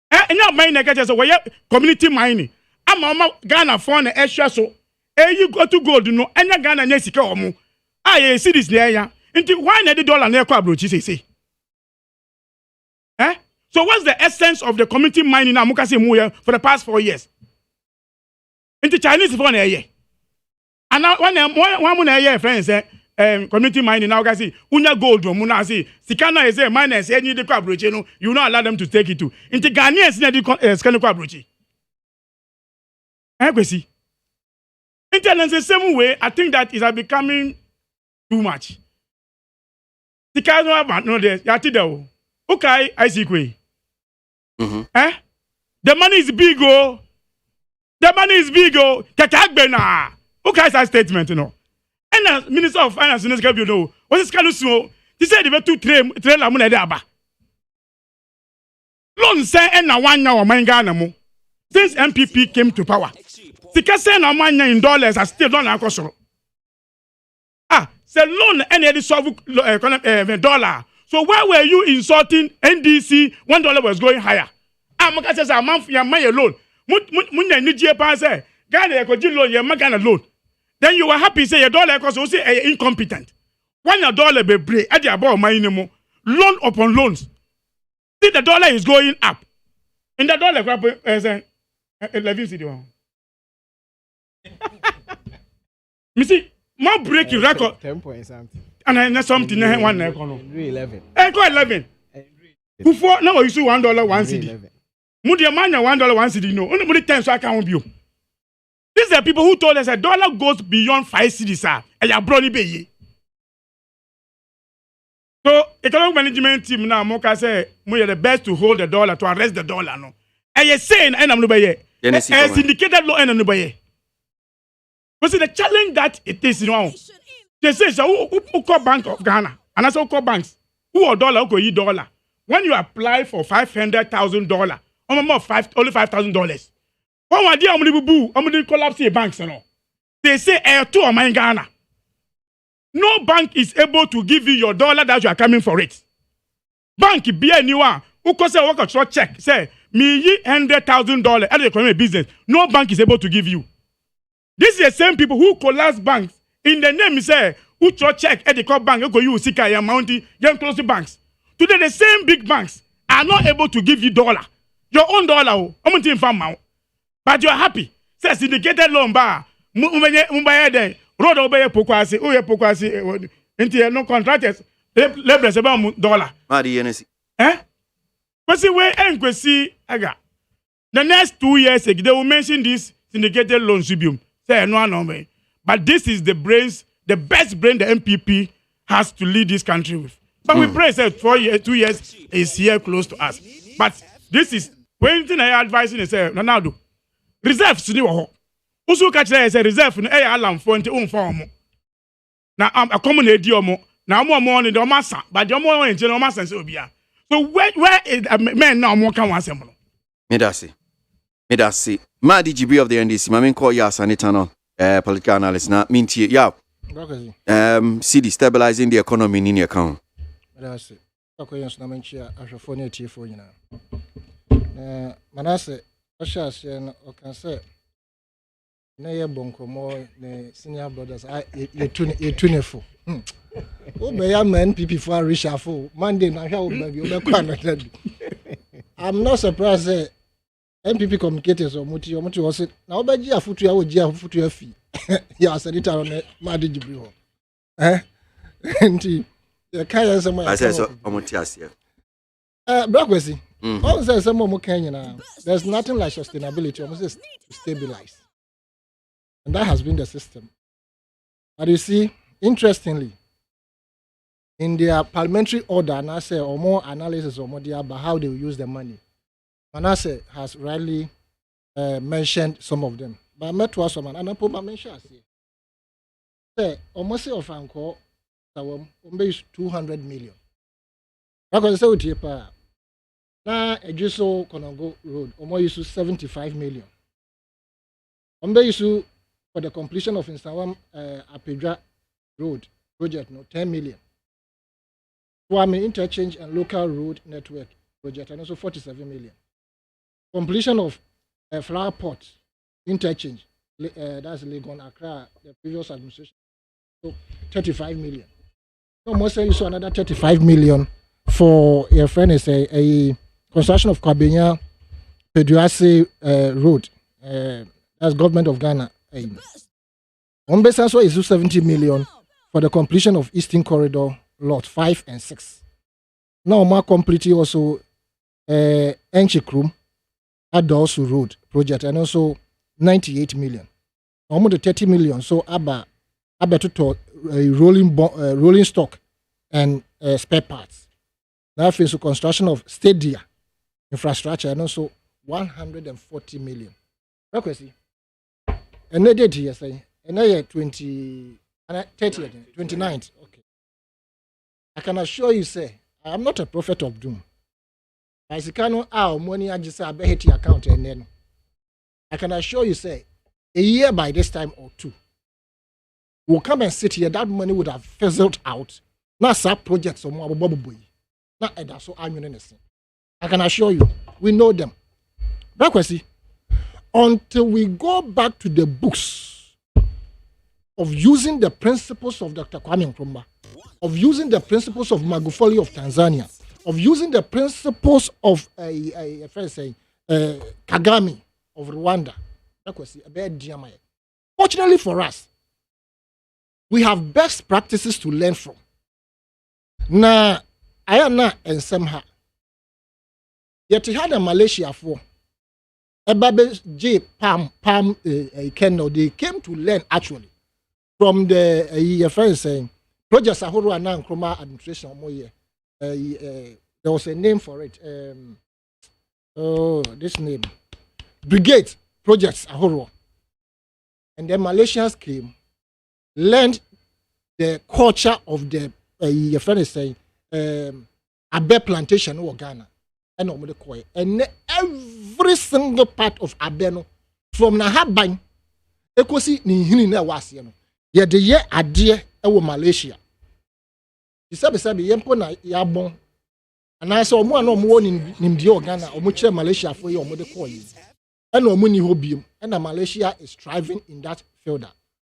And now mining catchers away, community mining. I'm a Ghana phone extra so. You go to gold, no, and your Ghana Nessica or more. I see this there, into $100 near quite broachy, say. So what's the essence of the community mining now, Mukasi Muya, for the past 4 years? Into Chinese phone here. And now one year friends community mining now can see unya gold muna see sikana is a miners any the kwabroche no you not allow them to take it to into Ghanaians na the scan kwabroche Kwesi Internet the same way. I think that is becoming too much. The guys no there. Yati okay, I see way. Eh? The money is big, oh. The money is big, oh. Kakagbena. Okay, that statement, you know. And the Minister of Finance in this country, you know, what is kind of so? He said they were to train la money there. Loan say and na one now Ghana mo. Since MPP came to power, the say na money in dollars are still not across. Say loan any other solve dollar. So why were you insulting NDC when dollar was going higher? Maka says a month your money loan. Munya nije pa say Ghana ekoji loan your Ghana loan. Then you were happy say your dollar cost also say incompetent. When your dollar be break at your about money no loan upon loans. See the dollar is going up. In the dollar crap 11 city one. Me see my breaking record 10 point something. And I know something one 11. Go 11. Before now you see $1 1 cedi. Mudia man $1 1 cedi no. Only 10 so I can't be. These are people who told us a dollar goes beyond 5 cedis, sir. And you brony be. So economic management team now Moka say we are the best to hold the dollar to arrest the dollar no. And you saying and I'm no be. Syndicated law and no be. But see the challenge that it is now. They say so who call Bank of Ghana and also call banks who are dollar who dollar. When you apply for $500,000, only $5,000. One day I'm going collapse the banks no. They say to in Ghana. No bank is able to give you your dollar that you are coming for it. Bank be anyone who can say work a short check say me $100,000 at the economic business. No bank is able to give you. This is the same people who collapse banks. In the name, say, who check at the core bank, you see, MONTIE, them close banks. Today, the same big banks are not able to give you dollar. Your own dollar, but you are happy. Say, syndicated loan bar, Mumbai, road obey KWASI, into no contractors, labels about dollar. Eh? But see, where and see, aga. The next 2 years, they will mention this syndicated loan subium. Say, no. But this is the best brain the MPP has to lead this country with. But we pray that 2 years is here close to us. But this is when I advise you say, now do reserve to you. Also catch there say reserve no alarm for nti unform. Now a common idiomo. Now more money the massa, but the more in general massa say obia. So where is men now more can once more. Me da see. Ma DGB of the NDC. Ma call ya sanitano. Political analyst na MONTIE CD stabilizing the economy in your account. That's it. Yes, na menchia ahwefo na tiefo nyina. Manase ashas o kan say na ye bonkomo ne senior brothers ye tunefo. O be ya man NPP for reshuffle Monday na hwa o be bi o be kwa na. I'm not surprised say MPP communicators or muti was it now by Gia Futu Futu fee. Yeah, said it on Madi Jibril. And the Kaya somewhere. I said so, Montias. KWASI. Also, some more Kenya. There's nothing like sustainability, almost stabilize. And that has been the system. But you see, interestingly, in their parliamentary order, and I say, or more analysis or more about how they will use the money. Manasseh has rightly mentioned some of them. But I met one someone, and I put my mention here. Almost of Anko, is 200 million. I can say with you, now a Judicial Konongo Road, almost 75 million. Issue for the completion of Instagram Apedra Road project, 10 million. Swami Interchange and Local Road Network project, and also 47 million. Completion of a flower pot interchange, that's Legon Accra, the previous administration, so 35 million. So most you saw another 35 million for your friend is a construction of Kwabenya Peduase Road. That's government of Ghana. One base also is 70 million for the completion of Eastern Corridor Lot 5 and 6. Now more completely also Enchikrum Adolsu Road project and also 98 million. almost 30 million. So Abba to rolling stock and spare parts. Now for construction of stadia infrastructure and also 140 million. Request. And they did here say, and I 30th, 29th. Okay. I can assure you, say, I am not a prophet of doom. As you can our money, I just say, I bet your account and then I can assure you, say, a year by this time or two, we'll come and sit here. That money would have fizzled out. Not sub projects or more bubble boy. Not that so I'm innocent. I can assure you, we know them. Request. Until we go back to the books of using the principles of Dr. Kwame Nkrumah, of using the principles of Magufuli of Tanzania, of using the principles of Kagame of Rwanda. Fortunately for us, we have best practices to learn from. Now, I am not in somehow. Yet, had a Malaysia for. Ebabe J Pam Keno, they came to learn actually from the friends saying projects Ahoro and Nkrumah administration. There was a name for it. This name Brigade Projects Ahoro, and then Malaysians came, learned the culture of the friends saying Abe plantation or Ghana. And every single part of Abeno from Nahaban, Ekosi ni hini na wasi no. Ye de ye ade ewo Malaysia. Isabe yempo na yabon. Anase omo ana omo nimdi Ghana, omo kire Malaysia for ye omo de call yi. And omo ni hobium. And Malaysia is thriving in that field.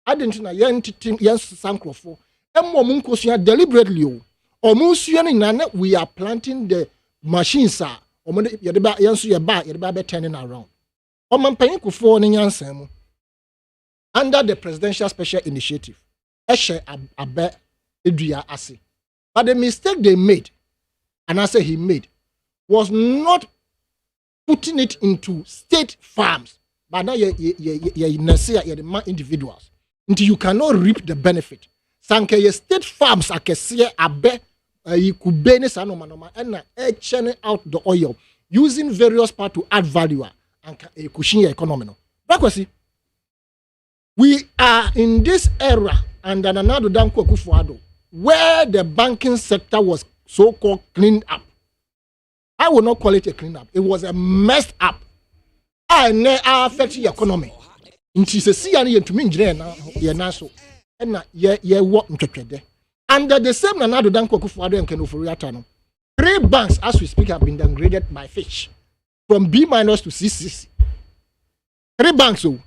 Adenti na yen sankrofo. Emo omo nkosua deliberately o. Omo sua ni na we are planting the machines are turning around. Under the Presidential Special Initiative, but the mistake they made, and I say he made, was not putting it into state farms, but now individuals. Until you cannot reap the benefit. Sanke state farms are abe. You could benefit and churning out the oil using various parts to add value and cushion your economy. We are in this era under Nana Danko Kufuado where the banking sector was so-called cleaned up. I will not call it a clean up. It was a messed up. And affect your economy. Into the sea to me, under the same Nanado Danko Kufuado and Kenofuriatano, 3 banks as we speak have been downgraded by Fitch from B- to CCC. 3 banks who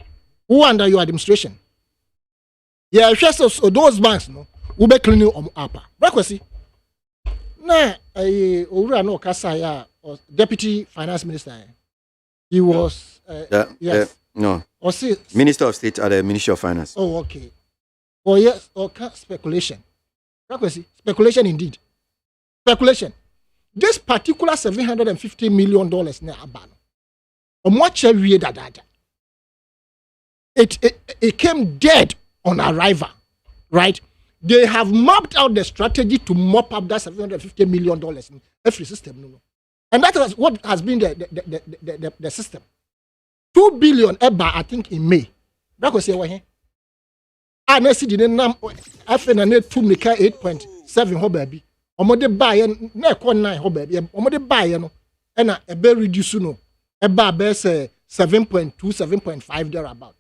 under your administration. Yeah, so those banks no will be cleaning up. Breakfast. Now, Ura no Kasaya or Deputy Finance Minister. He was yes. No. Or see, Minister of State at the Ministry of Finance. Oh, okay. Or yes, or speculation. Speculation indeed. Speculation. This particular $750 million it came dead on arrival, right? They have mapped out the strategy to mop up that $750 million in every system. And that is what has been the system. $2 billion EBA, I think, in May. That was here. I see the name FNA 8.7 ho baby. Omode buy na ekọ 9 ho baby. Omode buy no e na ebe reduce no. Eba be say 7.2 7.5 there about.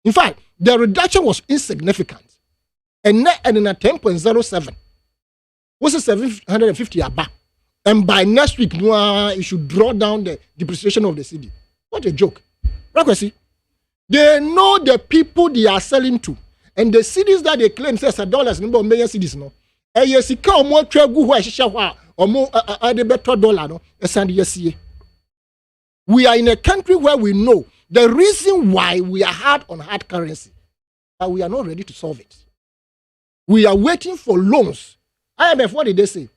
In fact, the reduction was insignificant. And in a 10.07 was 750 aba. And by next week you should draw down the depreciation of the city. What a joke. Right, they know the people they are selling to. And the cities that they claim says $1 number of million cities no. And yes, you come more tregu or more the better dollar no. We are in a country where we know the reason why we are hard on hard currency, but we are not ready to solve it. We are waiting for loans. IMF, what did they say?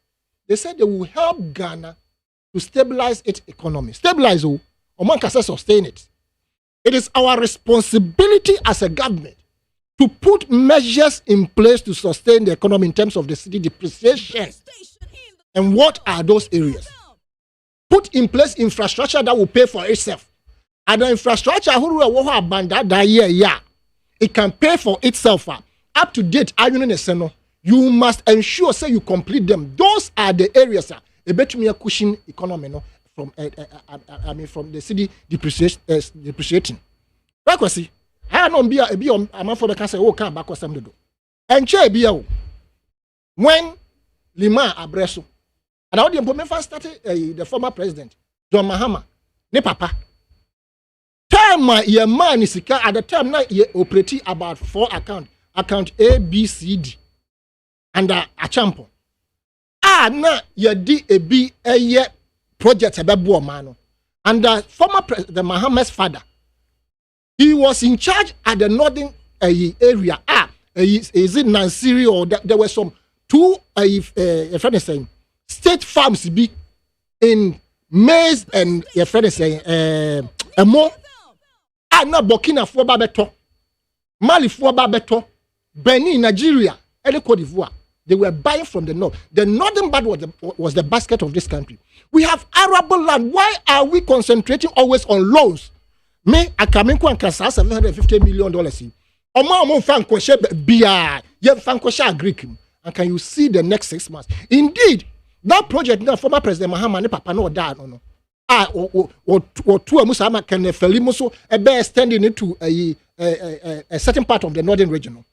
They said they will help Ghana to stabilize its economy. Stabilize or man can sustain it. It is our responsibility as a government to put measures in place to sustain the economy in terms of the city depreciation. And what are those areas? Put in place infrastructure that will pay for itself. And the infrastructure, it can pay for itself. Up to date, you must ensure say you complete them. Those are the areas a better me cushion economy from from the city depreciating. KWASI, I don't be a man for the cancer who can't back some do. And che when Lima Abreso and how the implement started the former president John Mahama, ne papa. Time your man is at the time now you operate about 4 accounts. Account A, B, C, D. And a champion. Na ye di a B a year project a babu mano. And the former the Mahama's father, he was in charge at the northern area. Is it Nansiri or there were some 2 your friend is saying state farms be in maize and your friend is saying more. Na Burkina Faso babeto, Mali for babeto. Benin, Nigeria, and Cote d'Ivoire, they were buying from the north. The northern part was the basket of this country. We have arable land. Why are we concentrating always on loans? Me, I come in $750 million. And can you see the next 6 months? Indeed, that project now, former President Mahama, Papa, no, dad, no. Or two Musama can Felimoso, a bear extending it to a certain part of the northern region.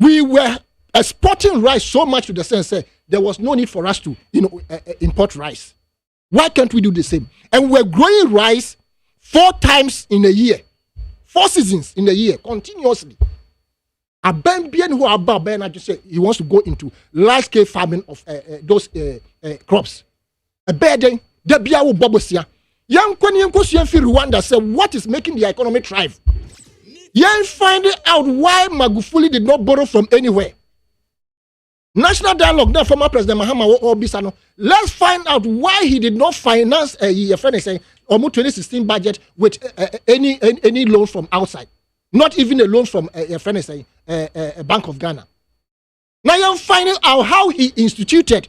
We were exporting rice so much to the sense that there was no need for us to, import rice. Why can't we do the same? And we're growing rice 4 times in a year, 4 seasons in a year, continuously. A Bambian who about Ben, I just say he wants to go into large-scale farming of those crops. A burden, the Biawo Bobosia. Young Kwanyan Kosyan Rwanda said, what is making the economy thrive? You're finding out why Magufuli did not borrow from anywhere. National dialogue now, former President Mahama Obisano. Let's find out why he did not finance a 2016 budget with any loan from outside. Not even a loan from a Bank of Ghana. Now you're finding out how he instituted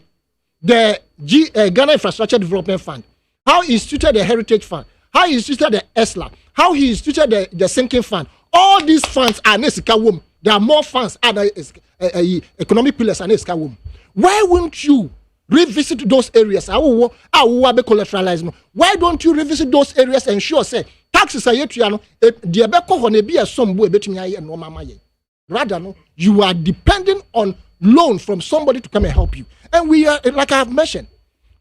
the Ghana Infrastructure Development Fund, how he instituted the Heritage Fund, how he instituted the ESLA, how he instituted the Sinking Fund. All these funds are Nesika Wom. There are more funds other economic pillars and Nesika Wom. Why won't you revisit those areas? Why don't you revisit those areas and ensure say taxes are yet rather no, you are depending on loan from somebody to come and help you. And we are, like I have mentioned,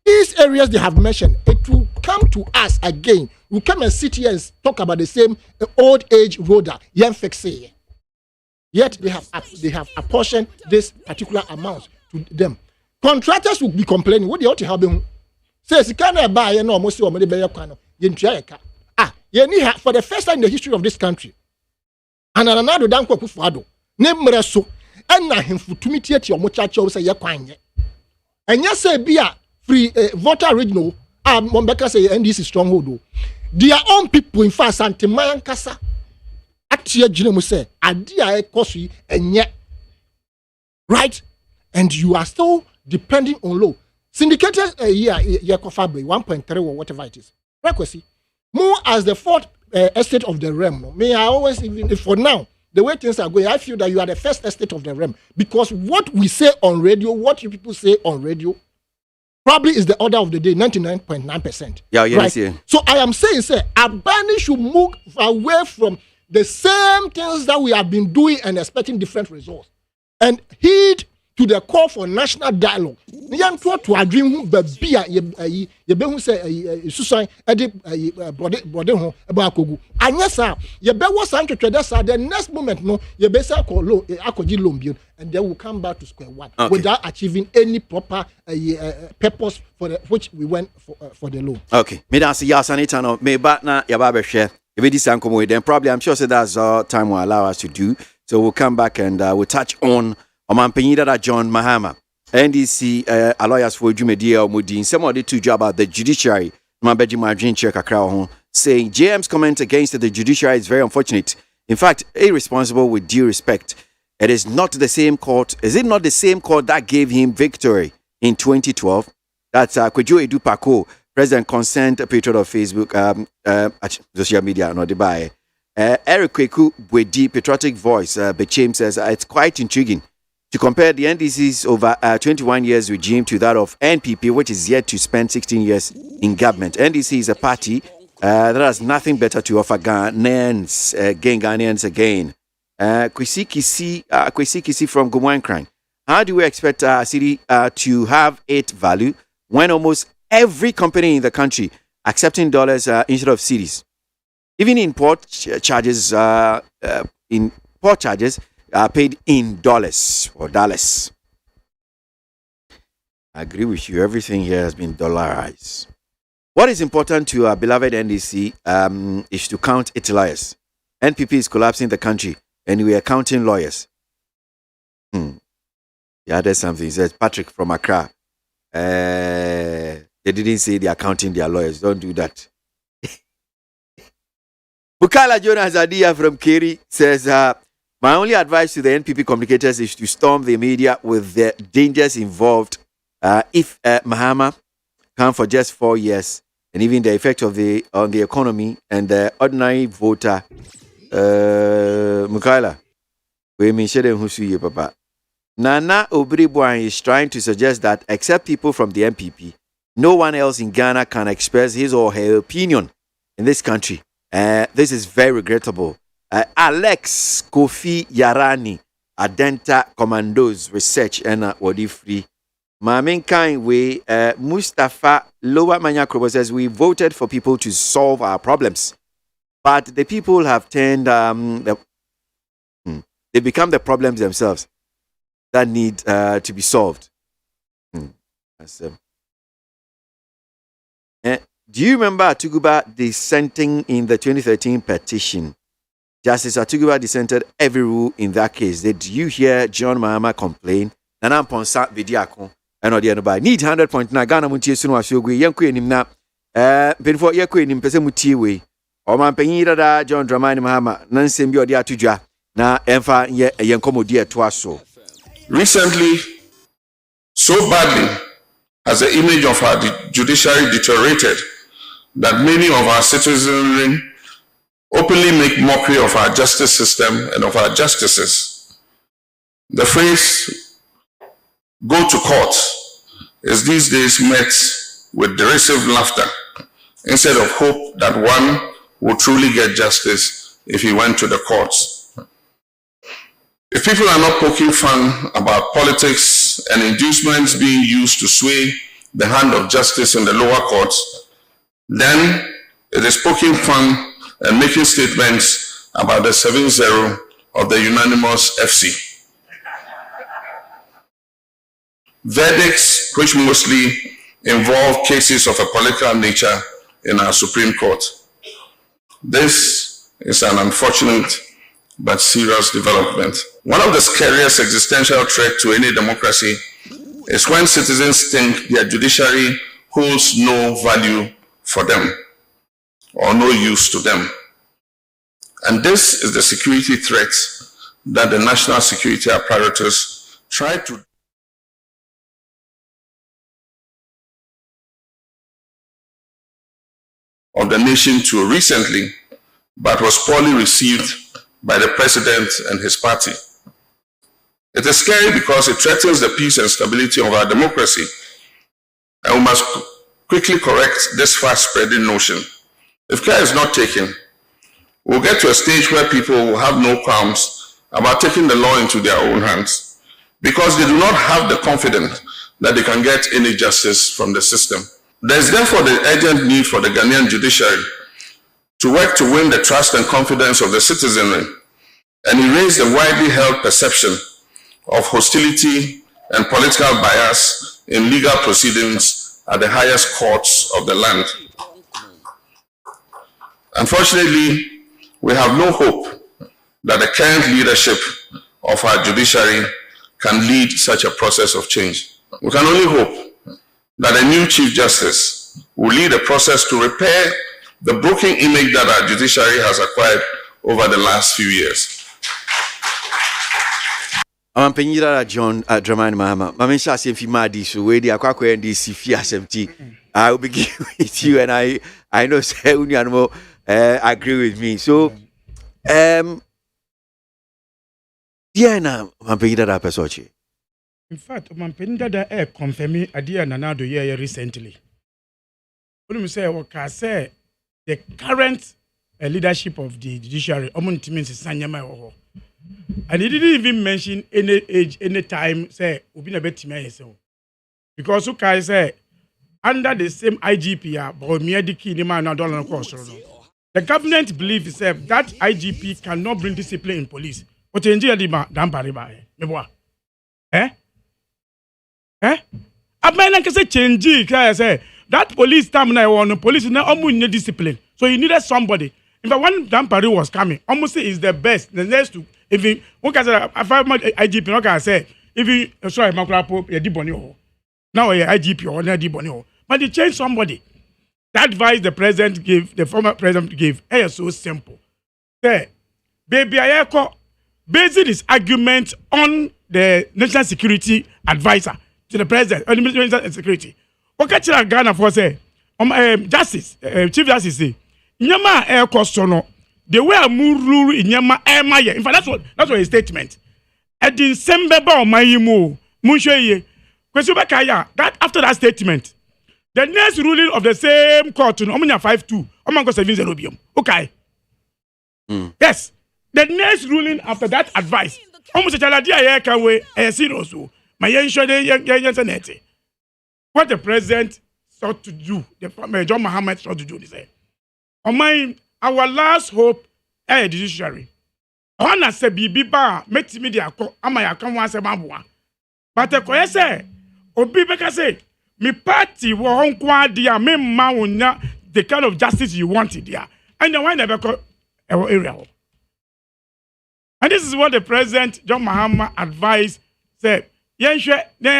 these areas they have mentioned, it will come to us again. We come and sit here and talk about the same old age roader, young fixe. Yet they have apportioned this particular amount to them. Contractors will be complaining. What they ought to have them says, can I buy no almost for the first time in the history of this country. And another danko kufado. Name Mreso. And na him to meet yet your muchacho say yakwanye. And yes, say be a free voter original. Mombeka say NDC stronghold. Their own people in fact Santimayan Kasa. Actually, Jinemu say, Adia Kosi and yet. Right? And you are still depending on low. Syndicated a year 1.3 or whatever it is. KWASI. More as the 4th estate of the realm. May I always, even for now, the way things are going, I feel that you are the first estate of the realm. Because what we say on radio, what you people say on radio, probably is the order of the day, 99.9%. Yeah, right? Yeah. So I am saying, Albani should move away from the same things that we have been doing and expecting different results. And heed to the call for national dialogue. To a dream, but be a you say Susan Brode about Kogu. And yes, sir, you better was the next moment, no, you better call low, and they will come back to square one without achieving any proper purpose for which we went for the loan. Okay, me that's yes, and it's no me back na yababe share. If this come then probably I'm sure that's all time will allow us to do. So we'll come back and we'll touch on Omanpenyida John Mahama. NDC lawyers for Jumedia or Mudin. Some of the two job about the judiciary. Mabeji margin check a crowd home. saying JM's comment against the judiciary is very unfortunate. In fact, irresponsible with due respect. It is not the same court. Is it not the same court that gave him victory in 2012? That's Kwejo Edupako, President Consent, patron of Facebook, social media, not the buy. Eric Kweku Bwedi, Patriotic Voice, Bechem says it's quite intriguing to compare the NDC's over 21 years regime to that of NPP, which is yet to spend 16 years in government. NDC is a party that has nothing better to offer Ghanaians again. Kwesi Kisi from Gomorrah. How do we expect our city to have its value when almost every company in the country accepting dollars instead of cedis? Even import charges are paid in dollars or dollars. I agree with you. Everything here has been dollarized. What is important to our beloved NDC is to count its lawyers. NPP is collapsing the country, and we are counting lawyers. Yeah, there's something. He says, Patrick from Accra. They didn't say they are counting their lawyers. Don't do that. Bukala Jonas Adia from Keri says, my only advice to the NPP communicators is to storm the media with the dangers involved if Mahama can for just 4 years, and even the effect of on the economy and the ordinary voter. Mukaila, we mean papa. Nana Obribwan is trying to suggest that except people from the NPP, no one else in Ghana can express his or her opinion in this country. This is very regrettable. Alex Kofi Yarani, Adenta Commandos Research and Wadi Free. Mamin kind way, Mustafa Lowa Manyakrobo says we voted for people to solve our problems, but the people have turned they become the problems themselves that need to be solved. Do you remember Atuguba dissenting in the 2013 petition? Justice Atuguba dissented every rule in that case. Did you hear John Mahama complain? Nana Ponsa Vidiako and Odianoba need 100.9 Ghana Muntie Sunu Asogwe Yanku Nimna Benfo Yaku Nim Pese Mutiwe or Mampenira John Dramani Mahama Nansem Yodia Tuja na Emfa Yankomo Dia Twaso. Recently, so badly has the image of our judiciary deteriorated that many of our citizenry openly make mockery of our justice system and of our justices. The phrase, go to court, is these days met with derisive laughter instead of hope that one will truly get justice if he went to the courts. If people are not poking fun about politics and inducements being used to sway the hand of justice in the lower courts, then it is poking fun and making statements about the 7-0 of the unanimous FC. Verdicts which mostly involve cases of a political nature in our Supreme Court. This is an unfortunate but serious development. One of the scariest existential threats to any democracy is when citizens think their judiciary holds no value for them or no use to them. And this is the security threat that the national security apparatus tried to of the nation to recently, but was poorly received by the president and his party. It is scary because it threatens the peace and stability of our democracy, and we must quickly correct this fast-spreading notion. If care is not taken, we'll get to a stage where people will have no qualms about taking the law into their own hands because they do not have the confidence that they can get any justice from the system. There is therefore the urgent need for the Ghanaian judiciary to work to win the trust and confidence of the citizenry and erase the widely held perception of hostility and political bias in legal proceedings at the highest courts of the land. Unfortunately, we have no hope that the current leadership of our judiciary can lead such a process of change. We can only hope that a new Chief Justice will lead a process to repair the broken image that our judiciary has acquired over the last few years. I'm Penira John Dramani Mahama. Mamisha Sefi Madi, so where the Aqua and the Sifi SMT. I will begin with you, and I know say Uniano agree with me. So, yeah, now I'm Penira Pesochi. In fact, I'm Penira confirming a dear Nanado year recently. When we say, okay, say the current leadership of the judiciary, MONTIE is Sanyama. And he didn't even mention any age, any time, say, we've been a bit so. Because who can say, under the same IGP, but the government believes that IGP cannot bring discipline in police. But in eh? A man can say change, say that police time now on police now almost discipline. So you needed somebody. In fact, when Dampari was coming, almost is the best. The next to even one can say if I IGP, no can say even sorry, Makrapo, you did bonio. Now you IGP or not did bonio. But they changed somebody. That advice the president gave, the former president gave, is so simple. Say, baby, Ayako basing his argument on the national security advisor to the president, or the national security. What can you Ghana for say? Justice, Chief Justice say. Nyama air costono. The way I move rule in Nyama air maya. In fact, that's what his statement. At the December ba my mo Munsheye. Question that after that statement, the next ruling of the same court no Omunya 5-2. Omango 7-0 okay. Yes. The next ruling after that advice. Almost a dia can way a serious. My young Senate. What the president sought to do, the John Mohammed sought to do, this. Our last hope is the judiciary. I want to say, Biba, make me the account, I can't want to say, but the question say, Obi say, me party will on dia, me mauna the kind of justice you wanted there. And the one never call our area. And this is what the president, John Mohammed, advised, said, Yen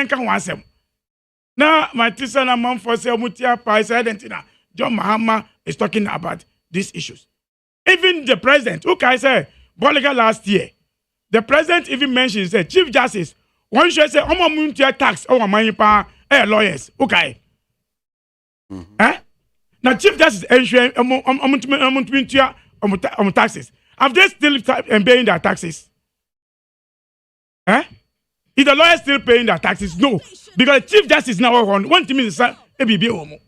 can want them. Now, my teacher and mom for say Mutia Pai Argentina. John Mahama is talking about these issues. Even the president, who can say, Boliga last year, the president even mentioned, said, Chief Justice, one should say, Omo Muntia tax, our money pa, lawyers, okay. Now, Chief Justice, taxes. Have they still paying their taxes? Is the lawyer still paying their taxes? No. Because the Chief Justice now on one team is ABB Omo.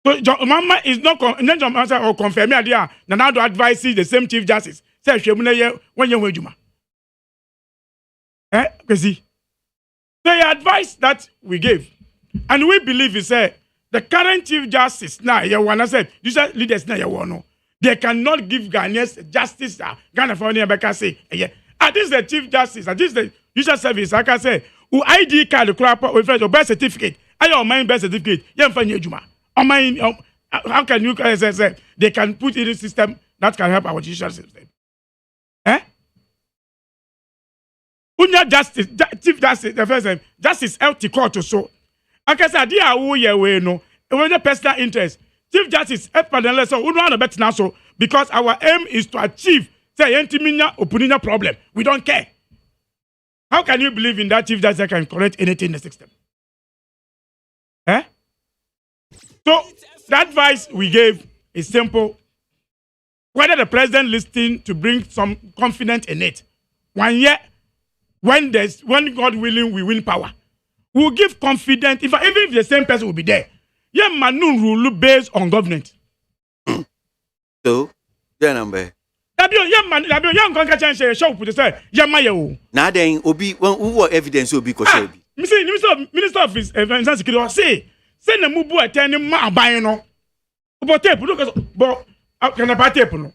So Mama is not or confirm me idea. Now to advise the same Chief Justice. Say Shemuna when you wejuma. Because the advice that we gave, and we believe is the current Chief Justice now you wanna say these leaders now you wanna. They cannot give Ghanaians justice. Ghana for Becca say this is the Chief Justice. This is the Judicial Service. I can say, who ID card, the birth certificate. I don't mind birth certificate. You find your Juma. How can you say they can put in a system that can help our judicial system? Unya Justice, Chief Justice, the first time, Justice LT Court or so. I can say, dear, who you way no, when the personal interest. Chief Justice, so we don't bet now so because our aim is to achieve say opinion problem. We don't care. How can you believe in that Chief Justice that can correct anything in the system? So the advice we gave is simple. Whether the president listening to bring some confidence in it, 1 year, when God willing we win power, we'll give confidence. Even if the same person will be there. Yeah, Manu rule based on government. So, yeah, number. Young conca show put say, Yamayo. Now then, Obi, who evidence will be Kosebi. Minister of Finance Security say, send a mubu attending ma bayano. But tape, look, but can a tape no.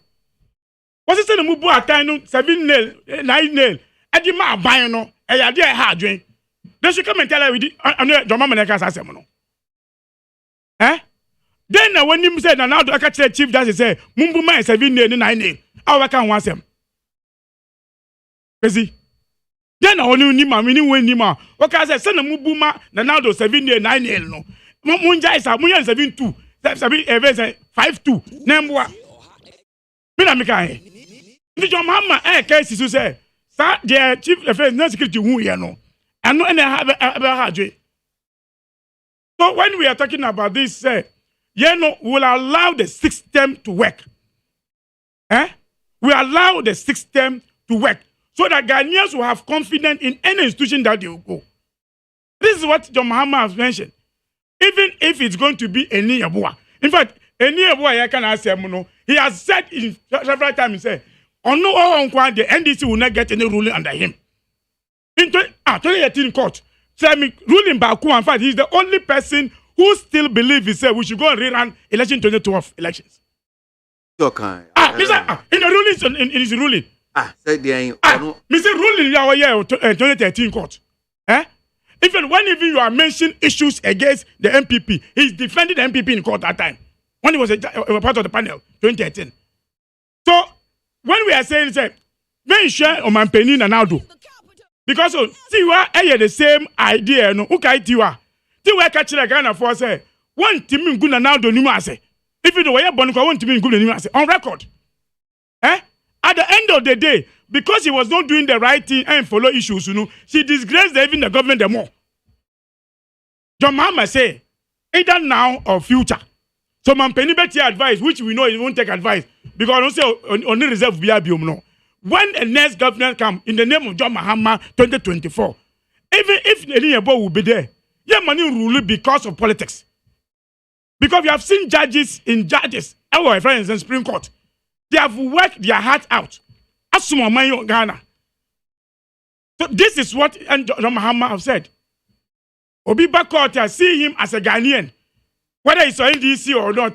Was it send a mubu attending 7 nail, 9 nail, and you ma bayano, and you dear hard drink. They should come and tell her with the Dominican. Then when you said now to catch the Chief Justice say Mumbuma is 7 nail 9 nail. How can want them? See? Then I only nima meaning when nima. Okay, I said send a Mumbuma now to 7 nail 9 nail no. Munja is a 7-2. sabi event 5-2 nembwa mina mika he ndi John Mahama case so say sa the chief defense na security hu ye no eno na ha adwe. So when we are talking about this say will allow the system to work. We allow the system to work so that Ghanaians will have confidence in any institution that they will go. This is what John Mahama has mentioned. Even if it's going to be Eni Yabua. In fact, Eni Yabua, he has said in several times, he said, the NDC will not get any ruling under him. In 2018 court, ruling Baku, in fact, he's the only person who still believes he said we should go and rerun election 2012 elections. Okay. In the rulings, in his ruling. Said the Mr. Ruling our year 2013 court. Even when you are mentioning issues against the MPP, he's defending the MPP in court that time when he was a part of the panel 2018. So when we are saying say, make sure on my penny and now do because Tiwa the same idea no okay Tiwa catch the Ghana for say one team good now do ni say if you know where born one team good ni say on record. At the end of the day, because he was not doing the right thing and follow issues, she disgraced even the government the more. John Mahama say, either now or future. So man penny bet your advice, which we know he won't take advice, because I don't say only reserve no. When the next government come in the name of John Mahama 2024, even if any above will be there, your money rule because of politics. Because we have seen judges, our friends in Supreme Court. They have worked their heart out. Asuma Ghana. So this is what John Mahama have said. Obi Bakota see him as a Ghanaian, whether it's on NDC or not.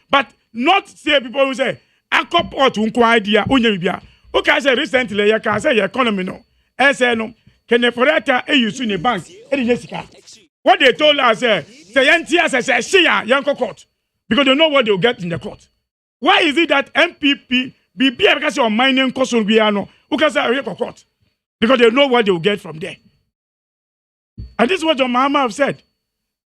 But not say people who say Akop or to idea unyebia. Okay, I said recently, you can say your economy no. I say no. Can the foretta you soon a bank? What they told us say NTS say shia young court because they know what they will get in the court. Why is it that MPP be because of mining cost will be no? Because they court because they know what they will get from there. And this is what John Mahama have said.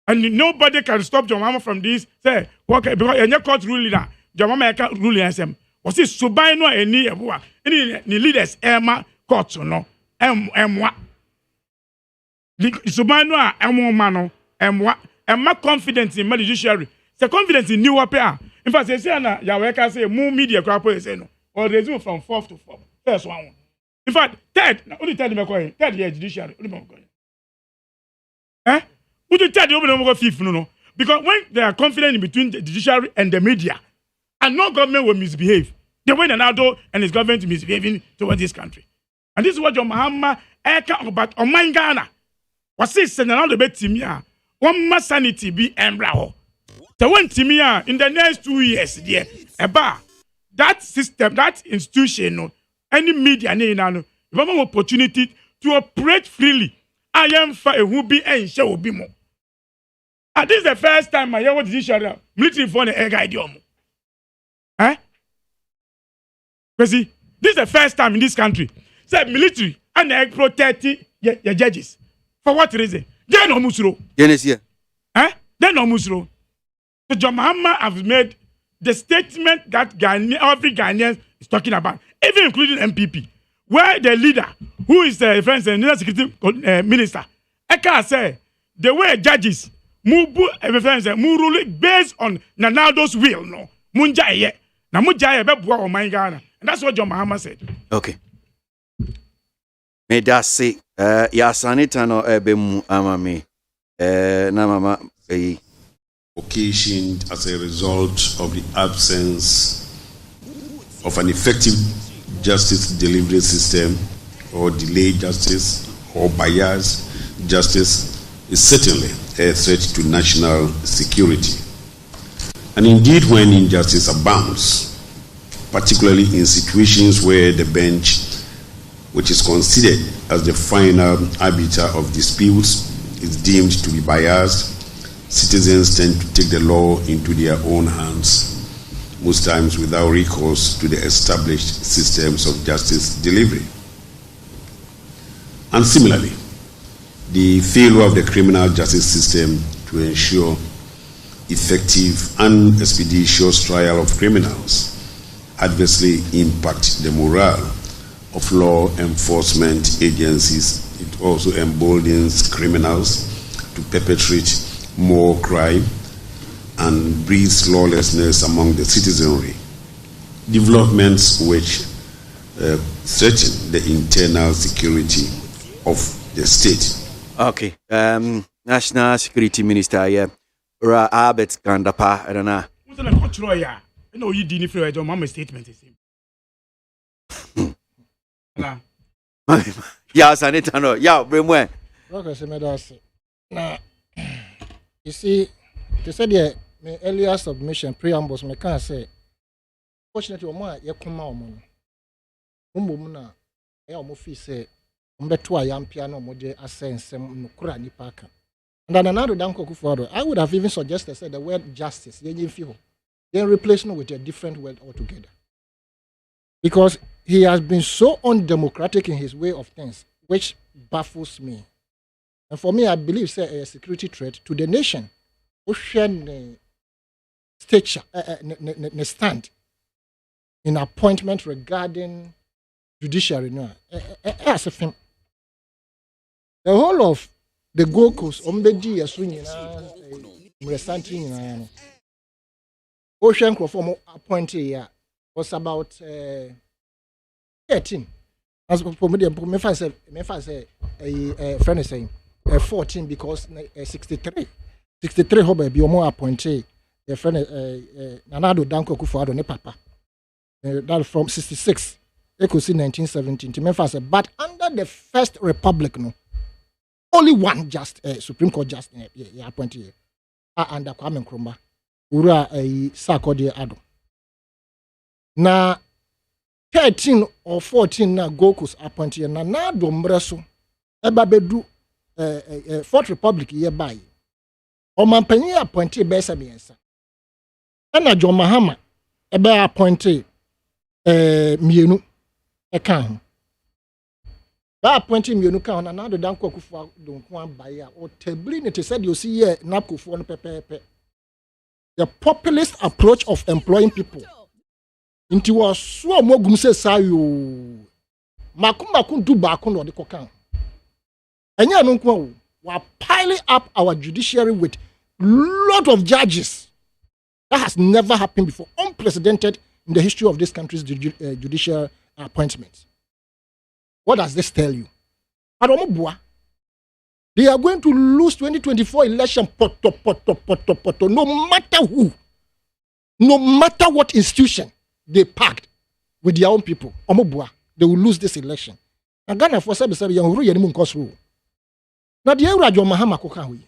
And nobody can stop John Mahama from this. Say, okay, because any court ruling that John Mahama can't rule SM. Was it Subai no any leaders Emma court no M1. Subai no M1 Emma confidence in Judiciary. The confidence in new appear. In fact, they say na Yaweka say more media crap say no or resume from 4th to 4th. First one. In fact, third year Judiciary. Would you tell the open fifth no? Because when they are confident in between the Judiciary and the media, and no government will misbehave, the way Ronaldo and his government is misbehaving towards this country. And this is what John Mahama about on my Ghana. Was this and another bit to me? One must sanity be embryo. The one to me in the next 2 years, dear, about that system, that institution, any media, no opportunity to operate freely. I am for a who be and shall be more. And this is the first time I hear what Judiciary military for the egg idea. Because see, this is the first time in this country. Say military and egg protect your judges. For what reason? They no musro. Yes, yeah. They no musro. So John Mahama has made the statement that every Ghanaian is talking about, even including MPP, where the leader, who is the defense and security minister, Eka say the way judges move rule based on Nanaldo's will, no munjaye, na munjaye be bua o man Ghana, and that's what John Mahama said. Okay. May that say, ya sanita no ebemu amame, na mama occasioned as a result of the absence of an effective justice delivery system or delayed justice or biased justice is certainly a threat to national security. And indeed, when injustice abounds, particularly in situations where the bench, which is considered as the final arbiter of disputes, is deemed to be biased, citizens tend to take the law into their own hands, most times without recourse to the established systems of justice delivery. And similarly, the failure of the criminal justice system to ensure effective and expeditious trial of criminals adversely impact the morale of law enforcement agencies. It also emboldens criminals to perpetrate more crime and breeds lawlessness among the citizenry. Developments which threaten the internal security of the state. Okay. National Security Minister, yeah. Albert Kandapa, I don't know. What's the control, yeah? I know you didn't feel your mama's statement is him. Yeah, Sanitano. Yeah, Brimwe. Now, you see, they said yeah, my earlier submission preambles, me can't say. Fortunately, you come out, Mumuna, I say, Umbetua yam piano moje ascend some nukura ni paka. And then another danko kufuado, I would have even suggested say the word justice, then replace it with a different word altogether. Because he has been so undemocratic in his way of things, which baffles me. And for me, I believe say a security threat to the nation. Ocean stature, stand in appointment regarding judiciary. No, as a film. The whole of the Gold Coast, Ombedi, Mresanti, Ocean Crawford appointee was about 13. As for me, me say a friend is saying 14 because 63. 63 hobe bi omo appointee a friend Nanado Danko Kufuado ne papa. That from 66. Echo see 1917. To me say, but under the First Republic, no. Only one just Supreme Court just appointed under Kwame Nkrumah. Ura Sarkodie Ado. Na 13 or 14 na Gokus appointed na Nado Mreso eba bedu Fourth Republic ye by. Omanpanyi appointed besa miensa. Na John Mahama eba appointed mienu eka. Ba appointed mienu ka na Nado Danko Akufo don kwan baya o tabli ne te said you see here napkofo no pepepe. The populist approach of employing people. Inti wa so mogum se sayo makum du ba kun de kokan. Enya no nko we piling up our judiciary with lot of judges. That has never happened before. Unprecedented in the history of this country's judicial appointments. What does this tell you? They are going to lose 2024 election poto, no matter who, no matter what institution they packed with their own people. They will lose this election. And Ghana for sabi young Yenimun Kosru. Now the Rajo Mahama Kokawi.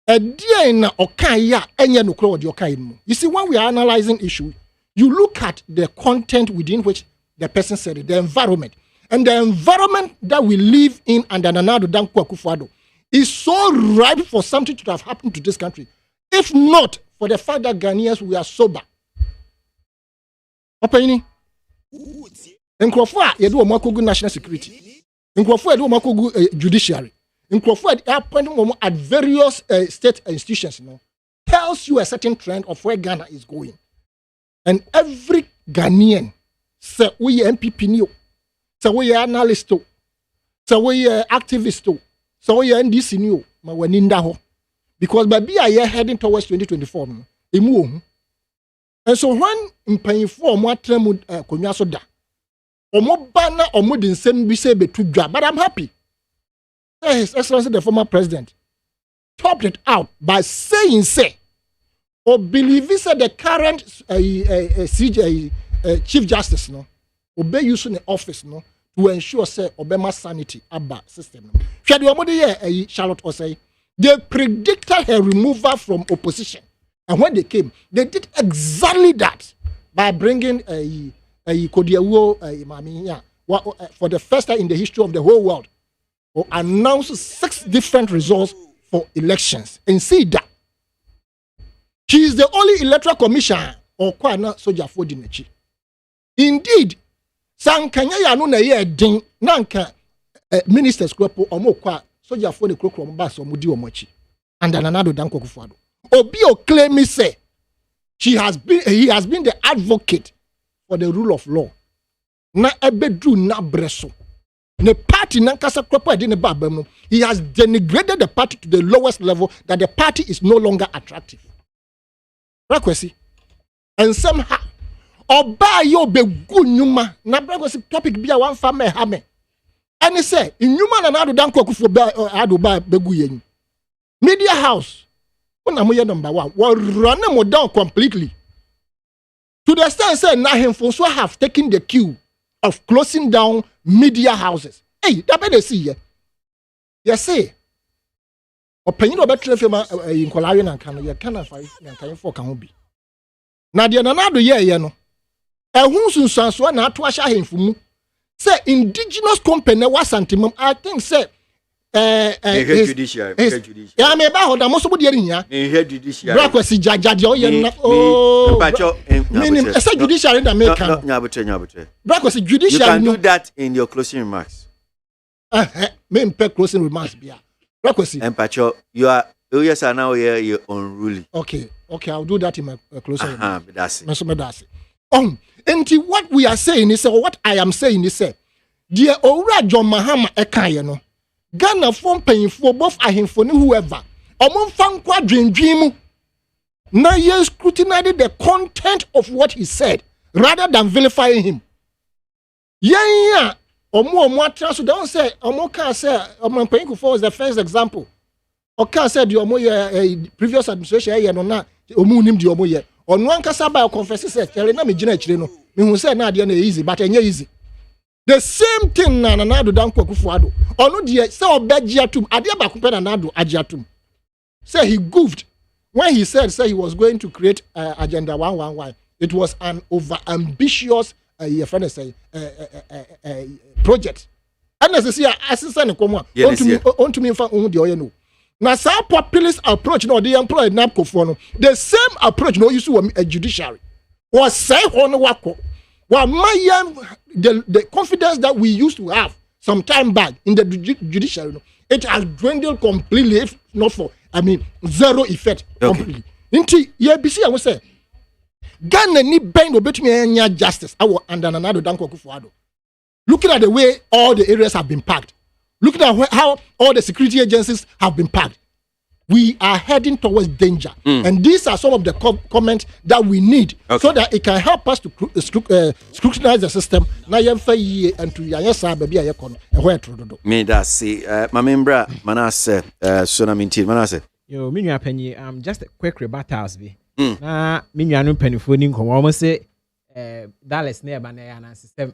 A dear in Okaya enya no crowd your kind. You see, when we are analyzing issue, you look at the content within which the person said it, the environment. And the environment that we live in under Nanado Danko Akufo-Addo is so ripe for something to have happened to this country. If not for the fact that Ghanaians, we are sober. Opini? Nkrofo yedu omakogu national security. Nkrofo yedu omakogu judiciary. Nkrofo appointing at various state institutions, tells you a certain trend of where Ghana is going. And every Ghanaian say we MPP new. So we are analyst, so we are activist, so we are NDC new, ma waninda ho. Because by be a year heading towards 2024, and so when mpanyifo mo atremu konwa so da, omo bana omo de nsem bi se betu dwa, but I'm happy. His Excellency the former president topped it out by saying, say, or believe said the current Chief Justice, obey using the office to ensure say Obama sanity abba system. Charlotte or say they predicted her removal from opposition, and when they came, they did exactly that by bringing a Kodiawo for the first time in the history of the whole world, or announced 6 different results for elections. And see that she is the only electoral commissioner or Kwana Soja for Dinechi. Indeed. Sankanya ya no na ye din nanka ministers kropo omo kwa soja fo ne krokro mba so mudi omochi and Nanado Danko Akufo-Addo Obio claim me say he has been the advocate for the rule of law. Na ebedru na breso. The party nankasa kropo edi ne babem. He has denigrated the party to the lowest level that the party is no longer attractive. Rakwesi. And somehow oba yo be good nyuma na brakwesi topic bia wan fa me ha me. And he say in nyuma na ado dan kokufo ba ado ba begu yen. Media house. Una mo number 1. We run them down completely. To the extent say na him for so have taken the cue of closing down media houses. Hey, that be they see here. You see, opinion about traffic in Kolari and Kano, you cannot find and for can be. Now, the another year, you know, a who's son so not to assure him for me. Say, indigenous company was antimum, I think, say, Judiciary. Yeah, I'm about the most of the year. Judiciary. Brakwesi Jajadio, oh, meaning, I said judiciary that make Brakwesi Judiciary. You can do that in your closing remarks. Me pay closing remarks, Bia. Brakwesi. And Pacho, you are, yes, I now hear you unruly. Okay, I'll do that in my closing remarks. That's it. And what we are saying is, or what I am saying is, dear Ora John Mahama Ekayano. Ghana form paying for both ahemfo whoever. Omon fan dream. Now you scrutinize the content of what he said rather than vilifying him. Yeah. Omo so don't say Omo can say Omo paying for was the first example. Oka said the Omo previous administration no na Omo nim the Omo ye. Onu ankasa ba confess say tell na me gina chire no. Me hu say na de na easy but enye easy. The same thing na do dan kwakufuado. Ono de say obegiatum ade ba kupe na do agiatum. Say he goofed when he said he was going to create agenda 111. It was an over ambitious project. And as I say assistant komo on to me fa on de oye no. Na sa populist approach no dey employ NAPCO for no. The same approach no use a judiciary. Was say hono wako. Well, the confidence that we used to have some time back in the judiciary, it has dwindled completely, if not for, zero effect completely. Inti, BC, I will say, Ghana need bend or bet me justice. I will under another danko kufuado. Looking at the way all the areas have been packed, looking at how all the security agencies have been packed, we are heading towards danger. And these are some of the comments that we need so that it can help us to scrutinize the system. Na yemfa yi and to yasa baby ayekon ehwe trododo. Me da say mamembra manase so na minti manase. Yo me nua panyi just a quick rebuttals bi. Na me nua no panifo ni nkomo almost say Dallas na eba na ya na system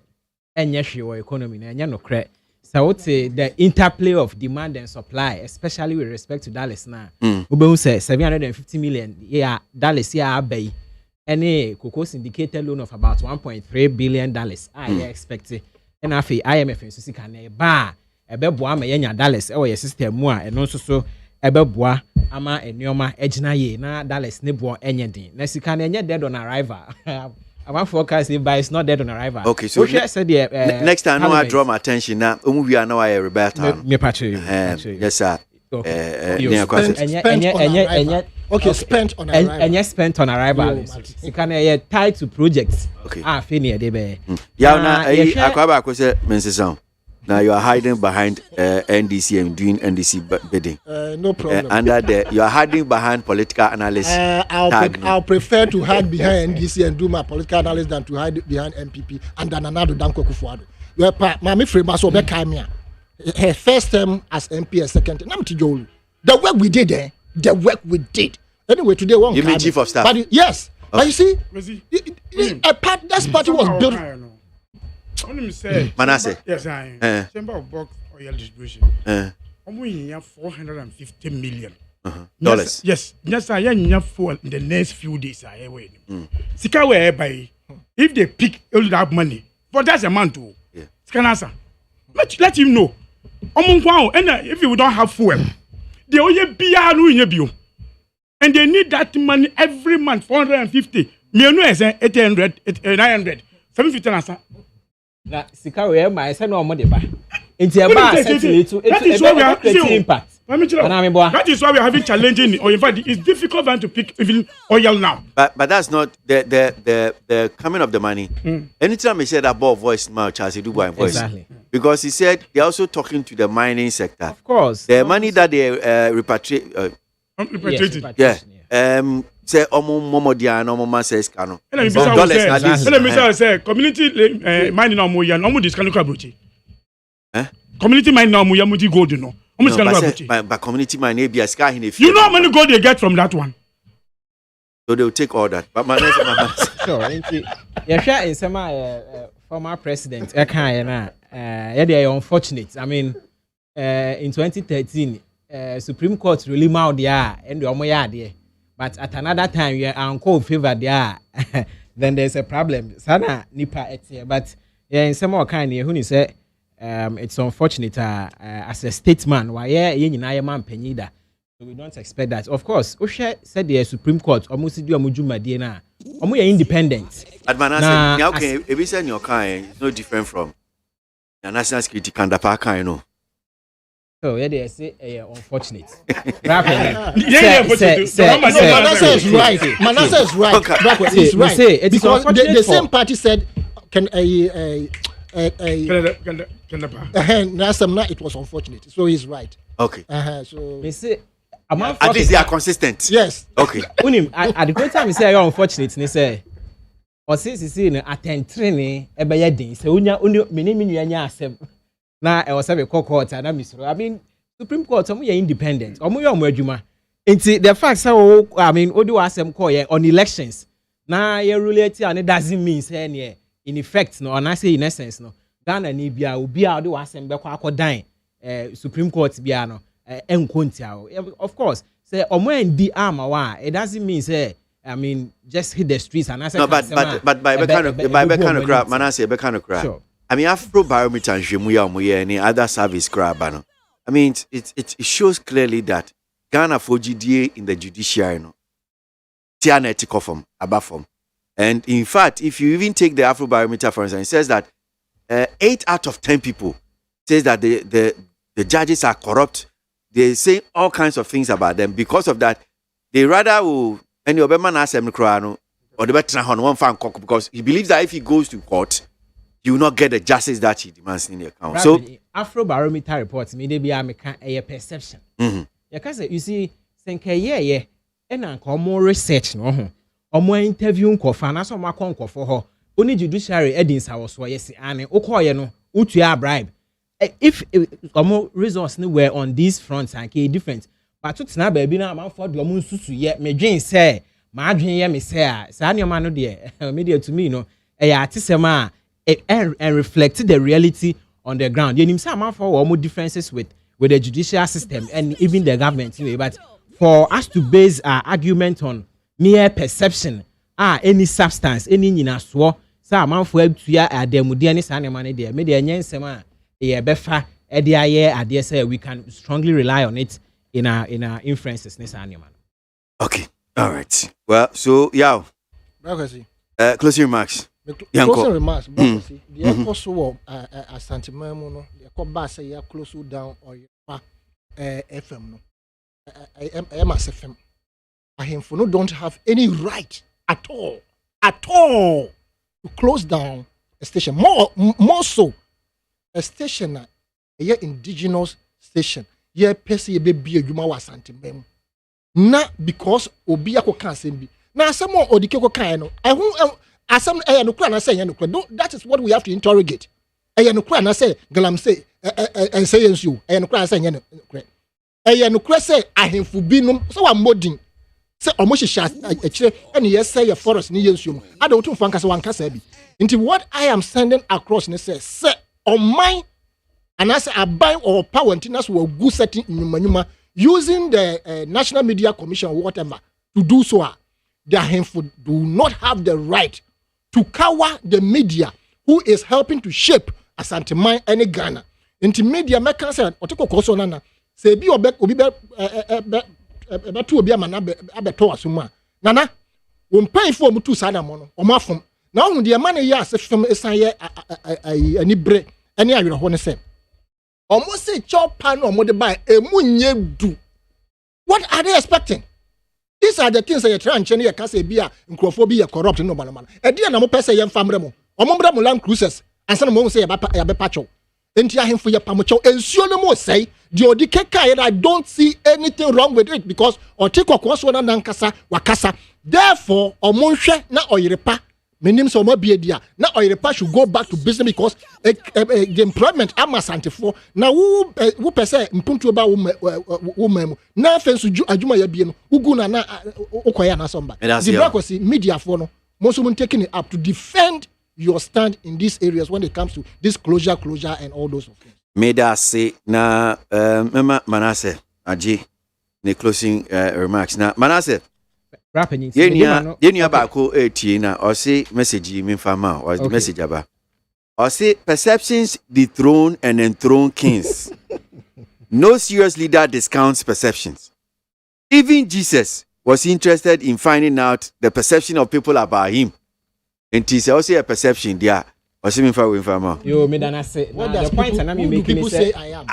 enye hwe economy na enye no kre. So I would say the interplay of demand and supply, especially with respect to Dallas now. We say 750 million. Yeah, Dallas here bay. Any cocoa syndicated loan of about $1.3 billion. I expect it. And I feel IMF and Susi can bar a beboa me yenya Dallas or your system more and also so a beboa ama and yoma ejna ye na Dallas nebo anything. Next dead on arrival. I want forecast it, but it's not dead on arrival. Okay, so next time I draw my attention now. We are now a rebel. Me patch yes, sir. Spent on arrival. And yes, spent on arrival. You can tied to projects. Okay. Finish there. Yeah, now I say, Mrs. Now you are hiding behind NDC and doing NDC bidding. No problem. You are hiding behind political analysts. I'll prefer to hide behind NDC and do my political analysis than to hide behind MPP and then another Danko Kufuado. Mami Frema so be Kamia. Her first term as MP and second term. The work we did there, Anyway, today one. You mean chief of staff? But yes. But you see, that party was built. Only say Manasseh. Yes, I Chamber of Bulk Oil Distribution. We have $450 million. Dollars. Yes, I have for in the next few days. I wait. Sika whereby if they pick all that money for that amount too. Yeah. Sika let him know. And if you don't have fuel, they only be and they need that money every month. 450. Me no 800, 900, 750 na sika we my say no mo de ba That is why we are impact. That is why we are having challenging, or in fact, it's difficult for them to pick even oil now. But that's not the coming of the money. Anytime he said above voice, Charles Dubois voice. Exactly. Because he said they're also talking to the mining sector. Of course. The money that they repatriate. Say momo says cano. Community mining now moya no this can look community mining now moya muti gold no. But community mining be a sky in a few. You know how many gold they get from that one? So they will take all that. But sure, you share in some former president they are unfortunate. I mean in 2013 Supreme Court really mount there and the omoya there. But at another time, you are uncle favor there, then there's a problem. Sana nipa etie, but in some more kind, who say it's unfortunate as a statesman. Why man penida? So we don't expect that. Of course, Osha said the Supreme Court almost do amujuma DNA. Omu independent. But man, okay, if we say your kind, it's no different from the national security kandapa, you know. Oh, yeah, they say unfortunate. Manasseh is right. Manasseh is right. He's right. Because the same party said, it was unfortunate. So he's right. Okay. So they say, at least they are consistent. Yes. Okay. At the great time you say you're unfortunate, they say, or since you see attend training, ebayedin. So many na I was having court and I mean Supreme Court some independent or the fact Odu asem call on elections na ye reality and it doesn't mean say in effect no and I say in essence no Ghana ni bia obi a Odu asem be kwa akodan Supreme Court bia no enkontia of course say di arma wa it doesn't mean say I mean just hit the streets and I say no but by kind of crap Manasseh be kind of crap. Sure. I mean, Afro barometer and any other service crab. I mean, it shows clearly that Ghana for GDA in the judiciary, no, tianetic form, above form. And in fact, if you even take the Afro barometer, for instance, it says that 8 out of 10 people says that the judges are corrupt. They say all kinds of things about them. Because of that, they rather will any Obama ask them or the better on one fan because he believes that if he goes to court, you will not get the justice that he demands in the account. Right. So Afro barometer reports me they be a perception. You see, think and more research no more interview kofa na so ma konko for her. Only judiciary edins was so yes and okoye no utua bribe. If more results were on these fronts and different. But to na baby na man for the susu ye me dwen say ma dwen ye me say sa ne ma no de media to me no atisema and reflect the reality on the ground. You know, man for more differences with the judicial system and even the government. But for us to base our argument on mere perception, any substance, any so man for to ya demudiani sana money there. Media nyensema befa idea say we can strongly rely on it in our inferences. Okay, all right. Well, so yeah. Closing remarks. Closing remarks. The also Asante Mamuno. The Koba say ya close down or FM no. I am as FM. Ahemfo don't have any right at all to close down a station. More so, a station a indigenous station. Ye pesi ye be a juma wa Asante Mamu. Na because obi ako kan sembi. Na asemo odike ko kan no. Asem nukura na say nukura. That is what we have to interrogate. Nukura na say galam say and say you. Nukura say nukura. Nukura say ahemfu bi no so wa modin. Say omo sha akire and yes say your forest ni yensu. I don't tun fanka say wan kasa bi. Into what I am sending across ne say on mine and I say aban or power antinas will go setting in using the National Media Commission or whatever to do so. The ahemfu do not have the right to cover the media who is helping to shape Asante Man and Ghana. Into media make say otiko koso nana say bi obi be to obi amana abeto asuma nana won pay for mu tu sana mo no o mafom na hu de man ya se fem esan ye ani bre ani awerho ne se almost say chop pan or more buy a munye do. What are they expecting? These are the things that you try and change. You can't say be a microphobia corrupt no man. A dear no person young family. Omombre mo land cruises and some mo say ya be pacho. Entia him for your pamucho and sure no more say the odikeka and I don't see anything wrong with it because or take okwaso na nankasa wakasa. Therefore omonhwe na oyerepa menim so mo bia dia na oyerepa should go back to business because the employment amasante for na wo pese mpuntu ba wo mem na fensu adwuma ya bie no ugu na ukoya na somba the bureaucracy media for no most of them taking it up to defend your stand in these areas when it comes to this closure and all those things. May I say na Manasseh Aji ne closing remarks na Manasseh Yenya bako na or say message me fama or the message aba or say perceptions dethrone and enthrone kings. No serious leader discounts perceptions. Even Jesus was interested in finding out the perception of people about him. And it is also a perception there. Yo, me dana say. What does the point and I'm making people say I am?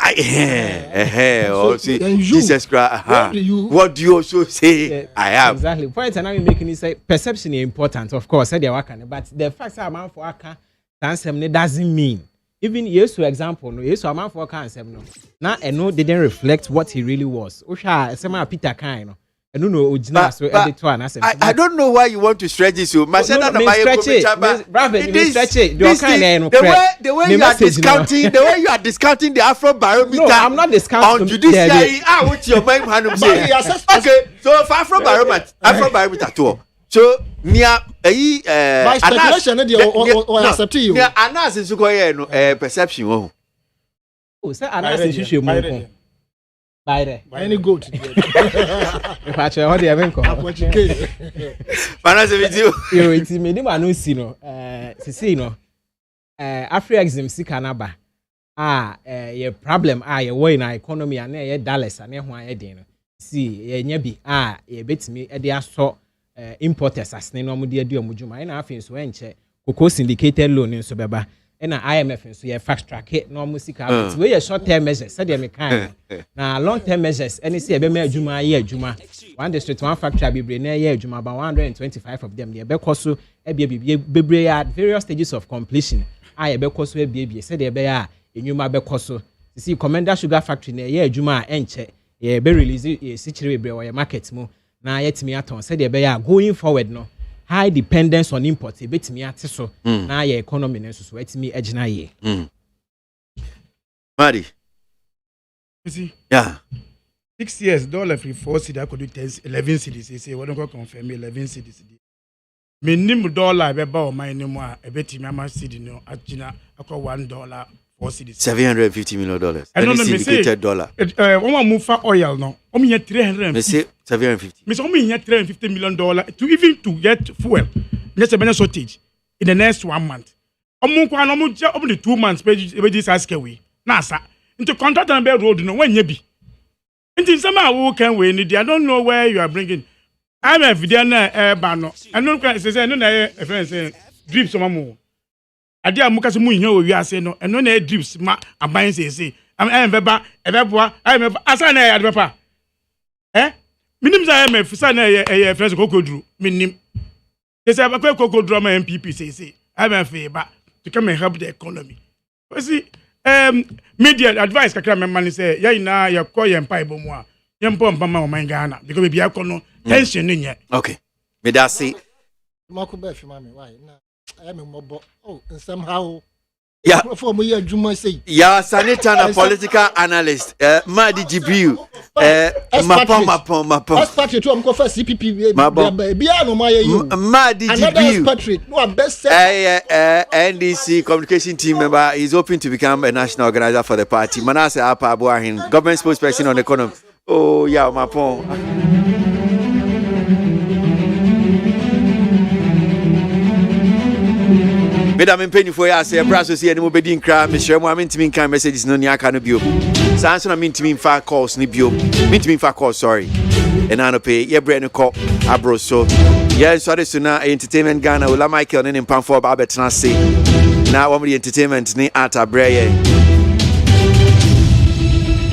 Jesus Christ. What do you also say? I am. Exactly. Point and I'm making is say perception is important, of course. But the fact that man for aka doesn't mean. Even yes, for example, no yes, a man for aka no. Now I know didn't reflect what he really was. Osha, some Peter kind. I don't know. I don't know why you want to stretch this. The way you are discounting the Afro barometer. No, I'm not discounting on Judiciary. What's your mind? Okay, so for Afro barometer too. So near by speculation, or accept you. Near analysis, perception. Oh, say analysis you more. Any good. If I try, what do you mean? You, it's me. You know, see no. See no. Afroexim si Canada. Your problem. Your way in our economy and your dollars and your why again. See, your be you bet me. They are so importers as no more dear dear mujuma. And I think so. Enche. Cocoa syndicated loan in Sobeba. And IMF so you fast track it no music habits we are short term measures said them kind now long term measures any say be juma year juma one district one factory be brain year juma about 125 of them they be koso be at various stages of completion I be koso be said they be enyuma be koso see Commander Sugar Factory na year juma enche ye be release e sichire be or market mu na yet me aton said they be going forward no high dependence on imports. Bet me at so now your economy so it's me edgina ye. Mari. You see? Yeah. 6 years, dollar free 4 cedi, I could do 11 cities. They say, what don't confirm 11 cities. Minimum dollar, I bet my name, I bet him, I must see no, at Gina, I call $1 4 cities. $750 million. I don't know, syndicated dollar. One move for oil now. Only 350. 750. Miss only $350 million to even to get fuel. Let's say shortage in the next 1 month. Only 2 months. Page this ask away. NASA into contract and bed road. No when you be. Into somehow who can win it. I don't know where you are bringing. I'm a video banner. I don't say no. A friend saying drips some more. I dear Mukas Moon here we are saying no and no drips. Ma a buying say I'm Beba. I'm a Asana at Papa. Eh? Minim za MF sana e friends kokodru minim say abakwa kokodru ma MPP say MF ba to come and help the economy. You see media advice kakra memani say ya ina ya ko ye mpa ibomu a ye mpa mpa ma Ghana because be akono tension nye. Okay. Me da say Mako be fi mami why na I am mobo oh somehow yeah, yeah, senator and political analyst. Madi Jibril. Mapon. Expatriate to am first CPP. Madi Jibril. NDC communication team member is hoping to become a national organizer for the party. Manasseh ABOAGYE, government spokesperson on economy. Oh yeah, Mapon. Madam penny for ya say brasso see any mobedi nkra me share mo amintimi kan messages no niaka no bio sanso na mintimi fa calls ni bio mintimi fa calls sorry and I no pay ye bre no call abro so yeah sorry so na entertainment Ghana Ola Michael ne mpam for ba betena say na wo mo entertainment ni at abreye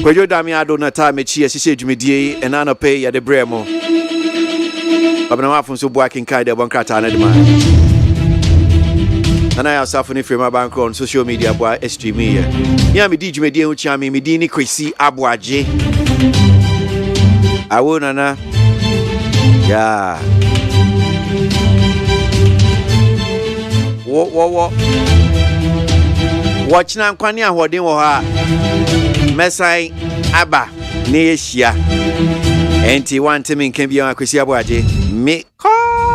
Kwajo dami ado na time chi asise dwumedie ena no pay ya de bremo. Abna wafun so boakin kai de bon krata na de ma. And I also have my bank on social media boy stream here. Yeah, me DJ me di uchi me di ni KWASI ABOAGYE. Awo nana. Yeah. Wo. Watch na kwani ahoden wo ha. Mesai aba ne yeshia. Enti want me can be on KWASI ABOAGYE. Me call